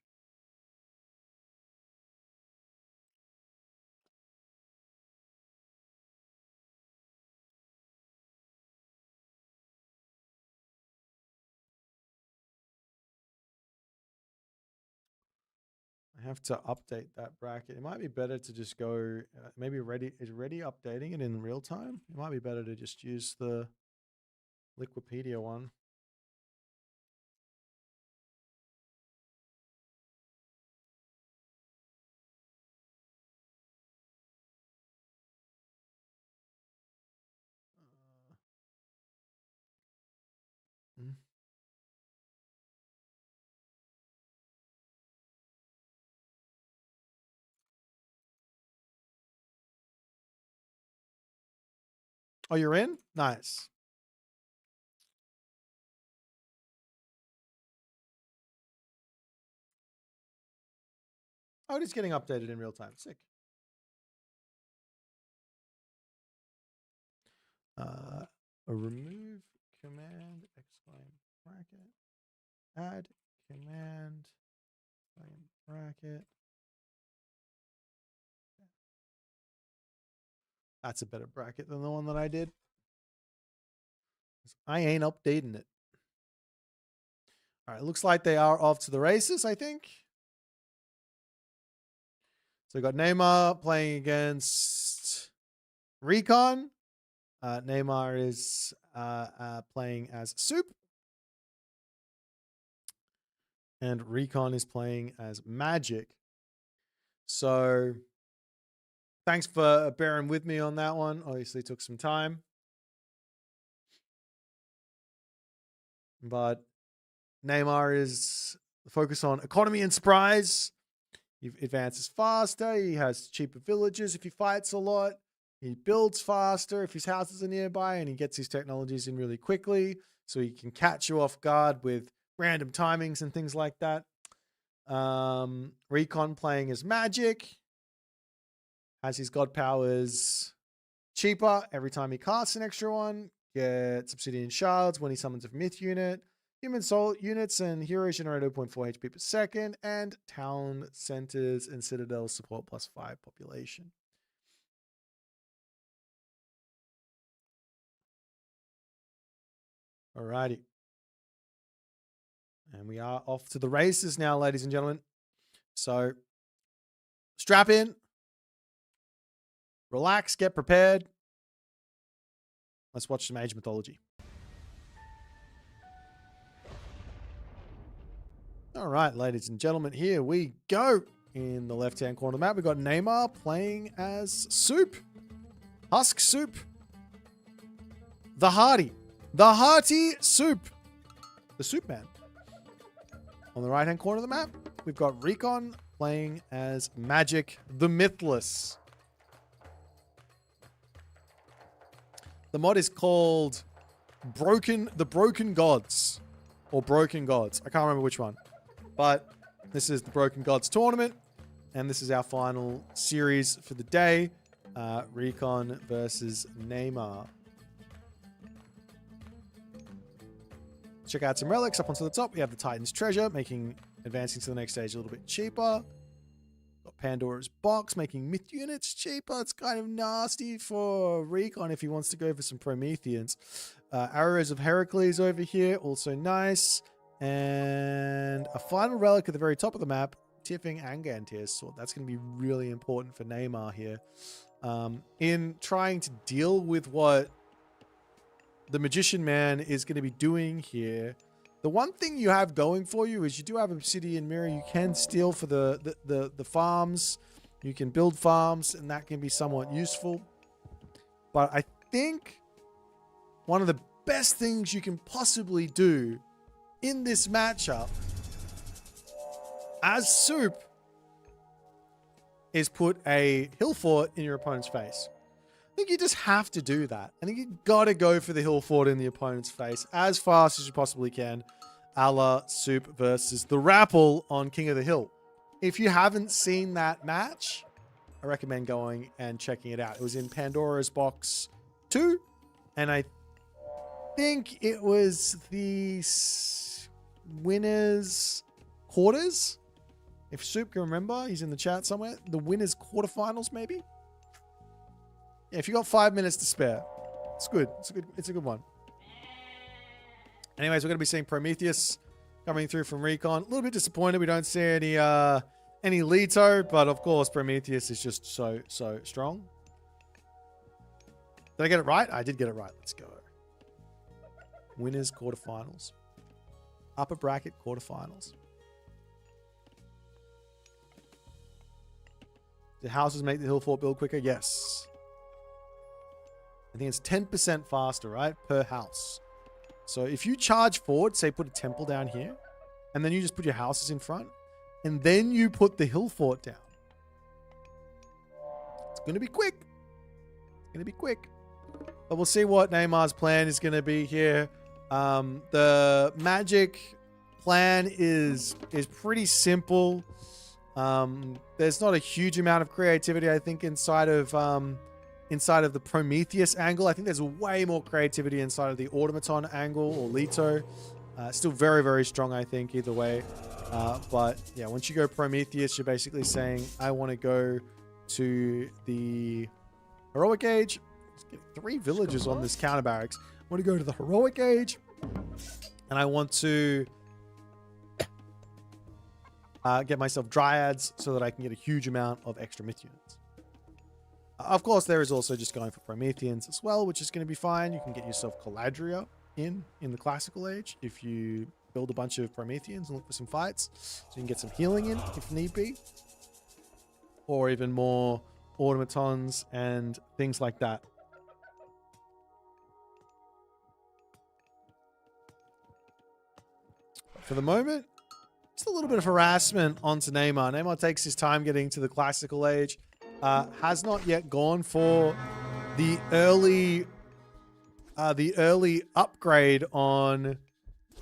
I have to update that bracket. It might be better to just go, maybe ready is ready updating it in real time. It might be better to just use the Liquipedia one. Mm. Oh, you're in? Nice. Oh, it is getting updated in real time. Sick. Remove command exclaim bracket. Add command exclaim bracket. That's a better bracket than the one that I did. I ain't updating it. All right, looks like they are off to the races, I think. So we got Neymar playing against Recon. Neymar is playing as Suppe. And Recon is playing as Magic. So thanks for bearing with me on that one. Obviously took some time. But Neymar is focused on economy and surprise. He advances faster. He has cheaper villages if he fights a lot. He builds faster if his houses are nearby, and he gets his technologies in really quickly so he can catch you off guard with random timings and things like that. Recon playing as Magic has his god powers cheaper every time he casts an extra one. Gets obsidian shards when he summons a myth unit. Human soul units and heroes generate 0.4 HP per second, and town centers and citadels support +5 population. Alrighty. And we are off to the races now, ladies and gentlemen. So strap in, relax, get prepared. Let's watch some Age Mythology. All right, ladies and gentlemen, here we go. In the left-hand corner of the map, we've got Neymar playing as Suppe. Husk Suppe. The hearty Suppe. The Suppe Man. On the right-hand corner of the map, we've got Recon playing as Magic the Mythless. The mod is called The Broken Gods. Or Broken Gods. I can't remember which one. But this is the Broken Gods tournament. And this is our final series for the day. Recon versus Neymar. Check out some relics. Up onto the top, we have the Titan's Treasure, making advancing to the next stage a little bit cheaper. Got Pandora's Box, making myth units cheaper. It's kind of nasty for Recon if he wants to go for some Prometheans. Arrows of Heracles over here, also nice. And a final relic at the very top of the map, Tiffing and Gantier's sword. That's going to be really important for Neymar here. In trying to deal with what the Magician Man is going to be doing here. The one thing you have going for you is you do have Obsidian Mirror. You can steal for the farms. You can build farms, and that can be somewhat useful. But I think one of the best things you can possibly do in this matchup as Suppe is put a hill fort in your opponent's face. I think you just have to do that. I think you got to go for the hill fort in the opponent's face as fast as you possibly can, a la Suppe versus the Rapl on King of the Hill. If you haven't seen that match, I recommend going and checking it out. It was in Pandora's Box 2, and I think it was the winners quarters. If Suppe can remember, he's in the chat somewhere. The winners quarterfinals, maybe? Yeah, if you got 5 minutes to spare, it's good. It's a good one. Anyways, we're going to be seeing Prometheus coming through from Recon. A little bit disappointed we don't see any Leto, but of course Prometheus is just so strong. Did I get it right? I did get it right. Let's go. Winners quarterfinals. Upper bracket quarterfinals. Did houses make the hill fort build quicker? Yes. I think it's 10% faster, right? Per house. So if you charge forward, say put a temple down here, and then you just put your houses in front, and then you put the hill fort down. It's going to be quick. It's going to be quick. But we'll see what Neymar's plan is going to be here. The magic plan is pretty simple. There's not a huge amount of creativity, I think, inside of the Prometheus angle. I think there's way more creativity inside of the Automaton angle or Leto. Still very, very strong, I think, either way. But yeah, once you go Prometheus, you're basically saying, I want to go to the Heroic Age. Let's get 3 villages on this counter barracks. I want to go to the Heroic Age, and I want to get myself Dryads so that I can get a huge amount of extra myth units. Of course, there is also just going for Prometheans as well, which is going to be fine. You can get yourself Caladria in the Classical Age if you build a bunch of Prometheans and look for some fights. So you can get some healing in if need be. Or even more Automatons and things like that. But for the moment, just a little bit of harassment onto Neymar. Neymar takes his time getting to the Classical Age. Has not yet gone for the early upgrade on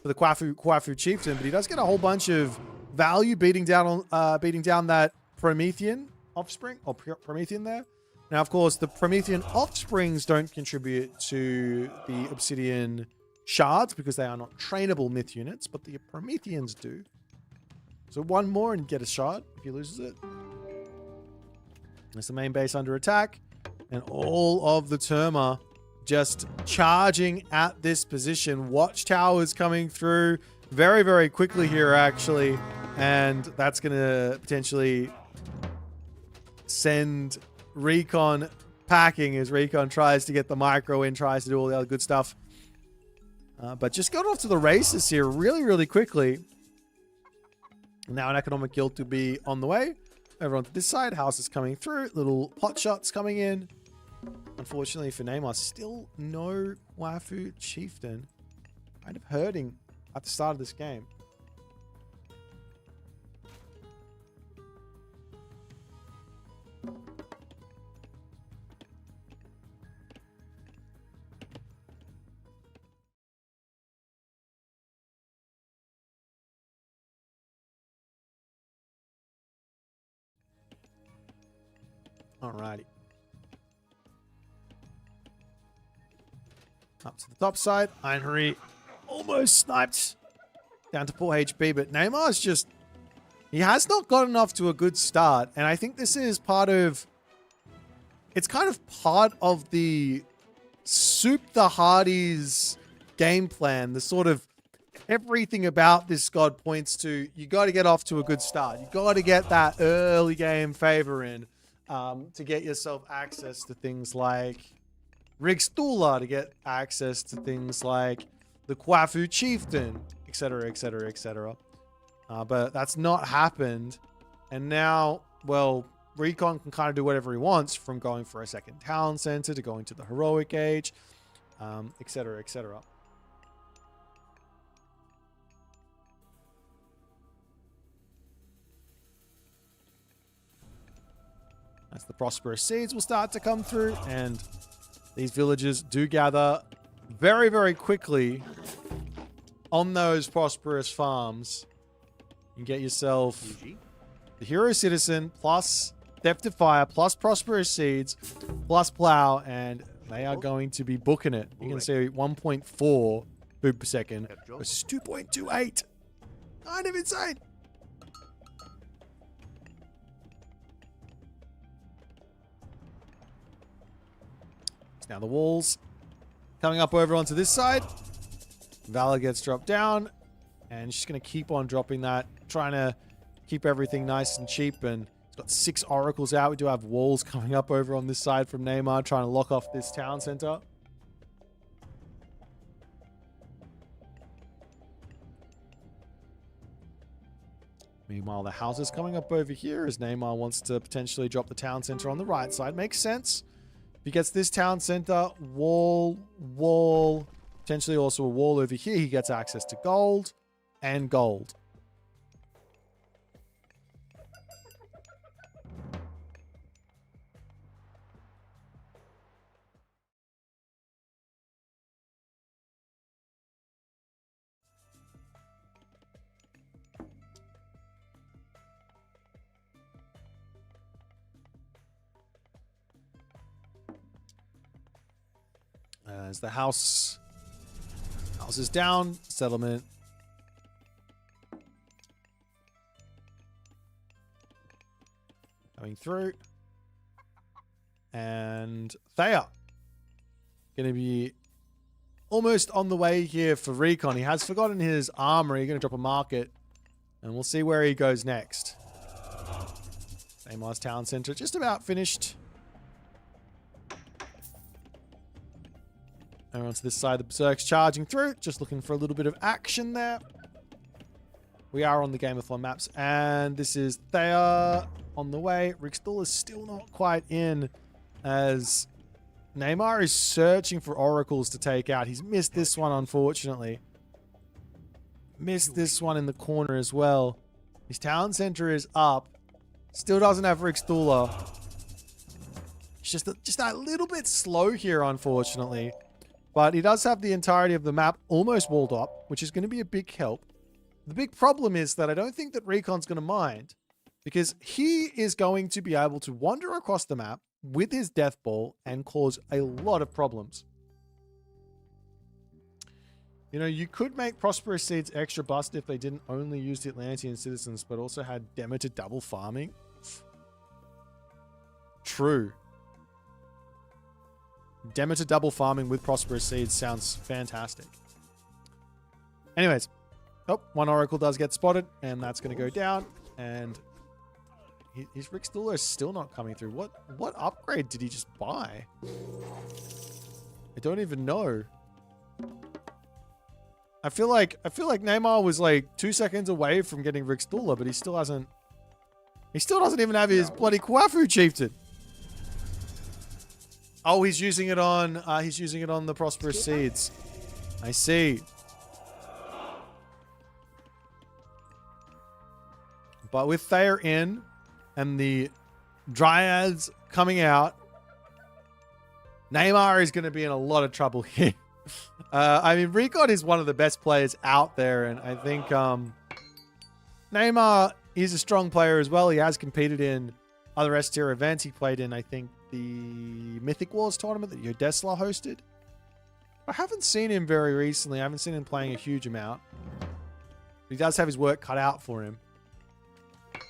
the Kvoth Chieftain, but he does get a whole bunch of value beating down that Promethean offspring or Promethean there. Now, of course, the Promethean offsprings don't contribute to the Obsidian shards because they are not trainable myth units, but the Prometheans do. So one more and get a shard if he loses it. There's the main base under attack, and all of the Terma just charging at this position. Watchtowers coming through very, very quickly here, actually, and that's going to potentially send Recon packing as Recon tries to get the micro in, tries to do all the other good stuff. But just got off to the races here really, really quickly. Now an economic guild to be on the way. Over onto this side, houses coming through, little pot shots coming in. Unfortunately for Neymar, still no Kvoth Chieftain. Kind of hurting at the start of this game. Alrighty. Up to the top side. Einherry almost sniped down to 4 HP, but Neymar is just... He has not gotten off to a good start, and I think this is part of... It's kind of part of the Suppe the Hardy's game plan, the sort of Everything about this god points to you got to get off to a good start. You got to get that early game favor in to get yourself access to things like Rigstula, to get access to things like the Kvoth chieftain, etc., etc., etc. But that's not happened, and now, well, Recon can kind of do whatever he wants, from going for a second town center to going to the heroic age, etc., etc. As the prosperous seeds will start to come through, and these villagers do gather very, very quickly on those prosperous farms. You get yourself the hero citizen plus theft of fire plus prosperous seeds plus plow, and they are going to be booking it. You can see 1.4 food per second versus 2.28. Kind of insane. Now the walls coming up over onto this side. Valor gets dropped down, and she's going to keep on dropping that, trying to keep everything nice and cheap. And it's got 6 oracles out. We do have walls coming up over on this side from Neymar, trying to lock off this town center. Meanwhile, the house is coming up over here as Neymar wants to potentially drop the town center on the right side. Makes sense. If he gets this town center, wall, potentially also a wall over here, he gets access to gold and gold. As the house is down, settlement coming through, and Thea going to be almost on the way here for Recon. He has forgotten his armor. He's going to drop a market, and we'll see where he goes next. Neymar's town center just about finished. And onto this side, the Berserk's charging through, just looking for a little bit of action there. We are on the Game-a-thon maps, and this is Thea on the way. Rigstula is still not quite in, as Neymar is searching for oracles to take out. He's missed this one, unfortunately. Missed this one in the corner as well. His town center is up. Still doesn't have Rigstula. It's just that little bit slow here, unfortunately. But he does have the entirety of the map almost walled up, which is going to be a big help. The big problem is that I don't think that Recon's going to mind, because he is going to be able to wander across the map with his death ball and cause a lot of problems. You know, you could make Prosperous Seeds extra bust if they didn't only use the Atlantean citizens, but also had Demeter double farming. True. Demeter double farming with Prosperous Seeds sounds fantastic. Anyways. Oh, one Oracle does get spotted, and that's going to go down. And his Rigstula is still not coming through. What upgrade did he just buy? I don't even know. I feel like Neymar was like 2 seconds away from getting Rigstula, but he still doesn't even have his bloody Kvoth chieftain. Oh, he's using it on the Prosperous Seeds. I see. But with Thayer in and the Dryads coming out, Neymar is going to be in a lot of trouble here. I mean, Recon is one of the best players out there, and I think Neymar is a strong player as well. He has competed in other S-tier events. He played in, I think, the Mythic Wars tournament that Yodesla hosted. I haven't seen him very recently. I haven't seen him playing a huge amount. He does have his work cut out for him.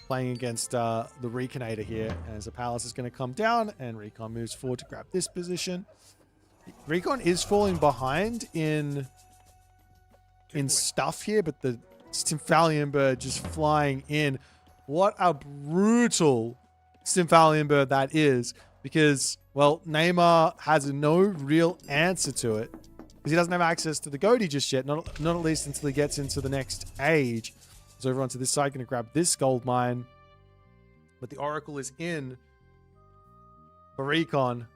Playing against the Reconator here, as the Palace is going to come down, and Recon moves forward to grab this position. Recon is falling behind in in stuff here, but the Stymphalian bird just flying in. What a brutal Stymphalian bird that is, because, well, Neymar has no real answer to it because he doesn't have access to the Goatee just yet, not at least until he gets into the next age. So over onto this side, going to grab this gold mine, but the Oracle is in for Recon.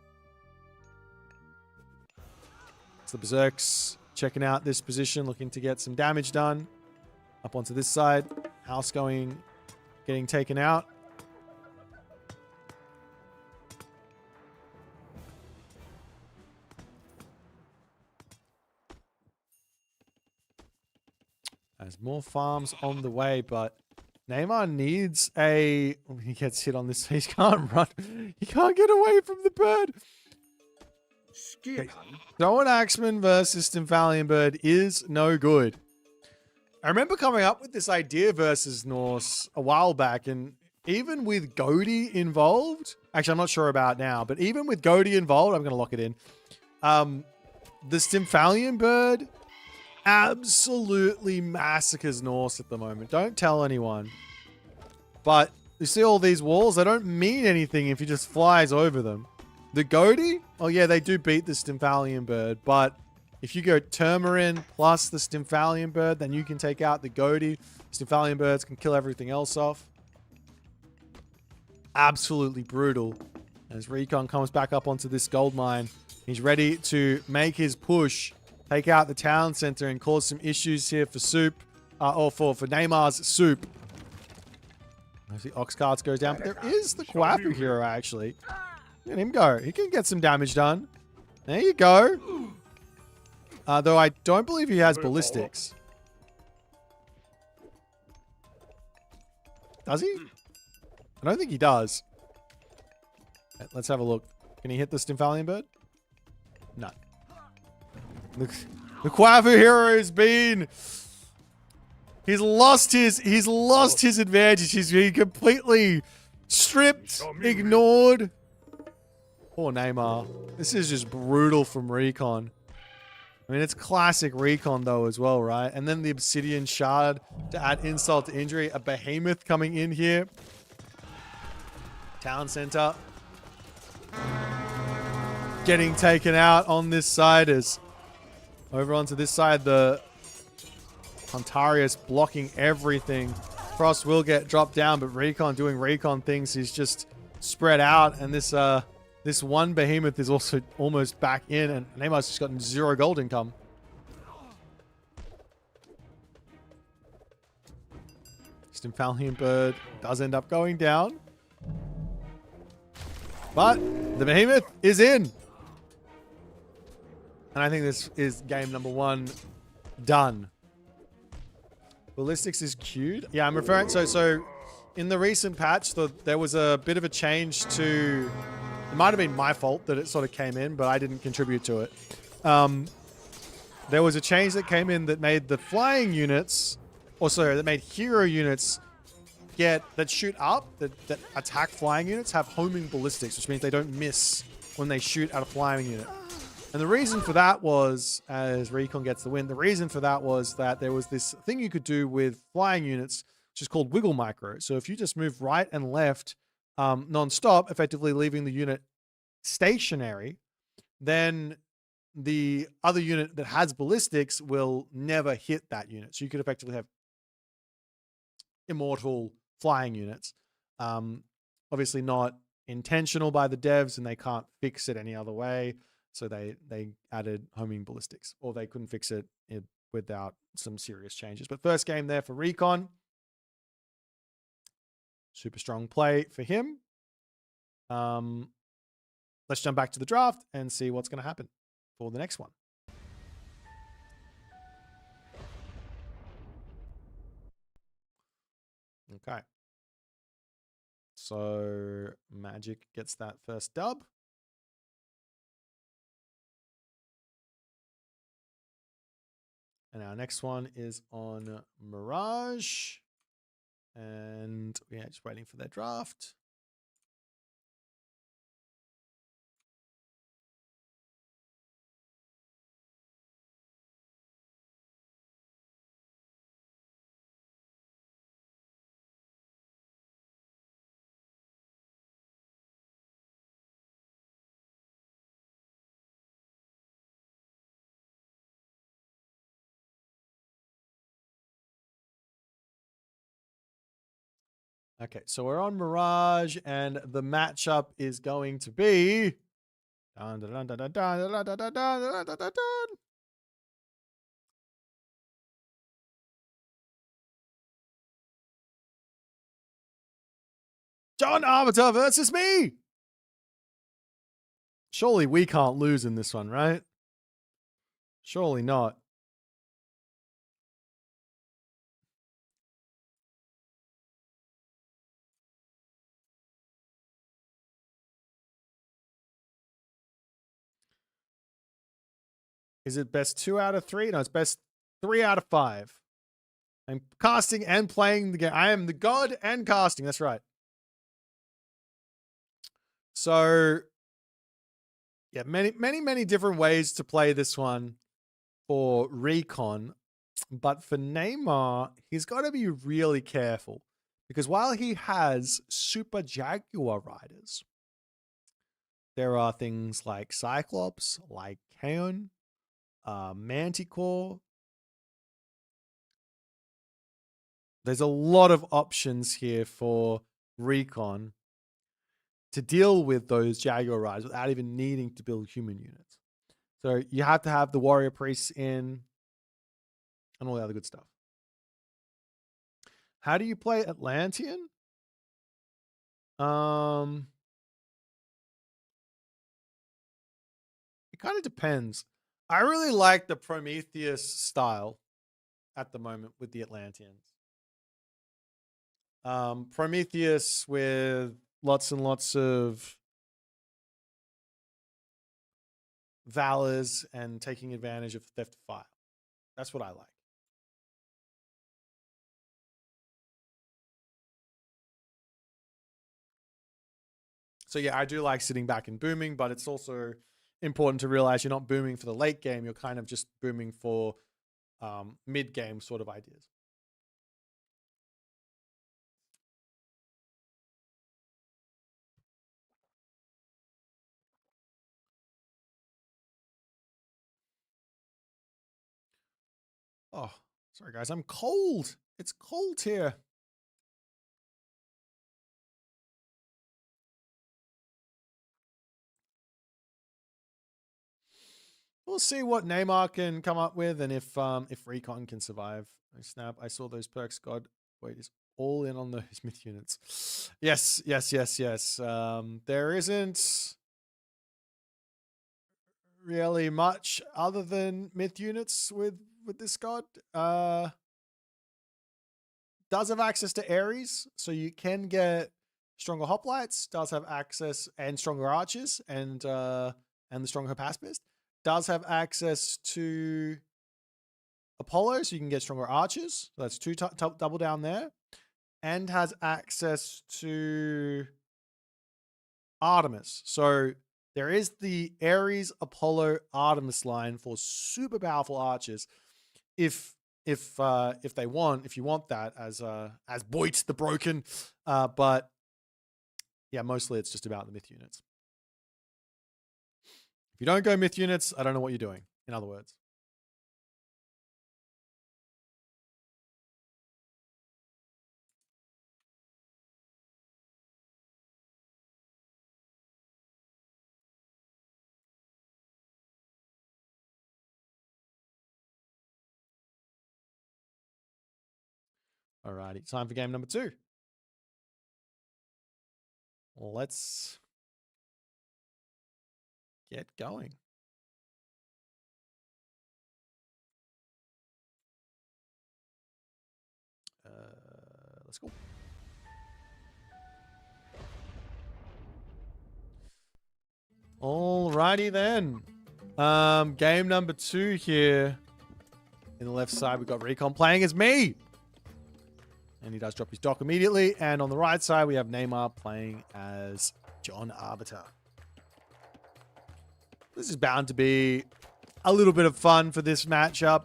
So the Berserks checking out this position, looking to get some damage done. Up onto this side, house getting taken out. There's more farms on the way, but Neymar needs a... Oh, he gets hit on this. He can't run. He can't get away from the bird. Okay. Throwing Axeman versus Stymphalian bird is no good. I remember coming up with this idea versus Norse a while back, and even with Goatee involved, actually I'm not sure about now, but even with Goatee involved, I'm going to lock it in. The Stymphalian bird absolutely massacres Norse at the moment. Don't tell anyone. But you see all these walls? They don't mean anything if he just flies over them. The Goatee? Oh yeah, they do beat the Stymphalian bird, but if you go Turmarin plus the Stymphalian bird, then you can take out the Goatee. Stymphalian birds can kill everything else off. Absolutely brutal. As Recon comes back up onto this gold mine, he's ready to make his push, take out the town center, and cause some issues here for Suppe, or for Neymar's Suppe. As the Ox Carts goes down, but there is the Kvoth hero actually. Let him go. He can get some damage done. There you go. Though I don't believe he has ballistics. Does he? I don't think he does. Let's have a look. Can he hit the Stymphalian bird? No. The Kvoth hero has been... He's lost his advantage. He's been completely stripped, ignored. Poor Neymar. This is just brutal from Recon. I mean, it's classic Recon, though, as well, right? And then the Obsidian Shard to add insult to injury. A Behemoth coming in here. Town Center. Getting taken out on this side as over onto this side, the Pontarius blocking everything. Frost will get dropped down, but Recon doing Recon things. He's just spread out, and this one Behemoth is also almost back in, and Neymar's just gotten 0 gold income. Stymphalian bird does end up going down. But the Behemoth is in. And I think this is game number 1 done. Ballistics is queued. Yeah, I'm referring... So in the recent patch, there was a bit of a change to... It might have been my fault that it sort of came in, but I didn't contribute to it. There was a change that came in that made the flying units... Or sorry, that made hero units that shoot up, that attack flying units, have homing ballistics, which means they don't miss when they shoot at a flying unit. And the reason for that was, as Recon gets the win, the reason for that was that there was this thing you could do with flying units, which is called wiggle micro. So if you just move right and left non-stop, effectively leaving the unit stationary, then the other unit that has ballistics will never hit that unit. So you could effectively have immortal flying units. Obviously not intentional by the devs, and they can't fix it any other way. So they added homing ballistics, or they couldn't fix it without some serious changes. But first game there for Recon. Super strong play for him. Let's jump back to the draft and see what's going to happen for the next one. Okay. So Magic gets that first dub. And our next one is on Mirage. And we're just waiting for their draft. Okay, so we're on Mirage, and the matchup is going to be. Dun, dun, dun, dun, dun, dun, dun, dun, dun, dun, dun, dun. John Arbiter versus me. Surely we can't lose in this one, right? Surely not. Is it best 2 out of 3? No, it's best 3 out of 5. I'm casting and playing the game. I am the god and casting. That's right. So, yeah, many different ways to play this one for Recon. But for Neymar, he's got to be really careful. Because while he has super Jaguar riders, there are things like Cyclops, like Kaon, Manticore. There's a lot of options here for Recon to deal with those Jaguar riders without even needing to build human units. So you have to have the warrior priests in and all the other good stuff. How do you play Atlantean? It kind of depends. I really like the Prometheus style at the moment with the Atlanteans. Prometheus with lots and lots of valors and taking advantage of theft of file. That's what I like. So yeah, I do like sitting back and booming, but it's also important to realize you're not booming for the late game. You're kind of just booming for mid game sort of ideas. Oh, sorry guys, I'm cold. It's cold here. We'll see what Neymar can come up with, and if Recon can survive. I snap. I saw those perks. God, wait, is all in on those myth units. Yes. There isn't really much other than myth units with this god. Does have access to Ares, so you can get stronger hoplites. Does have access and stronger archers and the stronger pacifist. Does have access to Apollo, so you can get stronger archers. So that's two double down there. And has access to Artemis. So there is the Ares, Apollo, Artemis line for super powerful archers. If they want, if you want that as Boit the Broken, but yeah, mostly it's just about the myth units. If you don't go myth units, I don't know what you're doing. In other words. Alrighty, time for game number 2. Let's get going. Let's go. Alrighty then. Game number 2 here. In the left side, we've got Recon playing as me. And he does drop his dock immediately. And on the right side, we have Neymar playing as John Arbiter. This is bound to be a little bit of fun for this matchup.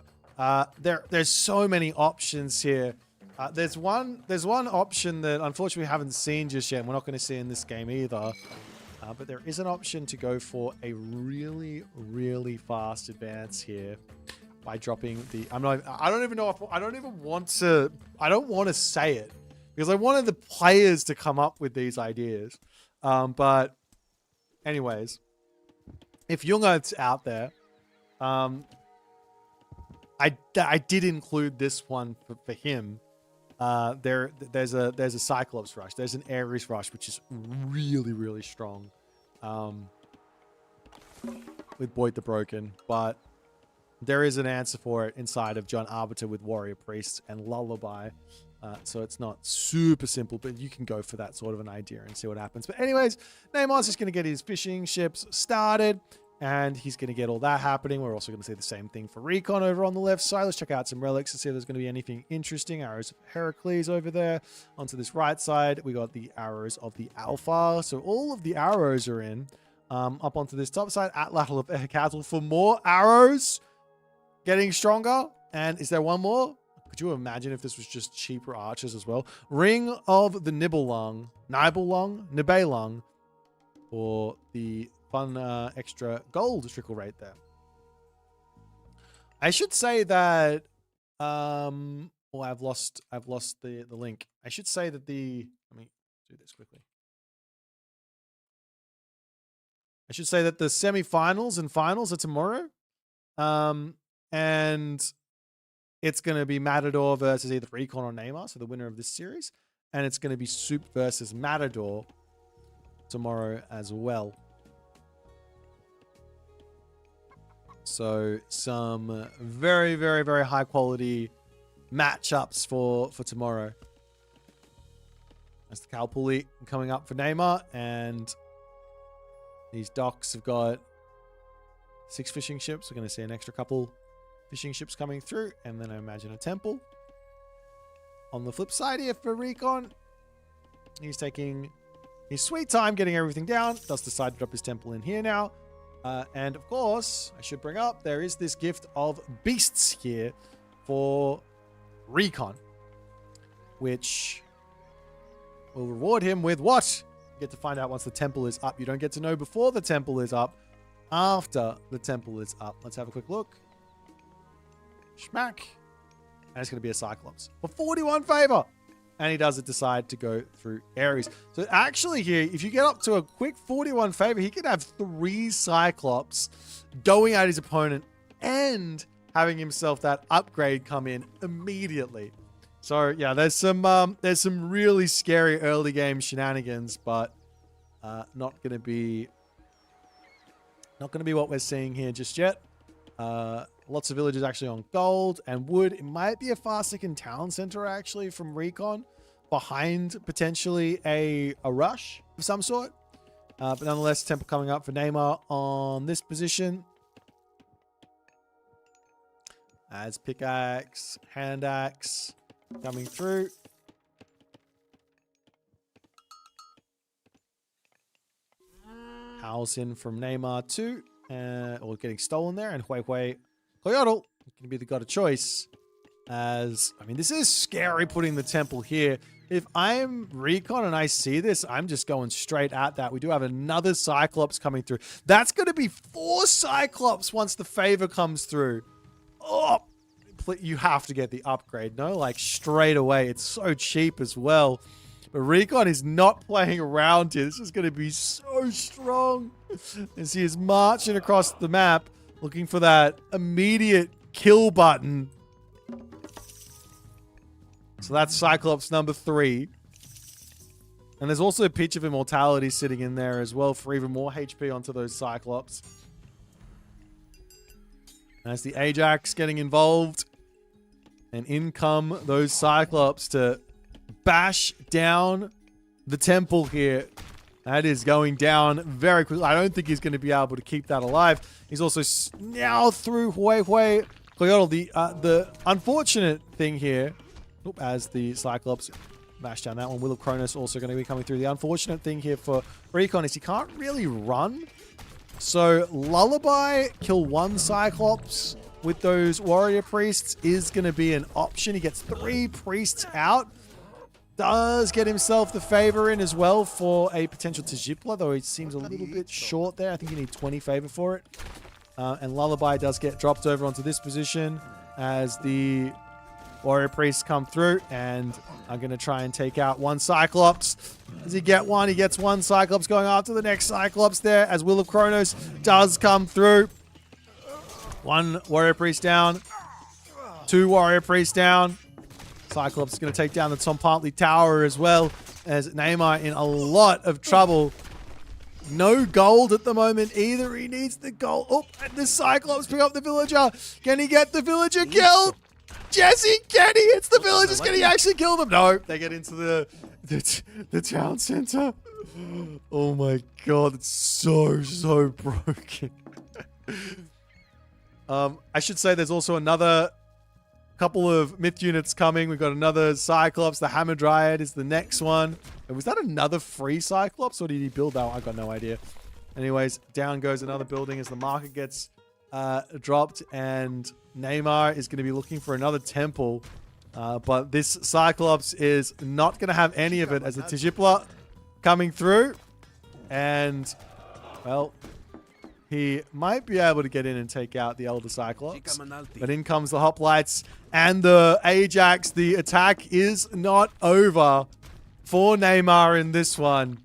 There's so many options here. There's one option that unfortunately we haven't seen just yet. And we're not going to see in this game either. But there is an option to go for a really, really fast advance here by dropping the. I don't even want to say it because I wanted the players to come up with these ideas. But anyways, if young Earth's out there, I did include this one for him. There's a Cyclops rush. There's an Ares rush, which is really, really strong. With Boit the Broken, but there is an answer for it inside of John Arbiter with Warrior Priests and Lullaby. So it's not super simple, but you can go for that sort of an idea and see what happens. But anyways, Neymar's just going to get his fishing ships started, and he's going to get all that happening. We're also going to see the same thing for Recon over on the left side. Let's check out some relics and see if there's going to be anything interesting. Arrows of Heracles over there. Onto this right side, we got the arrows of the Alpha. So all of the arrows are in. Up onto this top side, Atlatl of Ecatl for more arrows. Getting stronger. And is there one more? Could you imagine if this was just cheaper archers as well? Ring of the Nibelung. Nibelung. For the fun extra gold trickle rate there. I should say that... oh, I've lost the link. I should say that the... Let me do this quickly. I should say that the semi-finals and finals are tomorrow. And it's going to be Matador versus either Recon or Neymar, so the winner of this series. And it's going to be Suppe versus Matador tomorrow as well. So some very, very, very high quality matchups for tomorrow. That's the Calpulli coming up for Neymar, and these docks have got 6 fishing ships. We're going to see an extra couple fishing ships coming through, and then I imagine a temple. On the flip side here for Recon, he's taking his sweet time getting everything down. Does decide to drop his temple in here now. And of course, I should bring up, there is this gift of beasts here for Recon, which will reward him with what? You get to find out once the temple is up. You don't get to know before the temple is up, after the temple is up. Let's have a quick look. Schmack. And it's going to be a Cyclops for 41 favor. And he doesn't decide to go through Ares. So actually here, if you get up to a quick 41 favor, he could have 3 Cyclops going at his opponent and having himself that upgrade come in immediately. So yeah, there's some really scary early game shenanigans, but not gonna be what we're seeing here just yet. Lots of villages actually on gold and wood. It might be a fast second town center actually from Recon behind potentially a rush of some sort. But nonetheless, temple coming up for Neymar on this position. As pickaxe, hand axe coming through. House in from Neymar too. Or getting stolen there. And Hui Hui Coyotl going to be the god of choice. As, I mean, this is scary putting the temple here. If I'm Recon and I see this, I'm just going straight at that. We do have another Cyclops coming through. That's going to be 4 Cyclops once the favor comes through. Oh, you have to get the upgrade, no? Like straight away. It's so cheap as well. But Recon is not playing around here. This is going to be so strong. As he is marching across the map, looking for that immediate kill button. So that's Cyclops number 3. And there's also a Pitch of Immortality sitting in there as well for even more HP onto those Cyclops. As the Ajax getting involved. And in come those Cyclops to bash down the temple here. That is going down very quickly. I don't think he's going to be able to keep that alive. He's also now through Hui Hui Coyotl. The unfortunate thing here, as the Cyclops bash down that one, Will of Cronus also going to be coming through. The unfortunate thing here for Recon is he can't really run. So Lullaby, kill 1 Cyclops with those Warrior Priests is going to be an option. He gets 3 Priests out. Does get himself the favor in as well for a potential Tajipla, though he seems a little bit short there. I think you need 20 favor for it. And Lullaby does get dropped over onto this position as the Warrior Priests come through, and I'm going to try and take out one Cyclops. Does he get one? He gets one Cyclops, going after the next Cyclops there as Will of Kronos does come through. One Warrior Priest down. Two Warrior Priests down. Cyclops is going to take down the Tom Partly Tower as well, as Neymar in a lot of trouble. No gold at the moment either. He needs the gold. Oh, and the Cyclops pick up the villager. Can he get the villager killed? Jesse, can he? It's the villagers. Can he actually kill them? No, they get into the town center. Oh my god, it's so broken. I should say there's also another couple of myth units coming. We've got another Cyclops. The Hammer Dryad is the next one. Was that another free Cyclops, or did he build that? I got no idea. Anyways, down goes another building as the market gets dropped, and Neymar is going to be looking for another temple. But this Cyclops is not going to have any of it as the Tijipla coming through. And, well, he might be able to get in and take out the Elder Cyclops. But in comes the Hoplites and the Ajax. The attack is not over for Neymar in this one.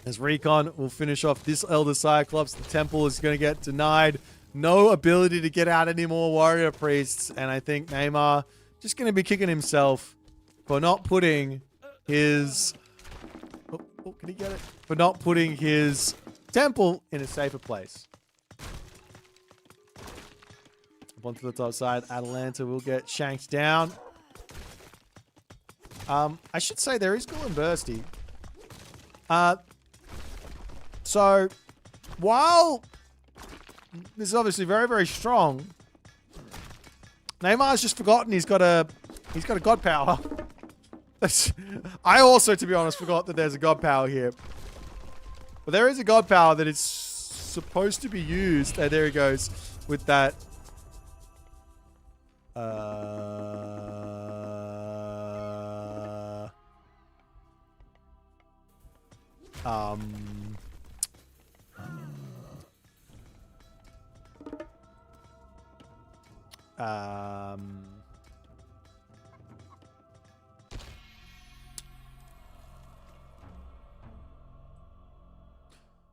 As Recon will finish off this Elder Cyclops, the temple is going to get denied. No ability to get out any more Warrior Priests. And I think Neymar just going to be kicking himself for not putting his... Oh, can he get it? For not putting his temple in a safer place. Up onto the top side, Atalanta will get shanked down. I should say there is Ghoul and Bursty. So, while this is obviously very strong, Neymar's just forgotten he's got a god power. I also, to be honest, forgot that there's a god power here. But there is a god power that is supposed to be used. There he goes with that.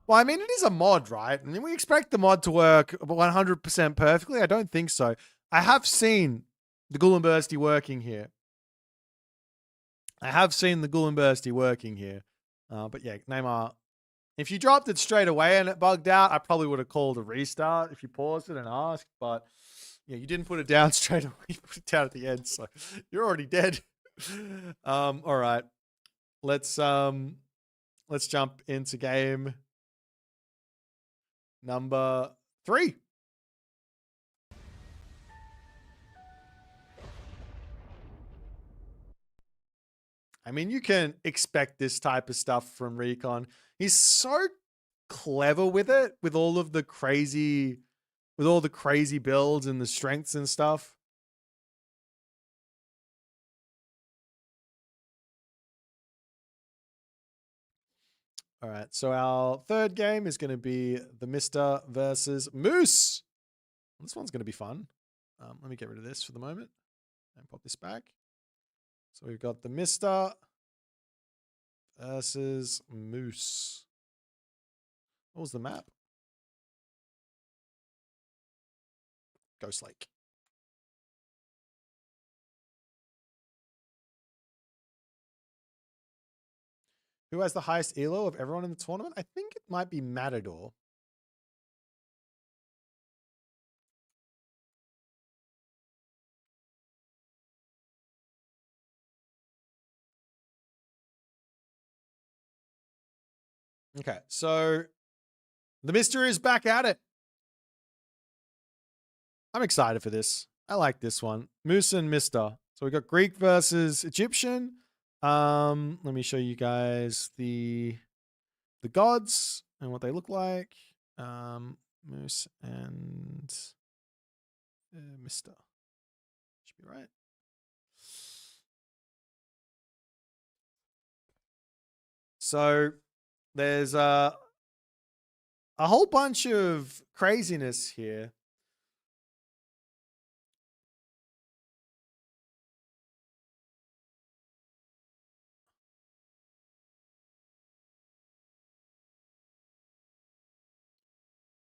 Well, I mean, it is a mod, right? I mean, we expect the mod to work 100% perfectly. I don't think so. I have seen the Ghoul and Bursty working here. But yeah, Neymar, if you dropped it straight away and it bugged out, I probably would have called a restart if you paused it and asked. But yeah, you didn't put it down straight away. You put it down at the end, so you're already dead. All right. Let's jump into game number 3. I mean, you can expect this type of stuff from Recon. He's so clever with it, with all the crazy builds and the strengths and stuff. All right, so our third game is going to be the Mister versus Moose. This one's going to be fun. Let me get rid of this for the moment and pop this back. So we've got the Mister versus Moose. What was the map? Ghost Lake. Who has the highest elo of everyone in the tournament? I think it might be Matador. Okay, so the Mister is back at it. I'm excited for this. I like this one. Moose and Mister. So we got Greek versus Egyptian. Let me show you guys the gods and what they look like. Moose and Mister. Should be right. So there's a whole bunch of craziness here.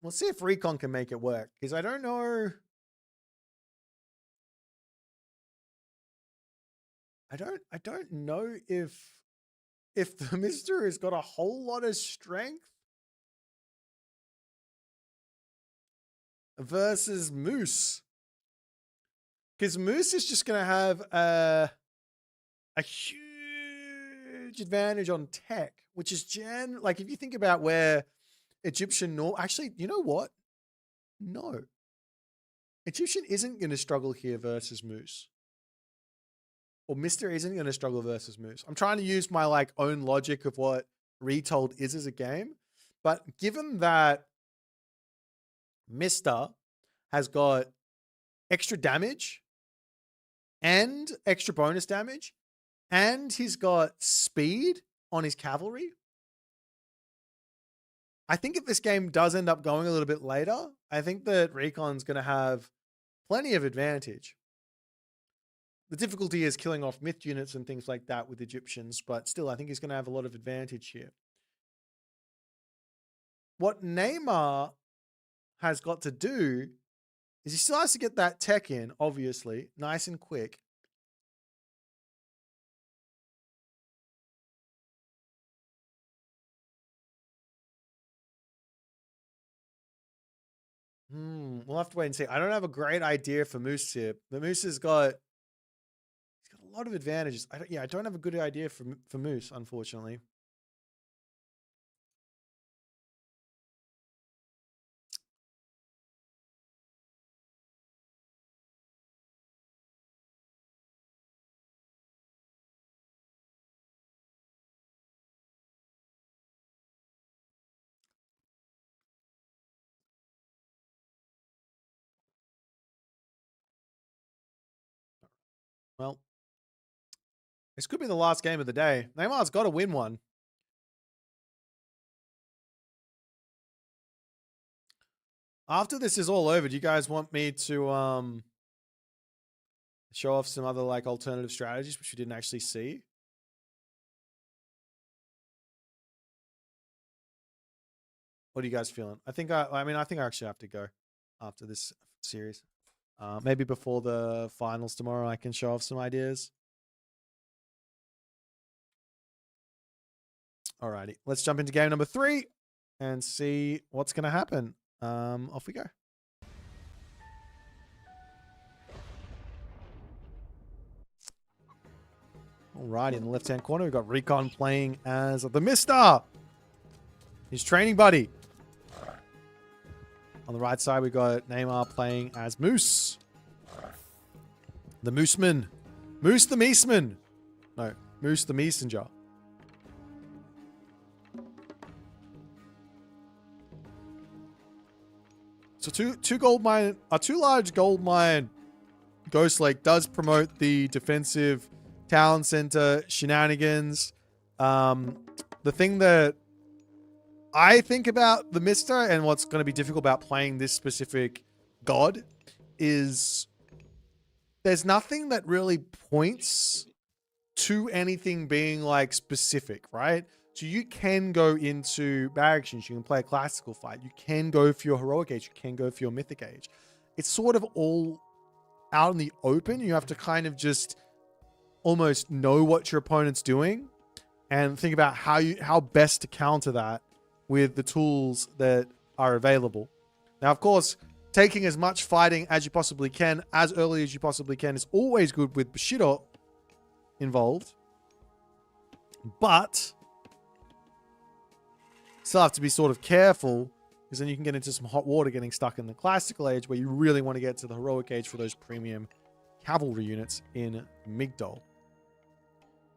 We'll see if Recon can make it work, because I don't know. I don't know if the Mister has got a whole lot of strength versus Moose. Because Moose is just gonna have a huge advantage on tech, which is like if you think about where Egyptian actually, you know what? No. Egyptian isn't going to struggle here versus Moose. Or Mister isn't going to struggle versus Moose. I'm trying to use my like own logic of what Retold is as a game. But given that Mister has got extra damage and extra bonus damage, and he's got speed on his cavalry, I think if this game does end up going a little bit later, I think that Recon's going to have plenty of advantage. The difficulty is killing off myth units and things like that with Egyptians, but still, I think he's going to have a lot of advantage here. What Neymar has got to do is he still has to get that tech in, obviously, nice and quick. We'll have to wait and see. I don't have a great idea for Moose here. The Moose has got a lot of advantages. I don't have a good idea for Moose, unfortunately. Well, this could be the last game of the day. Neymar's got to win one. After this is all over, do you guys want me to show off some other like alternative strategies which we didn't actually see? What are you guys feeling? I think I actually have to go after this series. Maybe before the finals tomorrow, I can show off some ideas. Alrighty, let's jump into game number 3 and see what's going to happen. Off we go. Alrighty, in the left-hand corner, we've got Recon playing as the Mister, his training buddy. On the right side, we've got Neymar playing as Moose. The Mooseman. Moose the Meeseman. No, Moose the Messenger. So two large gold mine Ghost Lake does promote the defensive town center shenanigans. The thing that I think about the Mister and what's going to be difficult about playing this specific god is there's nothing that really points to anything being like specific, right? So you can go into barracks, you can play a classical fight, you can go for your heroic age, you can go for your mythic age. It's sort of all out in the open. You have to kind of just almost know what your opponent's doing and think about how best to counter that with the tools that are available. Now, of course, taking as much fighting as you possibly can, as early as you possibly can, is always good with Bushido involved. But still have to be sort of careful, because then you can get into some hot water getting stuck in the classical age where you really want to get to the heroic age for those premium cavalry units in Migdol.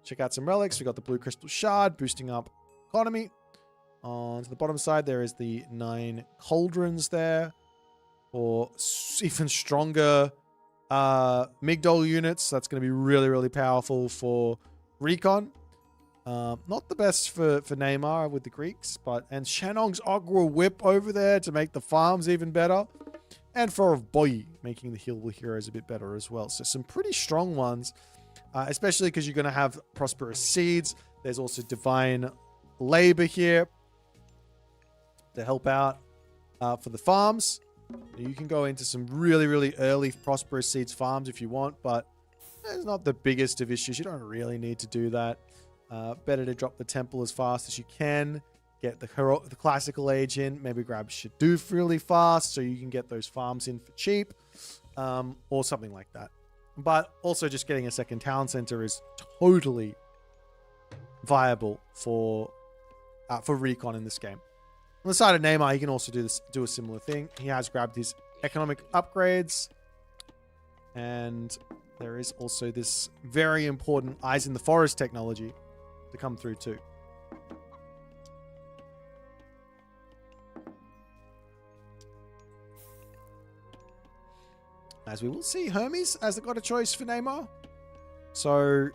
Check out some relics. We got the blue crystal shard boosting up economy. On to the bottom side, there is the 9 cauldrons there for even stronger Migdol units. That's going to be really, really powerful for Recon. Not the best for Neymar with the Greeks, and Shannong's Ogre Whip over there to make the farms even better. And for Boit, making the healable heroes a bit better as well. So some pretty strong ones, especially because you're going to have Prosperous Seeds. There's also Divine Labor here to help out. for the farms. You can go into some really, really early Prosperous Seeds farms if you want, but it's not the biggest of issues. You don't really need to do that. Better to drop the temple as fast as you can. Get the classical age in. Maybe grab Shadoof really fast so you can get those farms in for cheap. Or something like that. But also just getting a second town center is totally viable for Recon in this game. On the side of Neymar, he can also do a similar thing. He has grabbed his economic upgrades. And there is also this very important Eyes in the Forest technology to come through too. As we will see, Hermes as the god of choice for Neymar. So,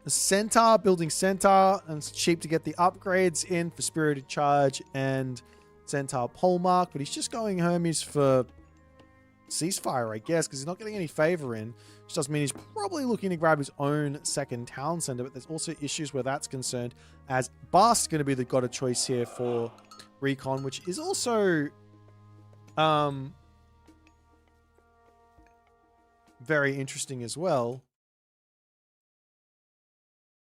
Centaur, building Centaur, and it's cheap to get the upgrades in for Spirited Charge and Centaur Polemark, but he's just going Hermes for Ceasefire, I guess, because he's not getting any favor in, which does mean he's probably looking to grab his own second town center, but there's also issues where that's concerned, as Bast's going to be the god of choice here for Recon, which is also very interesting as well.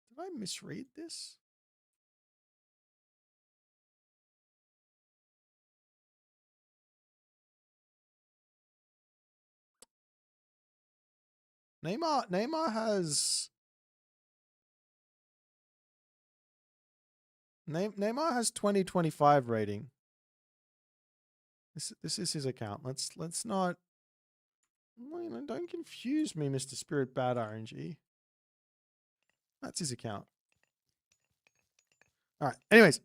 Did I misread this? Neymar has Neymar has 2025 rating. This is his account. Let's not, don't confuse me, Mr. Spirit Bad RNG. That's his account. All right. Anyways,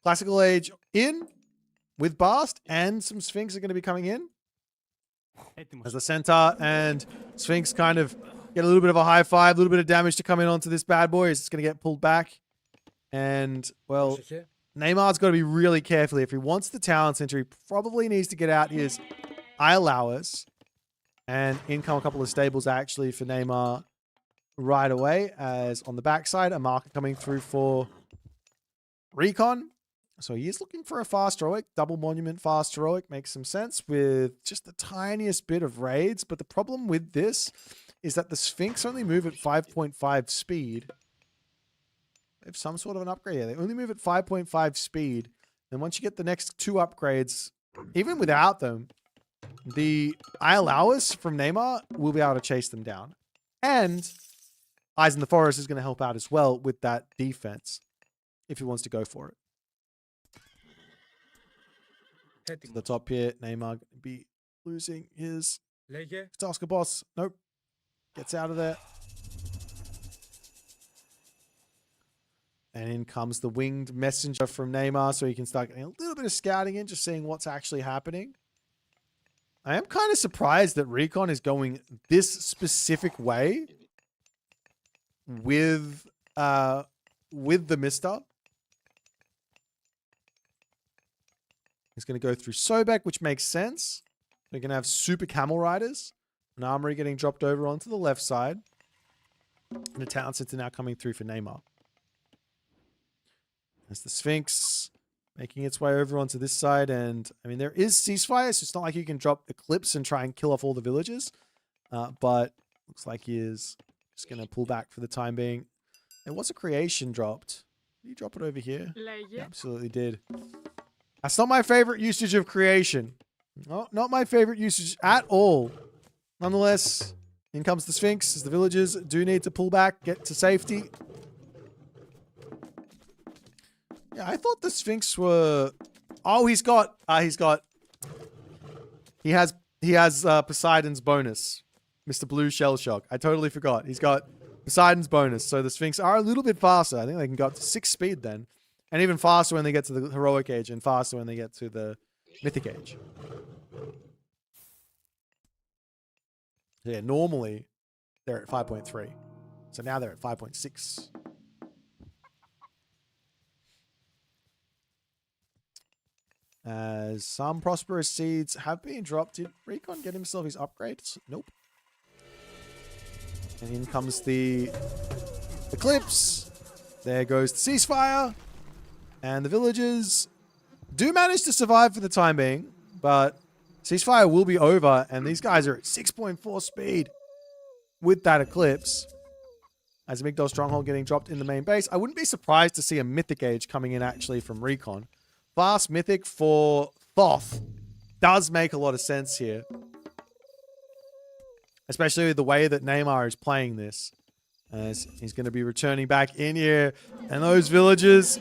classical age in with Bast, and some Sphinx are going to be coming in as the Centaur and Sphinx kind of get a little bit of a high five, a little bit of damage to come in onto this bad boy. It's going to get pulled back. And, well, Neymar's got to be really careful. If he wants the town center, he probably needs to get out his Islowers. And in come a couple of stables, actually, for Neymar right away. As on the backside, a marker coming through for Recon. So he is looking for a fast heroic. Double monument fast heroic makes some sense with just the tiniest bit of raids. But the problem with this is that the Sphinx only move at 5.5 speed. They have some sort of an upgrade here. They only move at 5.5 speed. And once you get the next two upgrades, even without them, the Islowers from Neymar will be able to chase them down. And Eyes in the Forest is going to help out as well with that defense if he wants to go for it. To the top here, Neymar going to be losing his Tasker boss. Nope. Gets out of there. And in comes the winged messenger from Neymar, so he can start getting a little bit of scouting in, just seeing what's actually happening. I am kind of surprised that Recon is going this specific way with the Mister. He's going to go through Sobek, which makes sense. We're going to have super camel riders. An armory getting dropped over onto the left side. And a town center now coming through for Neymar. There's the Sphinx making its way over onto this side. And, I mean, there is ceasefire, so it's not like you can drop Eclipse and try and kill off all the villagers. But looks like he is just going to pull back for the time being. There was a creation dropped. Did he drop it over here? He absolutely did. That's not my favorite usage of creation. No, not my favorite usage at all. Nonetheless, in comes the Sphinx as the villagers do need to pull back, get to safety. Yeah, I thought the Sphinx were... Oh, he has Poseidon's bonus. Mr. Blue Shell Shock. I totally forgot. He's got Poseidon's bonus. So the Sphinx are a little bit faster. I think they can go up to 6 speed then. And even faster when they get to the heroic age and faster when they get to the mythic age. Yeah, normally they're at 5.3. So now they're at 5.6. As some prosperous seeds have been dropped. Did Recon get himself his upgrades? Nope. And in comes the Eclipse. There goes the ceasefire. And the villagers do manage to survive for the time being, but ceasefire will be over, and these guys are at 6.4 speed with that Eclipse. As Migdol Stronghold getting dropped in the main base. I wouldn't be surprised to see a Mythic Age coming in actually from Recon. Fast Mythic for Kvoth does make a lot of sense here. Especially with the way that Neymar is playing this. As he's going to be returning back in here. And those villagers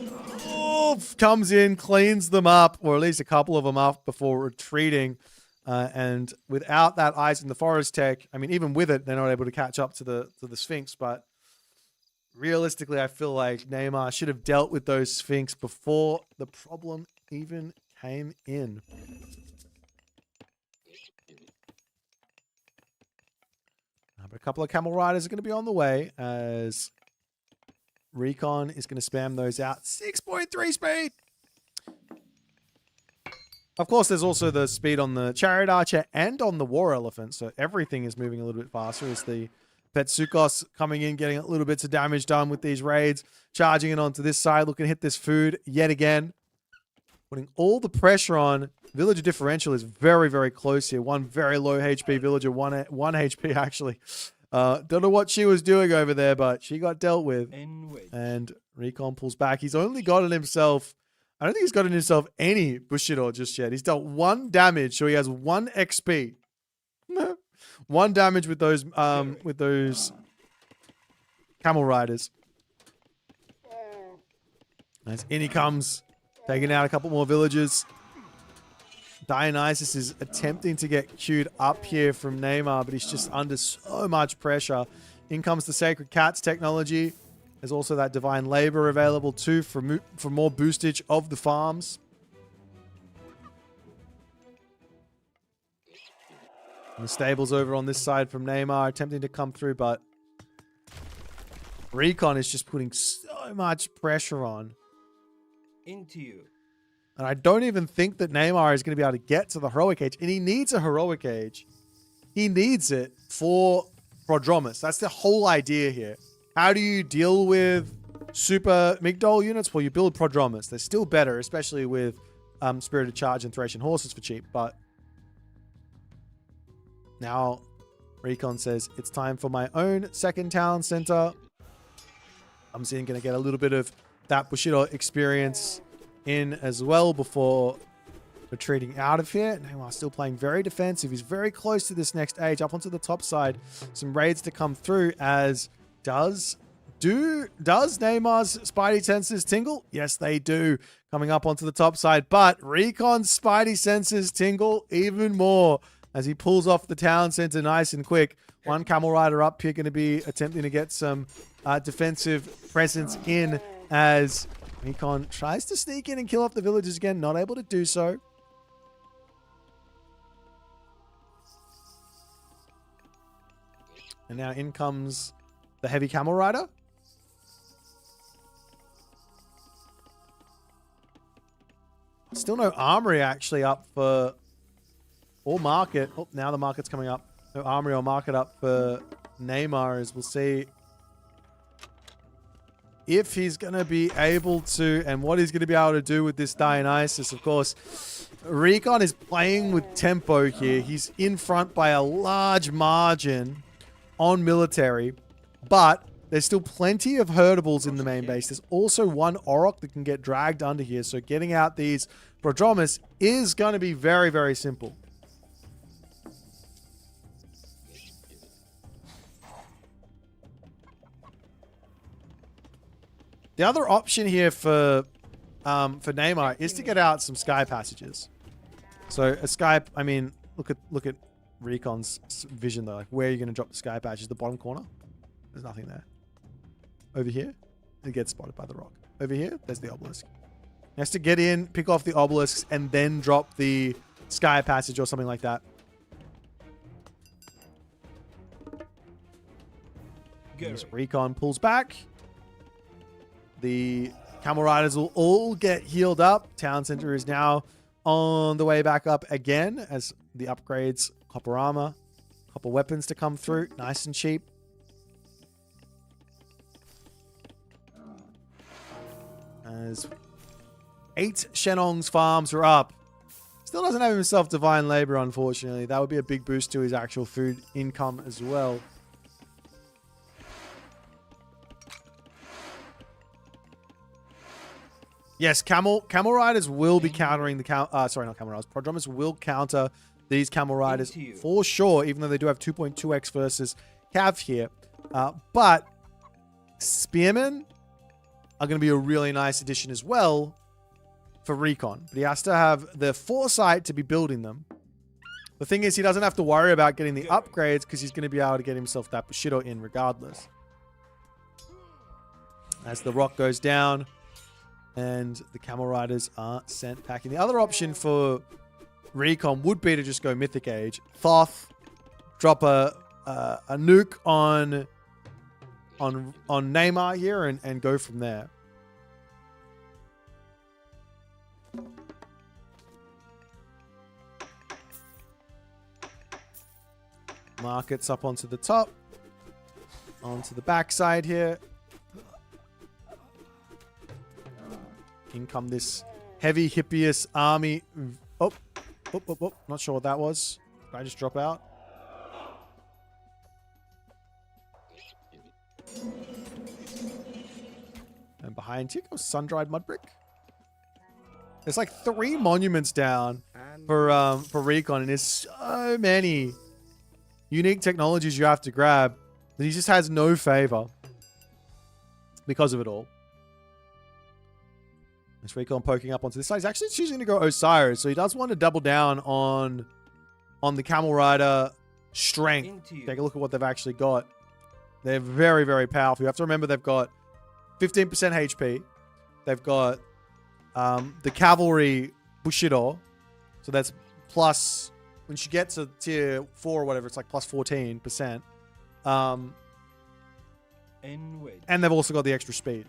comes in, cleans them up, or at least a couple of them up before retreating. And without that Eyes in the Forest tech, I mean, even with it, they're not able to catch up to the Sphinx. But realistically, I feel like Neymar should have dealt with those Sphinx before the problem even came in. But a couple of Camel Riders are going to be on the way as Recon is going to spam those out. 6.3 speed! Of course, there's also the speed on the Chariot Archer and on the War Elephant, so everything is moving a little bit faster as the Petsukos coming in, getting a little bits of damage done with these raids, charging it onto this side, looking to hit this food yet again. Putting all the pressure on. Villager differential is very, very close here. One very low HP villager, one HP actually. Don't know what she was doing over there, but she got dealt with. And Recon pulls back. He's only gotten himself, I don't think he's gotten himself any Bushido just yet. He's dealt 1 damage, so he has 1 XP. 1 damage with those Camel Riders. As in he comes, taking out a couple more villagers. Dionysus is attempting to get queued up here from Neymar, but he's just under so much pressure. In comes the Sacred Cats technology. There's also that Divine Labor available too for more boostage of the farms. And the stables over on this side from Neymar attempting to come through, but Recon is just putting so much pressure on. Into you. And I don't even think that Neymar is going to be able to get to the Heroic Age. And he needs a Heroic Age. He needs it for Prodromus. That's the whole idea here. How do you deal with super Migdol units? Well, you build Prodromus. They're still better, especially with Spirited Charge and Thracian Horses for cheap. But now Recon says, it's time for my own second town center. I'm seeing going to get a little bit of that Bushido experience in as well before retreating out of here. Neymar still playing very defensive. He's very close to this next age. Up onto the top side. Some raids to come through as does Neymar's Spidey senses tingle? Yes, they do. Coming up onto the top side. But Recon's Spidey senses tingle even more as he pulls off the town center nice and quick. 1 Camel Rider up here going to be attempting to get some defensive presence in as Recon tries to sneak in and kill off the villagers again. Not able to do so. And now in comes the heavy Camel Rider. Still no armory actually up for... or market. Oh, now the market's coming up. No armory or market up for Neymar as we'll see if he's going to be able to, and what he's going to be able to do with this Dionysus. Of course, Recon is playing with tempo here. He's in front by a large margin on military, but there's still plenty of herdables in the main base. There's also 1 Auroch that can get dragged under here, so getting out these Prodromus is going to be very, very simple. The other option here for Neymar is to get out some sky passages. So a sky, I mean, look at Recon's vision though. Like, where are you going to drop the sky patches? The bottom corner? There's nothing there. Over here, it gets spotted by the rock. Over here, there's the obelisk. He has to get in, pick off the obelisks, and then drop the sky passage or something like that. Recon pulls back. The Camel Riders will all get healed up. Town Center is now on the way back up again as the upgrades, copper armor, copper weapons to come through. Nice and cheap. As 8 Shenong's farms are up. Still doesn't have himself divine labor, unfortunately. That would be a big boost to his actual food income as well. Yes, camel riders will be countering the sorry, not camel riders. Prodromus will counter these camel riders for sure, even though they do have 2.2x versus Cav here. But spearmen are going to be a really nice addition as well for Recon. But he has to have the foresight to be building them. The thing is, he doesn't have to worry about getting the upgrades because he's going to be able to get himself that Bushido in regardless. As the rock goes down and the camel riders are sent packing. The other option for Recon would be to just go Mythic Age. Kvoth, drop a nuke on Neymar here and go from there. Markets up onto the top. Onto the backside here. In come this heavy hippiest army. Oh. Not sure what that was. Did I just drop out? And behind you goes sun-dried mud brick. There's like 3 monuments down for Recon, and there's so many unique technologies you have to grab that he just has no favor because of it all. This Recon poking up onto this side. He's actually choosing to go Osiris, so he does want to double down on the Camel Rider strength. Take a look at what they've actually got. They're very, very powerful. You have to remember they've got 15% HP. They've got the Cavalry Bushido, so that's plus, when you get to tier 4 or whatever, it's like plus 14%. And they've also got the extra speed.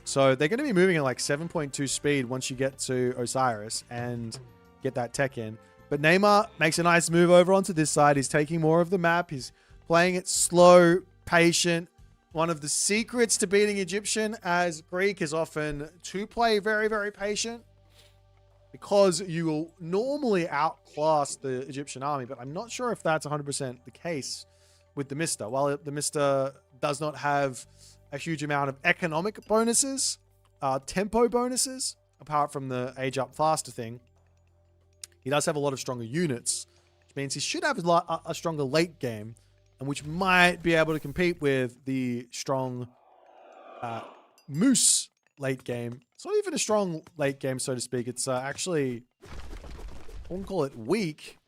So they're going to be moving at like 7.2 speed once you get to Osiris and get that tech in. But Neymar makes a nice move over onto this side. He's taking more of the map. He's playing it slow, patient. One of the secrets to beating Egyptian as Greek is often to play very, very patient, because you will normally outclass the Egyptian army. But I'm not sure if that's 100% the case with the Mister. While the Mister does not have a huge amount of economic bonuses, tempo bonuses, apart from the age up faster thing, he does have a lot of stronger units, which means he should have a stronger late game, and which might be able to compete with the strong Moose late game. It's not even a strong late game, so to speak. It's actually, I wouldn't call it weak.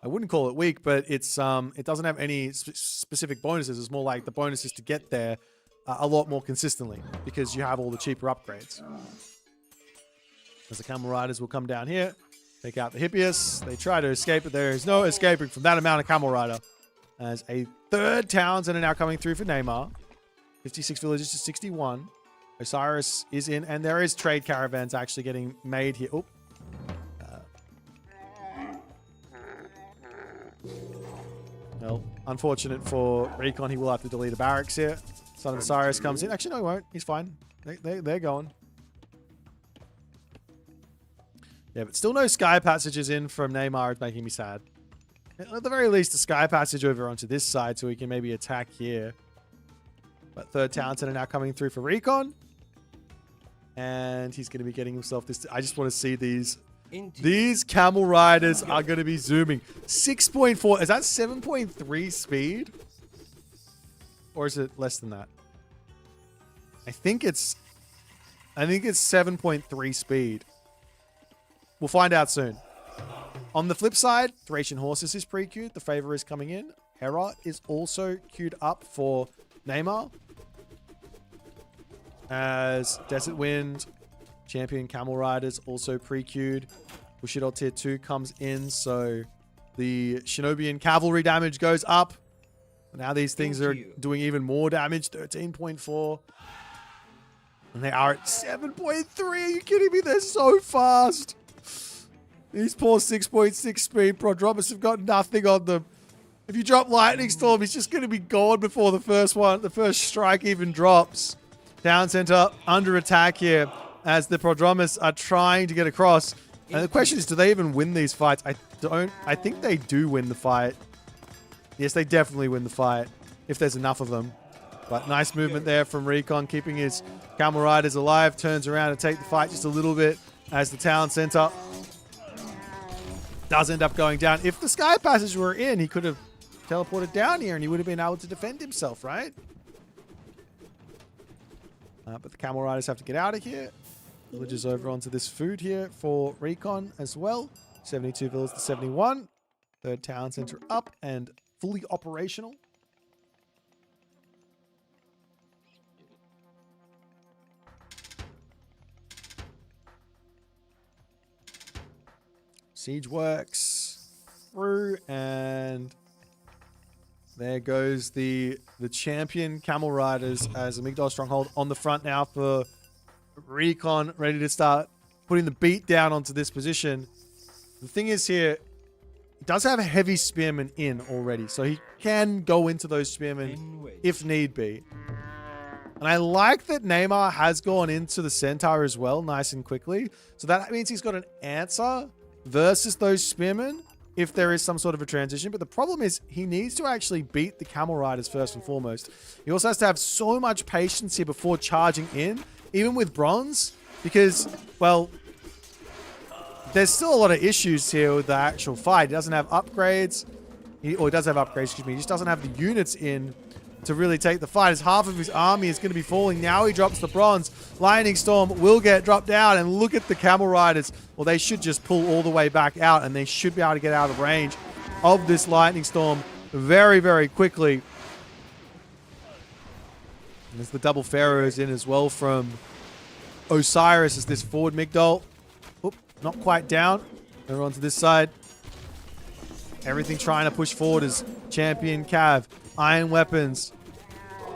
I wouldn't call it weak, but it's it doesn't have any specific bonuses. It's more like the bonuses to get there a lot more consistently because you have all the cheaper upgrades. As the Camel Riders will come down here, take out the Hippias. They try to escape, but there is no escaping from that amount of Camel Rider. As a third Townsend are now coming through for Neymar. 56 villages to 61. Osiris is in, and there is trade caravans actually getting made here. Oh. Well, unfortunate for Recon, he will have to delete a barracks here. Son of Osiris comes in. Actually, no, he won't. He's fine. They're going. Yeah, but still no sky passages in from Neymar. It's making me sad. At the very least, a sky passage over onto this side so he can maybe attack here. But third Townsend are now coming through for Recon. And he's going to be getting himself this. I just want to see these. These Camel Riders are going to be zooming. 6.4. Is that 7.3 speed? Or is it less than that? I think it's 7.3 speed. We'll find out soon. On the flip side, Thracian Horses is pre-queued. The favor is coming in. Hera is also queued up for Neymar. As Desert Wind, Champion Camel Riders also pre-queued. Bushido tier 2 comes in, so the Shinobian cavalry damage goes up. Now these things are doing even more damage, 13.4. And they are at 7.3. Are you kidding me? They're so fast. These poor 6.6 speed Prodromus have got nothing on them. If you drop Lightning Storm, he's just going to be gone before the first strike even drops. Town center under attack here as the Prodromus are trying to get across. And the question is, do they even win these fights? I think they do win the fight. Yes, they definitely win the fight if there's enough of them. But nice movement there from Recon, keeping his Camel Riders alive. Turns around to take the fight just a little bit as the town center does end up going down. If the Sky Passage were in, he could have teleported down here and he would have been able to defend himself, right? But the Camel Riders have to get out of here. Villagers over onto this food here for Recon as well. 72 villas to 71. Third town center up and fully operational. Siege works through, and there goes the champion Camel Riders as Amygdala Stronghold on the front now for Recon, ready to start putting the beat down onto this position. The thing is here, he does have a heavy spearman in already, so he can go into those spearmen if need be. And I like that Neymar has gone into the Centaur as well, nice and quickly. So that means he's got an answer versus those spearmen if there is some sort of a transition. But the problem is he needs to actually beat the Camel Riders first and foremost. He also has to have so much patience here before charging in, even with bronze, because, well, there's still a lot of issues here with the actual fight. He doesn't have upgrades, or he does have upgrades, excuse me. He just doesn't have the units in to really take the fight, as half of his army is going to be falling. Now he drops the bronze. Lightning Storm will get dropped down, and look at the Camel Riders. Well, they should just pull all the way back out, and they should be able to get out of range of this Lightning Storm very, very quickly. And there's the double Pharaohs in as well from Osiris as this forward Migdol. Oop, not quite down. Over onto this side. Everything trying to push forward as champion Cav. Iron weapons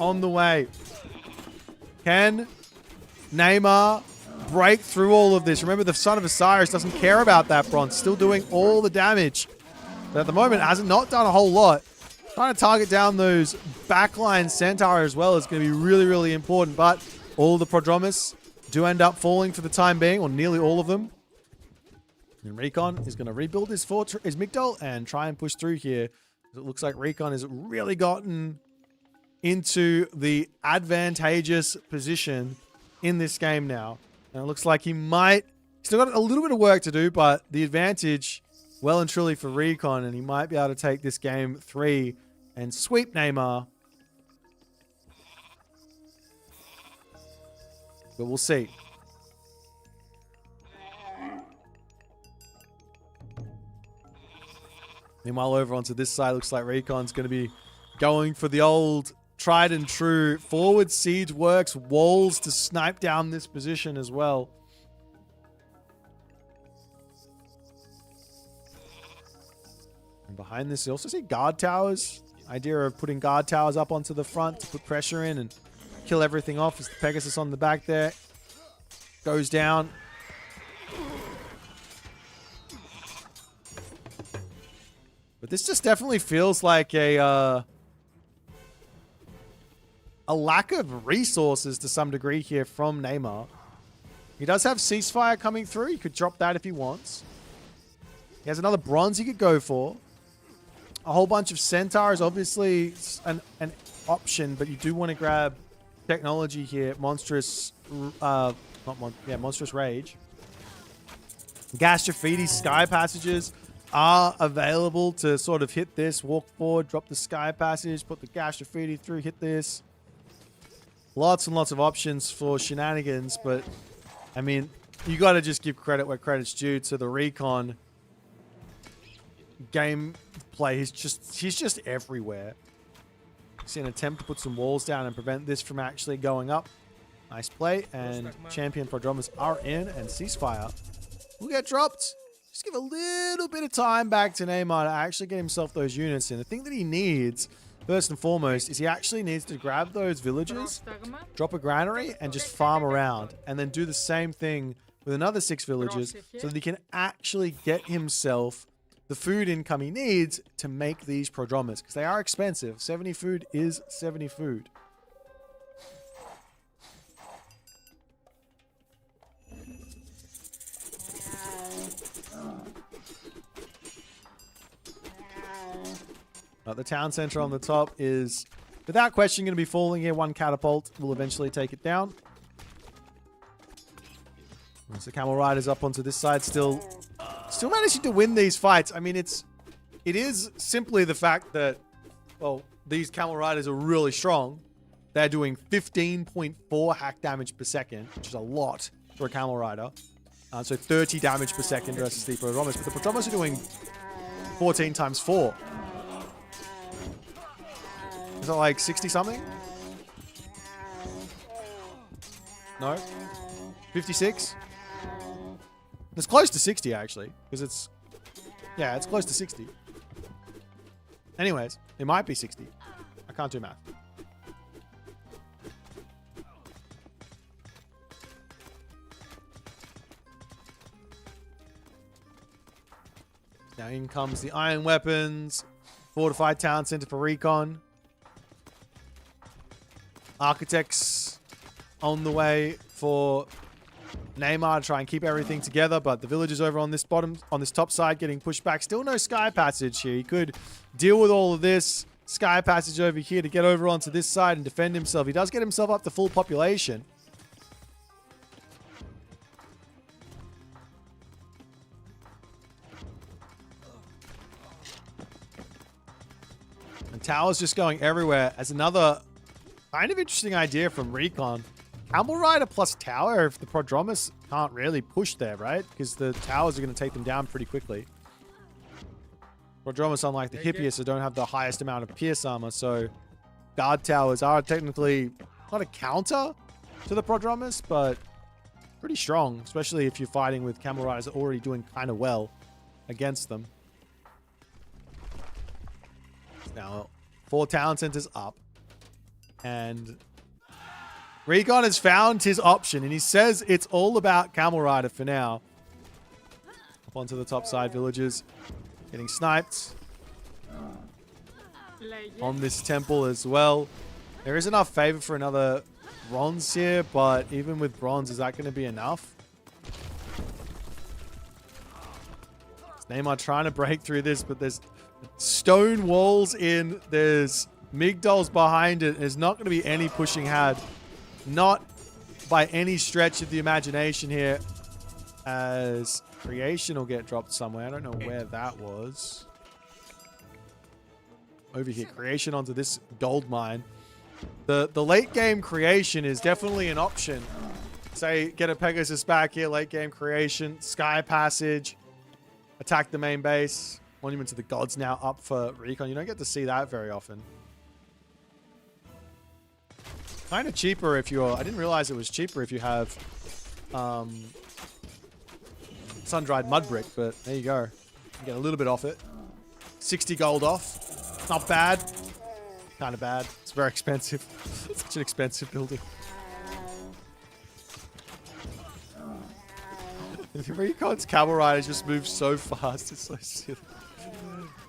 on the way. Can Neymar break through all of this? Remember, the Son of Osiris doesn't care about that bronze. Still doing all the damage. But at the moment, hasn't not done a whole lot. Trying to target down those backline Centaur as well is going to be really, really important. But all the Prodromus do end up falling for the time being, or nearly all of them. And Recon is going to rebuild his Migdol and try and push through here. It looks like Recon has really gotten into the advantageous position in this game now. And it looks like he might... Still got a little bit of work to do, but the advantage well and truly for Recon, and he might be able to take this game 3 and sweep Neymar. But we'll see. Meanwhile, over onto this side, looks like Recon's going to be going for the old tried and true forward siege works, walls to snipe down this position as well. And behind this, you also see guard towers. Idea of putting guard towers up onto the front to put pressure in and kill everything off as the Pegasus on the back there goes down. But this just definitely feels like a lack of resources to some degree here from Neymar. He does have ceasefire coming through. He could drop that if he wants. He has another bronze he could go for. A whole bunch of Centaurs, obviously an option, but you do want to grab technology here. Monstrous, Monstrous Rage. Gastrofetti Sky Passages are available to sort of hit this, walk forward, drop the Sky Passage, put the Gastrofetti through, hit this. Lots and lots of options for shenanigans, but I mean, you got to just give credit where credit's due to the Recon gameplay. He's just everywhere. See an attempt to put some walls down and prevent this from actually going up. Nice play, and champion Prodromus are in, and ceasefire will get dropped. Just give a little bit of time back to Neymar to actually get himself those units in. The thing that he needs, first and foremost, is he actually needs to grab those villagers, drop a granary, and just farm around. And then do the same thing with another 6 villagers so that he can actually get himself the food income he needs to make these Prodromus. Because they are expensive. 70 food is 70 food. But the town center on the top is, without question, going to be falling here. One catapult will eventually take it down. So Camel Riders up onto this side, still managing to win these fights. I mean, it is simply the fact that, well, these Camel Riders are really strong. They're doing 15.4 hack damage per second, which is a lot for a Camel Rider. So 30 damage per second versus the Prodromus. But the Prodromus are doing 14 times 4. Is it like 60 something? No? 56? It's close to 60 actually, because it's close to 60. Anyways, it might be 60. I can't do math. Now in comes the iron weapons, fortified town center for Recon. Architects on the way for Neymar to try and keep everything together, but the villagers over on this top side getting pushed back. Still no sky passage here. He could deal with all of this sky passage over here to get over onto this side and defend himself. He does get himself up to full population. And towers just going everywhere as another kind of interesting idea from Recon. Camel Rider plus tower if the Prodromus can't really push there, right? Because the towers are going to take them down pretty quickly. Prodromus, unlike the Hippias, don't have the highest amount of pierce armor, so guard towers are technically not a counter to the Prodromus, but pretty strong, especially if you're fighting with Camel Riders that are already doing kind of well against them. Now, 4 town centers up, and Recon has found his option, and he says it's all about Camel Rider for now. Up onto the top side, villagers getting sniped on this temple as well. There is enough favor for another bronze here, but even with bronze, is that going to be enough? Neymar trying to break through this, but there's stone walls in. There's Migdols behind it. There's not going to be any pushing had. Not by any stretch of the imagination here, as creation will get dropped somewhere. I don't know where that was. Over here, creation onto this gold mine. The late game creation is definitely an option. Say, get a Pegasus back here, late game creation, sky passage, attack the main base. Monument to the Gods now up for Recon. You don't get to see that very often. Kind of cheaper if you're... I didn't realize it was cheaper if you have sun-dried mud brick, but there you go. You get a little bit off it. 60 gold off. Not bad. Kind of bad. It's very expensive. It's such an expensive building. Recon's Camel Riders just move so fast. It's so silly.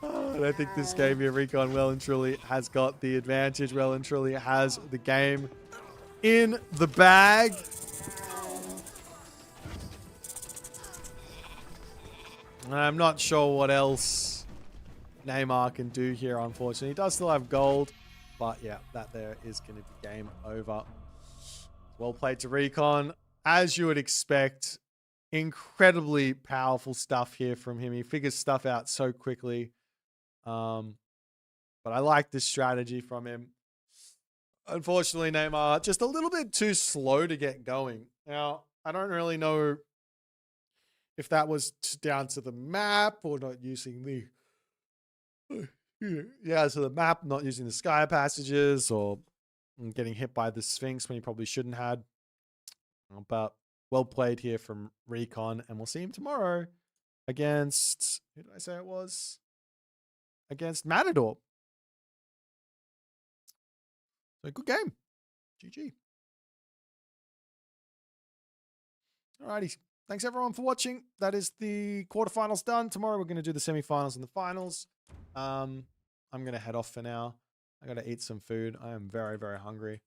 And I think this game here, Recon well and truly has got the advantage. Well and truly has the game in the bag. I'm not sure what else Neymar can do here, unfortunately. He does still have gold, but yeah, that there is going to be game over. Well played to Recon. As you would expect, incredibly powerful stuff here from him. He figures stuff out so quickly. But I like this strategy from him. Unfortunately, Neymar just a little bit too slow to get going. Now, I don't really know if that was down to the map or not using the... Yeah, so the map, not using the sky passages or getting hit by the Sphinx when he probably shouldn't have. But well played here from Recon, and we'll see him tomorrow against... Who did I say it was? Against Matador. So good game. GG. Alrighty. Thanks everyone for watching. That is the quarterfinals done. Tomorrow we're going to do the semifinals and the finals. I'm going to head off for now. I got to eat some food. I am very, very hungry.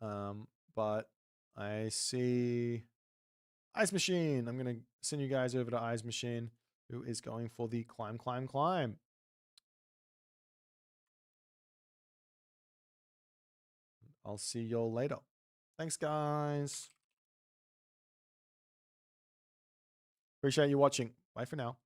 But I see Ice Machine. I'm going to send you guys over to Ice Machine, who is going for the climb, climb, climb. I'll see y'all later. Thanks, guys. Appreciate you watching. Bye for now.